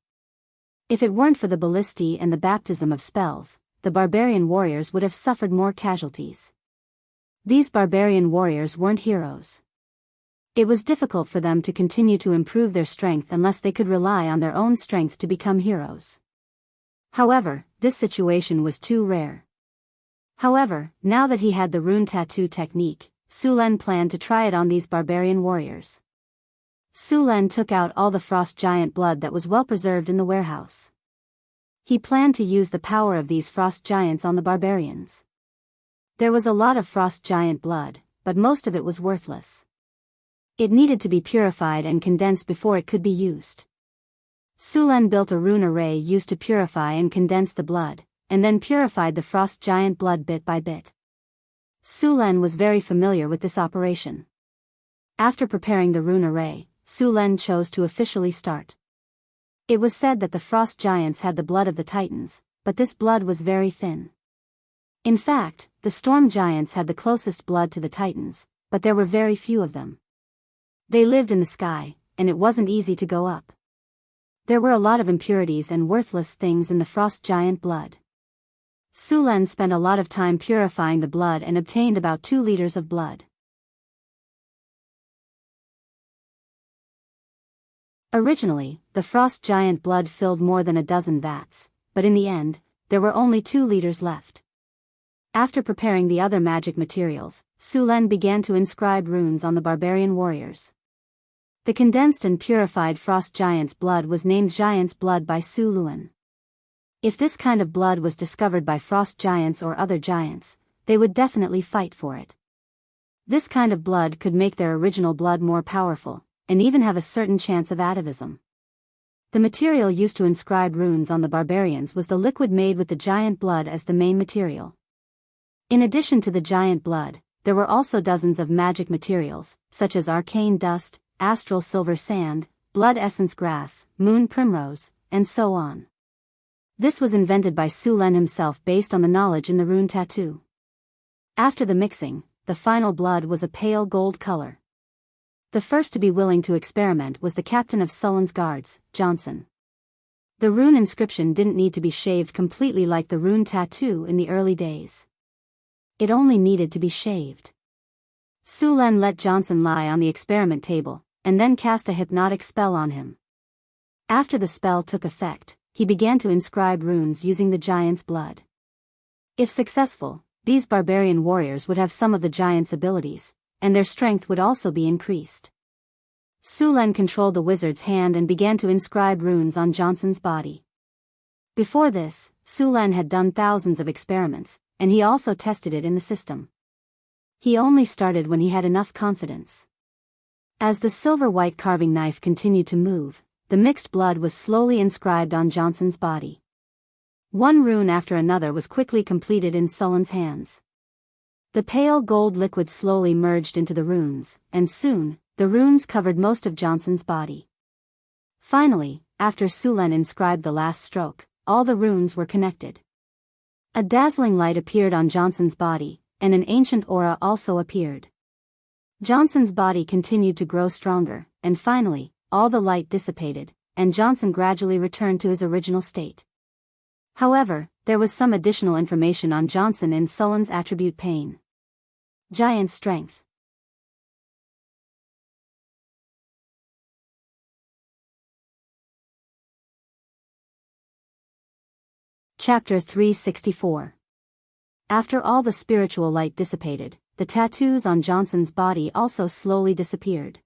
If it weren't for the ballistae and the baptism of spells, the barbarian warriors would have suffered more casualties. These barbarian warriors weren't heroes. It was difficult for them to continue to improve their strength unless they could rely on their own strength to become heroes. However, this situation was too rare. However, now that he had the rune tattoo technique, Sulan planned to try it on these barbarian warriors. Sulan took out all the frost giant blood that was well preserved in the warehouse. He planned to use the power of these frost giants on the barbarians. There was a lot of frost giant blood, but most of it was worthless. It needed to be purified and condensed before it could be used. Sulan built a rune array used to purify and condense the blood, and then purified the frost giant blood bit by bit. Sulan was very familiar with this operation. After preparing the rune array, Sulan chose to officially start. It was said that the frost giants had the blood of the titans, but this blood was very thin. In fact, the storm giants had the closest blood to the titans, but there were very few of them. They lived in the sky, and it wasn't easy to go up. There were a lot of impurities and worthless things in the frost giant blood. Sulan spent a lot of time purifying the blood and obtained about 2 liters of blood. Originally, the frost giant blood filled more than a dozen vats, but in the end, there were only 2 liters left. After preparing the other magic materials, Sulan began to inscribe runes on the barbarian warriors. The condensed and purified frost giant's blood was named Giant's Blood by Su Luan. If this kind of blood was discovered by frost giants or other giants, they would definitely fight for it. This kind of blood could make their original blood more powerful, and even have a certain chance of atavism. The material used to inscribe runes on the barbarians was the liquid made with the giant blood as the main material. In addition to the giant blood, there were also dozens of magic materials, such as arcane dust, astral silver sand, blood essence grass, moon primrose, and so on. This was invented by Sulan himself based on the knowledge in the rune tattoo. After the mixing, the final blood was a pale gold color. The first to be willing to experiment was the captain of Sullen's guards, Johnson. The rune inscription didn't need to be shaved completely like the rune tattoo in the early days. It only needed to be shaved. Sulan let Johnson lie on the experiment table, and then cast a hypnotic spell on him. After the spell took effect, he began to inscribe runes using the giant's blood. If successful, these barbarian warriors would have some of the giant's abilities, and their strength would also be increased. Sulan controlled the wizard's hand and began to inscribe runes on Johnson's body. Before this, Sulan had done thousands of experiments, and he also tested it in the system. He only started when he had enough confidence. As the silver-white carving knife continued to move, the mixed blood was slowly inscribed on Johnson's body. One rune after another was quickly completed in Sullen's hands. The pale gold liquid slowly merged into the runes, and soon, the runes covered most of Johnson's body. Finally, after Sulen inscribed the last stroke, all the runes were connected. A dazzling light appeared on Johnson's body, and an ancient aura also appeared. Johnson's body continued to grow stronger, and finally, all the light dissipated, and Johnson gradually returned to his original state. However, there was some additional information on Johnson in Sullen's attribute Pain. Giant Strength. Chapter 364. After all the spiritual light dissipated, the tattoos on Johnson's body also slowly disappeared.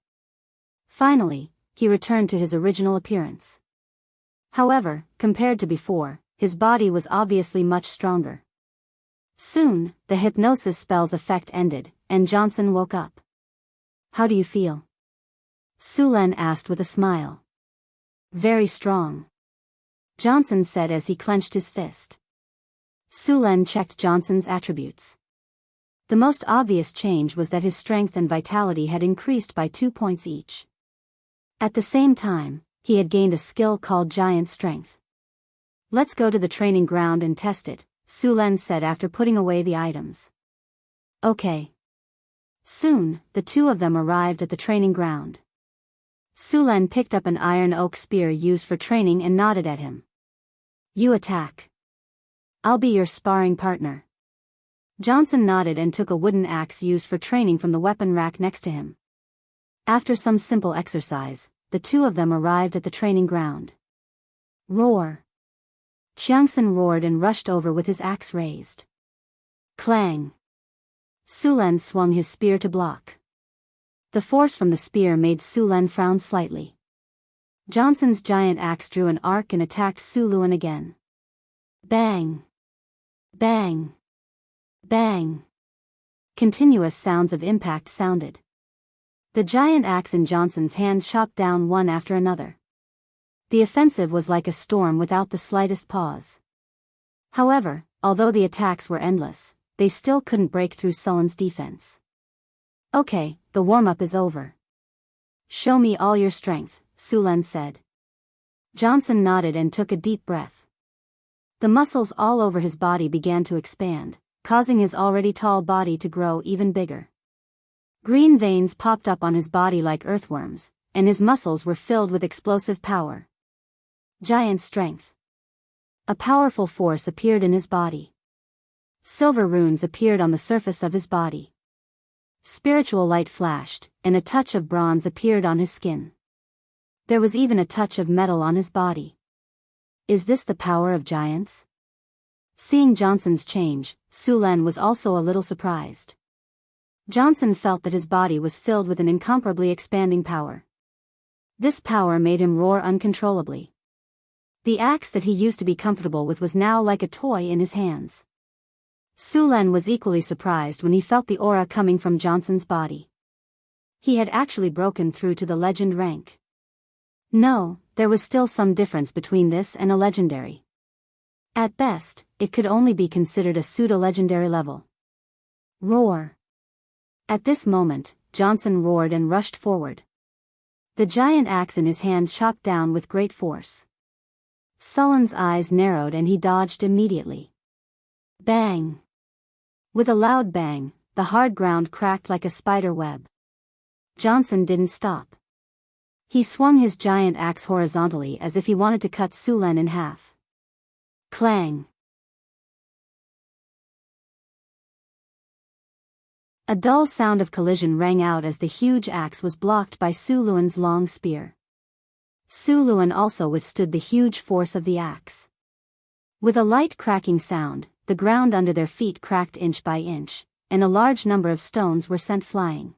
Finally, he returned to his original appearance. However, compared to before, his body was obviously much stronger. Soon, the hypnosis spell's effect ended, and Johnson woke up. "How do you feel?" Sulen asked with a smile. "Very strong," Johnson said as he clenched his fist. Sulen checked Johnson's attributes. The most obvious change was that his strength and vitality had increased by 2 points each. At the same time, he had gained a skill called Giant Strength. "Let's go to the training ground and test it," Sulen said after putting away the items. "Okay." Soon, the two of them arrived at the training ground. Sulen picked up an iron oak spear used for training and nodded at him. "You attack. I'll be your sparring partner." Johnson nodded and took a wooden axe used for training from the weapon rack next to him. After some simple exercise, the two of them arrived at the training ground. "Roar!" Xianxia roared and rushed over with his axe raised. Clang! Sulen swung his spear to block. The force from the spear made Sulen frown slightly. Johnson's giant axe drew an arc and attacked Sulen again. Bang! Bang! Bang! Continuous sounds of impact sounded. The giant axe in Johnson's hand chopped down one after another. The offensive was like a storm without the slightest pause. However, although the attacks were endless, they still couldn't break through Sullen's defense. "Okay, the warm-up is over. Show me all your strength," Sulen said. Johnson nodded and took a deep breath. The muscles all over his body began to expand, causing his already tall body to grow even bigger. Green veins popped up on his body like earthworms, and his muscles were filled with explosive power. Giant Strength. A powerful force appeared in his body. Silver runes appeared on the surface of his body. Spiritual light flashed, and a touch of bronze appeared on his skin. There was even a touch of metal on his body. Is this the power of giants? Seeing Johnson's change, Sulen was also a little surprised. Johnson felt that his body was filled with an incomparably expanding power. This power made him roar uncontrollably. The axe that he used to be comfortable with was now like a toy in his hands. Sulen was equally surprised when he felt the aura coming from Johnson's body. He had actually broken through to the legend rank. No, there was still some difference between this and a legendary. At best, it could only be considered a pseudo-legendary level. Roar! At this moment, Johnson roared and rushed forward. The giant axe in his hand chopped down with great force. Sullen's eyes narrowed and he dodged immediately. Bang! With a loud bang, the hard ground cracked like a spider web. Johnson didn't stop. He swung his giant axe horizontally as if he wanted to cut Sulen in half. Clang! A dull sound of collision rang out as the huge axe was blocked by Sulen's long spear. Sulen also withstood the huge force of the axe. With a light cracking sound, the ground under their feet cracked inch by inch, and a large number of stones were sent flying.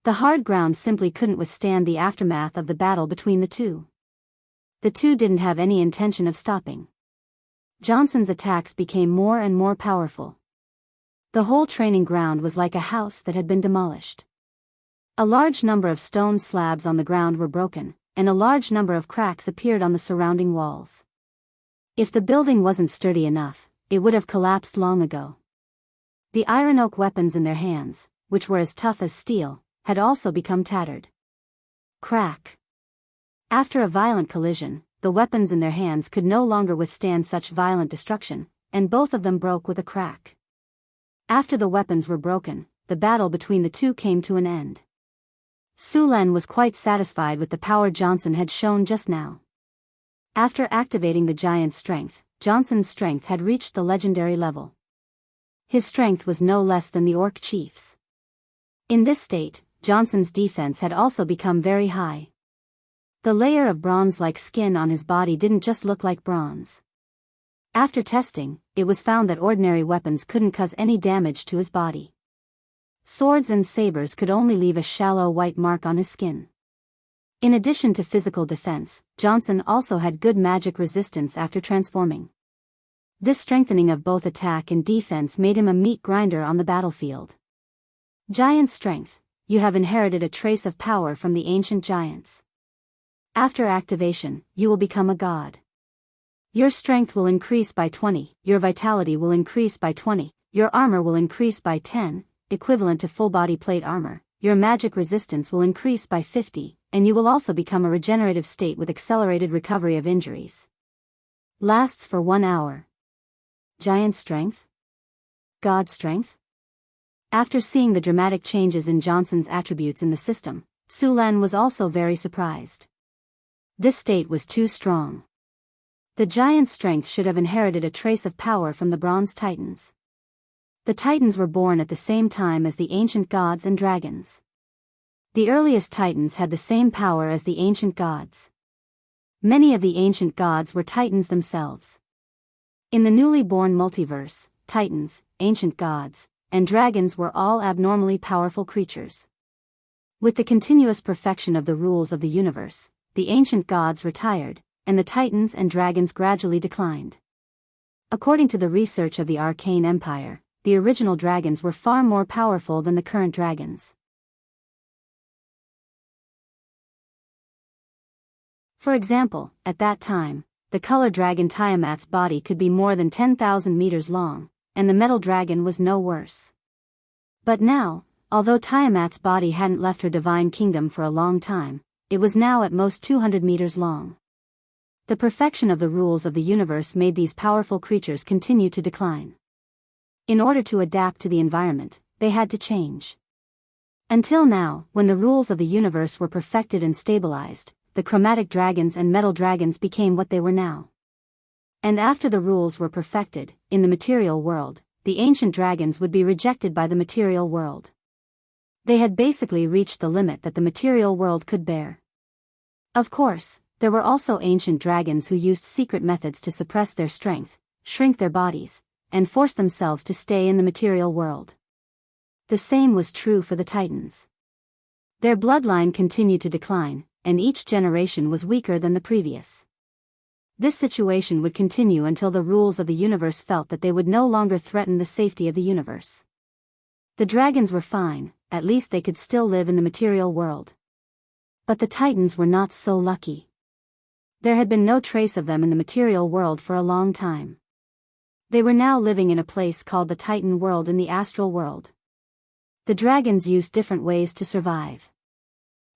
The hard ground simply couldn't withstand the aftermath of the battle between the two. The two didn't have any intention of stopping. Johnson's attacks became more and more powerful. The whole training ground was like a house that had been demolished. A large number of stone slabs on the ground were broken, and a large number of cracks appeared on the surrounding walls. If the building wasn't sturdy enough, it would have collapsed long ago. The iron oak weapons in their hands, which were as tough as steel, had also become tattered. Crack. After a violent collision, the weapons in their hands could no longer withstand such violent destruction, and both of them broke with a crack. After the weapons were broken, the battle between the two came to an end. Su Len was quite satisfied with the power Johnson had shown just now. After activating the giant's strength, Johnson's strength had reached the legendary level. His strength was no less than the orc chief's. In this state, Johnson's defense had also become very high. The layer of bronze-like skin on his body didn't just look like bronze. After testing, it was found that ordinary weapons couldn't cause any damage to his body. Swords and sabers could only leave a shallow white mark on his skin. In addition to physical defense, Johnson also had good magic resistance after transforming. This strengthening of both attack and defense made him a meat grinder on the battlefield. Giant strength. You have inherited a trace of power from the ancient giants. After activation, you will become a god. Your strength will increase by 20, your vitality will increase by 20, your armor will increase by 10, equivalent to full body plate armor, your magic resistance will increase by 50, and you will also become a regenerative state with accelerated recovery of injuries. Lasts for 1 hour. Giant strength? God strength? After seeing the dramatic changes in Johnson's attributes in the system, Su Len was also very surprised. This state was too strong. The giant's strength should have inherited a trace of power from the Bronze Titans. The Titans were born at the same time as the ancient gods and dragons. The earliest Titans had the same power as the ancient gods. Many of the ancient gods were Titans themselves. In the newly born multiverse, Titans, ancient gods, and dragons were all abnormally powerful creatures. With the continuous perfection of the rules of the universe, the ancient gods retired, and the Titans and dragons gradually declined. According to the research of the Arcane Empire, the original dragons were far more powerful than the current dragons. For example, at that time, the color dragon Tiamat's body could be more than 10,000 meters long, and the metal dragon was no worse. But now, although Tiamat's body hadn't left her divine kingdom for a long time, it was now at most 200 meters long. The perfection of the rules of the universe made these powerful creatures continue to decline. In order to adapt to the environment, they had to change. Until now, when the rules of the universe were perfected and stabilized, the chromatic dragons and metal dragons became what they were now. And after the rules were perfected, in the material world, the ancient dragons would be rejected by the material world. They had basically reached the limit that the material world could bear. Of course, there were also ancient dragons who used secret methods to suppress their strength, shrink their bodies, and force themselves to stay in the material world. The same was true for the Titans. Their bloodline continued to decline, and each generation was weaker than the previous. This situation would continue until the rules of the universe felt that they would no longer threaten the safety of the universe. The dragons were fine, at least they could still live in the material world. But the Titans were not so lucky. There had been no trace of them in the material world for a long time. They were now living in a place called the Titan world in the astral world. The dragons used different ways to survive.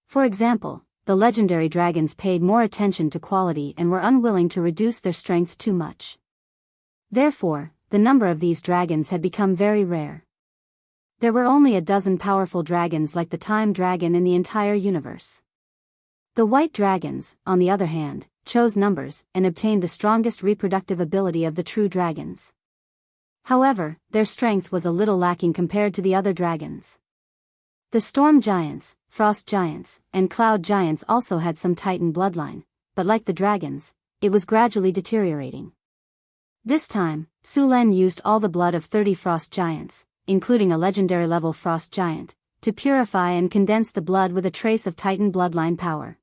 For example, the legendary dragons paid more attention to quality and were unwilling to reduce their strength too much. Therefore, the number of these dragons had become very rare. There were only a dozen powerful dragons like the Time Dragon in the entire universe. The white dragons, on the other hand, chose numbers and obtained the strongest reproductive ability of the true dragons. However, their strength was a little lacking compared to the other dragons. The storm giants, frost giants, and cloud giants also had some Titan bloodline, but like the dragons, it was gradually deteriorating. This time, Su Len used all the blood of 30 frost giants, including a legendary level frost giant, to purify and condense the blood with a trace of Titan bloodline power.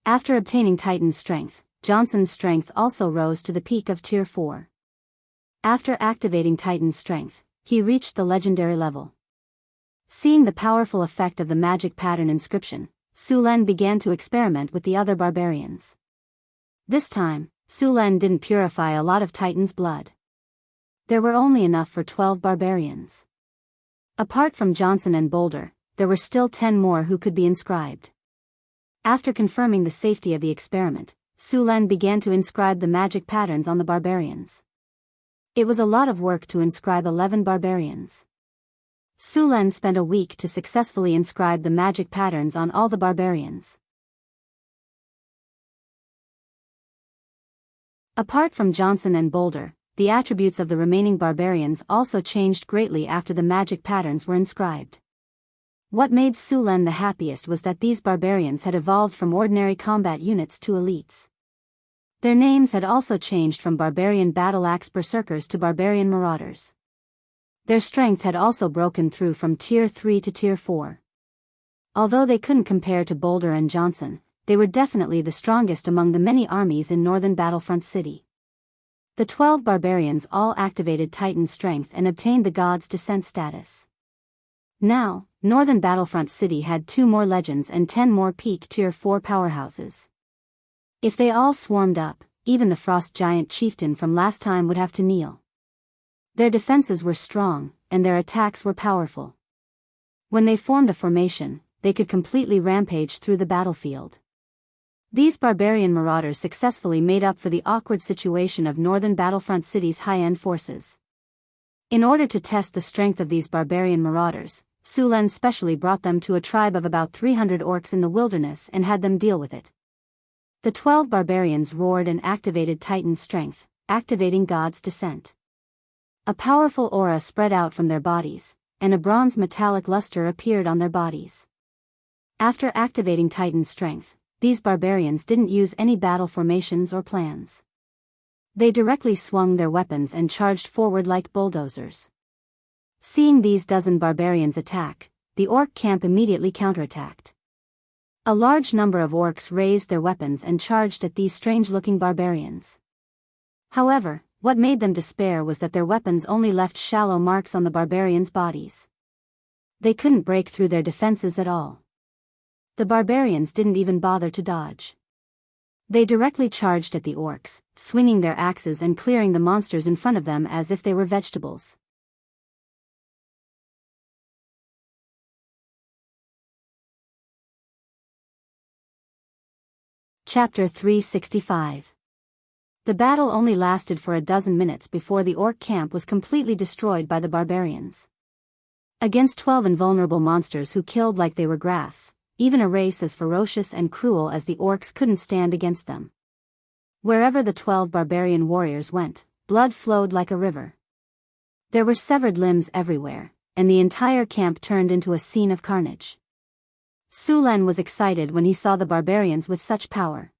After obtaining Titan's strength, Johnson's strength also rose to the peak of Tier 4. After activating Titan's strength, he reached the legendary level. Seeing the powerful effect of the magic pattern inscription, Su Len began to experiment with the other barbarians. This time, Su Len didn't purify a lot of Titan's blood. There were only enough for 12 barbarians. Apart from Johnson and Boulder, there were still 10 more who could be inscribed. After confirming the safety of the experiment, Su Len began to inscribe the magic patterns on the barbarians. It was a lot of work to inscribe 11 barbarians. Su Len spent a week to successfully inscribe the magic patterns on all the barbarians. Apart from Johnson and Boulder, the attributes of the remaining barbarians also changed greatly after the magic patterns were inscribed. What made Su Len the happiest was that these barbarians had evolved from ordinary combat units to elites. Their names had also changed from barbarian battle-axe berserkers to barbarian marauders. Their strength had also broken through from Tier 3 to Tier 4. Although they couldn't compare to Boulder and Johnson, they were definitely the strongest among the many armies in northern Battlefront City. The 12 barbarians all activated Titan strength and obtained the God's Descent status. Now, northern Battlefront City had 2 more legends and 10 more peak Tier 4 powerhouses. If they all swarmed up, even the Frost Giant chieftain from last time would have to kneel. Their defenses were strong, and their attacks were powerful. When they formed a formation, they could completely rampage through the battlefield. These barbarian marauders successfully made up for the awkward situation of northern Battlefront City's high-end forces. In order to test the strength of these barbarian marauders, Su Len specially brought them to a tribe of about 300 orcs in the wilderness and had them deal with it. The 12 barbarians roared and activated Titan's strength, activating God's Descent. A powerful aura spread out from their bodies, and a bronze metallic luster appeared on their bodies. After activating Titan's strength, these barbarians didn't use any battle formations or plans. They directly swung their weapons and charged forward like bulldozers. Seeing these dozen barbarians attack, the orc camp immediately counterattacked. A large number of orcs raised their weapons and charged at these strange-looking barbarians. However, what made them despair was that their weapons only left shallow marks on the barbarians' bodies. They couldn't break through their defenses at all. The barbarians didn't even bother to dodge. They directly charged at the orcs, swinging their axes and clearing the monsters in front of them as if they were vegetables. Chapter 365. The battle only lasted for a dozen minutes before the orc camp was completely destroyed by the barbarians. Against 12 invulnerable monsters who killed like they were grass, even a race as ferocious and cruel as the orcs couldn't stand against them. Wherever the 12 barbarian warriors went, blood flowed like a river. There were severed limbs everywhere, and the entire camp turned into a scene of carnage. Su Len was excited when he saw the barbarians with such power.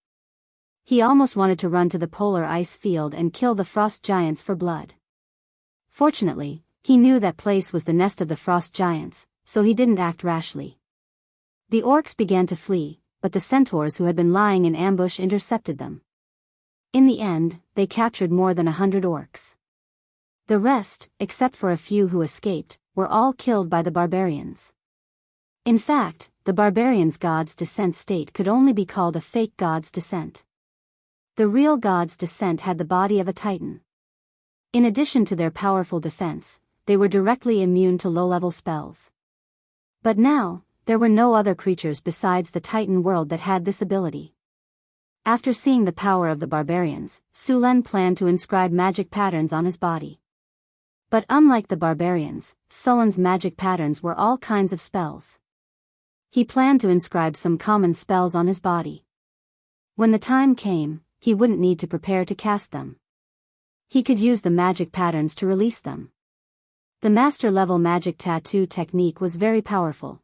He almost wanted to run to the polar ice field and kill the frost giants for blood. Fortunately, he knew that place was the nest of the frost giants, so he didn't act rashly. The orcs began to flee, but the centaurs who had been lying in ambush intercepted them. In the end, they captured more than 100 orcs. The rest, except for a few who escaped, were all killed by the barbarians. In fact, the barbarians' God's Descent state could only be called a fake God's Descent. The real God's Descent had the body of a titan. In addition to their powerful defense, they were directly immune to low-level spells. But now, there were no other creatures besides the Titan world that had this ability. After seeing the power of the barbarians, Su Len planned to inscribe magic patterns on his body. But unlike the barbarians, Sullen's magic patterns were all kinds of spells. He planned to inscribe some common spells on his body. When the time came, he wouldn't need to prepare to cast them. He could use the magic patterns to release them. The master-level magic tattoo technique was very powerful.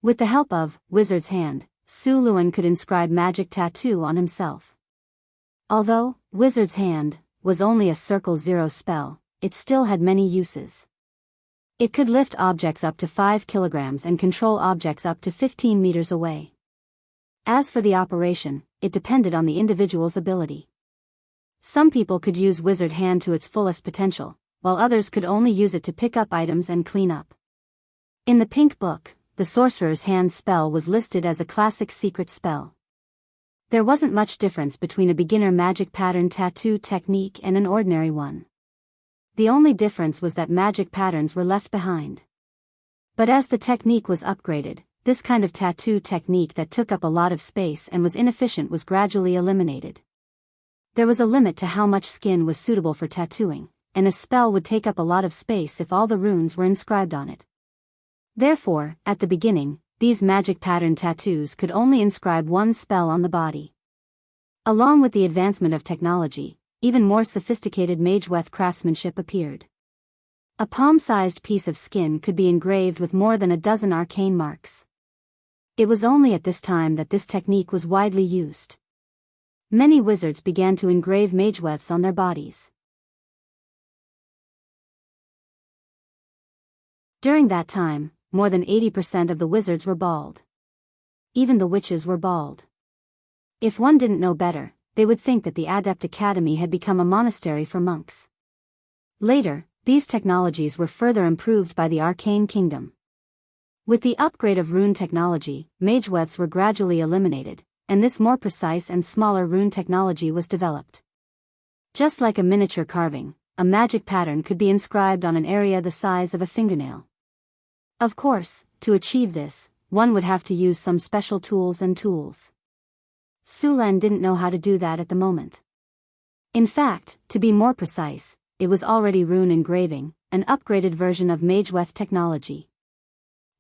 With the help of Wizard's Hand, Su Len could inscribe magic tattoo on himself. Although Wizard's Hand was only a Circle 0 spell, it still had many uses. It could lift objects up to 5 kilograms and control objects up to 15 meters away. As for the operation, it depended on the individual's ability. Some people could use Wizard Hand to its fullest potential, while others could only use it to pick up items and clean up. In the Pink Book, the Sorcerer's Hand spell was listed as a classic secret spell. There wasn't much difference between a beginner magic pattern tattoo technique and an ordinary one. The only difference was that magic patterns were left behind. But as the technique was upgraded, this kind of tattoo technique that took up a lot of space and was inefficient was gradually eliminated. There was a limit to how much skin was suitable for tattooing, and a spell would take up a lot of space if all the runes were inscribed on it. Therefore, at the beginning, these magic pattern tattoos could only inscribe one spell on the body. Along with the advancement of technology, even more sophisticated mageweth craftsmanship appeared. A palm-sized piece of skin could be engraved with more than a dozen arcane marks. It was only at this time that this technique was widely used. Many wizards began to engrave mageweths on their bodies. During that time, more than 80% of the wizards were bald. Even the witches were bald. If one didn't know better, they would think that the Adept Academy had become a monastery for monks. Later, these technologies were further improved by the Arcane Kingdom. With the upgrade of rune technology, mageweths were gradually eliminated, and this more precise and smaller rune technology was developed. Just like a miniature carving, a magic pattern could be inscribed on an area the size of a fingernail. Of course, to achieve this, one would have to use some special tools and tools. Sulan didn't know how to do that at the moment. In fact, to be more precise, it was already rune engraving, an upgraded version of mageweth technology.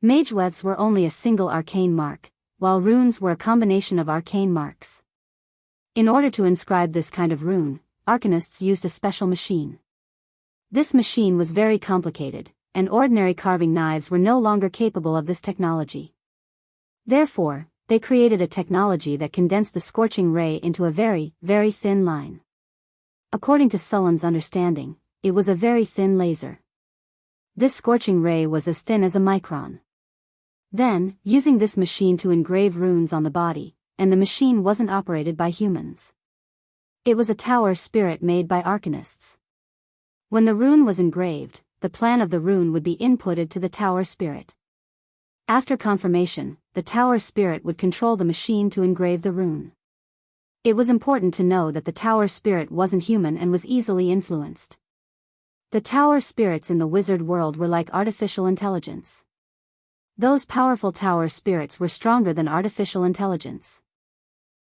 Mageweths were only a single arcane mark, while runes were a combination of arcane marks. In order to inscribe this kind of rune, arcanists used a special machine. This machine was very complicated, and ordinary carving knives were no longer capable of this technology. Therefore, they created a technology that condensed the scorching ray into a very, very thin line. According to Sulan's understanding, it was a very thin laser. This scorching ray was as thin as a micron. Then, using this machine to engrave runes on the body, and the machine wasn't operated by humans. It was a tower spirit made by arcanists. When the rune was engraved, the plan of the rune would be inputted to the tower spirit. After confirmation, the tower spirit would control the machine to engrave the rune. It was important to know that the tower spirit wasn't human and was easily influenced. The tower spirits in the wizard world were like artificial intelligence. Those powerful tower spirits were stronger than artificial intelligence.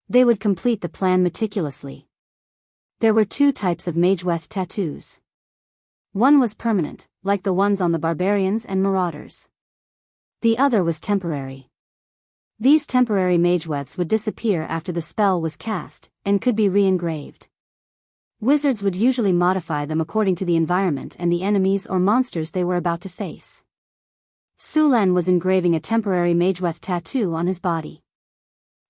They would complete the plan meticulously. There were two types of mageweth tattoos. One was permanent, like the ones on the barbarians and marauders. The other was temporary. These temporary mageweths would disappear after the spell was cast, and could be re-engraved. Wizards would usually modify them according to the environment and the enemies or monsters they were about to face. Sulan was engraving a temporary mageweth tattoo on his body.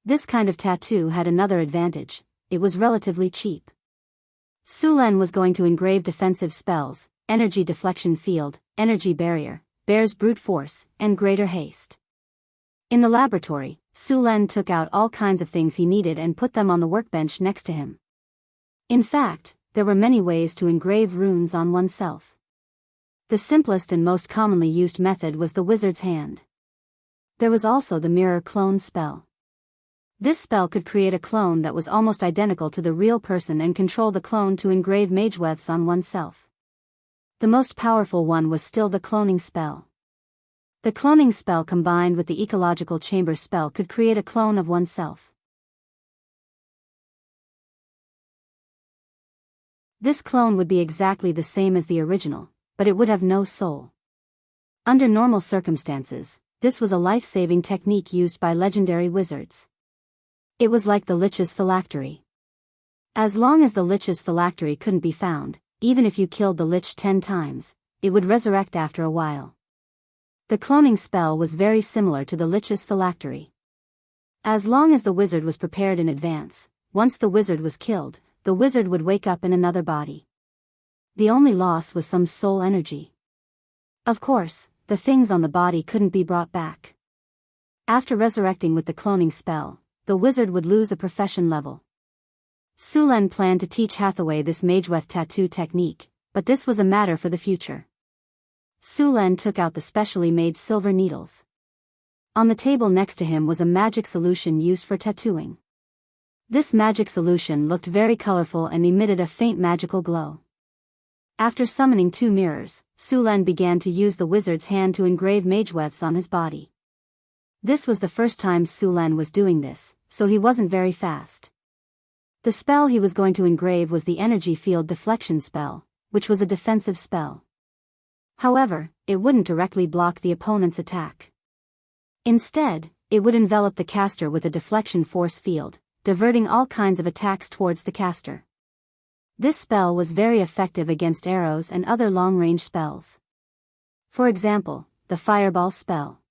This kind of tattoo had another advantage: it was relatively cheap. Sulan was going to engrave defensive spells, energy deflection field, energy barrier, bear's brute force, and greater haste. In the laboratory, Sulan took out all kinds of things he needed and put them on the workbench next to him. In fact, there were many ways to engrave runes on oneself. The simplest and most commonly used method was the wizard's hand. There was also the mirror clone spell. This spell could create a clone that was almost identical to the real person and control the clone to engrave mageweths on oneself. The most powerful one was still the cloning spell. The cloning spell combined with the ecological chamber spell could create a clone of oneself. This clone would be exactly the same as the original, but it would have no soul. Under normal circumstances, this was a life-saving technique used by legendary wizards. It was like the Lich's phylactery. As long as the Lich's phylactery couldn't be found, even if you killed the Lich 10 times, it would resurrect after a while. The cloning spell was very similar to the Lich's phylactery. As long as the wizard was prepared in advance, once the wizard was killed, the wizard would wake up in another body. The only loss was some soul energy. Of course, the things on the body couldn't be brought back. After resurrecting with the cloning spell, the wizard would lose a profession level. Sulan planned to teach Hathaway this mageweth tattoo technique, but this was a matter for the future. Sulan took out the specially made silver needles. On the table next to him was a magic solution used for tattooing. This magic solution looked very colorful and emitted a faint magical glow. After summoning 2 mirrors, Sulan began to use the wizard's hand to engrave magewefts on his body. This was the first time Sulan was doing this, so he wasn't very fast. The spell he was going to engrave was the energy field deflection spell, which was a defensive spell. However, it wouldn't directly block the opponent's attack. Instead, it would envelop the caster with a deflection force field, diverting all kinds of attacks towards the caster. This spell was very effective against arrows and other long-range spells. For example, the fireball spell.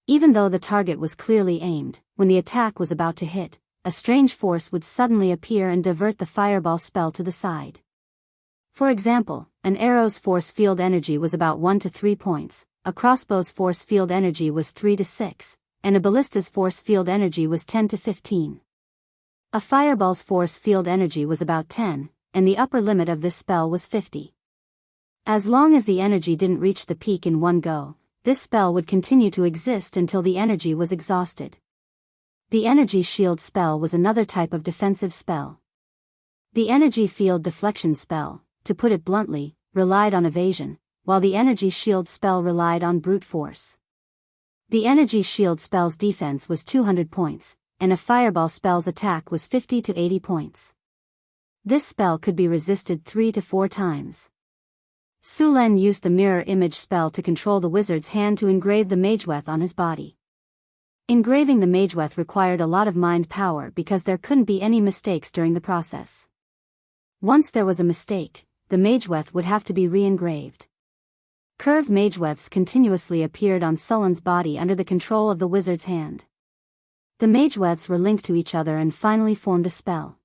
Even though the target was clearly aimed, when the attack was about to hit, a strange force would suddenly appear and divert the fireball spell to the side. For example, an arrow's force field energy was about 1 to 3 points, a crossbow's force field energy was 3 to 6, and a ballista's force field energy was 10 to 15. A fireball's force field energy was about 10, and the upper limit of this spell was 50. As long as the energy didn't reach the peak in one go, this spell would continue to exist until the energy was exhausted. The energy shield spell was another type of defensive spell. The energy field deflection spell, to put it bluntly, relied on evasion, while the energy shield spell relied on brute force. The energy shield spell's defense was 200 points, and a fireball spell's attack was 50 to 80 points. This spell could be resisted 3 to 4 times. Sulan used the mirror image spell to control the wizard's hand to engrave the magewef on his body. Engraving the magewef required a lot of mind power because there couldn't be any mistakes during the process. Once there was a mistake, the magewef would have to be re-engraved. Curved magewefts continuously appeared on Sulan's body under the control of the wizard's hand. The magewefts were linked to each other and finally formed a spell.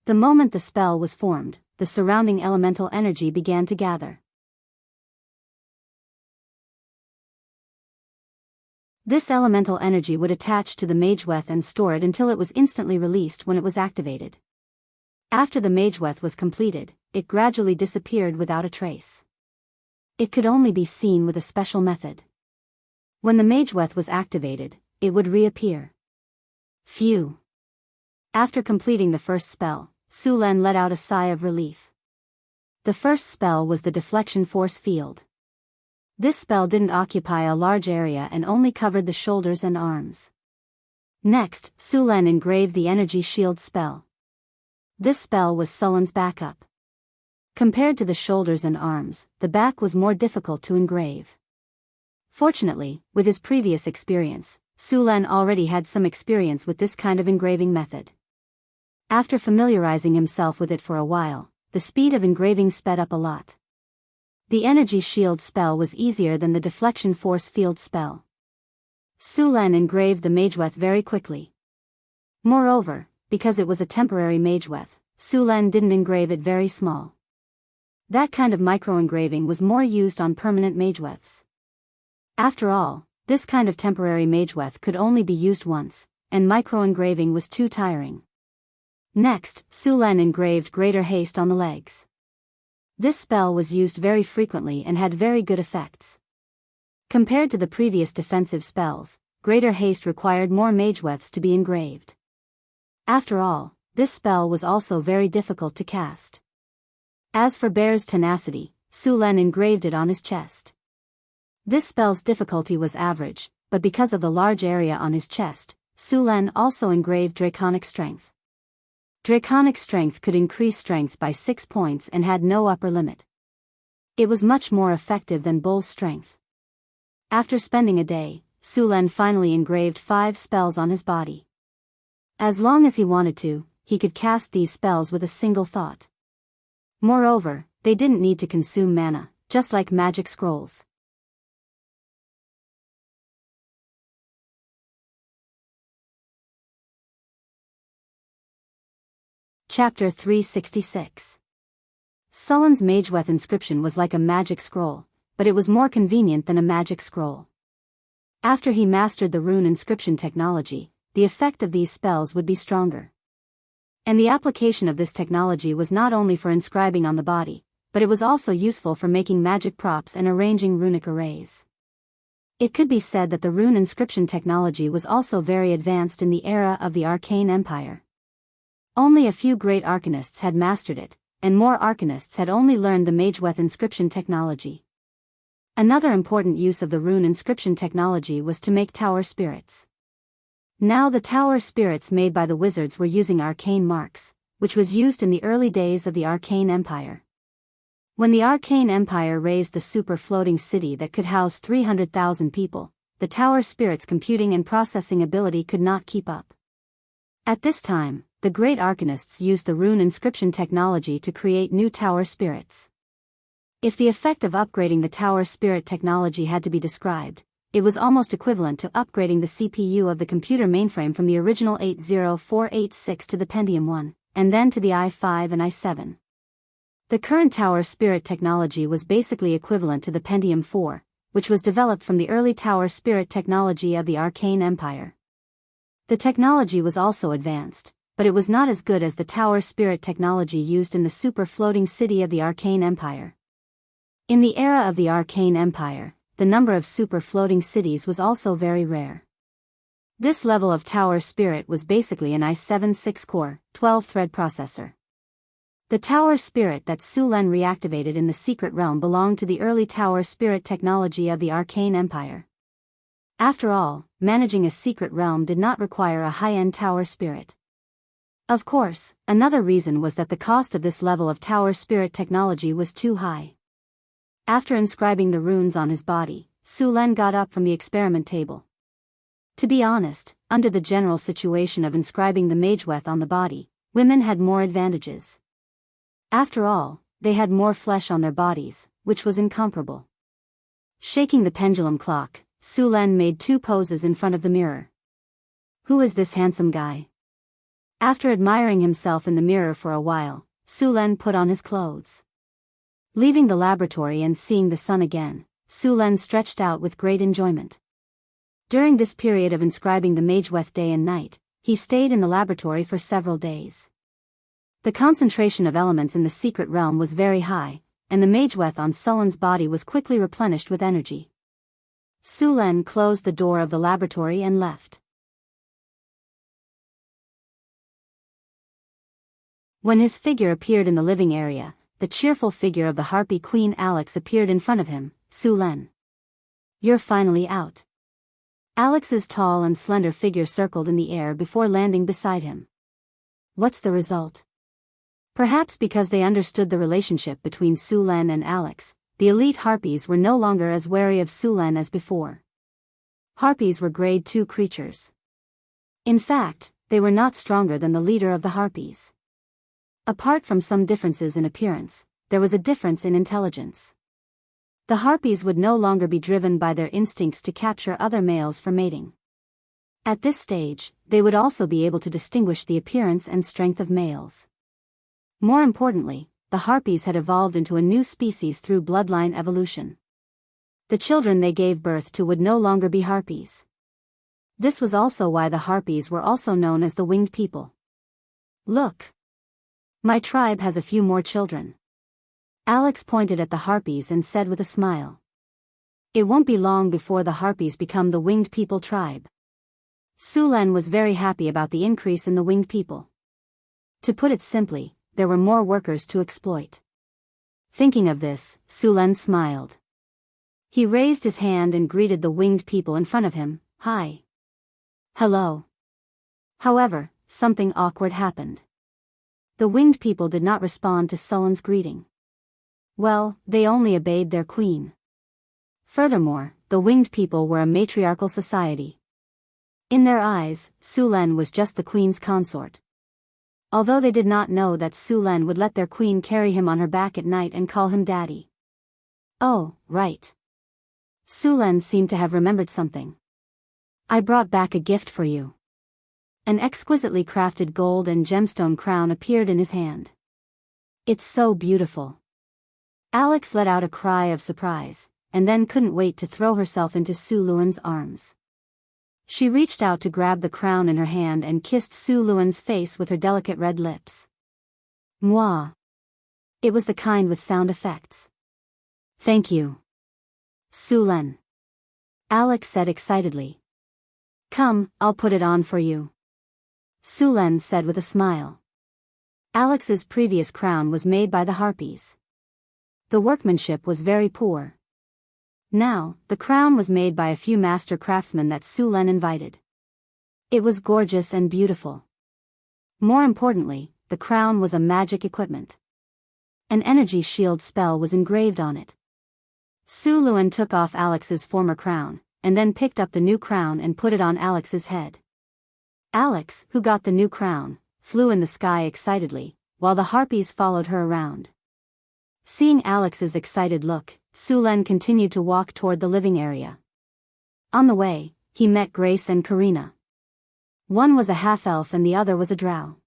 The moment the spell was formed, the surrounding elemental energy began to gather. This elemental energy would attach to the magewef and store it until it was instantly released when it was activated. After the magewef was completed, it gradually disappeared without a trace. It could only be seen with a special method. When the magewef was activated, it would reappear. Phew! After completing the first spell, Sulan let out a sigh of relief. The first spell was the deflection force field. This spell didn't occupy a large area and only covered the shoulders and arms. Next, Sulan engraved the energy shield spell. This spell was Sulan's backup. Compared to the shoulders and arms, the back was more difficult to engrave. Fortunately, with his previous experience, Sulan already had some experience with this kind of engraving method. After familiarizing himself with it for a while, the speed of engraving sped up a lot. The energy shield spell was easier than the deflection force field spell. Sulan engraved the magewef very quickly. Moreover, because it was a temporary magewef, Sulan didn't engrave it very small. That kind of micro-engraving was more used on permanent magewefs. After all, this kind of temporary magewef could only be used once, and micro-engraving was too tiring. Next, Sulan engraved Greater Haste on the legs. This spell was used very frequently and had very good effects. Compared to the previous defensive spells, Greater Haste required more magewefts to be engraved. After all, this spell was also very difficult to cast. As for Bear's Tenacity, Sulan engraved it on his chest. This spell's difficulty was average, but because of the large area on his chest, Sulan also engraved Draconic Strength. Draconic Strength could increase strength by 6 points and had no upper limit. It was much more effective than Bull's Strength. After spending a day, Sulan finally engraved 5 spells on his body. As long as he wanted to, he could cast these spells with a single thought. Moreover, they didn't need to consume mana, just like magic scrolls. Chapter 366. Sulan's magewef inscription was like a magic scroll, but it was more convenient than a magic scroll. After he mastered the rune inscription technology, the effect of these spells would be stronger. And the application of this technology was not only for inscribing on the body, but it was also useful for making magic props and arranging runic arrays. It could be said that the rune inscription technology was also very advanced in the era of the Arcane Empire. Only a few great arcanists had mastered it, and more arcanists had only learned the Mageweth inscription technology. Another important use of the rune inscription technology was to make tower spirits. Now the tower spirits made by the wizards were using arcane marks, which was used in the early days of the Arcane Empire. When the Arcane Empire raised the super-floating city that could house 300,000 people, the tower spirits' computing and processing ability could not keep up. At this time, the great arcanists used the rune inscription technology to create new tower spirits. If the effect of upgrading the tower spirit technology had to be described, it was almost equivalent to upgrading the CPU of the computer mainframe from the original 80486 to the Pentium 1, and then to the i5 and i7. The current tower spirit technology was basically equivalent to the Pentium 4, which was developed from the early tower spirit technology of the Arcane Empire. The technology was also advanced, but it was not as good as the tower spirit technology used in the super-floating city of the Arcane Empire. In the era of the Arcane Empire, the number of super-floating cities was also very rare. This level of tower spirit was basically an i7 6-core, 12-thread processor. The tower spirit that Su Lin reactivated in the secret realm belonged to the early tower spirit technology of the Arcane Empire. After all, managing a secret realm did not require a high-end tower spirit. Of course, another reason was that the cost of this level of tower spirit technology was too high. After inscribing the runes on his body, Su Lin got up from the experiment table. To be honest, under the general situation of inscribing the Mageweth on the body, women had more advantages. After all, they had more flesh on their bodies, which was incomparable. Shaking the pendulum clock, Su Lin made 2 poses in front of the mirror. Who is this handsome guy? After admiring himself in the mirror for a while, Su Lin put on his clothes. Leaving the laboratory and seeing the sun again, Su Lin stretched out with great enjoyment. During this period of inscribing the Mageweth day and night, he stayed in the laboratory for several days. The concentration of elements in the secret realm was very high, and the Mageweth on Su Lin's body was quickly replenished with energy. Su Lin closed the door of the laboratory and left. When his figure appeared in the living area, the cheerful figure of the Harpy Queen Alex appeared in front of him. Su Lin. You're finally out. Alex's tall and slender figure circled in the air before landing beside him. What's the result? Perhaps because they understood the relationship between Su Lin and Alex, the elite Harpies were no longer as wary of Su Lin as before. Harpies were grade 2 creatures. In fact, they were not stronger than the leader of the Harpies. Apart from some differences in appearance, there was a difference in intelligence. The Harpies would no longer be driven by their instincts to capture other males for mating. At this stage, they would also be able to distinguish the appearance and strength of males. More importantly, the Harpies had evolved into a new species through bloodline evolution. The children they gave birth to would no longer be Harpies. This was also why the Harpies were also known as the Winged People. Look! My tribe has a few more children. Alex pointed at the Harpies and said with a smile. It won't be long before the Harpies become the Winged People tribe. Su Lin was very happy about the increase in the Winged People. To put it simply, there were more workers to exploit. Thinking of this, Su Lin smiled. He raised his hand and greeted the Winged People in front of him. Hi. Hello. However, something awkward happened. The Winged People did not respond to Su Lin's greeting. Well, they only obeyed their queen. Furthermore, the Winged People were a matriarchal society. In their eyes, Su Lin was just the queen's consort. Although they did not know that Su Lin would let their queen carry him on her back at night and call him daddy. Oh, right. Su Lin seemed to have remembered something. I brought back a gift for you. An exquisitely crafted gold and gemstone crown appeared in his hand. It's so beautiful. Alex let out a cry of surprise, and then couldn't wait to throw herself into Su Lin's arms. She reached out to grab the crown in her hand and kissed Su Lin's face with her delicate red lips. Mwah! It was the kind with sound effects. Thank you, Sulen, Alex said excitedly. Come, I'll put it on for you, Sulen said with a smile. Alex's previous crown was made by the harpies. The workmanship was very poor. Now, the crown was made by a few master craftsmen that Sulen invited. It was gorgeous and beautiful. More importantly, the crown was a magic equipment. An energy shield spell was engraved on it. Su Luen took off Alex's former crown, and then picked up the new crown and put it on Alex's head. Alex, who got the new crown, flew in the sky excitedly, while the harpies followed her around. Seeing Alex's excited look, Sulen continued to walk toward the living area. On the way, he met Grace and Karina. One was a half-elf and the other was a drow.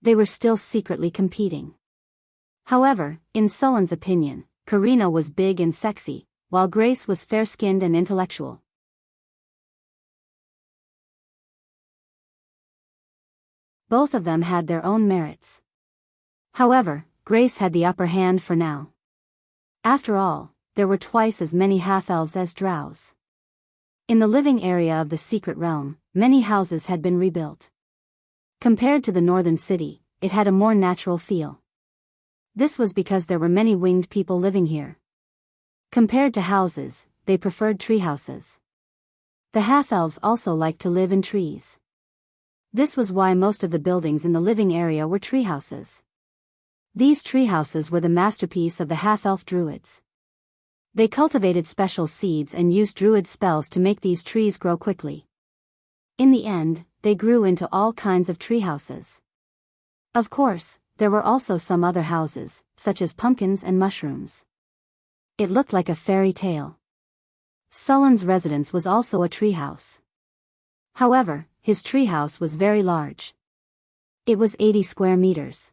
They were still secretly competing. However, in Sulen's opinion, Karina was big and sexy, while Grace was fair-skinned and intellectual. Both of them had their own merits. However, Grace had the upper hand for now. After all, there were twice as many half-elves as drows. In the living area of the secret realm, many houses had been rebuilt. Compared to the northern city, it had a more natural feel. This was because there were many winged people living here. Compared to houses, they preferred treehouses. The half-elves also liked to live in trees. This was why most of the buildings in the living area were treehouses. These treehouses were the masterpiece of the half-elf druids. They cultivated special seeds and used druid spells to make these trees grow quickly. In the end, they grew into all kinds of treehouses. Of course, there were also some other houses, such as pumpkins and mushrooms. It looked like a fairy tale. Sulen's residence was also a treehouse. However, his treehouse was very large. It was 80 square meters.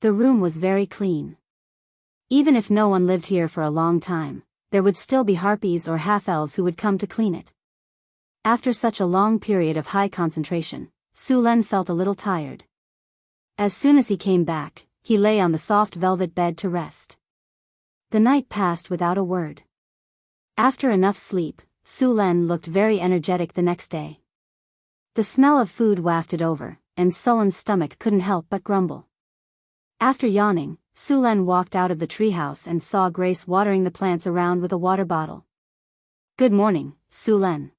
The room was very clean. Even if no one lived here for a long time, there would still be harpies or half-elves who would come to clean it. After such a long period of high concentration, Sulen felt a little tired. As soon as he came back, he lay on the soft velvet bed to rest. The night passed without a word. After enough sleep, Sulen looked very energetic the next day. The smell of food wafted over, and Sulen's stomach couldn't help but grumble. After yawning, Sulen walked out of the treehouse and saw Grace watering the plants around with a water bottle. Good morning, Sulen.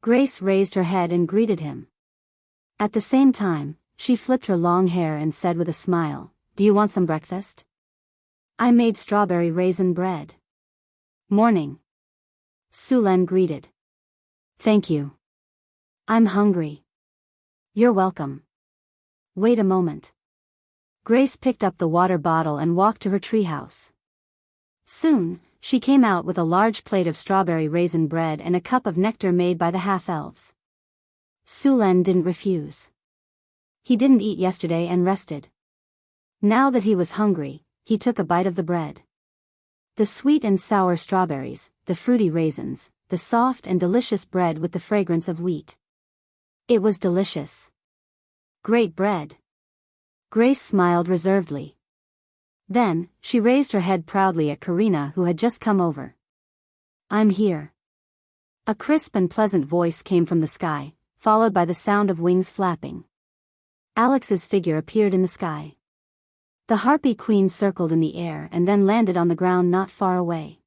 Grace raised her head and greeted him. At the same time, she flipped her long hair and said with a smile, Do you want some breakfast? I made strawberry raisin bread. Morning. Sulen greeted. Thank you. I'm hungry. You're welcome. Wait a moment. Grace picked up the water bottle and walked to her treehouse. Soon, she came out with a large plate of strawberry raisin bread and a cup of nectar made by the half-elves. Sulen didn't refuse. He didn't eat yesterday and rested. Now that he was hungry, he took a bite of the bread. The sweet and sour strawberries, the fruity raisins, the soft and delicious bread with the fragrance of wheat. It was delicious. Great bread. Grace smiled reservedly. Then, she raised her head proudly at Karina who had just come over. I'm here. A crisp and pleasant voice came from the sky, followed by the sound of wings flapping. Alex's figure appeared in the sky. The harpy queen circled in the air and then landed on the ground not far away.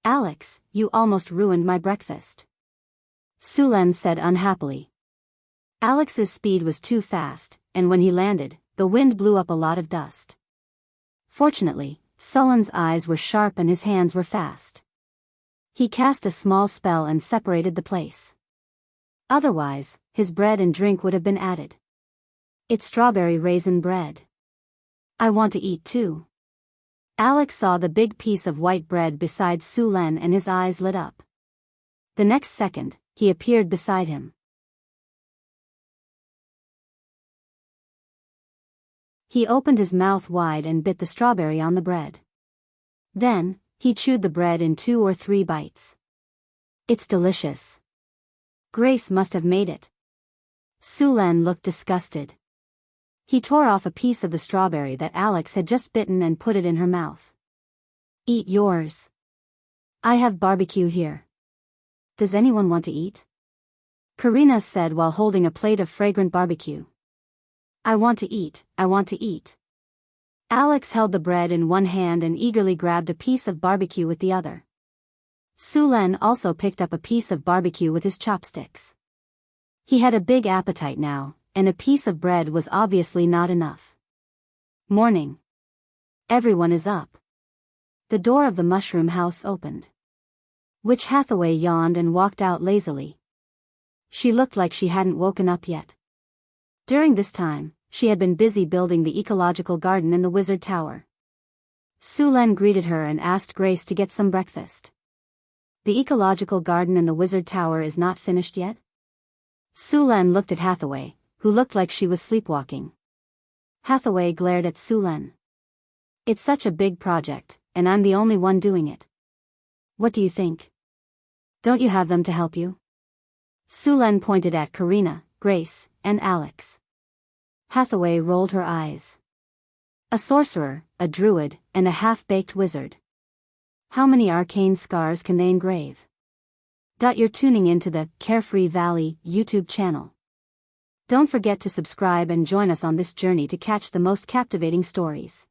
Alex, you almost ruined my breakfast, Sulen said unhappily. Alex's speed was too fast, and when he landed, the wind blew up a lot of dust. Fortunately, Sulen's eyes were sharp and his hands were fast. He cast a small spell and separated the place. Otherwise, his bread and drink would have been added. It's strawberry raisin bread. I want to eat too. Alex saw the big piece of white bread beside Sulen and his eyes lit up. The next second, he appeared beside him. He opened his mouth wide and bit the strawberry on the bread. Then, he chewed the bread in 2 or 3 bites. It's delicious. Grace must have made it. Sulen looked disgusted. He tore off a piece of the strawberry that Alex had just bitten and put it in her mouth. Eat yours. I have barbecue here. Does anyone want to eat? Karina said while holding a plate of fragrant barbecue. I want to eat, I want to eat. Alex held the bread in one hand and eagerly grabbed a piece of barbecue with the other. Sulan also picked up a piece of barbecue with his chopsticks. He had a big appetite now, and a piece of bread was obviously not enough. Morning. Everyone is up. The door of the mushroom house opened. Witch Hathaway yawned and walked out lazily. She looked like she hadn't woken up yet. During this time, she had been busy building the ecological garden in the wizard tower. Sulan greeted her and asked Grace to get some breakfast. The ecological garden in the wizard tower is not finished yet? Sulan looked at Hathaway, who looked like she was sleepwalking. Hathaway glared at Sulan. It's such a big project, and I'm the only one doing it. What do you think? Don't you have them to help you? Sulan pointed at Karina, Grace, and Alex. Hathaway rolled her eyes. A sorcerer, a druid, and a half-baked wizard. How many arcane scars can they engrave? You're tuning into the Carefree Valley YouTube channel. Don't forget to subscribe and join us on this journey to catch the most captivating stories.